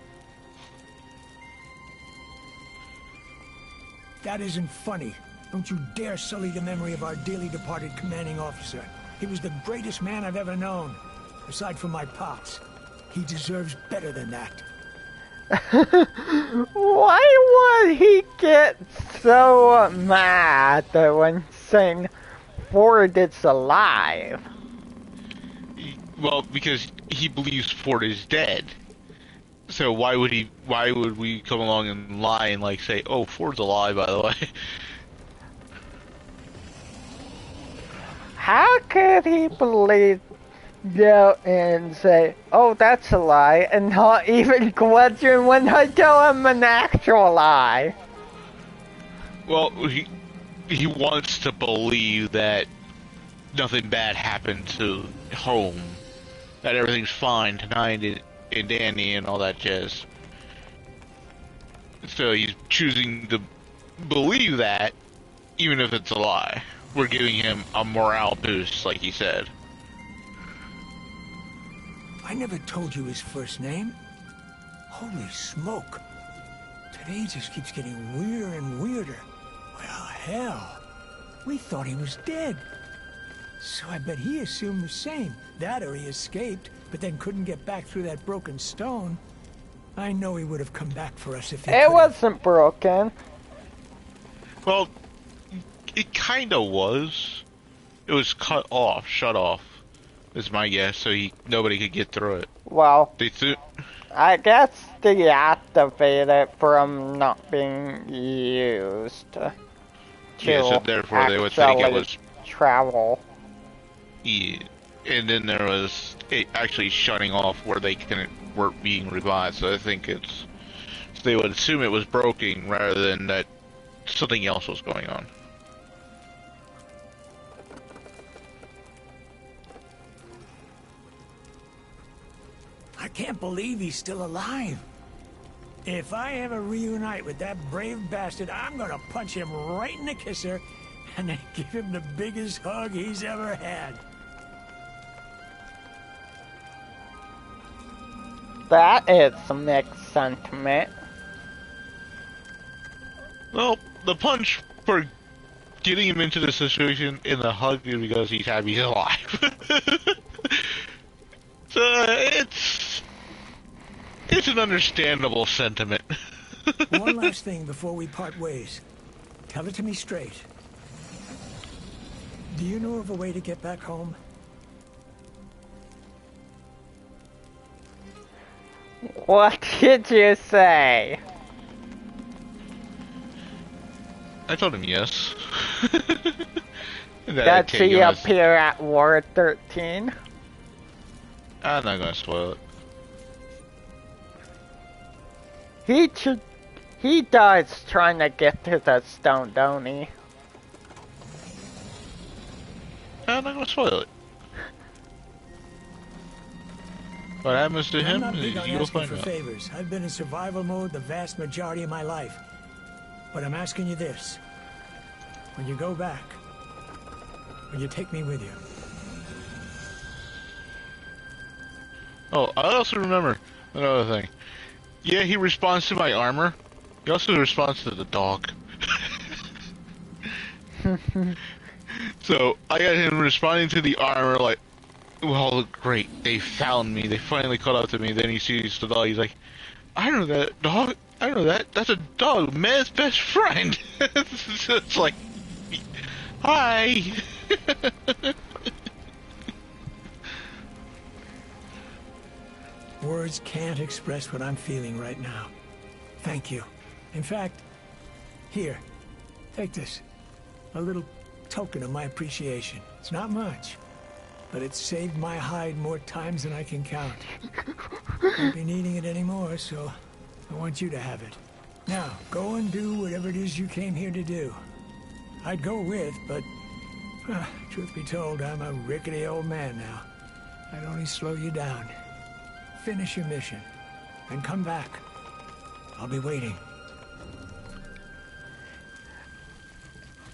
S6: That isn't funny. Don't you dare sully the memory of our dearly departed commanding officer. He was the greatest man I've ever known. Aside from my pops. He deserves better than that.
S1: Why would he get so mad when saying Ford is alive.
S2: Well, because he believes Ford is dead. So why would we come along and lie and like say, oh, Ford's alive, by the way?
S1: How could he believe that and say, oh, that's a lie, and not even question when I tell him an actual lie?
S2: Well, he wants to believe that nothing bad happened to home, that everything's fine tonight and Danny and all that jazz. So he's choosing to believe that, even if it's a lie. We're giving him a morale boost, like he said.
S6: I never told you his first name. Holy smoke. Today just keeps getting weirder and weirder. Well, hell. We thought he was dead. So I bet he assumed the same. That or he escaped, but then couldn't get back through that broken stone. I know he would have come back for us if he
S1: It wasn't broken.
S2: Well, it kinda was. It was cut off, shut off, is my guess, so nobody could get through it.
S1: Well,
S2: They
S1: I guess deactivate it from not being used.
S2: Yeah, so therefore they would think it was
S1: travel.
S2: Yeah, and then there was it actually shutting off where they weren't being revived. So I think they would assume it was broken rather than that something else was going on.
S6: I can't believe he's still alive. If I ever reunite with that brave bastard, I'm gonna punch him right in the kisser and then give him the biggest hug he's ever had.
S1: That is a mixed sentiment.
S2: Well, the punch for getting him into the situation in the hug is because he's happy he's alive. So it's an understandable sentiment.
S6: One last thing before we part ways. Tell it to me straight. Do you know of a way to get back home?
S1: What did you say?
S2: I told him yes.
S1: Does he appear at Ward 13?
S2: I'm not gonna spoil it.
S1: He dies trying to get to the stone, don't he?
S2: I'm not gonna spoil it. What happens to him,
S6: I'm not big on
S2: you'll
S6: asking
S2: find
S6: for
S2: out.
S6: favors. I've been in survival mode the vast majority of my life. But I'm asking you this. When you go back, will you take me with you?
S2: Oh, I also remember another thing. Yeah, he responds to my armor. He also responds to the dog. So, I got him responding to the armor like, well, great, they found me. They finally caught up to me. Then he sees the dog. He's like, I know that dog. I know that. That's a dog. Man's best friend. So it's like, hi.
S6: Words can't express what I'm feeling right now. Thank you. In fact, here, take this. A little token of my appreciation. It's not much, but it's saved my hide more times than I can count. Won't be needing it anymore, so I want you to have it. Now, go and do whatever it is you came here to do. I'd go with, but truth be told, I'm a rickety old man now. I'd only slow you down. Finish your mission, and come back. I'll be waiting.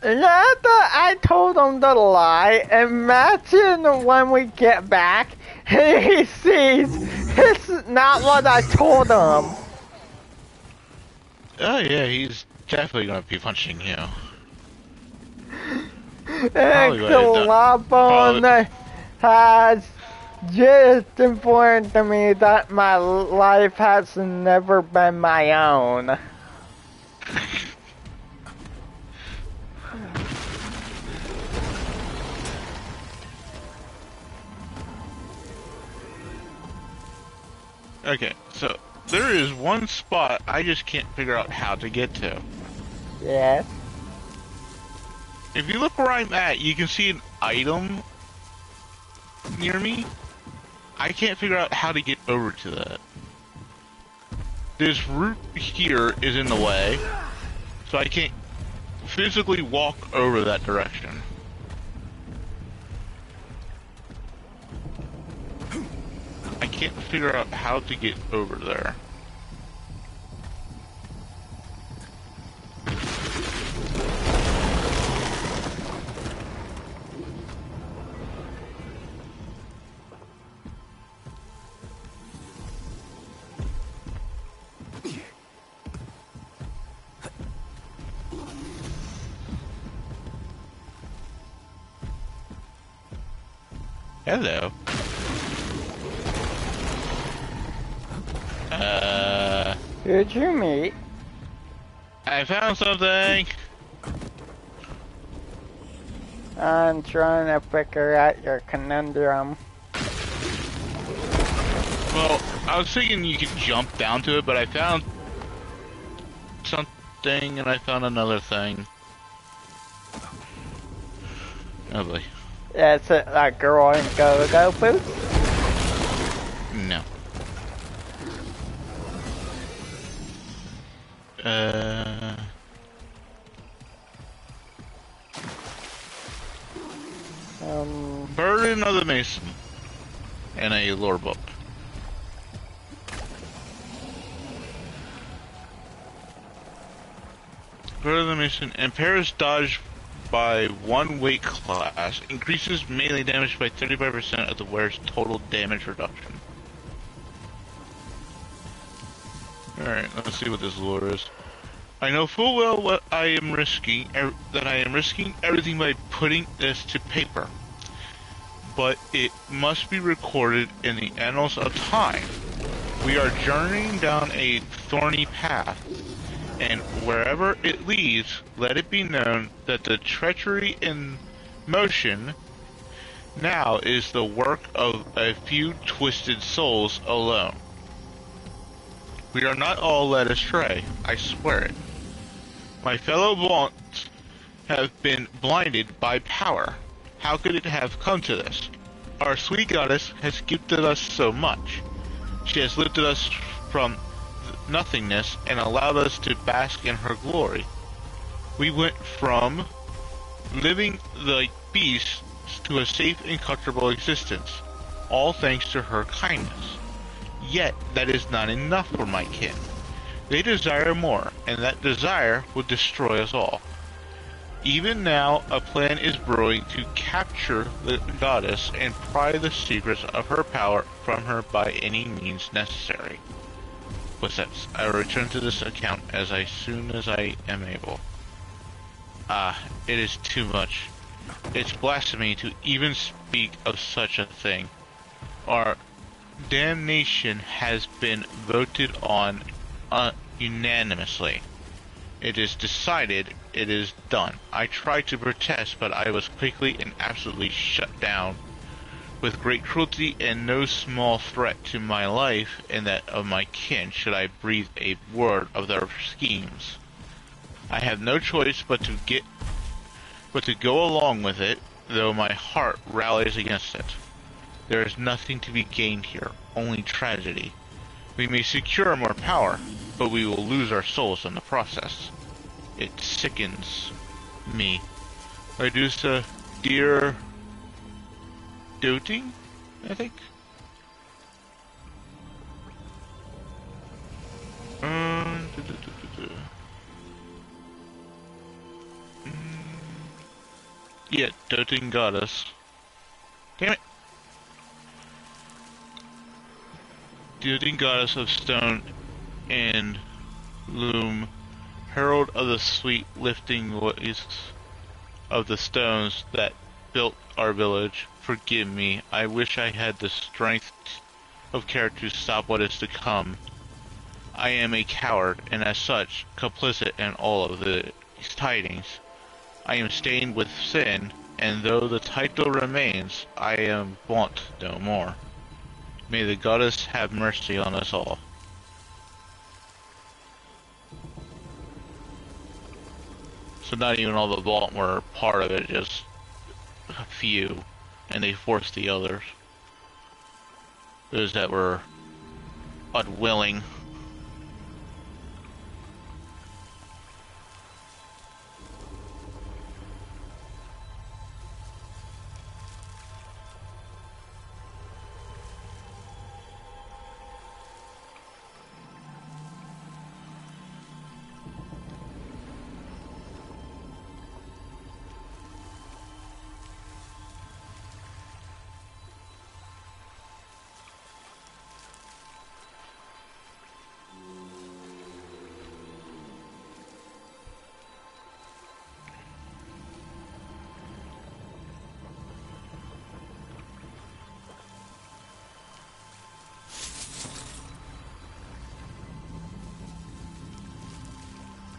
S1: Not that I told him to lie. Imagine when we get back and he sees it's not what I told him.
S2: Oh yeah, he's definitely gonna be punching you.
S1: Exalabon has just informed me that my life has never been my own.
S2: Okay, so there is one spot I just can't figure out how to get to.
S1: Yes.
S2: If you look where I'm at, you can see an item near me. I can't figure out how to get over to that. This route here is in the way, so I can't physically walk over that direction. I can't figure out how to get over there. Hello.
S1: Who'd you meet?
S2: I found something.
S1: I'm trying to figure out your conundrum.
S2: Well, I was thinking you could jump down to it, but I found something and I found another thing. Oh boy.
S1: Is it like girl in go-go boots?
S2: No. Burden of the Mason. And a lore book. Burden of the Mason. Impairs dodge by 1 weight class. Increases melee damage by 35% of the wearer's total damage reduction. Alright, let's see what this lore is. I know full well what I am risking, that I am risking everything by putting this to paper. But it must be recorded in the annals of time. We are journeying down a thorny path, and wherever it leads, let it be known that the treachery in motion now is the work of a few twisted souls alone. We are not all led astray, I swear it. My fellow bonds have been blinded by power. How could it have come to this? Our sweet goddess has gifted us so much. She has lifted us from nothingness and allowed us to bask in her glory. We went from living like beasts to a safe and comfortable existence, all thanks to her kindness. Yet that is not enough for my kin. They desire more, and that desire will destroy us all. Even now, a plan is brewing to capture the goddess and pry the secrets of her power from her by any means necessary. What's that? I will return to this account as soon as I am able. It is too much. It's blasphemy to even speak of such a thing. Our damnation has been voted on unanimously. It is decided, it is done. I tried to protest, but I was quickly and absolutely shut down. With great cruelty and no small threat to my life and that of my kin should I breathe a word of their schemes. I have no choice but to go along with it, though my heart rallies against it. There is nothing to be gained here, only tragedy. We may secure more power, but we will lose our souls in the process. It sickens me. Medusa, dear doting, I think. Yeah, doting goddess. Damn it. Doting goddess of stone and loom, herald of the sweet lifting voice of the stones that built our village, forgive me. I wish I had the strength of character to stop what is to come. I am a coward, and as such, complicit in all of these tidings. I am stained with sin, and though the title remains, I am vaunt no more. May the goddess have mercy on us all. So not even all the vault were part of it, just a few, and they forced the others. Those that were unwilling.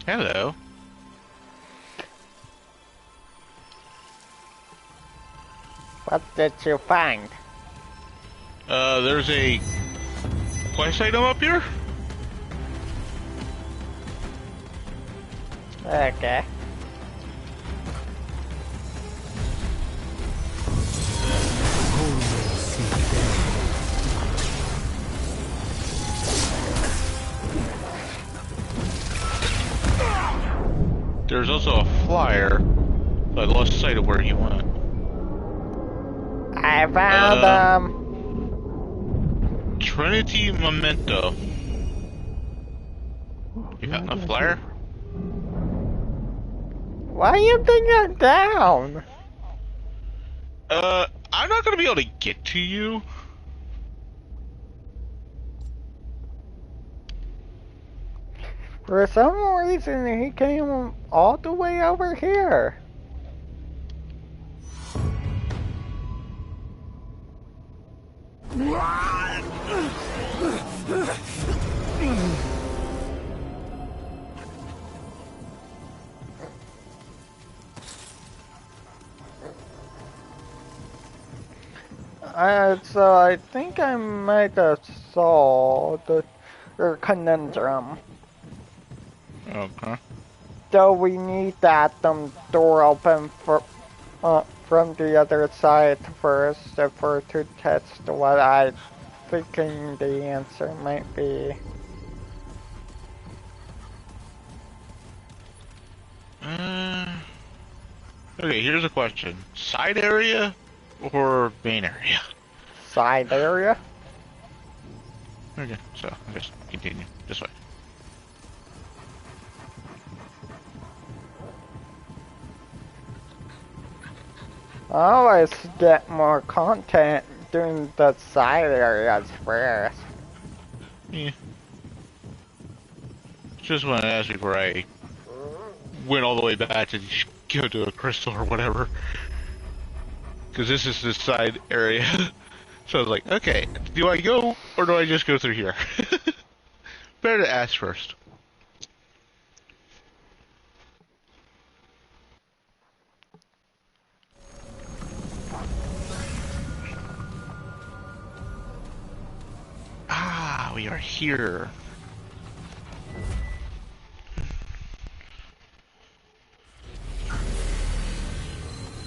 S2: Hello.
S1: What did you find?
S2: There's a quest item up here?
S1: Okay.
S2: There's also a flyer, but I lost sight of where he went.
S1: I found
S2: Trinity Memento. You got a flyer?
S1: Why you think I'm down?
S2: I'm not gonna be able to get to you.
S1: For some reason, he came all the way over here. So I think I might have solved the conundrum.
S2: Okay.
S1: Though we need that door open for from the other side first for to test what I thinking the answer might be.
S2: Okay, here's a question. Side area or main area?
S1: Side area?
S2: Okay, so I guess continue this way.
S1: I always get more content doing the side areas first.
S2: Yeah. Just wanted to ask before I went all the way back to go to a crystal or whatever. Because this is the side area. So I was like, okay, do I go or do I just go through here? Better to ask first. Ah, we are here.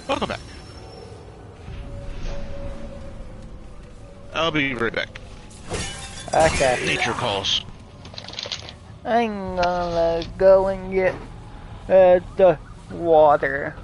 S2: Welcome back. I'll be right back.
S1: Okay.
S2: Nature calls.
S1: I'm gonna go and get the water.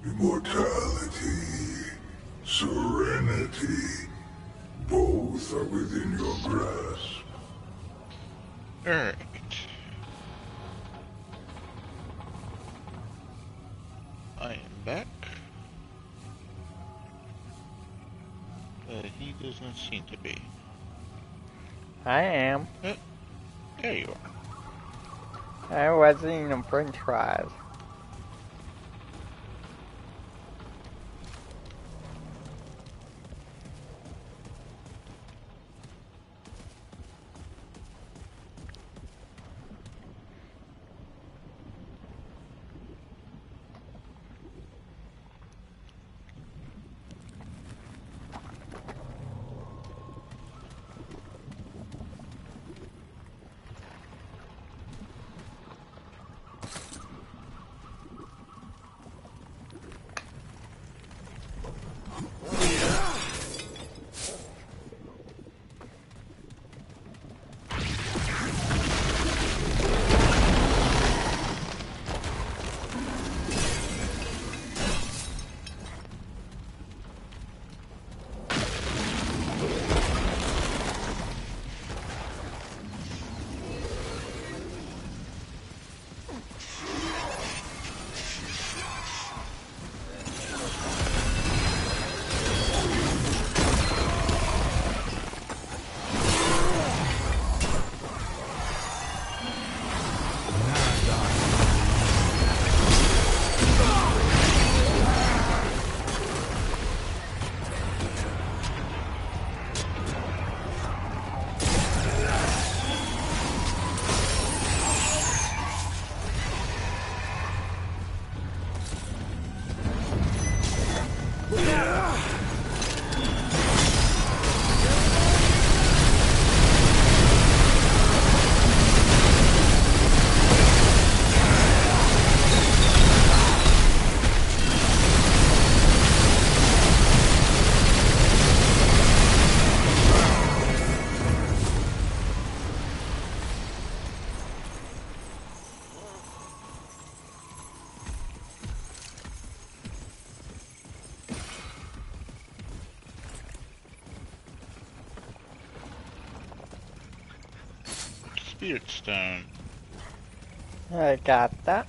S3: Immortality, serenity, both are within your grasp.
S2: Alright. I am back. But he does not seem to be.
S1: I am.
S2: There you are.
S1: I was eating french fries.
S2: Spirit Stone.
S1: I got that.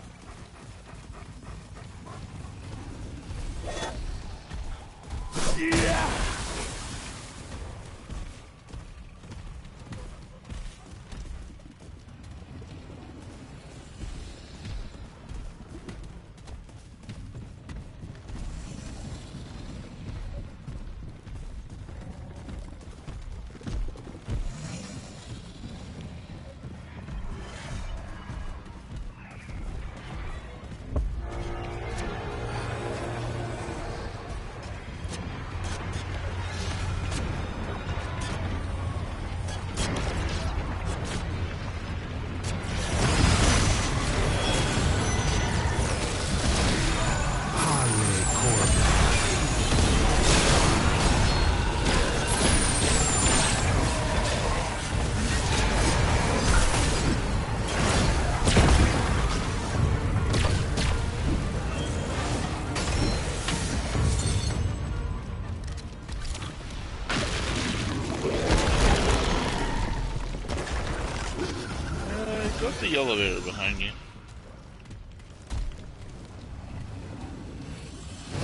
S2: What's the elevator behind you?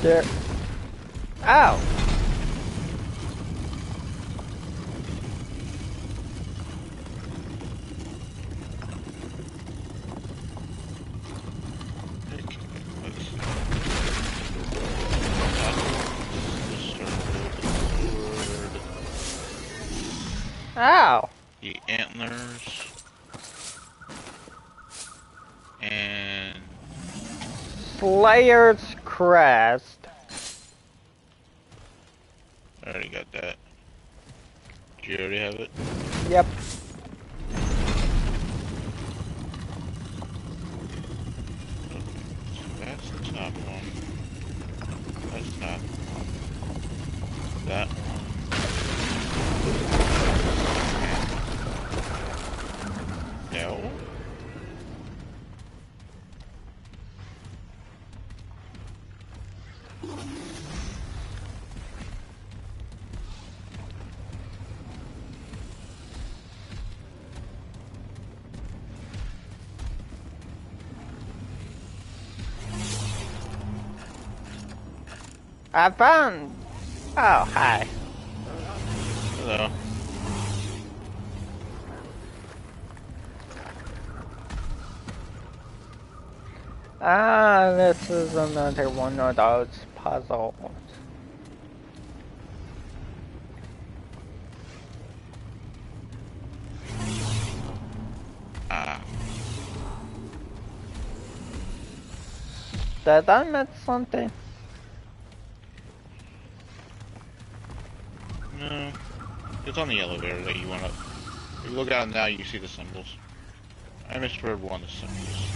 S1: There. Ow! Ow!
S2: The antlers. And
S1: Slayer's Crest.
S2: I already got that. Did you already have it?
S1: Yep.
S2: So that's the top one. That's top one. That one. No.
S1: I found. Oh, hi.
S2: Hello.
S1: Ah, this is another one of those puzzles. Did I miss something?
S2: No. It's on the elevator that you went up. If you look out now, you see the symbols. I misread one of the symbols.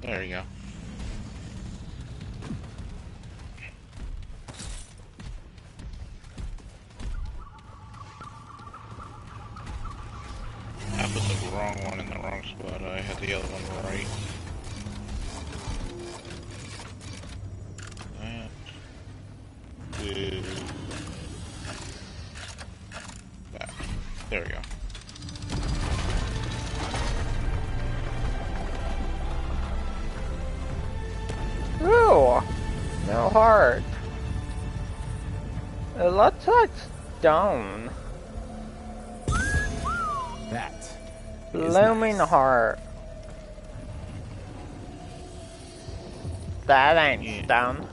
S2: There you go. I put the wrong one in the wrong spot. I had the other one right. That. There we go.
S1: Ooh, no heart. It looks like stone.
S7: That
S1: Blooming
S7: nice.
S1: heart. That ain't stone.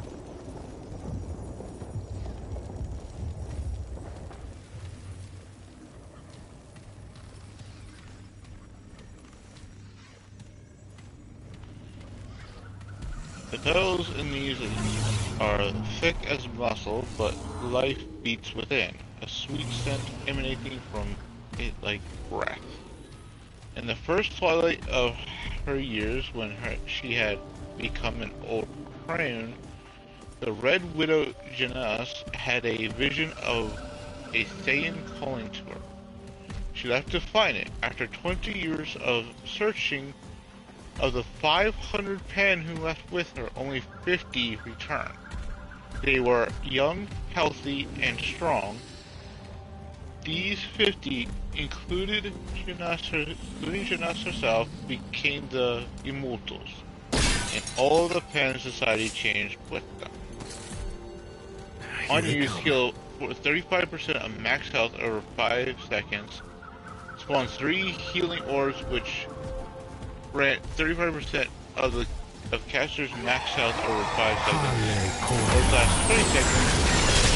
S2: The petals in these are thick as muscle, but life beats within, a sweet scent emanating from it like breath. In the first twilight of her years, when she had become an old crone, the Red Widow Janus had a vision of a Thayan calling to her. She left to find it. After 20 years of searching, of the 500 pen who left with her, only 50 returned. They were young, healthy, and strong. These 50, including Janus herself, became the Immortals, and all of the Pen Society changed with them. On use, heal for 35% of max health over 5 seconds. Spawns 3 healing orbs, which grant 35% of caster's max health over 5 seconds. Orbs last 20 seconds.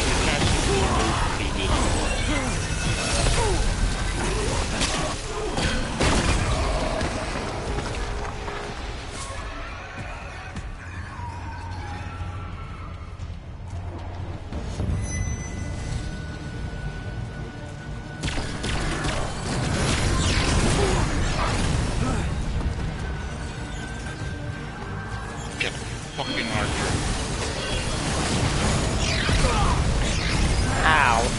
S2: The caster will remove previous orbs. Get a fucking archer.
S1: Ow.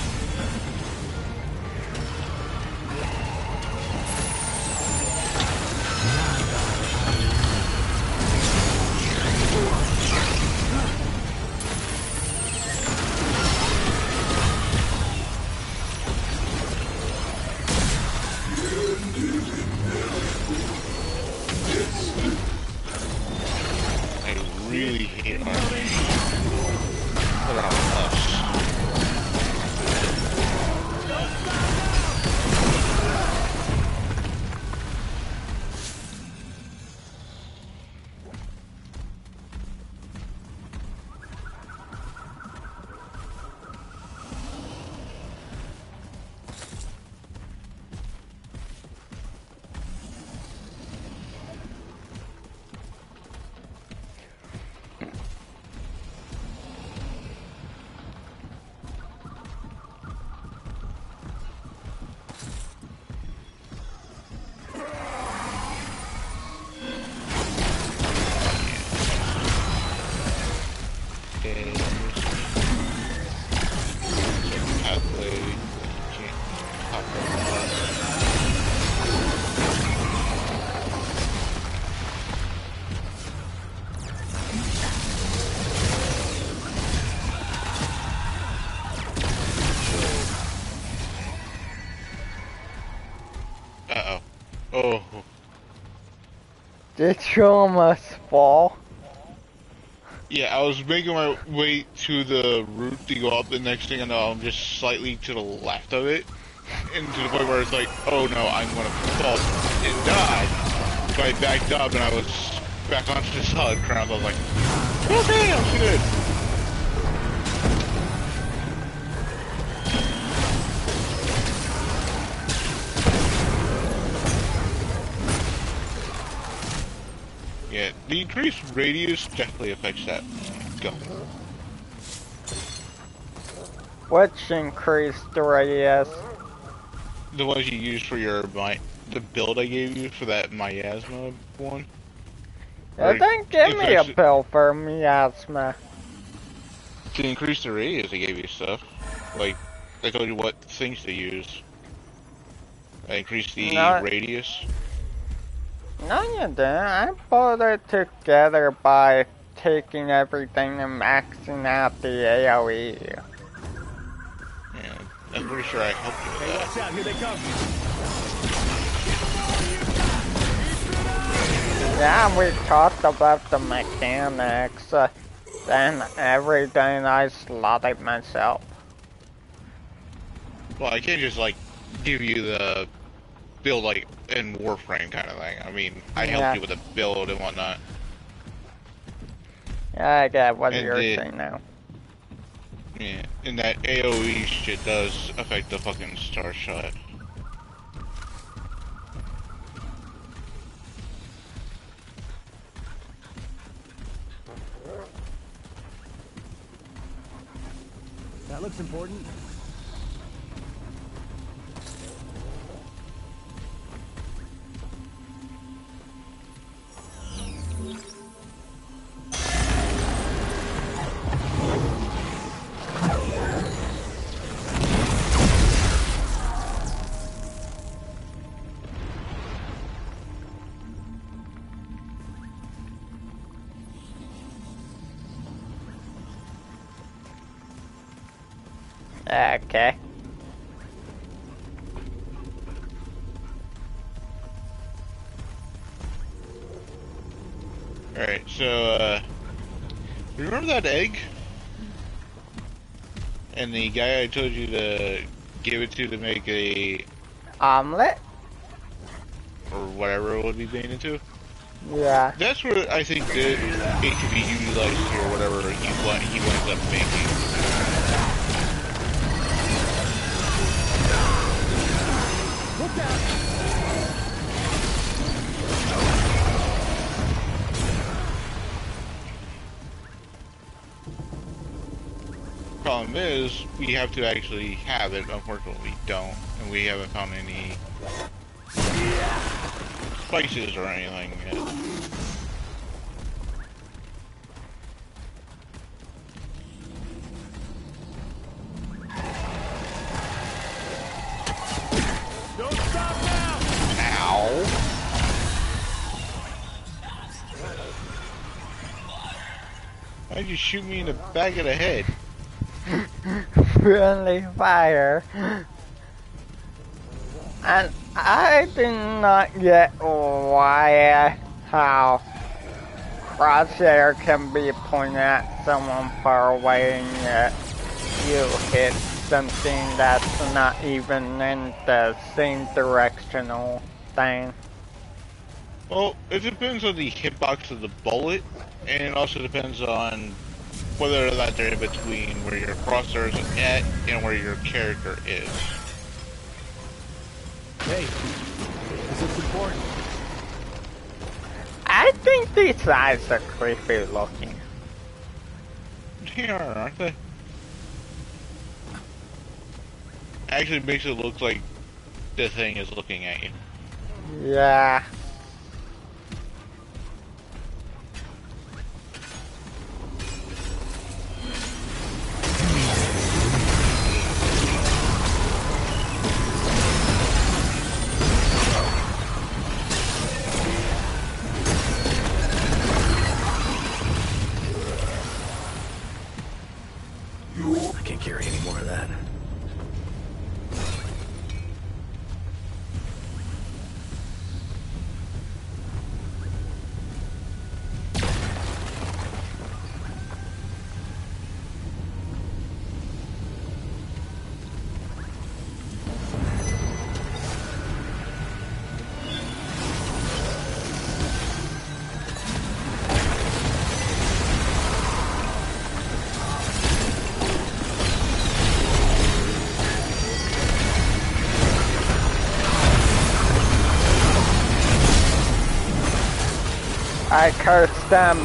S2: I really hate archers. Put on us.
S1: Did you almost fall?
S2: Yeah, I was making my way to the roof to go up. The next thing I know, I'm just slightly to the left of it, and to the point where it's like, oh no, I'm gonna fall and die. So I backed up and I was back onto the solid ground. I was like, okay, I'm good. Yeah, the increased radius definitely affects that. Go.
S1: Which increased the radius?
S2: The ones you use for your the build I gave you for that miasma one.
S1: It didn't give me a pill for miasma.
S2: To increase the radius, I gave you stuff. Like, I told you what things to use. I increased the radius.
S1: No, you didn't. I put it together by taking everything and maxing out the AoE.
S2: Yeah, I'm pretty sure I helped you with that.
S3: Watch out, here they come.
S1: Yeah, we talked about the mechanics. Then everything I slotted myself.
S2: Well, I can't just, like, give you the build, like, in Warframe kind of thing. I mean, I helped you with the build and whatnot.
S1: Yeah, I get what you're saying now.
S2: Yeah, and that AoE shit does affect the fucking star shot.
S3: That looks important.
S1: Okay.
S2: Alright, so, remember that egg? And the guy I told you to give it to make a...
S1: omelet?
S2: Or whatever it would be made into?
S1: Yeah.
S2: That's where I think that it could be utilized here, whatever he winds up making.
S3: Look out!
S2: Problem is, we have to actually have it. Unfortunately, we don't, and we haven't found any spices or anything yet.
S3: Don't stop now!
S2: Ow! Why'd you shoot me in the back of the head?
S1: Friendly fire. And I did not get why how crosshair can be pointed at someone far away and yet you hit something that's not even in the same directional thing.
S2: Well, it depends on the hitbox of the bullet, and it also depends on whether or not they're in between where your crosshair is at and where your character is.
S3: Hey, this is important.
S1: I think these eyes are creepy looking.
S2: They are, aren't they? Actually makes it look like the thing is looking at you.
S1: Yeah.
S4: I can't carry any more of that.
S1: I curse them.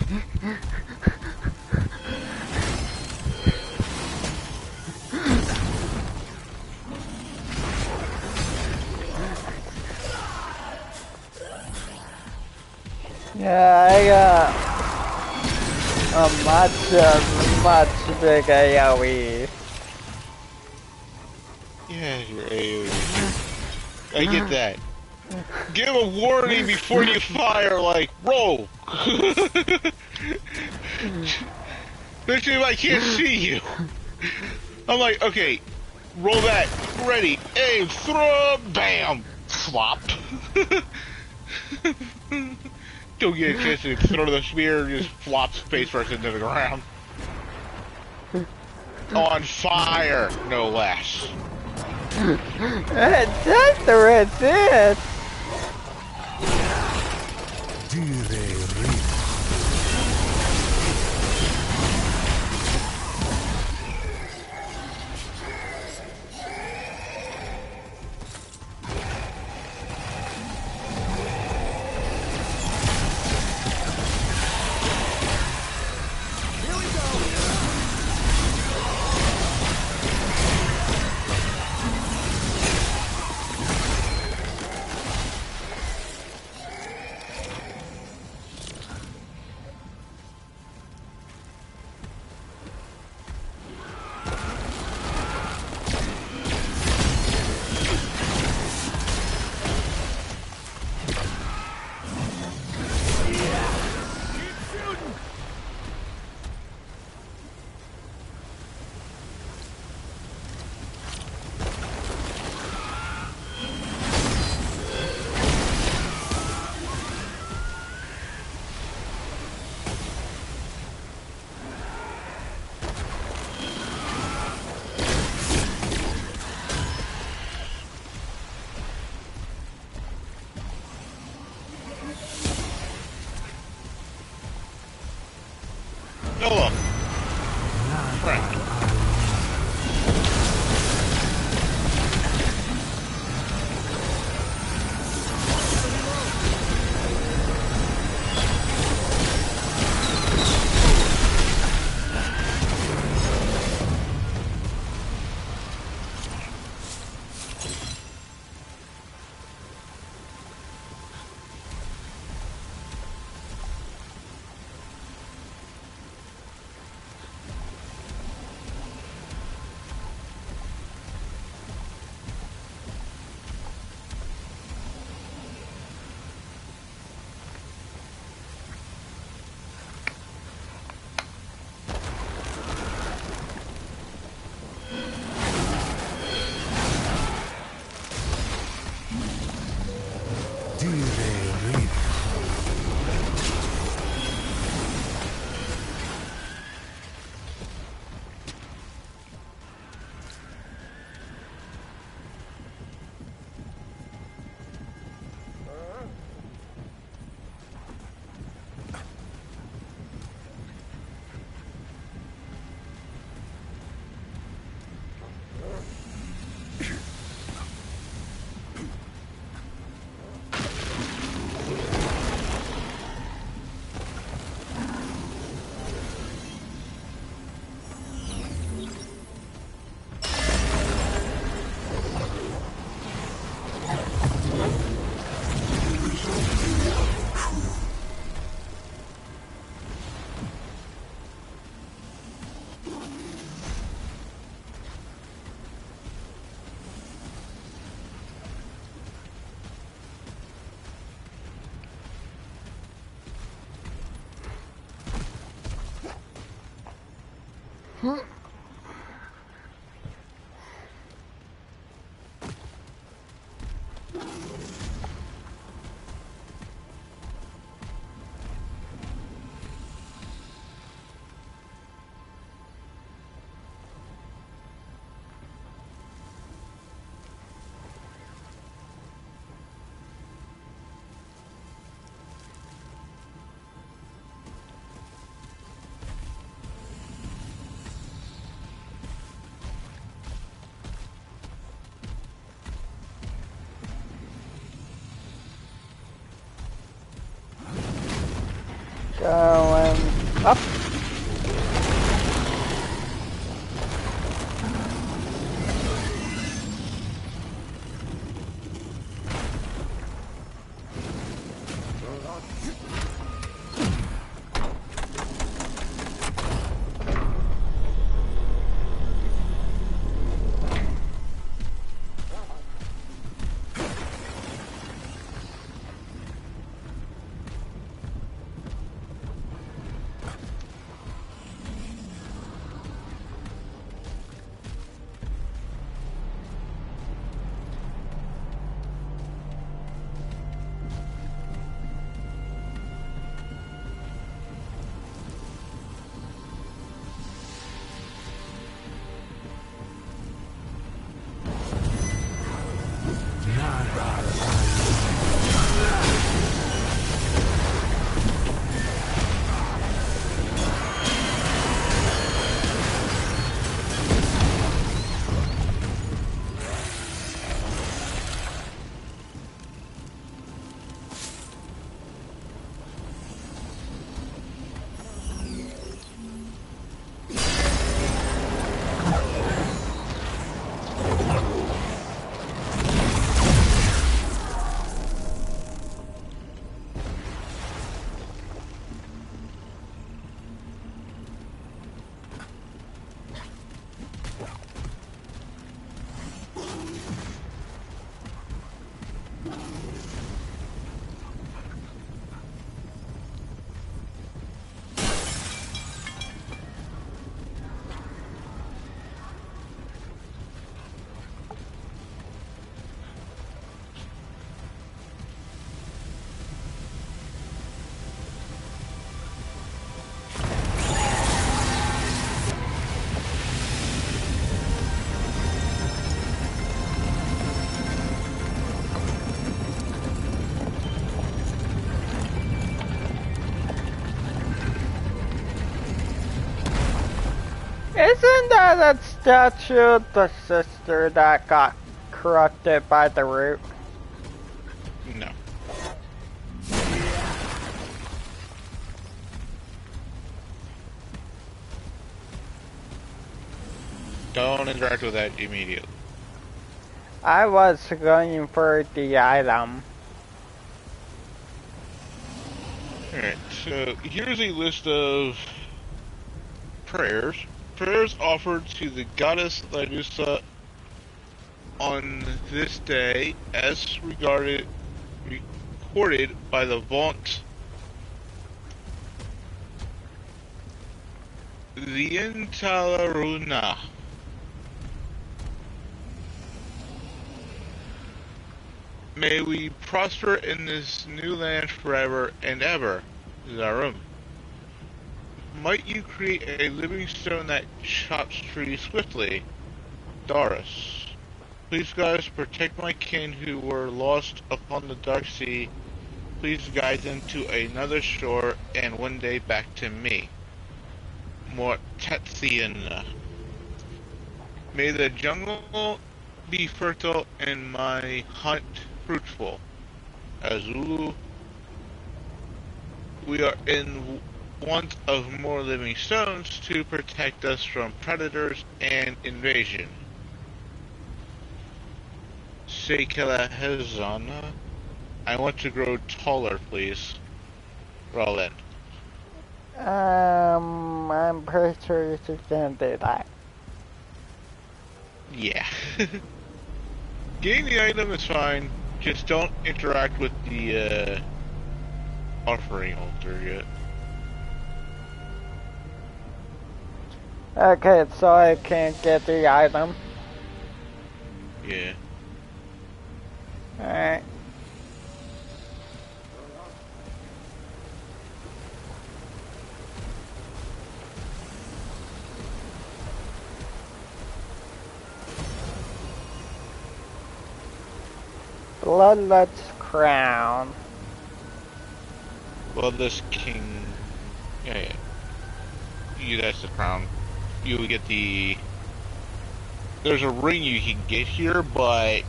S1: Yeah, I got a much bigger AoE.
S2: Yeah, your AoE. I get that. Give a warning before you fire, like, roll! Especially if I can't see you. I'm like, okay, roll that, ready, aim, throw, bam! Flop. Don't get a chance to throw the spear, just flops face first into the ground. On fire, no less.
S1: That's the resist!
S3: Do they really?
S2: Hello. Frank.
S3: Do they really?
S1: Up. Isn't that a statue the sister that got corrupted by the root?
S2: No. Don't interact with that immediately.
S1: I was going for the item.
S2: Alright, so here's a list of prayers. Prayers offered to the goddess Ladusa on this day, as recorded by the Vaunt. The Intalaruna. May we prosper in this new land forever and ever, Zarum. Might you create a living stone that chops trees swiftly, Doris. Please, guys, protect my kin who were lost upon the dark sea. Please guide them to another shore and one day back to me. Mortethian. May the jungle be fertile and my hunt fruitful. Azulu. We are in want of more living stones to protect us from predators and invasion. Sekela Hezana. I want to grow taller, please. Roland.
S1: I'm pretty sure you can do that.
S2: Yeah. Getting the item is fine. Just don't interact with the offering altar yet.
S1: Okay, so I can't get the item.
S2: Yeah.
S1: Alright. Bloodlet's crown.
S2: Well, this king... Yeah. That's the crown. You would get the... There's a ring you can get here, but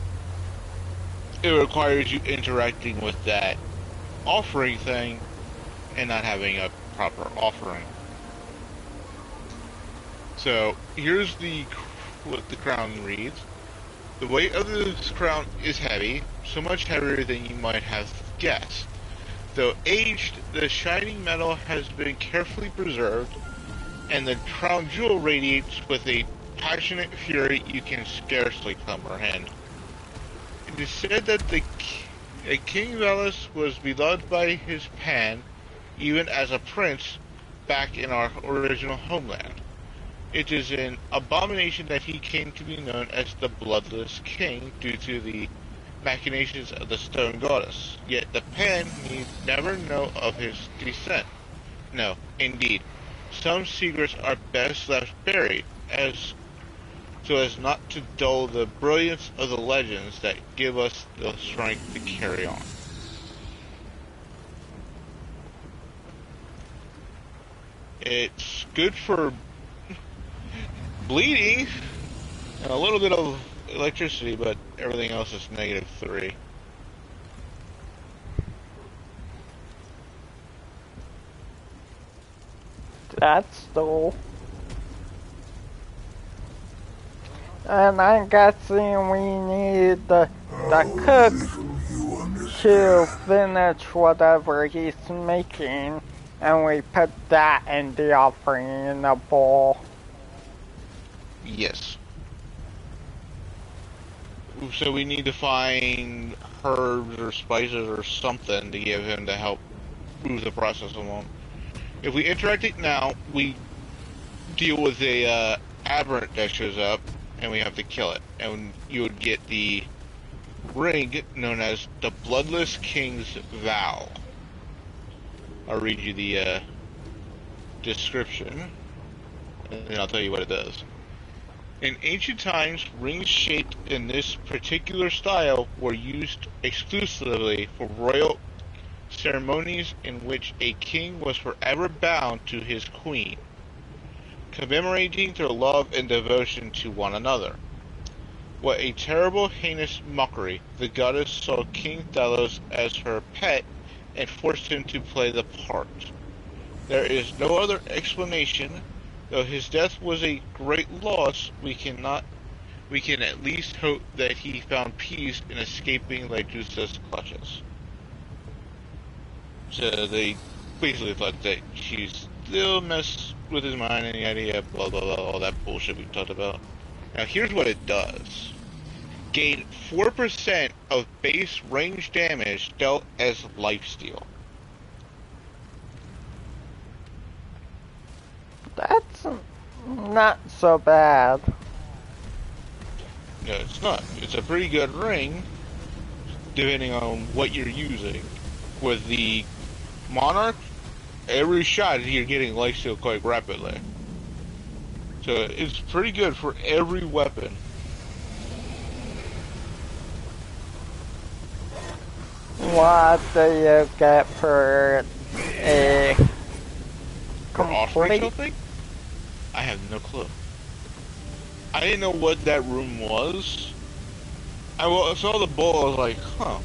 S2: it requires you interacting with that offering thing and not having a proper offering. So here's what the crown reads. The weight of this crown is heavy, so much heavier than you might have guessed. Though aged, the shining metal has been carefully preserved, and the crown jewel radiates with a passionate fury you can scarcely comprehend. It is said that King Velas was beloved by his pan, even as a prince, back in our original homeland. It is an abomination that he came to be known as the Bloodless King due to the machinations of the stone goddess. Yet the pan need never know of his descent. No, indeed. Some secrets are best left buried, so as not to dull the brilliance of the legends that give us the strength to carry on. It's good for bleeding and a little bit of electricity, but everything else is -3.
S1: That's cool. And I'm guessing we need the cook to finish whatever he's making, and we put that in the offering in a bowl.
S2: Yes. So we need to find herbs or spices or something to give him to help move the process along. If we interact it now, we deal with a aberrant that shows up, and we have to kill it. And you would get the ring known as the Bloodless King's Vow. I'll read you the description, and then I'll tell you what it does. In ancient times, rings shaped in this particular style were used exclusively for royal ceremonies in which a king was forever bound to his queen, commemorating their love and devotion to one another. What a terrible, heinous mockery! The goddess saw King Delos as her pet and forced him to play the part. There is no other explanation. Though his death was a great loss, we can at least hope that he found peace in escaping Ledusa's clutches. So they basically thought that she still messed with his mind and the idea, blah blah blah, all that bullshit we talked about. Now here's what it does. Gain 4% of base range damage dealt as lifesteal.
S1: That's not so bad.
S2: No, it's not. It's a pretty good ring, depending on what you're using. With the Monarch, every shot you're getting lifesteal quite rapidly. So it's pretty good for every weapon.
S1: What do you get for a
S2: Offering
S1: complete?
S2: something? I have no clue. I didn't know what that room was. I saw the bowl, I was like, huh,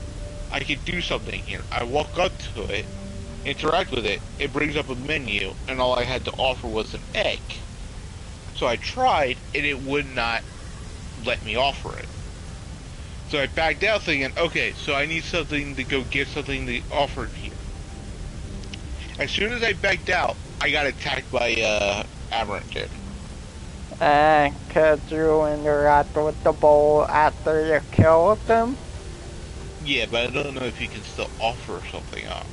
S2: I could do something here. I walk up to it, interact with it, it brings up a menu, and all I had to offer was an egg. So I tried, and it would not let me offer it. So I backed out thinking, okay, so I need something to go get something to offer here. As soon as I backed out, I got attacked by Aberrant Kid.
S1: And could you interact with the bowl after you killed them?
S2: Yeah, but I don't know if you can still offer something up.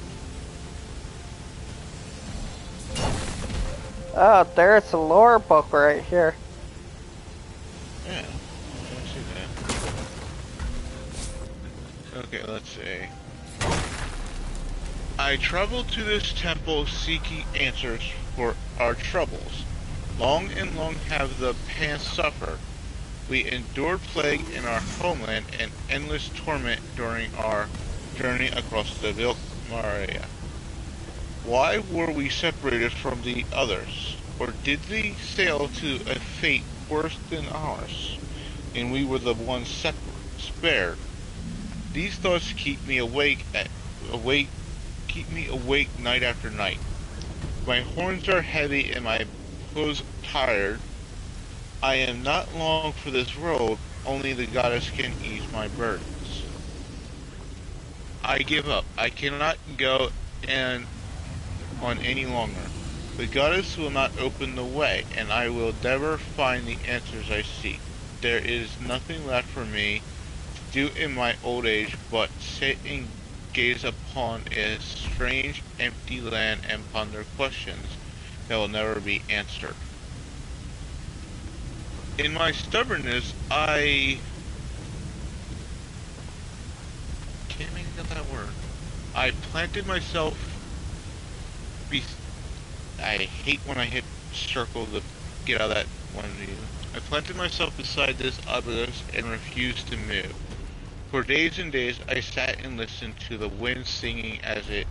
S1: Oh, there's a lore book right here.
S2: Yeah, I see that. Okay, let's see. I traveled to this temple seeking answers for our troubles. Long and long have the Pan suffered. We endured plague in our homeland and endless torment during our journey across the Vilmaria. Why were we separated from the others? Or did they sail to a fate worse than ours, and we were the ones spared? These thoughts keep me awake night after night. My horns are heavy and my clothes tired, I am not long for this world, only the goddess can ease my burdens. I give up. I cannot go and on any longer. The goddess will not open the way, and I will never find the answers I seek. There is nothing left for me to do in my old age but sit and gaze upon a strange, empty land and ponder questions that will never be answered. In my stubbornness, I can't make up that word. I planted myself be I hate when I hit circle to get out of that one view. I planted myself beside this obelisk and refused to move. For days and days I sat and listened to the wind singing as it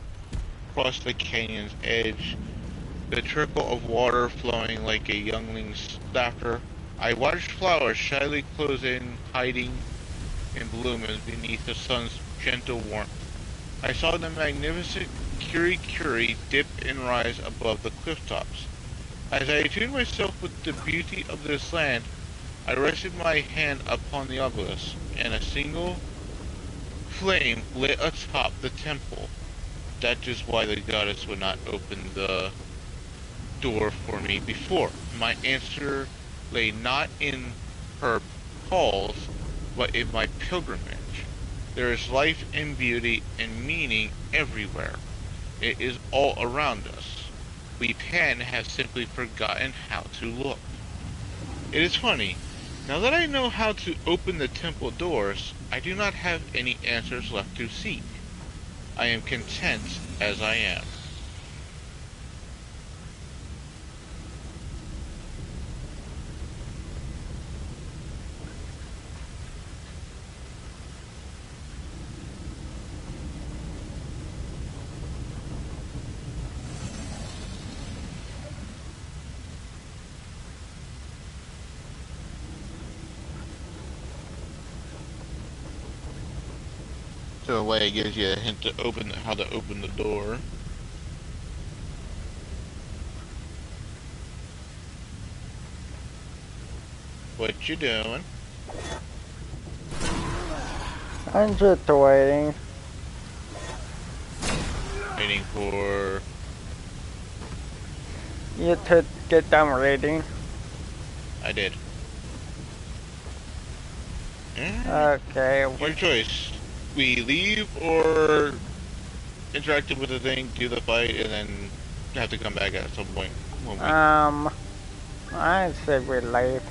S2: crossed the canyon's edge, the trickle of water flowing like a youngling's laughter. I watched flowers shyly close in, hiding in bloom beneath the sun's gentle warmth. I saw the magnificent Kiri dip and rise above the cliff tops. As I attuned myself with the beauty of this land, I rested my hand upon the obelisk, and a single flame lit atop the temple. That is why the goddess would not open the door for me before. My answer lay not in her calls, but in my pilgrimage. There is life and beauty and meaning everywhere. It is all around us. We Pan have simply forgotten how to look. It is funny. Now that I know how to open the temple doors, I do not have any answers left to seek. I am content as I am. So a way it gives you a hint to open how to open the door. What you doing?
S1: I'm just waiting.
S2: Waiting for
S1: You to get done reading.
S2: I did.
S1: Okay.
S2: Your choice. We leave or interact with the thing, do the fight, and then have to come back at some point. When we...
S1: I say we leave.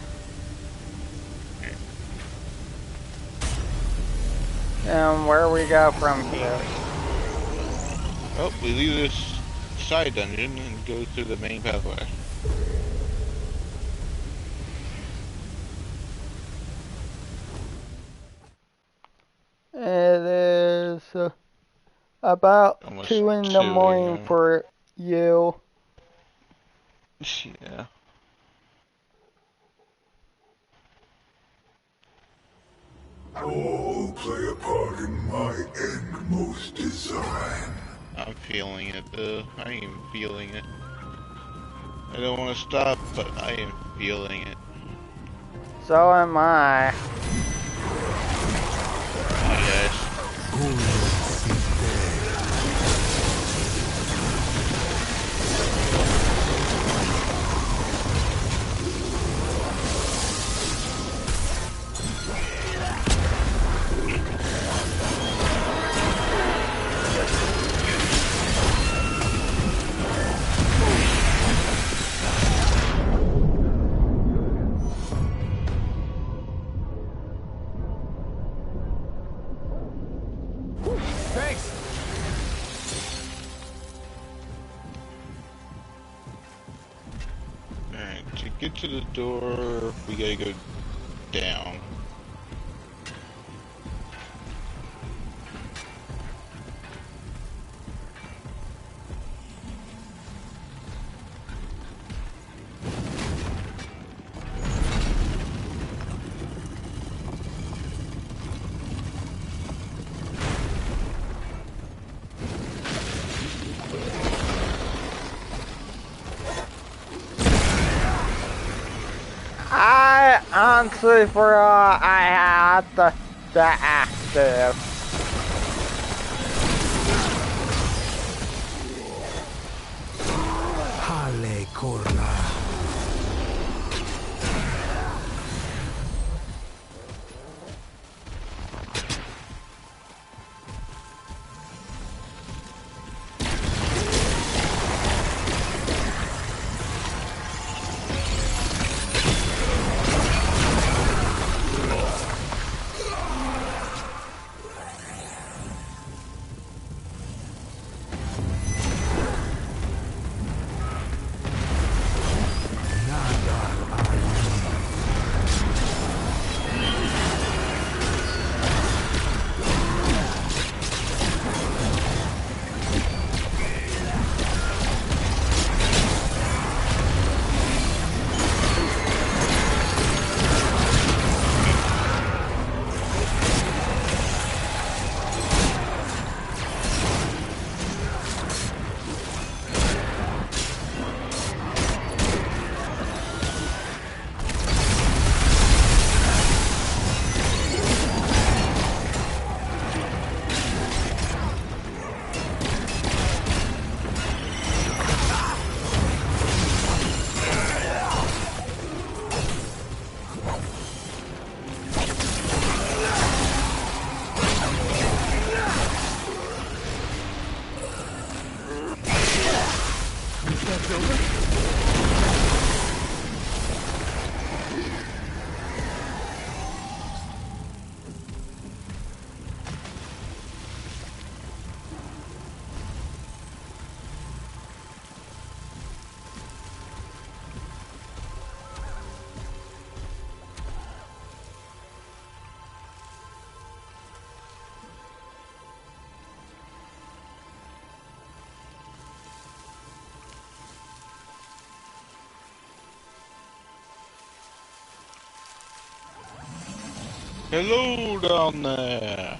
S1: And where we go from here?
S2: Oh, we leave this side dungeon and go through the main pathway.
S1: It is about
S2: Almost
S1: 2 in the morning for you.
S2: Yeah.
S3: All play a part in my endmost design.
S2: I'm feeling it though. I am feeling it. I don't want to stop, but I am feeling it.
S1: So am I.
S2: Hi guys.
S6: Thanks.
S2: Alright, to get to the door, we gotta go down.
S1: honestly, for I had the active.
S6: Hale Korla.
S2: Hello down there.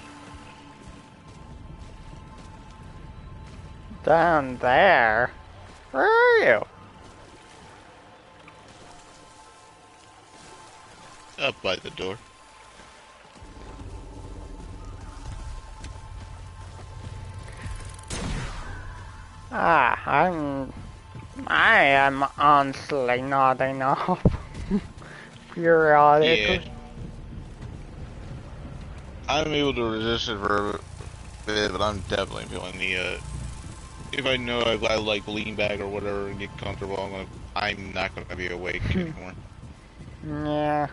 S1: Down there? Where are you?
S2: Up by the door.
S1: I am honestly not enough. Periodically.
S2: Yeah. I'm able to resist it for a bit, but I'm definitely feeling the, if I know I like lean back or whatever and get comfortable, I'm not gonna be awake anymore.
S1: Yeah.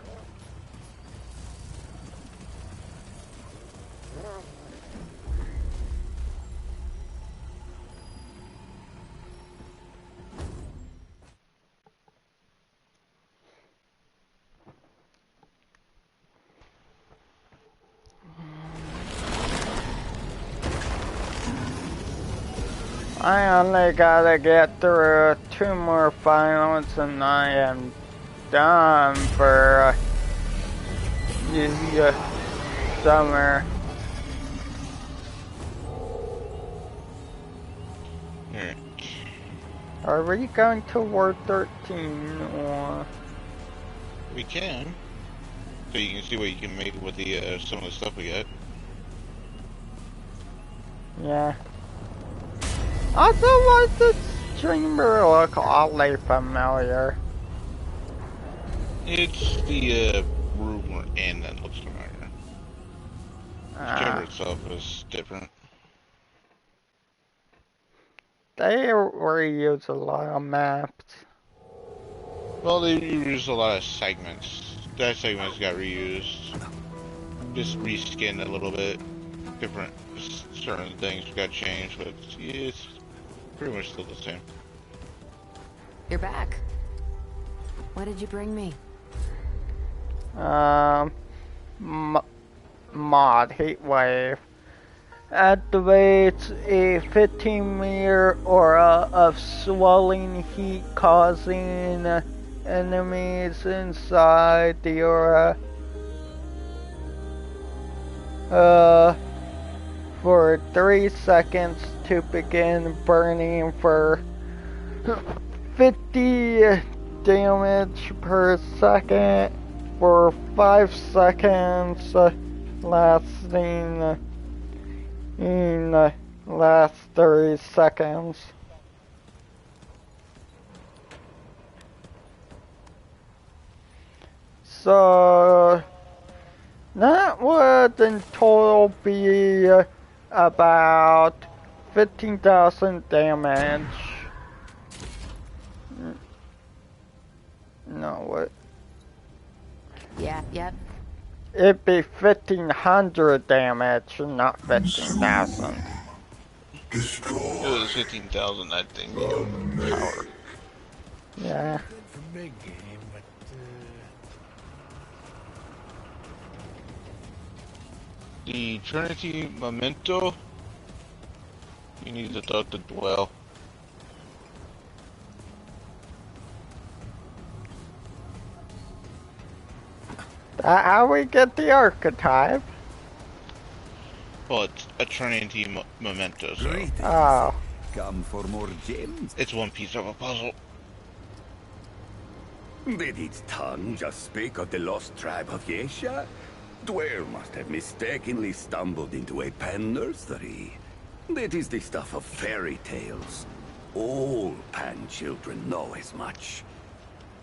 S1: I only gotta get through 2 more finals and I am done for the summer.
S2: Alright.
S1: Are we going to War 13 or?
S2: We can. So you can see what you can make with the, some of the stuff we got.
S1: Yeah. Also, why does streamer look oddly familiar?
S2: It's the, room we're in that looks familiar. The chamber itself is different.
S1: They reuse a lot of maps.
S2: Well, they reused a lot of segments. That segment's got reused. Just reskinned a little bit. Different, certain things got changed, but it's pretty much still the same.
S8: You're back. What did you bring me?
S1: Mod heat wave activates a 15-meter aura of swelling heat, causing enemies inside the aura for 3 seconds to begin burning for 50 damage per second. for 5 seconds, lasting in the last 30 seconds. So that would in total be about 15,000 damage. No, what?
S8: Yeah, yep.
S1: It'd be 1,500 damage, not 15,000.
S2: It was 15,000, that thing, power.
S1: Yeah.
S6: Good for big game, but
S2: The Trinity Memento, you need to talk to Dwell.
S1: How we get the archetype?
S2: Well, it's a Trinity Memento, so
S1: Oh.
S10: Come for more gems?
S2: it's one piece of a puzzle.
S10: Did its tongue just speak of the lost tribe of Yesha? Dwell must have mistakenly stumbled into a pan nursery. That is the stuff of fairy tales. All pan children know as much.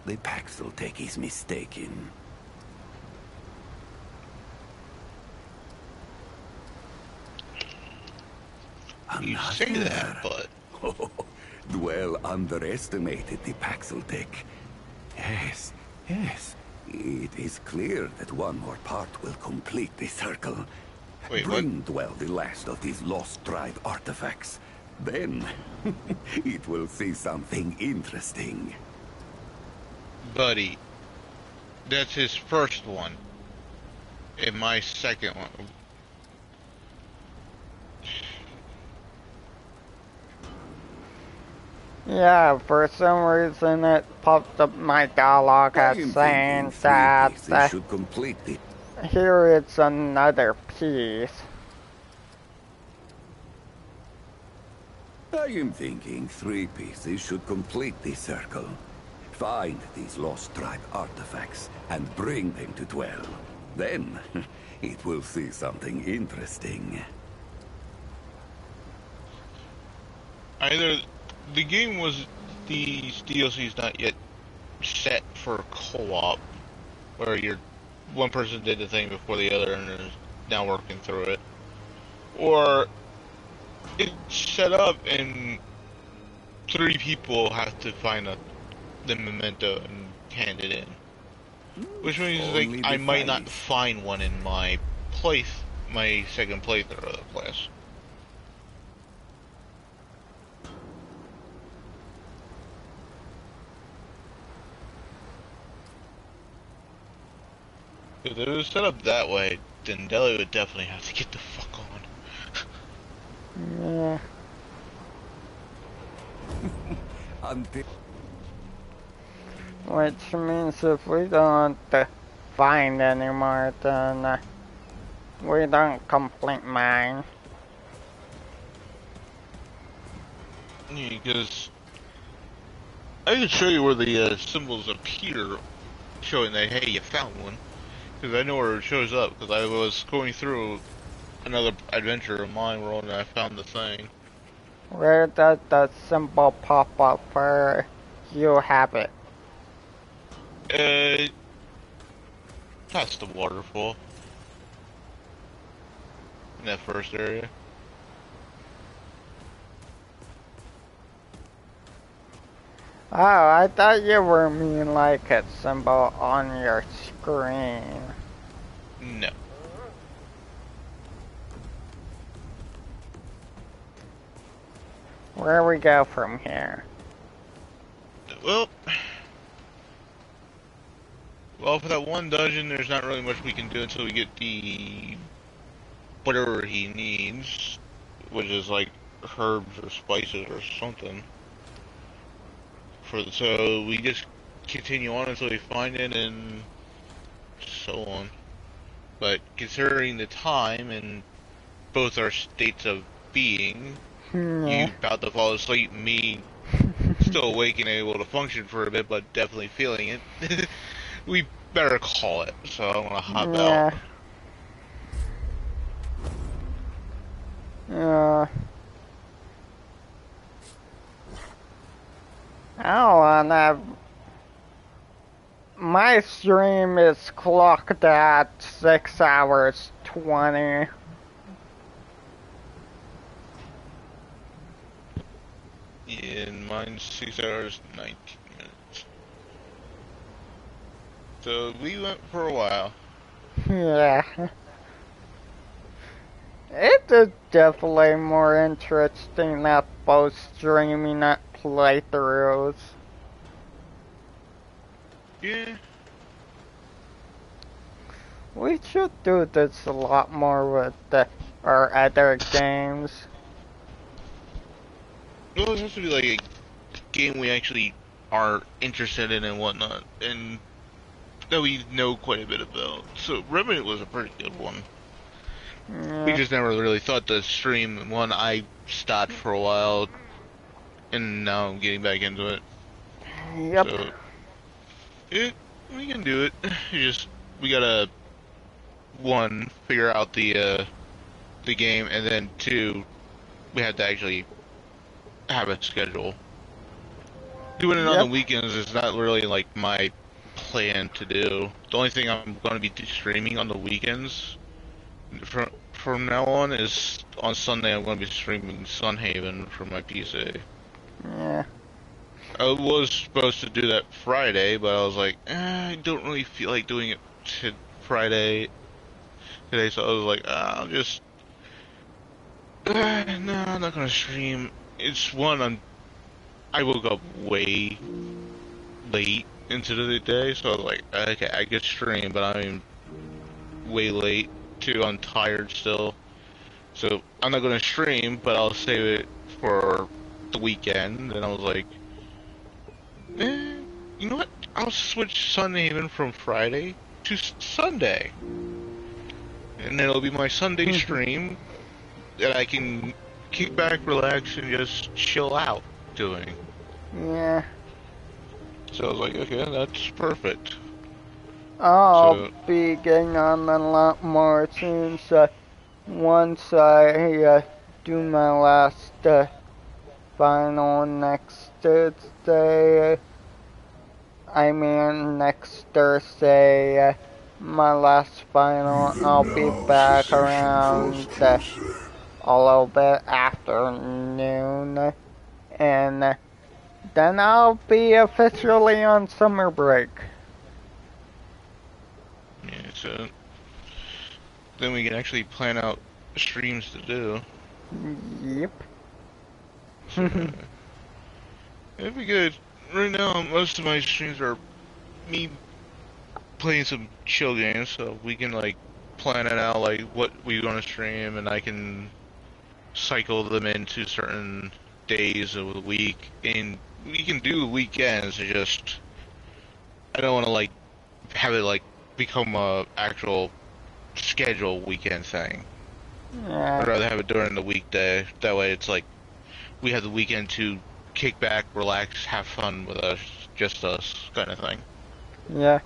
S10: The Paxeltech is mistaken.
S2: You say that, but
S10: Dwell underestimated the Paxeltech. Yes, yes. It is clear that one more part will complete the circle.
S2: Wait,
S10: Bring Dwell the last of these lost tribe artifacts. Then, it will see something interesting.
S2: buddy, that's his first one. And my second one.
S1: Yeah, for some reason it popped up my dialogue
S10: I
S1: as
S10: am
S1: saying
S10: thinking 3
S1: that
S10: pieces should complete the...
S1: here it's another piece.
S10: I am thinking 3 pieces should complete the circle. Find these lost tribe artifacts and bring them to Dwell. Then, it will see something interesting.
S2: Either the game was, the DLC is not yet set for co-op, where one person did the thing before the other and is now working through it, or it's set up and 3 people have to find the memento and hand it in. Which means like I might not find one in my second playthrough of the class. If it was set up that way, then Deli would definitely have to get the fuck on.
S1: Yeah. Which means if we don't find anymore, then we don't complete mine.
S2: Yeah, because I can show you where the symbols appear, showing that hey, you found one. Because I know where it shows up. Because I was going through another adventure of mine where I found the thing.
S1: Where does the symbol pop up where you have it?
S2: Past the waterfall. In that first area.
S1: Oh, I thought you were meaning like a symbol on your screen.
S2: No.
S1: Where we go from here?
S2: Well, for that one dungeon, there's not really much we can do until we get the whatever he needs, which is like herbs or spices or something. So we just continue on until we find it and so on. But considering the time and both our states of being, you about to fall asleep, me still awake and able to function for a bit, but definitely feeling it. We better call it, so I'm gonna hop
S1: Yeah.
S2: out.
S1: I don't wanna. My stream is clocked at 6 hours 20.
S2: And mine's 6 hours 19 minutes. So we went for a while.
S1: Yeah. It is definitely more interesting at both streaming at playthroughs.
S2: Yeah.
S1: We should do this a lot more with our other games.
S2: Well, it has to be like a game we actually are interested in and whatnot, and that we know quite a bit about. So Remnant was a pretty good one.
S1: Yeah.
S2: We just never really thought to stream one. I stopped for a while, and now I'm getting back into it.
S1: Yep.
S2: So, we can do it. We gotta, one, figure out the game, and then two, we have to actually have a schedule. Doing it on the weekends is not really like my plan to do. The only thing I'm going to be streaming on the weekends from now on is on Sunday. I'm going to be streaming Sunhaven from my PC.
S1: Yeah.
S2: I was supposed to do that Friday, but I was like, I don't really feel like doing it Friday today, so I was like, I'll just no, I'm not going to stream. It's one, I woke up way late into the day, so I was like, okay, I could stream, but I'm way late too. I'm tired still, so I'm not gonna stream, but I'll save it for the weekend. And I was like, you know what? I'll switch Sunhaven from Friday to Sunday, and then it'll be my Sunday stream that I can kick back, relax, and just chill out doing.
S1: Yeah.
S2: So I was like, okay, that's perfect.
S1: I'll be getting on a lot more soon, so once I do my last final next Thursday, I mean next Thursday, my last final, I'll be back around a little bit afternoon, and then I'll be officially on summer break.
S2: Yeah, so then we can actually plan out streams to do.
S1: Yep.
S2: So, it'd be good. Right now, most of my streams are me playing some chill games, so we can like plan it out, like what we want to stream, and I can cycle them into certain days of the week, and we can do weekends. I don't want to like have it like become a actual schedule weekend thing.
S1: Yeah.
S2: I'd rather have it during the weekday. That way, it's like we have the weekend to kick back, relax, have fun with us, just us, kind of thing.
S1: Yeah.